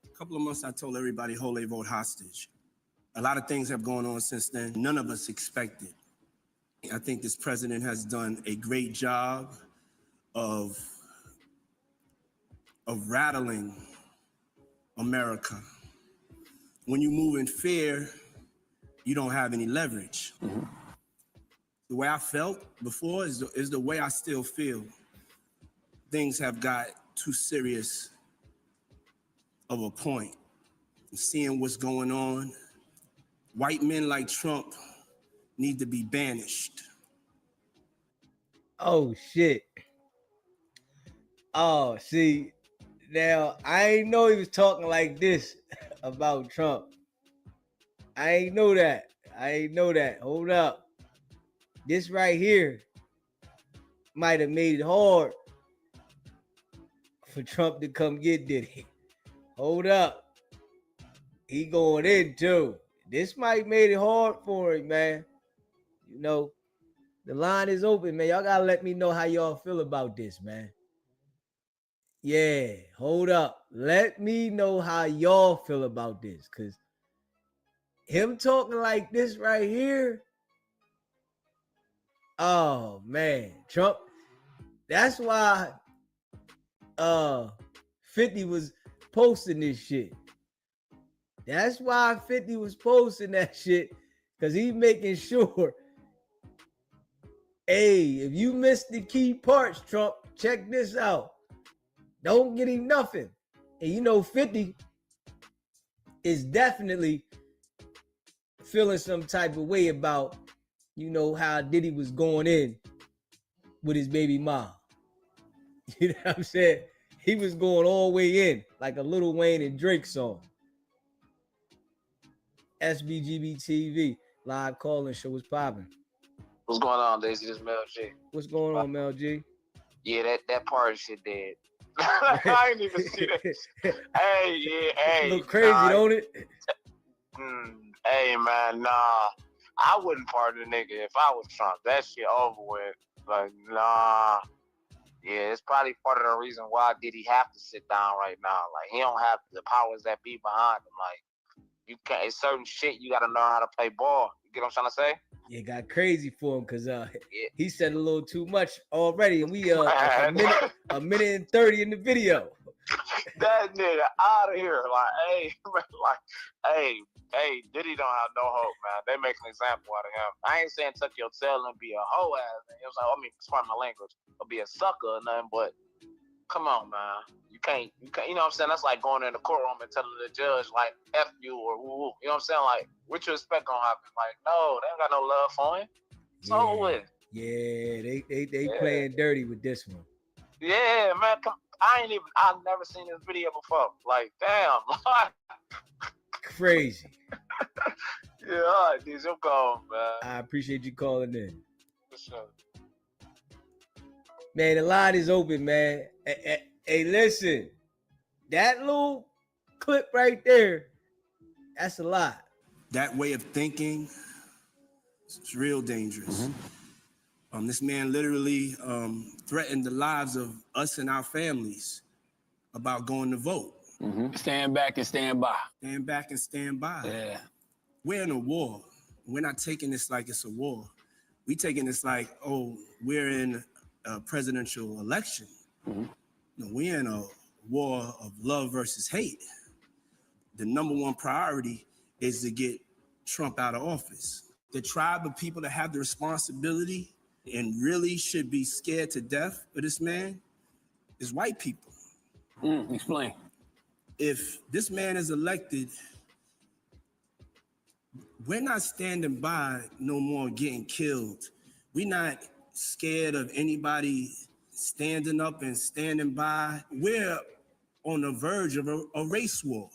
a couple of months, I told everybody hold their vote hostage. A lot of things have gone on since then. None of us expected. I think this president has done a great job of rattling America. When you move in fear, you don't have any leverage. The way I felt before is the way I still feel. Things have got too serious of a point. Seeing what's going on, white men like Trump need to be banished.
Oh shit. Oh, see, now I ain't know he was talking like this about Trump. I ain't know that. Hold up. This right here might have made it hard for Trump to come get Diddy. Hold up. He going in too. This might made it hard for him, man. You know, the line is open, man. Y'all gotta let me know how y'all feel about this, man. Yeah, hold up. Let me know how y'all feel about this, because him talking like this right here, oh, man. Trump, that's why 50 was posting this shit. That's why 50 was posting that shit, because he's making sure, hey, if you missed the key parts, Trump, check this out. Don't get him nothing. And you know, 50 is definitely feeling some type of way about, you know, how Diddy was going in with his baby mom. You know what I'm saying? He was going all the way in, like a Lil Wayne and Drake song. SBGB TV, live calling show was popping.
What's going on, Daisy? This is Mel G.
What's going on, Mel G?
Yeah, that party shit dead. I ain't even see that. Hey.
Look crazy, don't it?
Hey, man, nah. I wouldn't pardon a nigga if I was Trump. That shit over with. Like, nah. Yeah, it's probably part of the reason why did he have to sit down right now. Like, he don't have the powers that be behind him. Like, you can't, it's certain shit you gotta learn how to play ball. You get what I'm trying to say?
Yeah, got crazy for him because he said a little too much already, and we a minute and 30 in the video.
That nigga out of here. Hey, Diddy don't have no hope, man. They make an example out of him. I ain't saying tuck your tail and be a hoe ass. You know what I'm saying? I mean, pardon my language, or be a sucker or nothing, but come on, man. You can't, you know what I'm saying? That's like going in the courtroom and telling the judge, like, F you or woo. You know what I'm saying? Like, what you expect gonna happen? Like, no, they ain't got no love for him. It's over with.
Yeah, they playing dirty with this one.
Yeah, man. I've never seen this video before. Like, damn.
Crazy.
Yeah, all right, dude. I'm going, man.
I appreciate you calling in.
For sure.
Man, the line is open, man. Hey, listen. That little clip right there, that's a lot.
That way of thinking, it's real dangerous. This man literally threatened the lives of us and our families about going to vote.
Stand back and stand by.
Stand back and stand by.
Yeah.
We're in a war. We're not taking this like it's a war. We're taking this like, oh, we're in a presidential election. No, we're in a war of love versus hate. The number one priority is to get Trump out of office. The tribe of people that have the responsibility and really should be scared to death of this man is white people.
Explain.
If this man is elected, we're not standing by no more getting killed. We're not scared of anybody standing up and standing by. We're on the verge of a race war.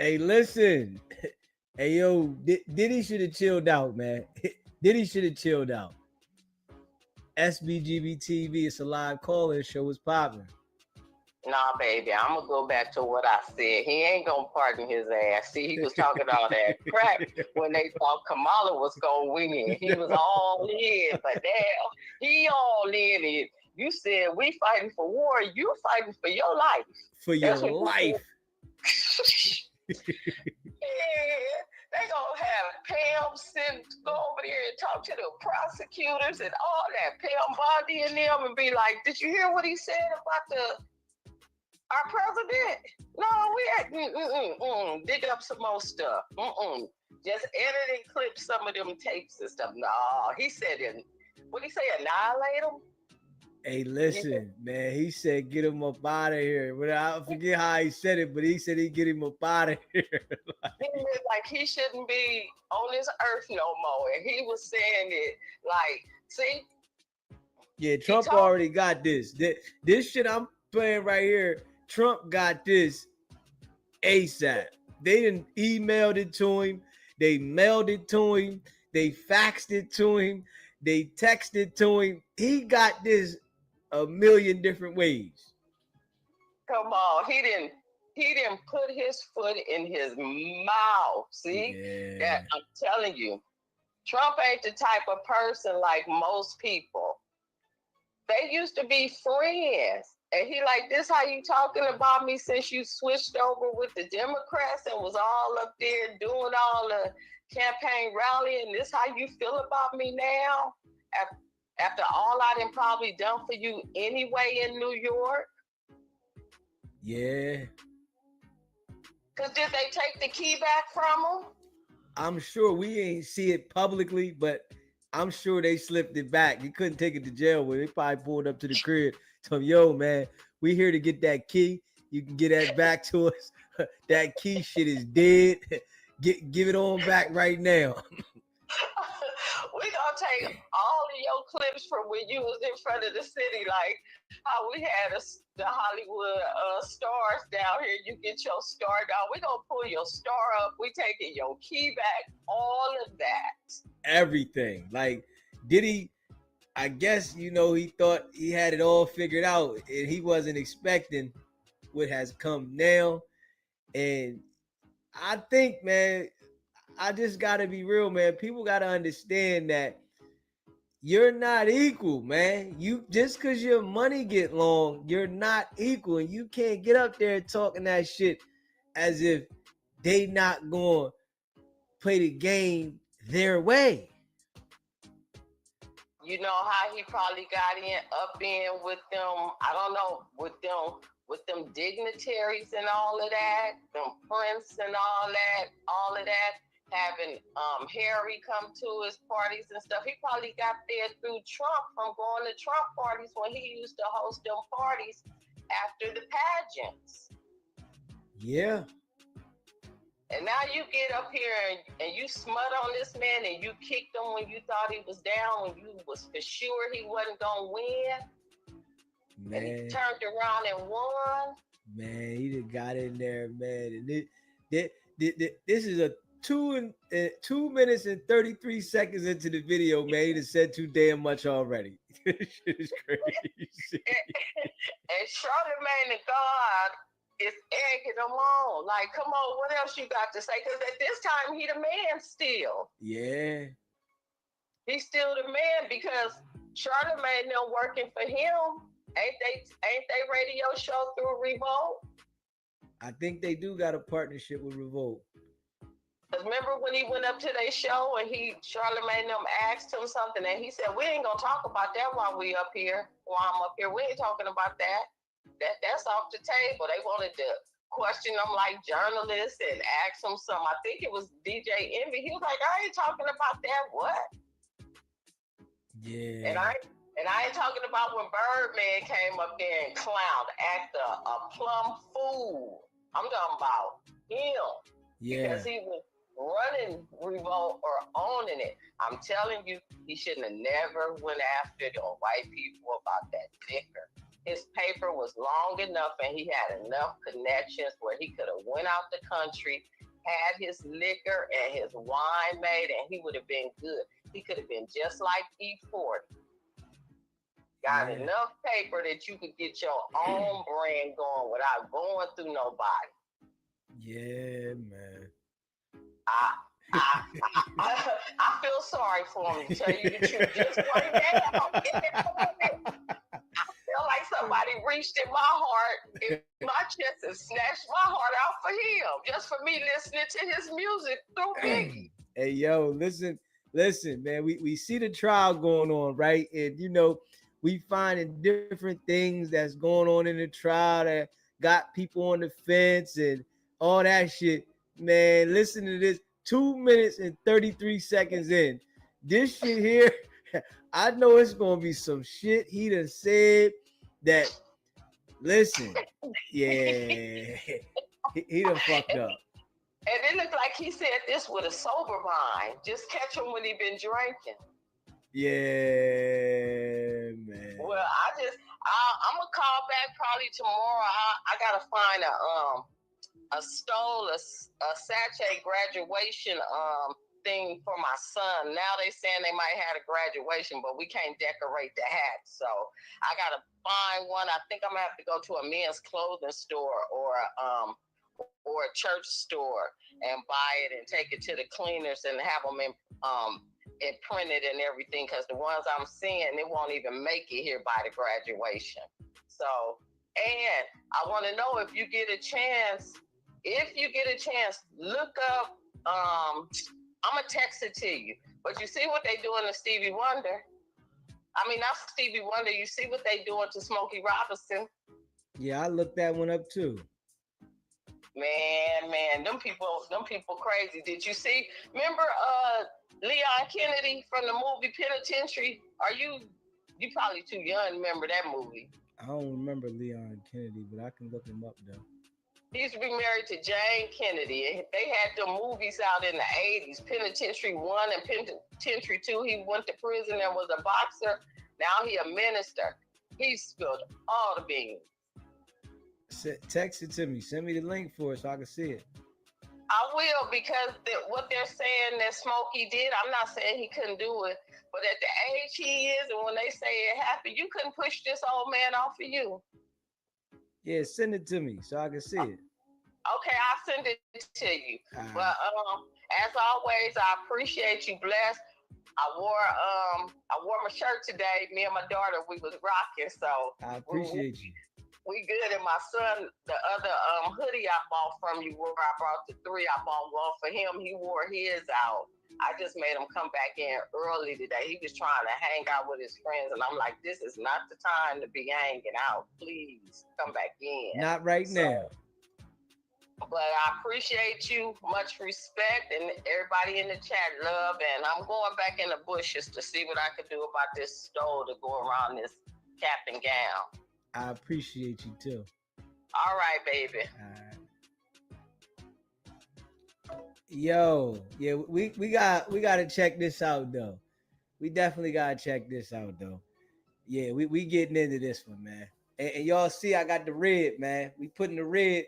Hey, listen. Hey, yo, Diddy should have chilled out, man. Diddy should have chilled out. SBGB TV, it's a live call-in show. It's popping.
Nah, baby, I'm gonna go back to what I said. He ain't gonna pardon his ass. See, he was talking all that crap when they thought Kamala was gonna win. He was all in, but damn, he all in it. You said we fighting for war. You fighting for your life.
For your life.
Yeah, they gonna have Pam go over there and talk to the prosecutors and all that. Pam Bondi and them and be like, "Did you hear what he said about our president? No, we had dig up some more stuff. Just edit and clip some of them tapes and stuff. No, he said it. What he say? Annihilate them."
Hey, listen, man. He said, "Get him up out of here." But I forget how he said it, but he said he'd get him up out of here.
Like he shouldn't be on this earth no more. And he was saying it like, see?
Yeah, Trump already got this. This shit I'm playing right here, Trump got this ASAP. They didn't emailed it to him. They mailed it to him. They faxed it to him. They texted to him. He got this a million different ways.
Come on, he didn't put his foot in his mouth. See, that I'm telling you, Trump ain't the type of person like most people. They used to be friends, and he like, "This how you talking about me since you switched over with the Democrats and was all up there doing all the campaign rallying? This how you feel about me now? After all I done probably done for you anyway in New York?"
Yeah.
Because did they take the key back from him?
I'm sure we ain't see it publicly, but I'm sure they slipped it back. You couldn't take it to jail with it. They probably pulled up to the crib. Told him, "Yo, man, we here to get that key. You can get that back to us. That key shit is dead. Give it on back right now."
We gonna take all of your clips from when you was in front of the city, like how we had the Hollywood stars down here. You get your star down. We gonna pull your star up. We taking your key back. All of that.
Everything. Like, did he? I guess, he thought he had it all figured out, and he wasn't expecting what has come now. And I think, man, I just got to be real, man. People got to understand that you're not equal, man. You just because your money get long, you're not equal, and you can't get up there talking that shit as if they not going to play the game their way.
You know how he probably got up in with them, I don't know, with them dignitaries and all of that, them prince and all of that, having Harry come to his parties and stuff. He probably got there through Trump from going to Trump parties when he used to host them parties after the pageants.
Yeah.
And now you get up here and you smut on this man and you kicked him when you thought he was down, when you was for sure he wasn't going to win.
Man.
And he turned around and won.
Man, he just got in there, man. And this is a 2 minutes and 33 seconds into the video, man. He just said too damn much already. This shit is crazy.
And Charlamagne the God is egging him on. Like, come on, what else you got to say? Because at this time, he the man still.
Yeah.
He's still the man because Charlamagne them working for him. Ain't they radio show through Revolt?
I think they do got a partnership with Revolt.
Because remember when he went up to their show and Charlamagne them asked him something and he said, "We ain't gonna talk about that while I'm up here. We ain't talking about that. That's off the table." They wanted to question them like journalists and ask them something. I think it was DJ Envy. He was like, "I ain't talking about that. What?"
Yeah.
And I ain't talking about when Birdman came up there and clowned, acted a plumb fool. I'm talking about him.
Yeah.
Because he was running Revolt or owning it. I'm telling you, he shouldn't have never went after the white people about that liquor. his paper was long enough and he had enough connections where he could have went out the country, had his liquor and his wine made, and he would have been good. He could have been just like E40. Got enough paper that you could get your own brand going without going through nobody.
Yeah, man.
I feel sorry for him, to tell you the truth. Just right now, I feel like somebody reached in my heart, in my chest, and snatched my heart out for him, just for me listening to his music through Biggie.
Hey, yo, listen, man. We see the trial going on, right? And you know, we finding different things that's going on in the trial that got people on the fence and all that shit. Man, listen to this. 2 minutes and 33 seconds in. This shit here, I know it's gonna be some shit he done said that, listen, yeah, he done fucked up.
And it looked like he said this with a sober mind. Just catch him when he been drinking.
Yeah, man.
Well, I'm gonna call back probably tomorrow. I gotta find a sachet graduation thing for my son. Now they saying they might have a graduation, but we can't decorate the hat. So I gotta find one. I think I'm gonna have to go to a men's clothing store or a church store and buy it and take it to the cleaners and have them in and printed and everything, because the ones I'm seeing, it won't even make it here by the graduation. So, and I want to know if you get a chance, look up, I'm going to text it to you, but you see what they doing to Stevie Wonder? I mean, not Stevie Wonder, you see what they doing to Smokey Robinson?
Yeah, I looked that one up too.
Man, them people crazy. Did you see? Remember Leon Kennedy from the movie Penitentiary? You probably too young to remember that movie.
I don't remember Leon Kennedy, but I can look him up though.
He used to be married to Jane Kennedy. They had the movies out in the 80s, Penitentiary 1 and Penitentiary 2. He went to prison and was a boxer. Now he a minister. He spilled all the beans.
Text it to me. Send me the link for it so I can see it.
I will, because what they're saying that Smokey did, I'm not saying he couldn't do it, but at the age he is, and when they say it happened, you couldn't push this old man off of you.
Yeah, send it to me so I can see it.
Okay, I'll send it to you. But as always, I appreciate you. Blessed. I wore my shirt today. Me and my daughter, we was rocking. So
I appreciate you.
We good. And my son, the other hoodie I bought from you, where I brought the 3, I bought one for him. He wore his out. I just made him come back in early today. He was trying to hang out with his friends, and I'm like, this is not the time to be hanging out. Please come back in.
Not right now.
But I appreciate you. Much respect, and everybody in the chat, love. And I'm going back in the bushes to see what I could do about this stove to go around this cap and gown.
I appreciate you too.
All right, baby.
All right. Yo, yeah, we gotta check this out though. We definitely gotta check this out though. Yeah, we getting into this one, man. And y'all see, I got the red, man. We putting the red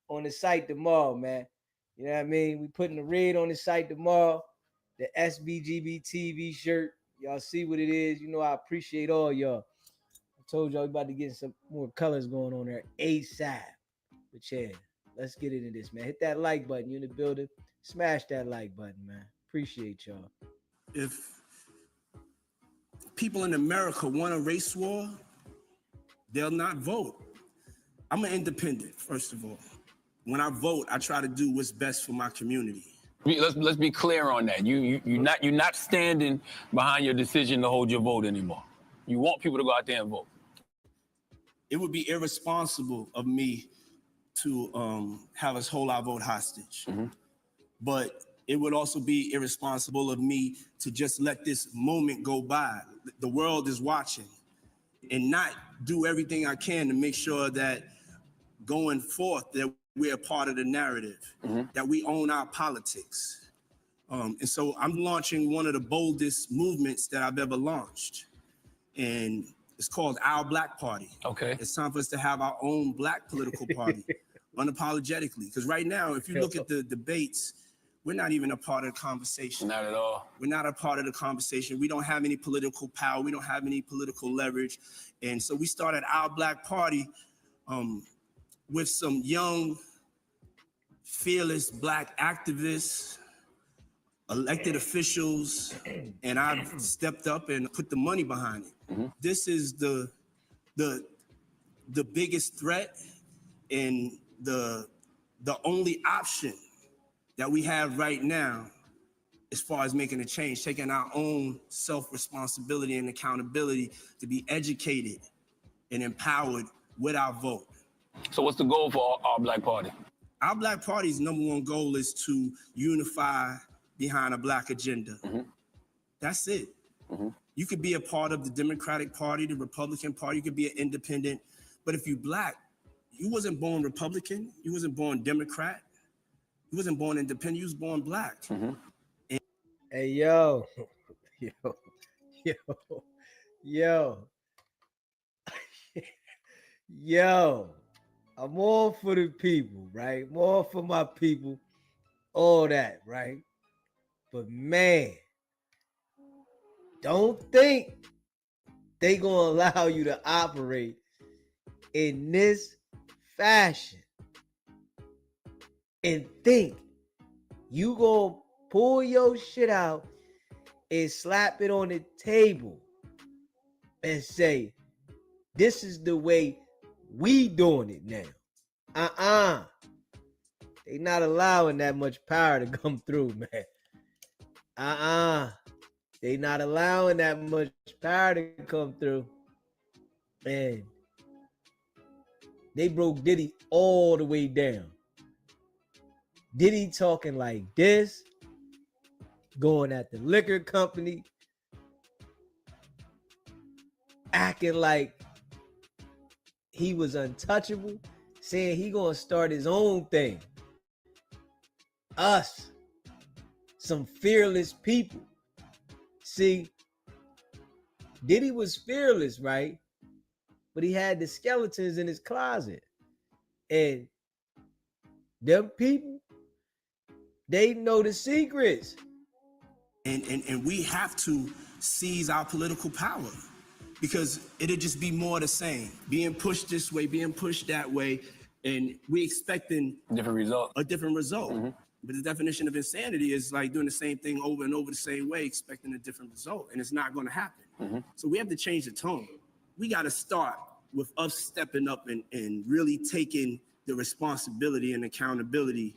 on the site tomorrow, man. You know what I mean? We putting the red on the site tomorrow. The SBGB TV shirt. Y'all see what it is. You know, I appreciate all y'all. Told y'all we about to get some more colors going on there ASAP. But yeah, let's get into this, man. Hit that like button. You in the building. Smash that like button, man. Appreciate y'all.
If people in America want a race war, they'll not vote. I'm an independent, first of all. When I vote, I try to do what's best for my community.
Let's be clear on that. You're not standing behind your decision to hold your vote anymore. You want people to go out there and vote.
It would be irresponsible of me to have us hold our vote hostage. Mm-hmm. But it would also be irresponsible of me to just let this moment go by. The world is watching, and not do everything I can to make sure that going forth that we're a part of the narrative, mm-hmm. that we own our politics. And so I'm launching one of the boldest movements that I've ever launched. And It's called Our Black Party.
Okay.
It's time for us to have our own black political party, unapologetically. Because right now, if you look at the debates, we're not even a part of the conversation.
Not at all.
We're not a part of the conversation. We don't have any political power. We don't have any political leverage. And so we started Our Black Party with some young, fearless black activists, elected officials, and I've stepped up and put the money behind it. This is the biggest threat and the only option that we have right now as far as making a change, taking our own self-responsibility and accountability to be educated and empowered with our vote.
So what's the goal for Our Black Party?
Our Black Party's number one goal is to unify behind a black agenda. That's it. You could be a part of the Democratic Party, the Republican Party, you could be an independent, but if you black, you wasn't born Republican, you wasn't born Democrat, you wasn't born independent, you was born black.
Hey, yo, yo, I'm all for the people, right? More for my people, all that, right? But man, don't think they gonna allow you to operate in this fashion and think you gonna pull your shit out and slap it on the table and say, this is the way we doing it now. They not allowing that much power to come through, man. They not allowing that much power to come through. And they broke Diddy all the way down. Diddy talking like this, going at the liquor company, acting like he was untouchable, saying he gonna start his own thing. Us, some fearless people. See, Diddy was fearless, right? But he had the skeletons in his closet. And them people, they know the secrets.
And we have to seize our political power, because it'll just be more the same, being pushed this way, being pushed that way, and we expecting a different result. But the definition of insanity is like doing the same thing over and over the same way, expecting a different result, and it's not going to happen. So we have to change the tone. We got to start with us stepping up and really taking the responsibility and accountability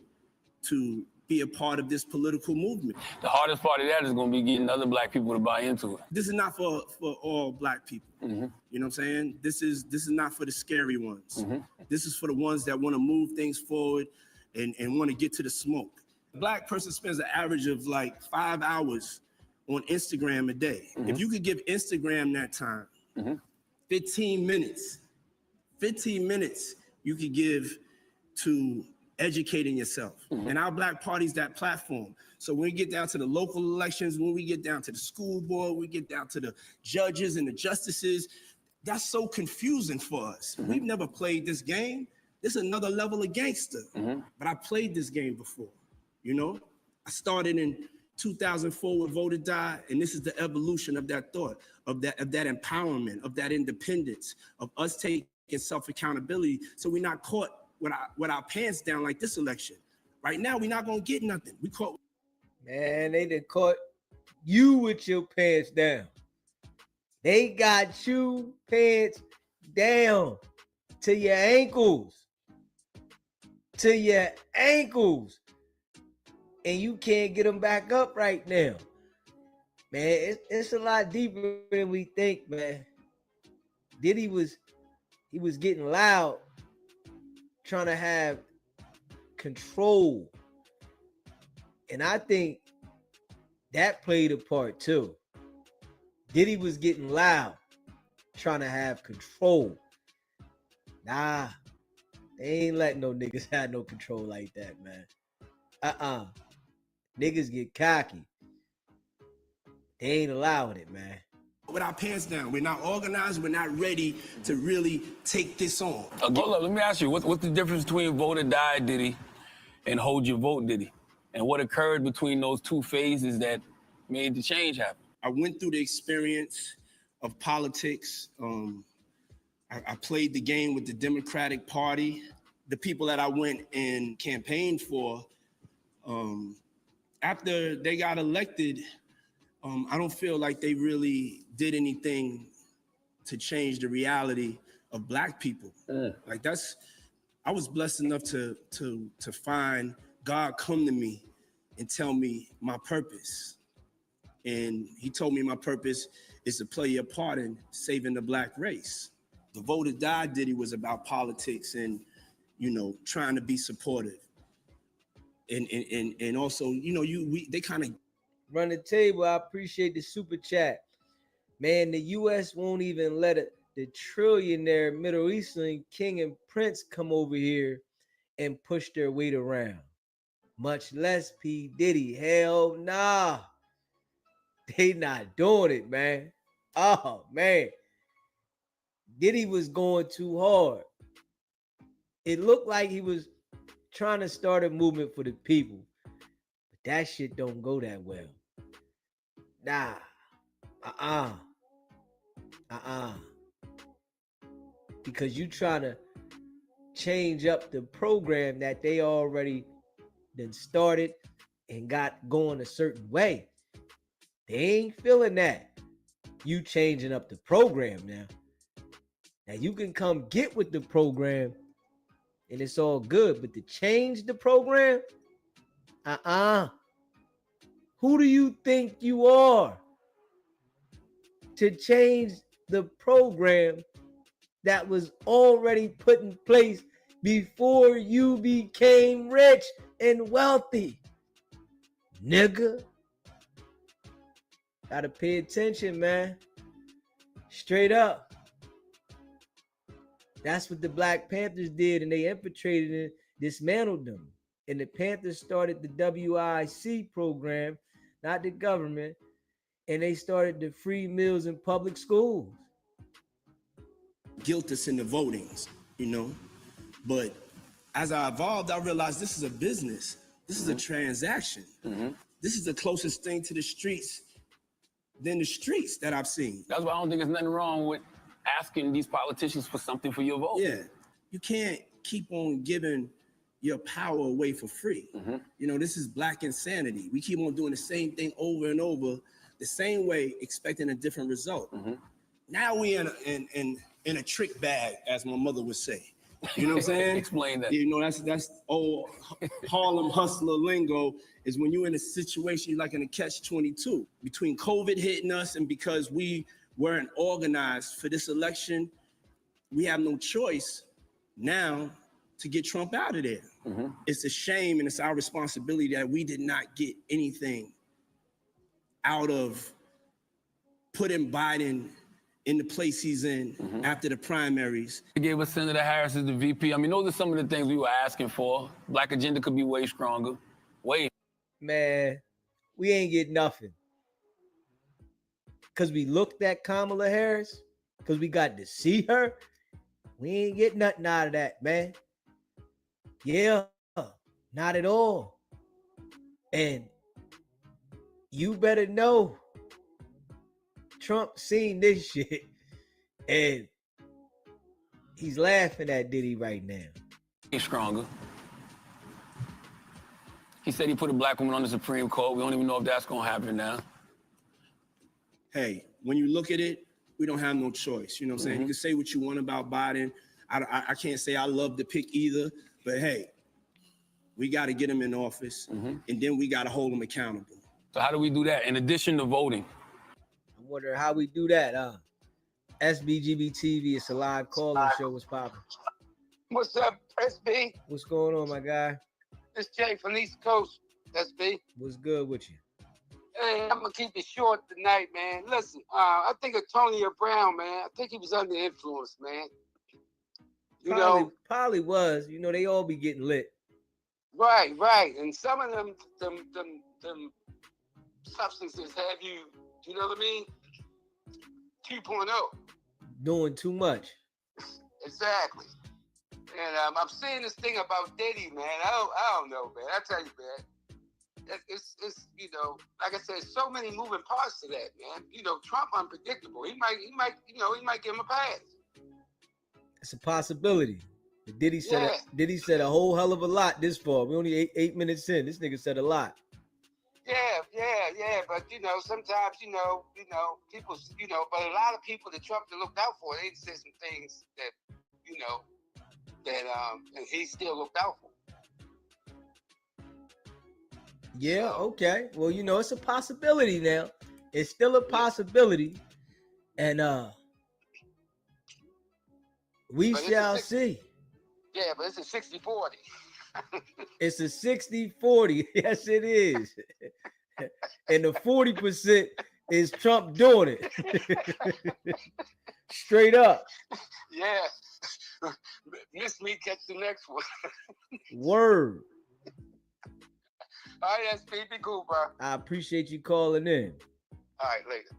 to be a part of this political movement.
The hardest part of that is going to be getting other black people to buy into it.
This is not for all black people. You know what I'm saying? This is not for the scary ones. This is for the ones that want to move things forward and want to get to the smoke. A black person spends an average of like 5 hours on Instagram a day. If you could give Instagram that time, 15 minutes you could give to educating yourself. And Our Black Party's that platform. So when we get down to the local elections, when we get down to the school board, we get down to the judges and the justices, that's so confusing for us. We've never played this game. This is another level of gangster. But I played this game before, you know? I started in 2004 with Vote or Die, and this is the evolution of that thought, of that empowerment, of that independence, of us taking self-accountability so we're not caught with our pants down like this election. Right now, we're not gonna get nothing. We caught.
Man, they done caught you with your pants down. They got you pants down to your ankles. To your ankles. And you can't get them back up right now. Man, it's a lot deeper than we think, man. Diddy was getting loud, trying to have control. And I think that played a part too. Diddy was getting loud, trying to have control. Nah, they ain't letting no niggas have no control like that, man. Niggas get cocky. They ain't allowing it, man.
with our pants down. We're not organized. We're not ready to really take this on.
Hold up, let me ask you, what's the difference between vote or die Diddy and hold your vote Diddy? And what occurred between those two phases that made the change happen?
I went through the experience of politics. I played the game with the Democratic Party. The people that I went and campaigned for, after they got elected, I don't feel like they really did anything to change the reality of Black people. Like I was blessed enough to find God come to me and tell me my purpose. And he told me my purpose is to play a part in saving the Black race. The Vote or Die Diddy was about politics and, trying to be supportive. And also, they kind of
Run the table. I appreciate the super chat. Man, the U.S. won't even let the trillionaire Middle Eastern king and prince come over here and push their weight around. Much less P. Diddy. Hell nah. They not doing it, man. Oh, man. Diddy was going too hard. It looked like he was trying to start a movement for the people. But that shit don't go that well. Nah. Because you trying to change up the program that they already done started and got going a certain way. They ain't feeling that. You changing up the program now. Now you can come get with the program and it's all good, but to change the program, who do you think you are to change the program that was already put in place before you became rich and wealthy? Nigga. Gotta pay attention, man. Straight up. That's what the Black Panthers did, and they infiltrated and dismantled them. And the Panthers started the WIC program, not the government, and they started the free meals in public schools.
Guilt us in the votings, But as I evolved, I realized this is a business. This is a transaction. This is the closest thing to the streets than the streets that I've seen.
That's why I don't think there's nothing wrong with asking these politicians for something for your vote.
Yeah, you can't keep on giving your power away for free. This is Black insanity. We keep on doing the same thing over and over, the same way, expecting a different result. Now we in a trick bag, as my mother would say. You know what I'm saying?
Explain that.
That's old Harlem hustler lingo, is when you're in a situation like in a catch-22 between COVID hitting us and because we weren't organized for this election, we have no choice now to get Trump out of there. It's a shame and it's our responsibility that we did not get anything out of putting Biden in the place he's in after the primaries.
They gave us Senator Harris as the VP. I mean, those are some of the things we were asking for. Black agenda could be way stronger.
Man, we ain't get nothing. Because we looked at Kamala Harris, because we got to see her, we ain't get nothing out of that, man. Yeah, not at all. And you better know Trump seen this shit and he's laughing at Diddy right now.
He's stronger. He said he put a Black woman on the Supreme Court. We don't even know if that's gonna happen now.
Hey, when you look at it, we don't have no choice. You know what I'm saying? You can say what you want about Biden. I can't say I love the pick either, but hey, we got to get him in office, and then we got to hold him accountable.
So how do we do that in addition to voting?
I wonder how we do that. SBGB TV, it's a live call-in show. What's poppin'?
What's up, SB?
What's going on, my guy?
It's Jay from the East Coast, SB.
What's good with you?
Hey, I'm gonna keep it short tonight, man. Listen, I think Antonio Brown, man, I think he was under influence, man.
Probably was. They all be getting lit.
Right. And some of them substances have you know what I mean? 2.0.
Doing too much.
Exactly. And I'm seeing this thing about Diddy, man. I don't know, man. I tell you, man. It's you know, like I said, so many moving parts to that, man. You know, Trump unpredictable. He might give him a pass.
It's a possibility. But Diddy said a whole hell of a lot this far. We only eight minutes in. This nigga said a lot.
Yeah. But you know, sometimes you know, people, but a lot of people that Trump looked out for, they said some things that, and he still looked out for.
Yeah, okay. Well, you know, it's a possibility now. It's still a possibility. And we shall see.
Yeah, but it's a 60-40.
It's a 60-40. Yes, it is. And the 40% is Trump doing it. Straight up.
Yeah. Miss me, catch the next one.
Word.
All right, SP, be cool, bro.
I appreciate you calling in.
All right, later.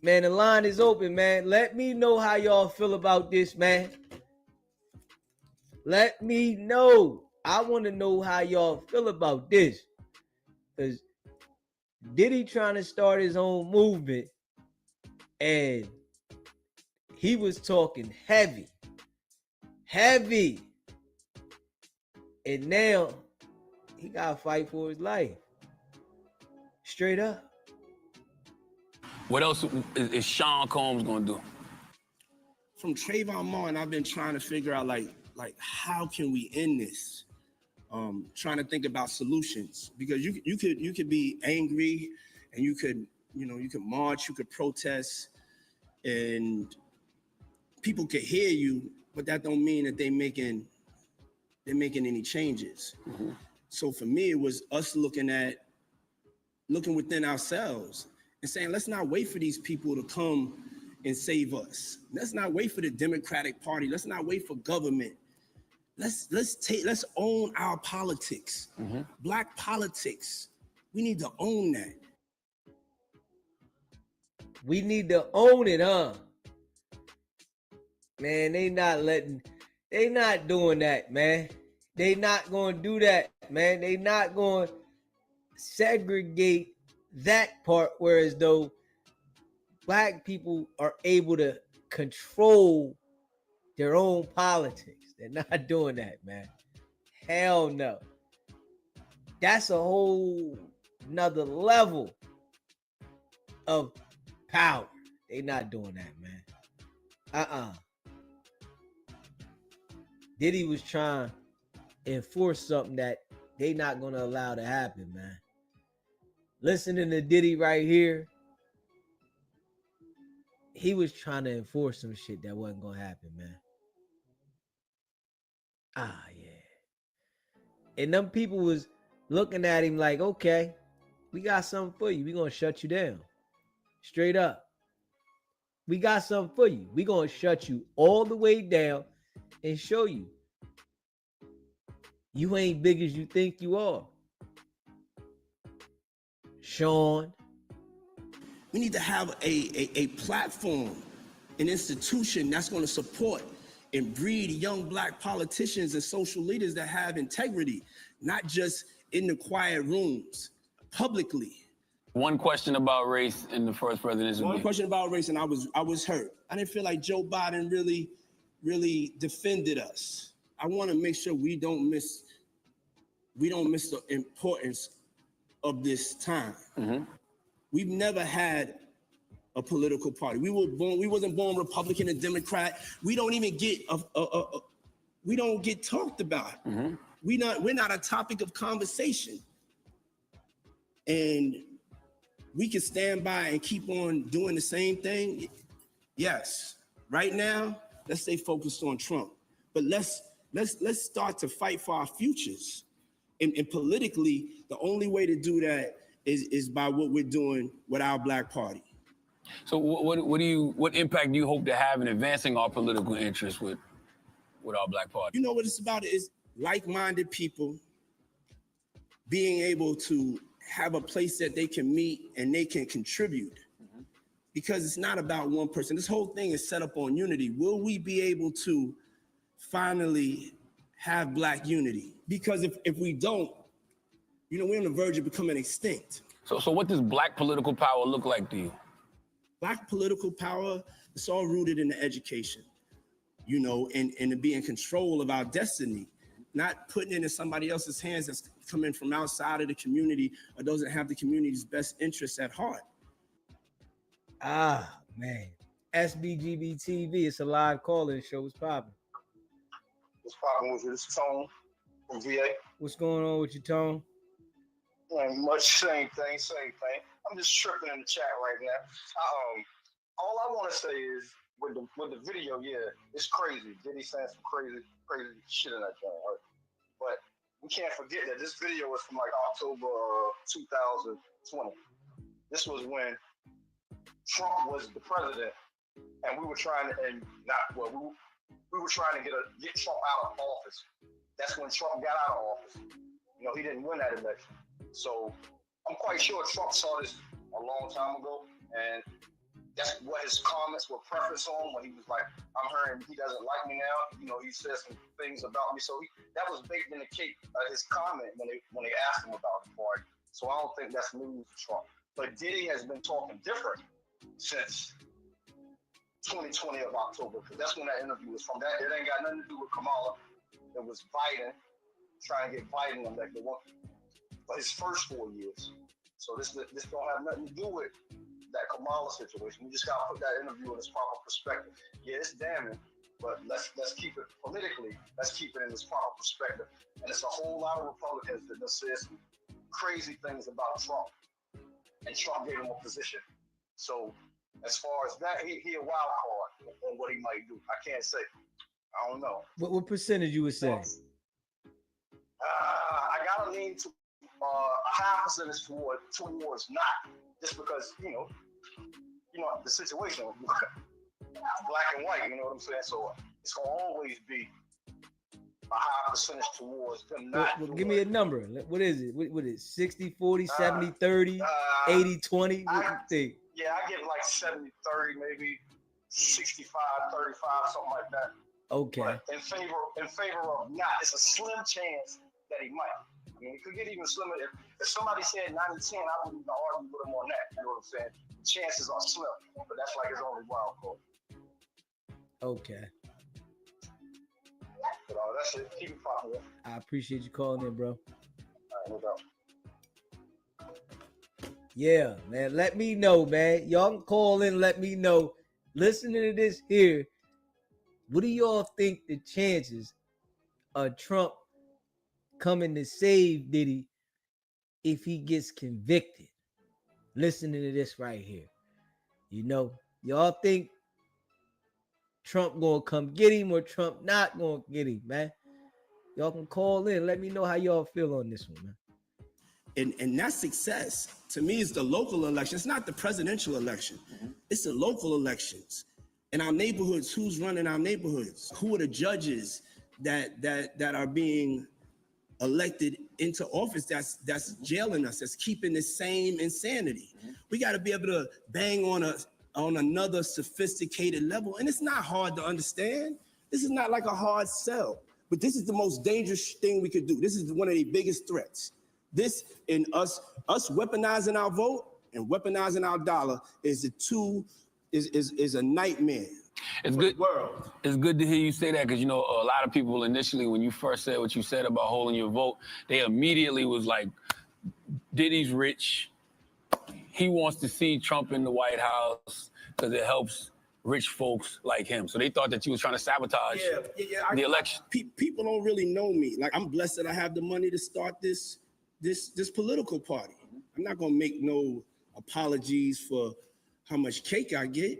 Man, the line is open, man. Let me know how y'all feel about this, man. Let me know. I want to know how y'all feel about this. Because Diddy trying to start his own movement, and he was talking heavy. And now he got to fight for his life. Straight up.
What else is Sean Combs going to do?
From Trayvon Martin, I've been trying to figure out like how can we end this? Trying to think about solutions, because you could be angry and you could march, you could protest, and people could hear you, but that don't mean that they're making any changes.
Mm-hmm.
So for me, it was us looking within ourselves and saying, let's not wait for these people to come and save us. Let's not wait for the Democratic Party. Let's not wait for government. Let's own our politics.
Mm-hmm.
Black politics. We need to own that.
We need to own it, huh? Man, they not doing that, man. They not going to do that, man. They not going to segregate that part, whereas though Black people are able to control their own politics. They're not doing that, man. Hell no. That's a whole nother level of power. They not doing that, man. Diddy was trying to enforce something that they not going to allow to happen, man. Listening to Diddy right here, he was trying to enforce some shit that wasn't going to happen, man. Yeah. And them people was looking at him like, okay, we got something for you. We going to shut you down. Straight up. We got something for you. We going to shut you all the way down and show you you ain't big as you think you are. Sean.
We need to have a platform, an institution that's going to support and breed young Black politicians and social leaders that have integrity, not just in the quiet rooms, publicly.
One question about race in the first presidency.
One question about race, and I was hurt. I didn't feel like Joe Biden really defended us. I want to make sure we don't miss the importance of this time.
Mm-hmm.
We've never had a political party. We wasn't born Republican and Democrat. We don't even get we don't get talked about.
Mm-hmm.
We're not a topic of conversation. And we can stand by and keep on doing the same thing. Yes. Right now, let's stay focused on Trump. But let's start to fight for our futures. And politically, the only way to do that is by what we're doing with our Black Party.
So what impact do you hope to have in advancing our political interests with our Black Party?
You know what it's about? Is like-minded people being able to have a place that they can meet and they can contribute.
Mm-hmm.
because it's not about one person. This whole thing is set up on unity. Will we be able to finally have Black unity? Because if we don't, you know, we're on the verge of becoming extinct.
So what does Black political power look like to you?
Black political power, it's all rooted in the education, you know, and to be in control of our destiny, not putting it in somebody else's hands that's coming from outside of the community or doesn't have the community's best interests at heart.
Ah, man. SBGB TV, it's a live call-in show. What's popping?
What's popping with you? This is Tone from VA.
What's going on with you, Tone?
Ain't much, same thing. I'm just tripping in the chat right now. All I want to say is with the video, yeah, it's crazy. Diddy saying some crazy shit in that joint, right? But we can't forget that this video was from like October 2020. This was when Trump was the president, and we were trying to, we were trying to get Trump out of office. That's when Trump got out of office. You know, he didn't win that election. So I'm quite sure Trump saw this a long time ago, and that's what his comments were prefaced on when he was like, I'm hearing he doesn't like me now. You know, he said some things about me. So that was baked in the cake, his comment when they asked him about the party. So I don't think that's news for Trump. But Diddy has been talking different since 2020 of October, because that's when that interview was from. That it ain't got nothing to do with Kamala. It was Biden, trying to get Biden elected for his first 4 years. So this don't have nothing to do with that Kamala situation. We just gotta put that interview in its proper perspective. Yeah, it's damning, but let's keep it politically. Let's keep it in its proper perspective. And it's a whole lot of Republicans that just said some crazy things about Trump, and Trump gave him a position. So as far as that, he a wild card on what he might do. I can't say. I don't know.
What percentage you would say?
I gotta lean to a high percentage towards not, just because you know the situation, black and white. You know what I'm saying? So it's gonna always be a high percentage towards them not.
Well, give me a number. What is it? What is it? 60, 40, 70, 30, 80, 20? What do you think?
Yeah, I get like 70, 30, maybe 65, 35, something like that.
Okay.
But in favor of not, it's a slim chance that he might. I mean, it could get even slimmer. If somebody said 90-10, I wouldn't even argue with him on that. You know what I'm saying? Chances are slim, but that's like his only wild card.
Okay.
But that's it. Keep it popping.
I appreciate you calling in, bro.
All right, no doubt.
Yeah, man. Let me know, man. Y'all can call in. Let me know. Listening to this here, what do y'all think the chances of Trump coming to save Diddy if he gets convicted? Listening to this right here. You know, y'all think Trump gonna come get him or Trump not gonna get him, man? Y'all can call in. Let me know how y'all feel on this one, man.
And that success, to me, is the local election. It's not the presidential election. It's the local elections. In our neighborhoods, who's running our neighborhoods? Who are the judges that are being elected into office that's jailing us, that's keeping the same insanity? We got to be able to bang on another sophisticated level. And it's not hard to understand. This is not like a hard sell, but this is the most dangerous thing we could do. This is one of the biggest threats. This in us weaponizing our vote and weaponizing our dollar is a nightmare.
It's good. It's good to hear you say that, because you know a lot of people initially, when you first said what you said about holding your vote, they immediately was like, Diddy's rich. He wants to see Trump in the White House because it helps rich folks like him. So they thought that you was trying to sabotage the election.
People don't really know me. Like, I'm blessed that I have the money to start this political party. I'm not gonna make no apologies for how much cake I get.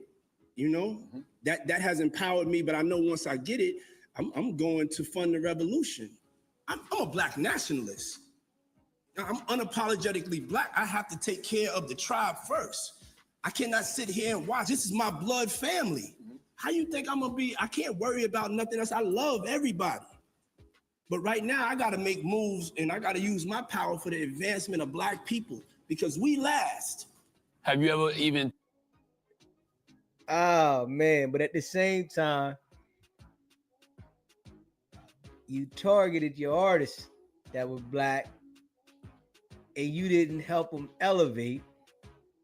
You know, that has empowered me, but I know once I get it, I'm going to fund the revolution. I'm a black nationalist. I'm unapologetically black. I have to take care of the tribe first. I cannot sit here and watch. This is my blood family. How you think I'm gonna be? I can't worry about nothing else. I love everybody. But right now I gotta make moves and I gotta use my power for the advancement of black people, because we last.
Have you ever even
Oh man, but at the same time, you targeted your artists that were black and you didn't help them elevate.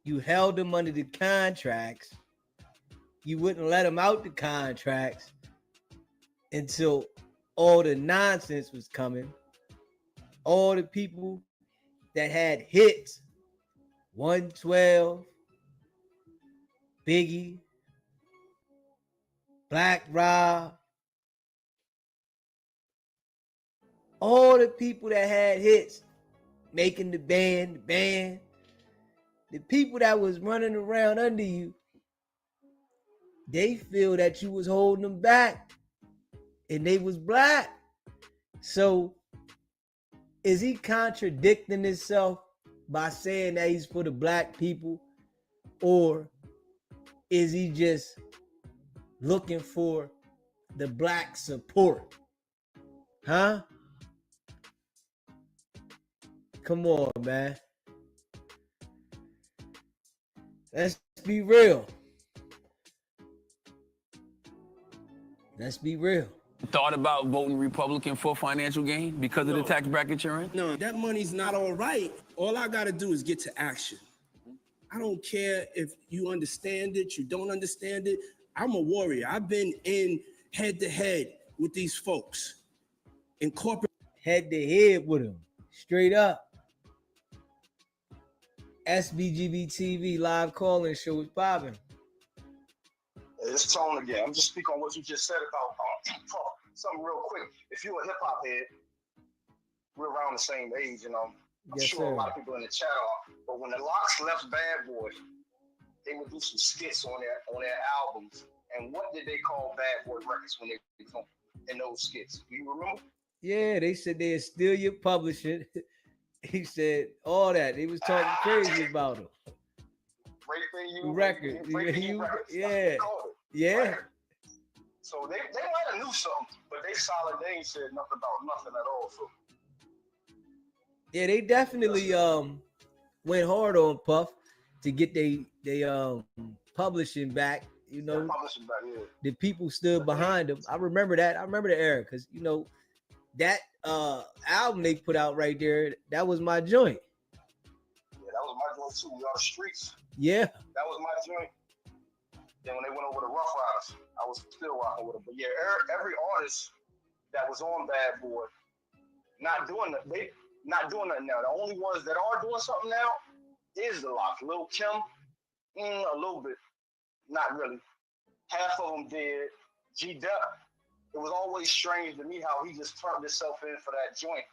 You held them under the contracts. You wouldn't let them out the contracts until all the nonsense was coming. All the people that had hits, 112, Biggie, Black Rob, all the people that had hits, making the band, the people that was running around under you, they feel that you was holding them back and they was black. So is he contradicting himself by saying that he's for the black people, or is he just looking for the black support? Huh? Come on, man. Let's be real. Let's be real.
Thought about voting Republican for financial gain because of the tax bracket you're in?
No, that money's not all right. All I got to do is get to action. I don't care if you understand it, you don't understand it. I'm a warrior. I've been in head to head with these folks in corporate.
Head to head with them, straight up. SBGB TV live calling show is popping.
It's Tone again. I'm just speaking on what you just said about something real quick. If you're a hip hop head, we're around the same age, you know. I'm
Yes,
sure
sir.
a lot of people in the chat are. But when the Locks left Bad Boy, they would do some skits on their albums. And what did they call Bad Boy Records when they was in those skits? Do you remember?
Yeah, they said they'd steal your publishing. He said all that. They was talking crazy about him.
Raping you,
Record.
raping you records. That's what
Yeah.
they called it.
Yeah.
Right? So they might have knew something, but they solid. They ain't said nothing about nothing at all. So
Yeah, they definitely went hard on Puff to get they publishing back. You know,
publishing back, yeah.
the people stood behind them. I remember that. I remember the era because you know that album they put out right there. That was my joint.
Yeah, that was my joint too. We on the streets.
Yeah.
That was my joint. Then when they went over to Rough Riders, I was still rocking with them. But yeah, every artist that was on Bad Boy, not doing that now. The only ones that are doing something now is the Locks. Lil Kim, a little bit, not really. Half of them did. G-Dep, it was always strange to me how he just turned himself in for that joint.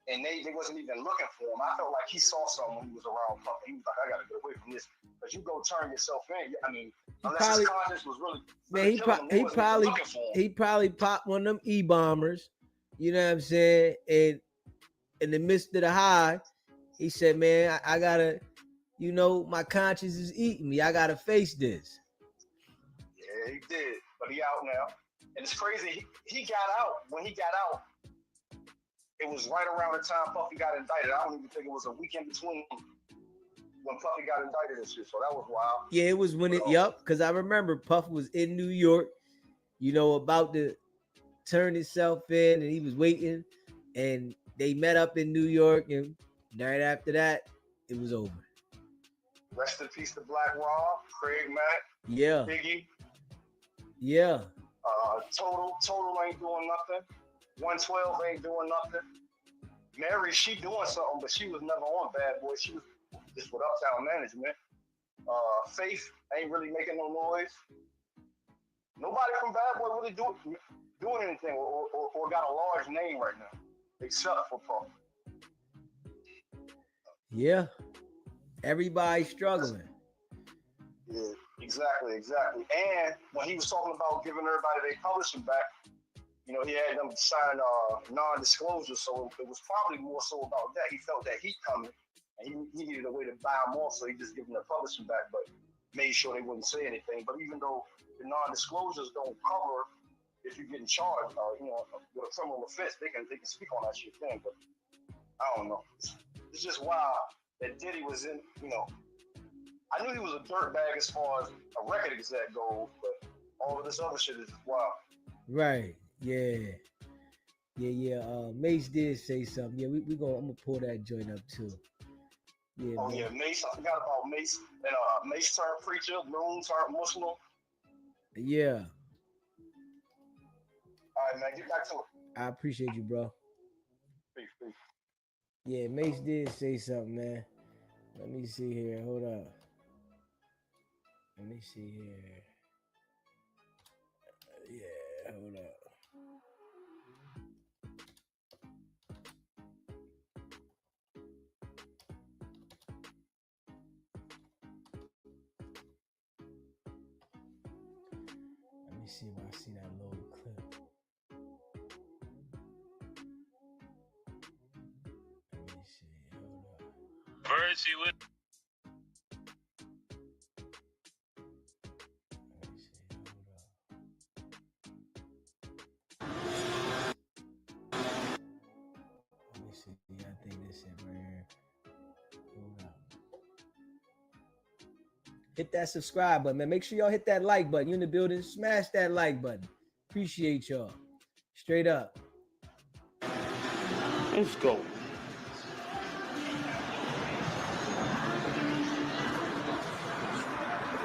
And they wasn't even looking for him. I felt like he saw something when he was around Puff. He was like, I got to get away from this. Because you go turn yourself in. I mean, unless his conscience was really
Man, he probably popped one of them E-bombers. You know what I'm saying? And in the midst of the high, he said, man, I gotta, you know, my conscience is eating me. I gotta face this.
Yeah, he did. But he out now. And it's crazy. He got out. When he got out, it was right around the time Puffy got indicted. I don't even think it was a week in between when Puffy got indicted and shit. So that was wild.
Yeah, it was when because I remember Puff was in New York, you know, about to turn himself in, and he was waiting, and they met up in New York, and right after that, it was over.
Rest in peace to Black Rob, Craig Mack,
Yeah.
Biggie.
Yeah.
Total ain't doing nothing. 112 ain't doing nothing. Mary, she doing something, but she was never on Bad Boy. She was just with Uptown Management. Faith ain't really making no noise. Nobody from Bad Boy really doing anything or got a large name right now, except for Puff.
Yeah. Everybody's struggling.
Yeah, exactly. And when he was talking about giving everybody their publishing back, you know, he had them sign non-disclosure, so it was probably more so about that. He felt that heat coming, and he needed a way to buy them off, so he just gave them their publishing back, but made sure they wouldn't say anything. But even though the non-disclosures don't cover if you're getting charged, you know, with a criminal offense, they can speak on that shit then. But I don't know. It's just wild that Diddy was in, you know, I knew he was a dirtbag as far as a record exec goes, but all of this other shit is wild.
Right. Yeah. Mace did say something. Yeah, I'm gonna pull that joint up too. Yeah.
Oh
man.
yeah, Mace. I forgot about Mace. And Mace turned preacher, Loon turned Muslim.
Yeah.
All right, man, get back to it.
I appreciate you, bro.
Peace, peace.
Yeah, Mace did say something, man. Let me see here. Hold up. Let me see here. Yeah, hold up. Let me see if I see that little clip. Let me see. Hold up.
Virgie with.
Let me see. Hold up. Let me see. Yeah, I think this it right here. Hold up. Hit that subscribe button, man. Make sure y'all hit that like button. You in the building, smash that like button. Appreciate y'all. Straight up.
Let's go.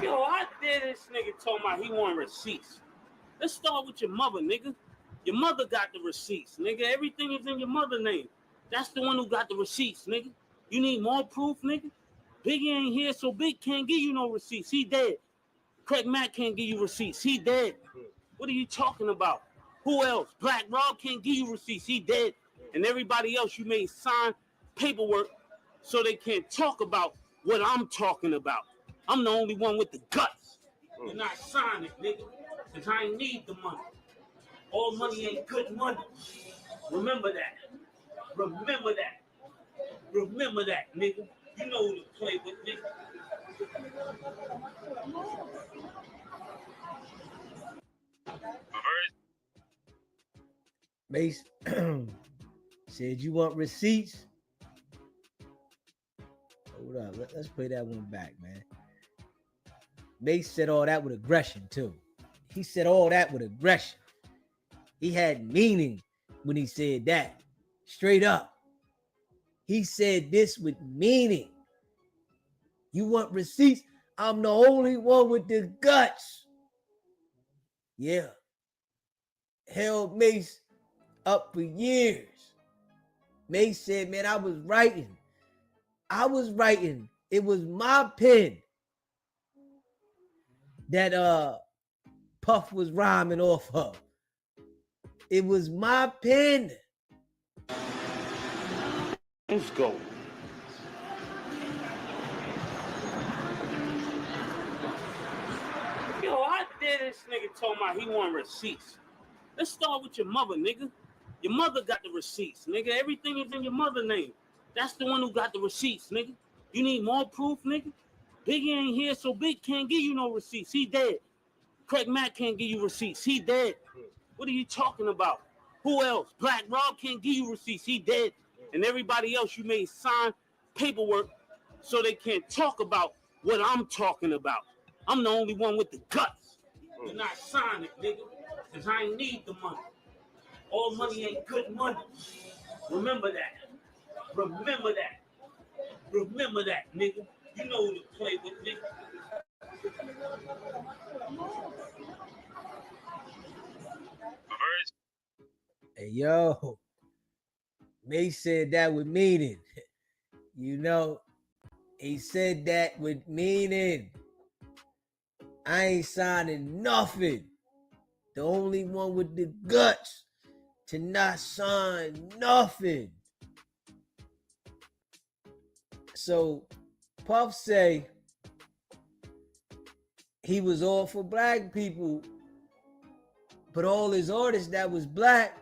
Yo, I dare this nigga talking about he want receipts. Let's start with your mother, nigga. Your mother got the receipts, nigga. Everything is in your mother's name. That's the one who got the receipts, nigga. You need more proof, nigga? Biggie ain't here, so Big can't give you no receipts. He dead. Craig Mack can't give you receipts. He dead. What are you talking about? Who else? Black Rob can't give you receipts. He dead. And everybody else, you made sign paperwork so they can't talk about what I'm talking about. I'm the only one with the guts. You're not signing it, nigga, because I ain't need the money. All money ain't good money. Remember that. Remember that. Remember that, nigga. You know who to play with, nigga.
Mace said you want receipts. Hold up. Let's play that one back, man. Mace said all that with aggression, too. He said all that with aggression. He had meaning when he said that. Straight up. He said this with meaning. You want receipts? I'm the only one with the guts. Yeah. Held Mace up for years. Mace said, man, I was writing. It was my pen that Puff was rhyming off of. It was my pen.
Let's go.
Yo, I dare this nigga talking about he want receipts. Let's start with your mother, nigga. Your mother got the receipts, nigga. Everything is in your mother's name. That's the one who got the receipts, nigga. You need more proof, nigga? Biggie ain't here, so Big can't give you no receipts. He dead. Craig Mack can't give you receipts. He dead. What are you talking about? Who else? Black Rob can't give you receipts. He dead. And everybody else, you made sign paperwork so they can't talk about what I'm talking about. I'm the only one with the guts. You're not signing it, nigga, because I ain't need the money. All money ain't good money. Remember that. Remember that. Remember that, nigga. You know who to play with, nigga.
Hey, yo. Mace said that with meaning. You know, he said that with meaning. I ain't signing nothing. The only one with the guts to not sign nothing. So Puff say he was all for black people, but all his artists that was black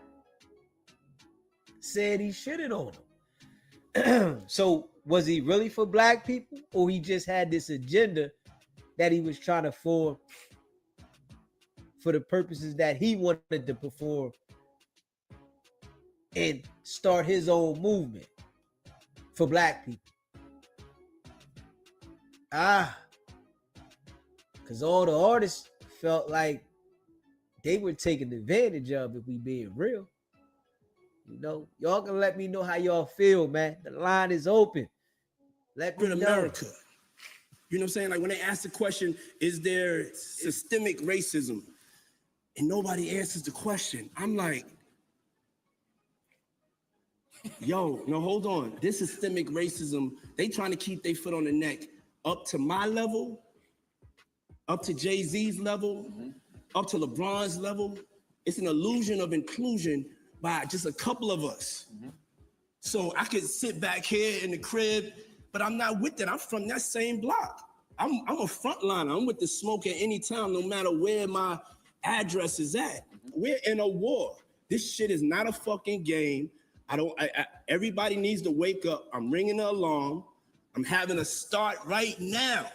said he shitted on them. So was he really for black people, or he just had this agenda that he was trying to form for the purposes that he wanted to perform and start his own movement for black people? because all the artists felt like they were taking advantage of, if we being real. You know, y'all can let me know how y'all feel, man. The line is open. Let me know.
America. You know what I'm saying? Like when they ask the question, is there systemic racism? And nobody answers the question. I'm like, yo, no, hold on. This systemic racism, they trying to keep their foot on the neck up to my level, up to Jay-Z's level, up to LeBron's level. It's an illusion of inclusion by just a couple of us. So I could sit back here in the crib, but I'm not with that. I'm from that same block. I'm a frontliner. I'm with the smoke at any time, no matter where my address is at. We're in a war. This shit is not a fucking game. Everybody needs to wake up. I'm ringing the alarm. I'm having to start right now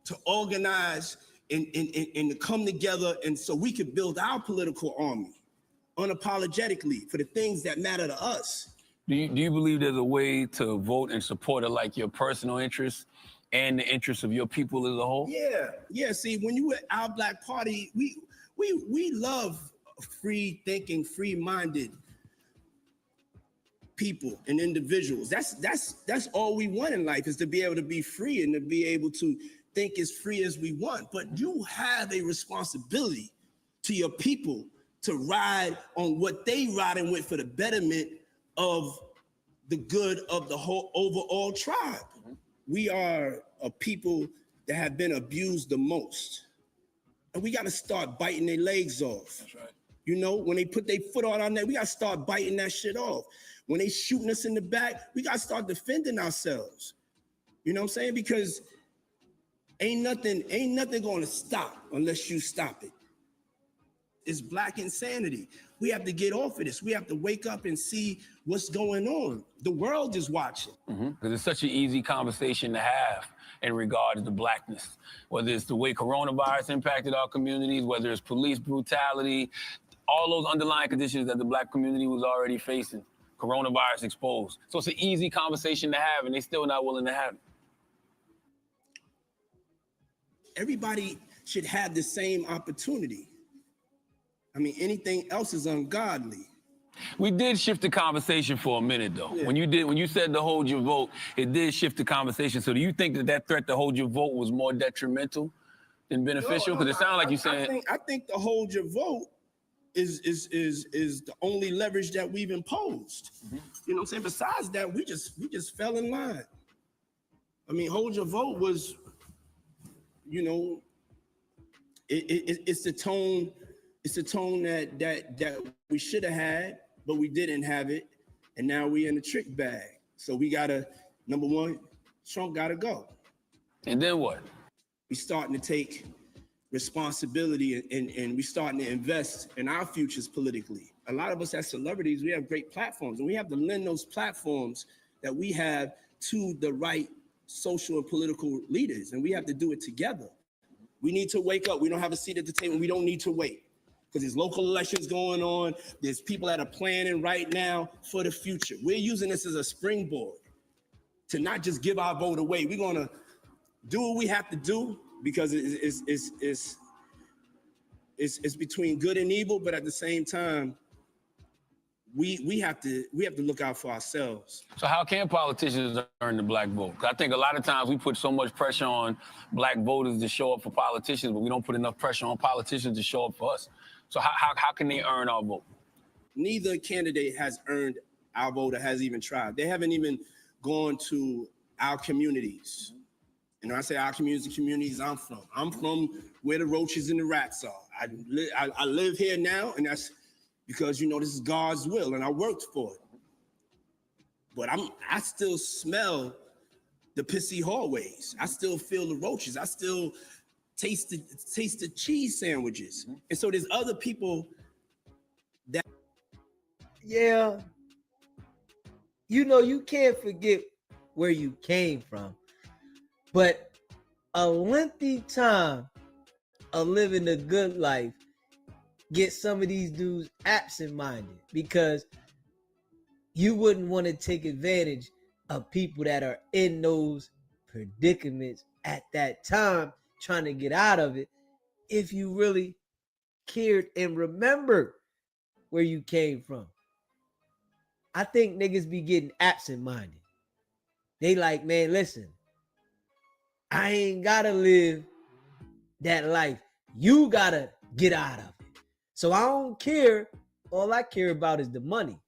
to organize and to come together, and so we could build our political army unapologetically for the things that matter to us.
Do you believe there's a way to vote and support it, like your personal interests and the interests of your people as a whole?
Yeah. See, when you at our Black Party, we love free thinking, free minded people and individuals. That's all we want in life, is to be able to be free and to be able to think as free as we want. But you have a responsibility to your people to ride on what they riding with for the betterment of the good of the whole overall tribe. We are a people that have been abused the most. And we got to start biting their legs off. That's right. You know, when they put their foot on our neck, we got to start biting that shit off. When they shooting us in the back, we got to start defending ourselves. You know what I'm saying? Because ain't nothing going to stop unless you stop it. It's Black insanity. We have to get off of this. We have to wake up and see what's going on. The world is watching.
Because it's such an easy conversation to have in regards to Blackness, whether it's the way coronavirus impacted our communities, whether it's police brutality, all those underlying conditions that the Black community was already facing, coronavirus exposed. So it's an easy conversation to have, and they're still not willing to have it.
Everybody should have the same opportunity. I mean, anything else is ungodly.
We did shift the conversation for a minute, though. Yeah. When you said to hold your vote, it did shift the conversation. So do you think that threat to hold your vote was more detrimental than beneficial? Because it sounded like you saying.
I think the hold your vote is the only leverage that we've imposed. You know what I'm saying? Besides that, we just fell in line. I mean, hold your vote was, you know, it's the tone. It's the tone that we should have had, but we didn't have it, and now we're in the trick bag. So we gotta, number one, Trump gotta go.
And then what?
We starting to take responsibility and we starting to invest in our futures politically. A lot of us as celebrities, we have great platforms, and we have to lend those platforms that we have to the right social and political leaders, and we have to do it together. We need to wake up. We don't have a seat at the table. We don't need to wait. Because there's local elections going on. There's people that are planning right now for the future. We're using this as a springboard to not just give our vote away. We're gonna do what we have to do, because it's between good and evil, but at the same time, we have to look out for ourselves.
So how can politicians earn the Black vote? I think a lot of times we put so much pressure on Black voters to show up for politicians, but we don't put enough pressure on politicians to show up for us. So how can they earn our vote?
Neither candidate has earned our vote or has even tried. They haven't even gone to our communities. And when I say our communities, the communities I'm from where the roaches and the rats are. I live here now, and that's because, you know, this is God's will, and I worked for it. But I still smell the pissy hallways. I still feel the roaches. I still taste the cheese sandwiches. And so there's other people that.
Yeah. You know, you can't forget where you came from. But a lengthy time of living a good life gets some of these dudes absent-minded, because you wouldn't want to take advantage of people that are in those predicaments at that time, trying to get out of it, if you really cared and remembered where you came from. I think niggas be getting absent-minded. They like, man, listen, I ain't gotta live that life. You gotta get out of it. So I don't care. All I care about is the money.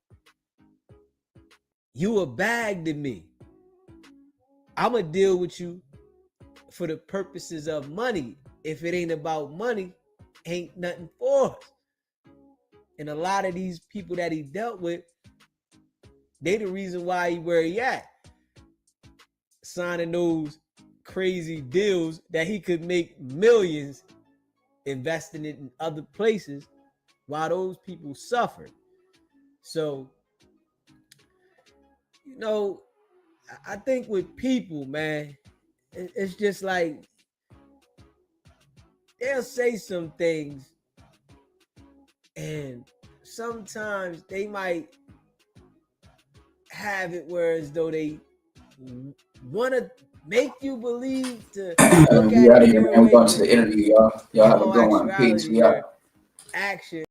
You a bag to me. I'ma deal with you for the purposes of money. If it ain't about money, ain't nothing for us. And a lot of these people that he dealt with, they the reason why he where he at. Signing those crazy deals that he could make millions investing it in other places while those people suffered. So, you know, I think with people, man, it's just like they'll say some things and sometimes they might have it where as though they want to make you believe to look
We
at
out
it
of here,
their
man. We
way,
going to
but
the interview, y'all. Y'all
in
have a
all
good one. Peace.
actuality,
We out.
their action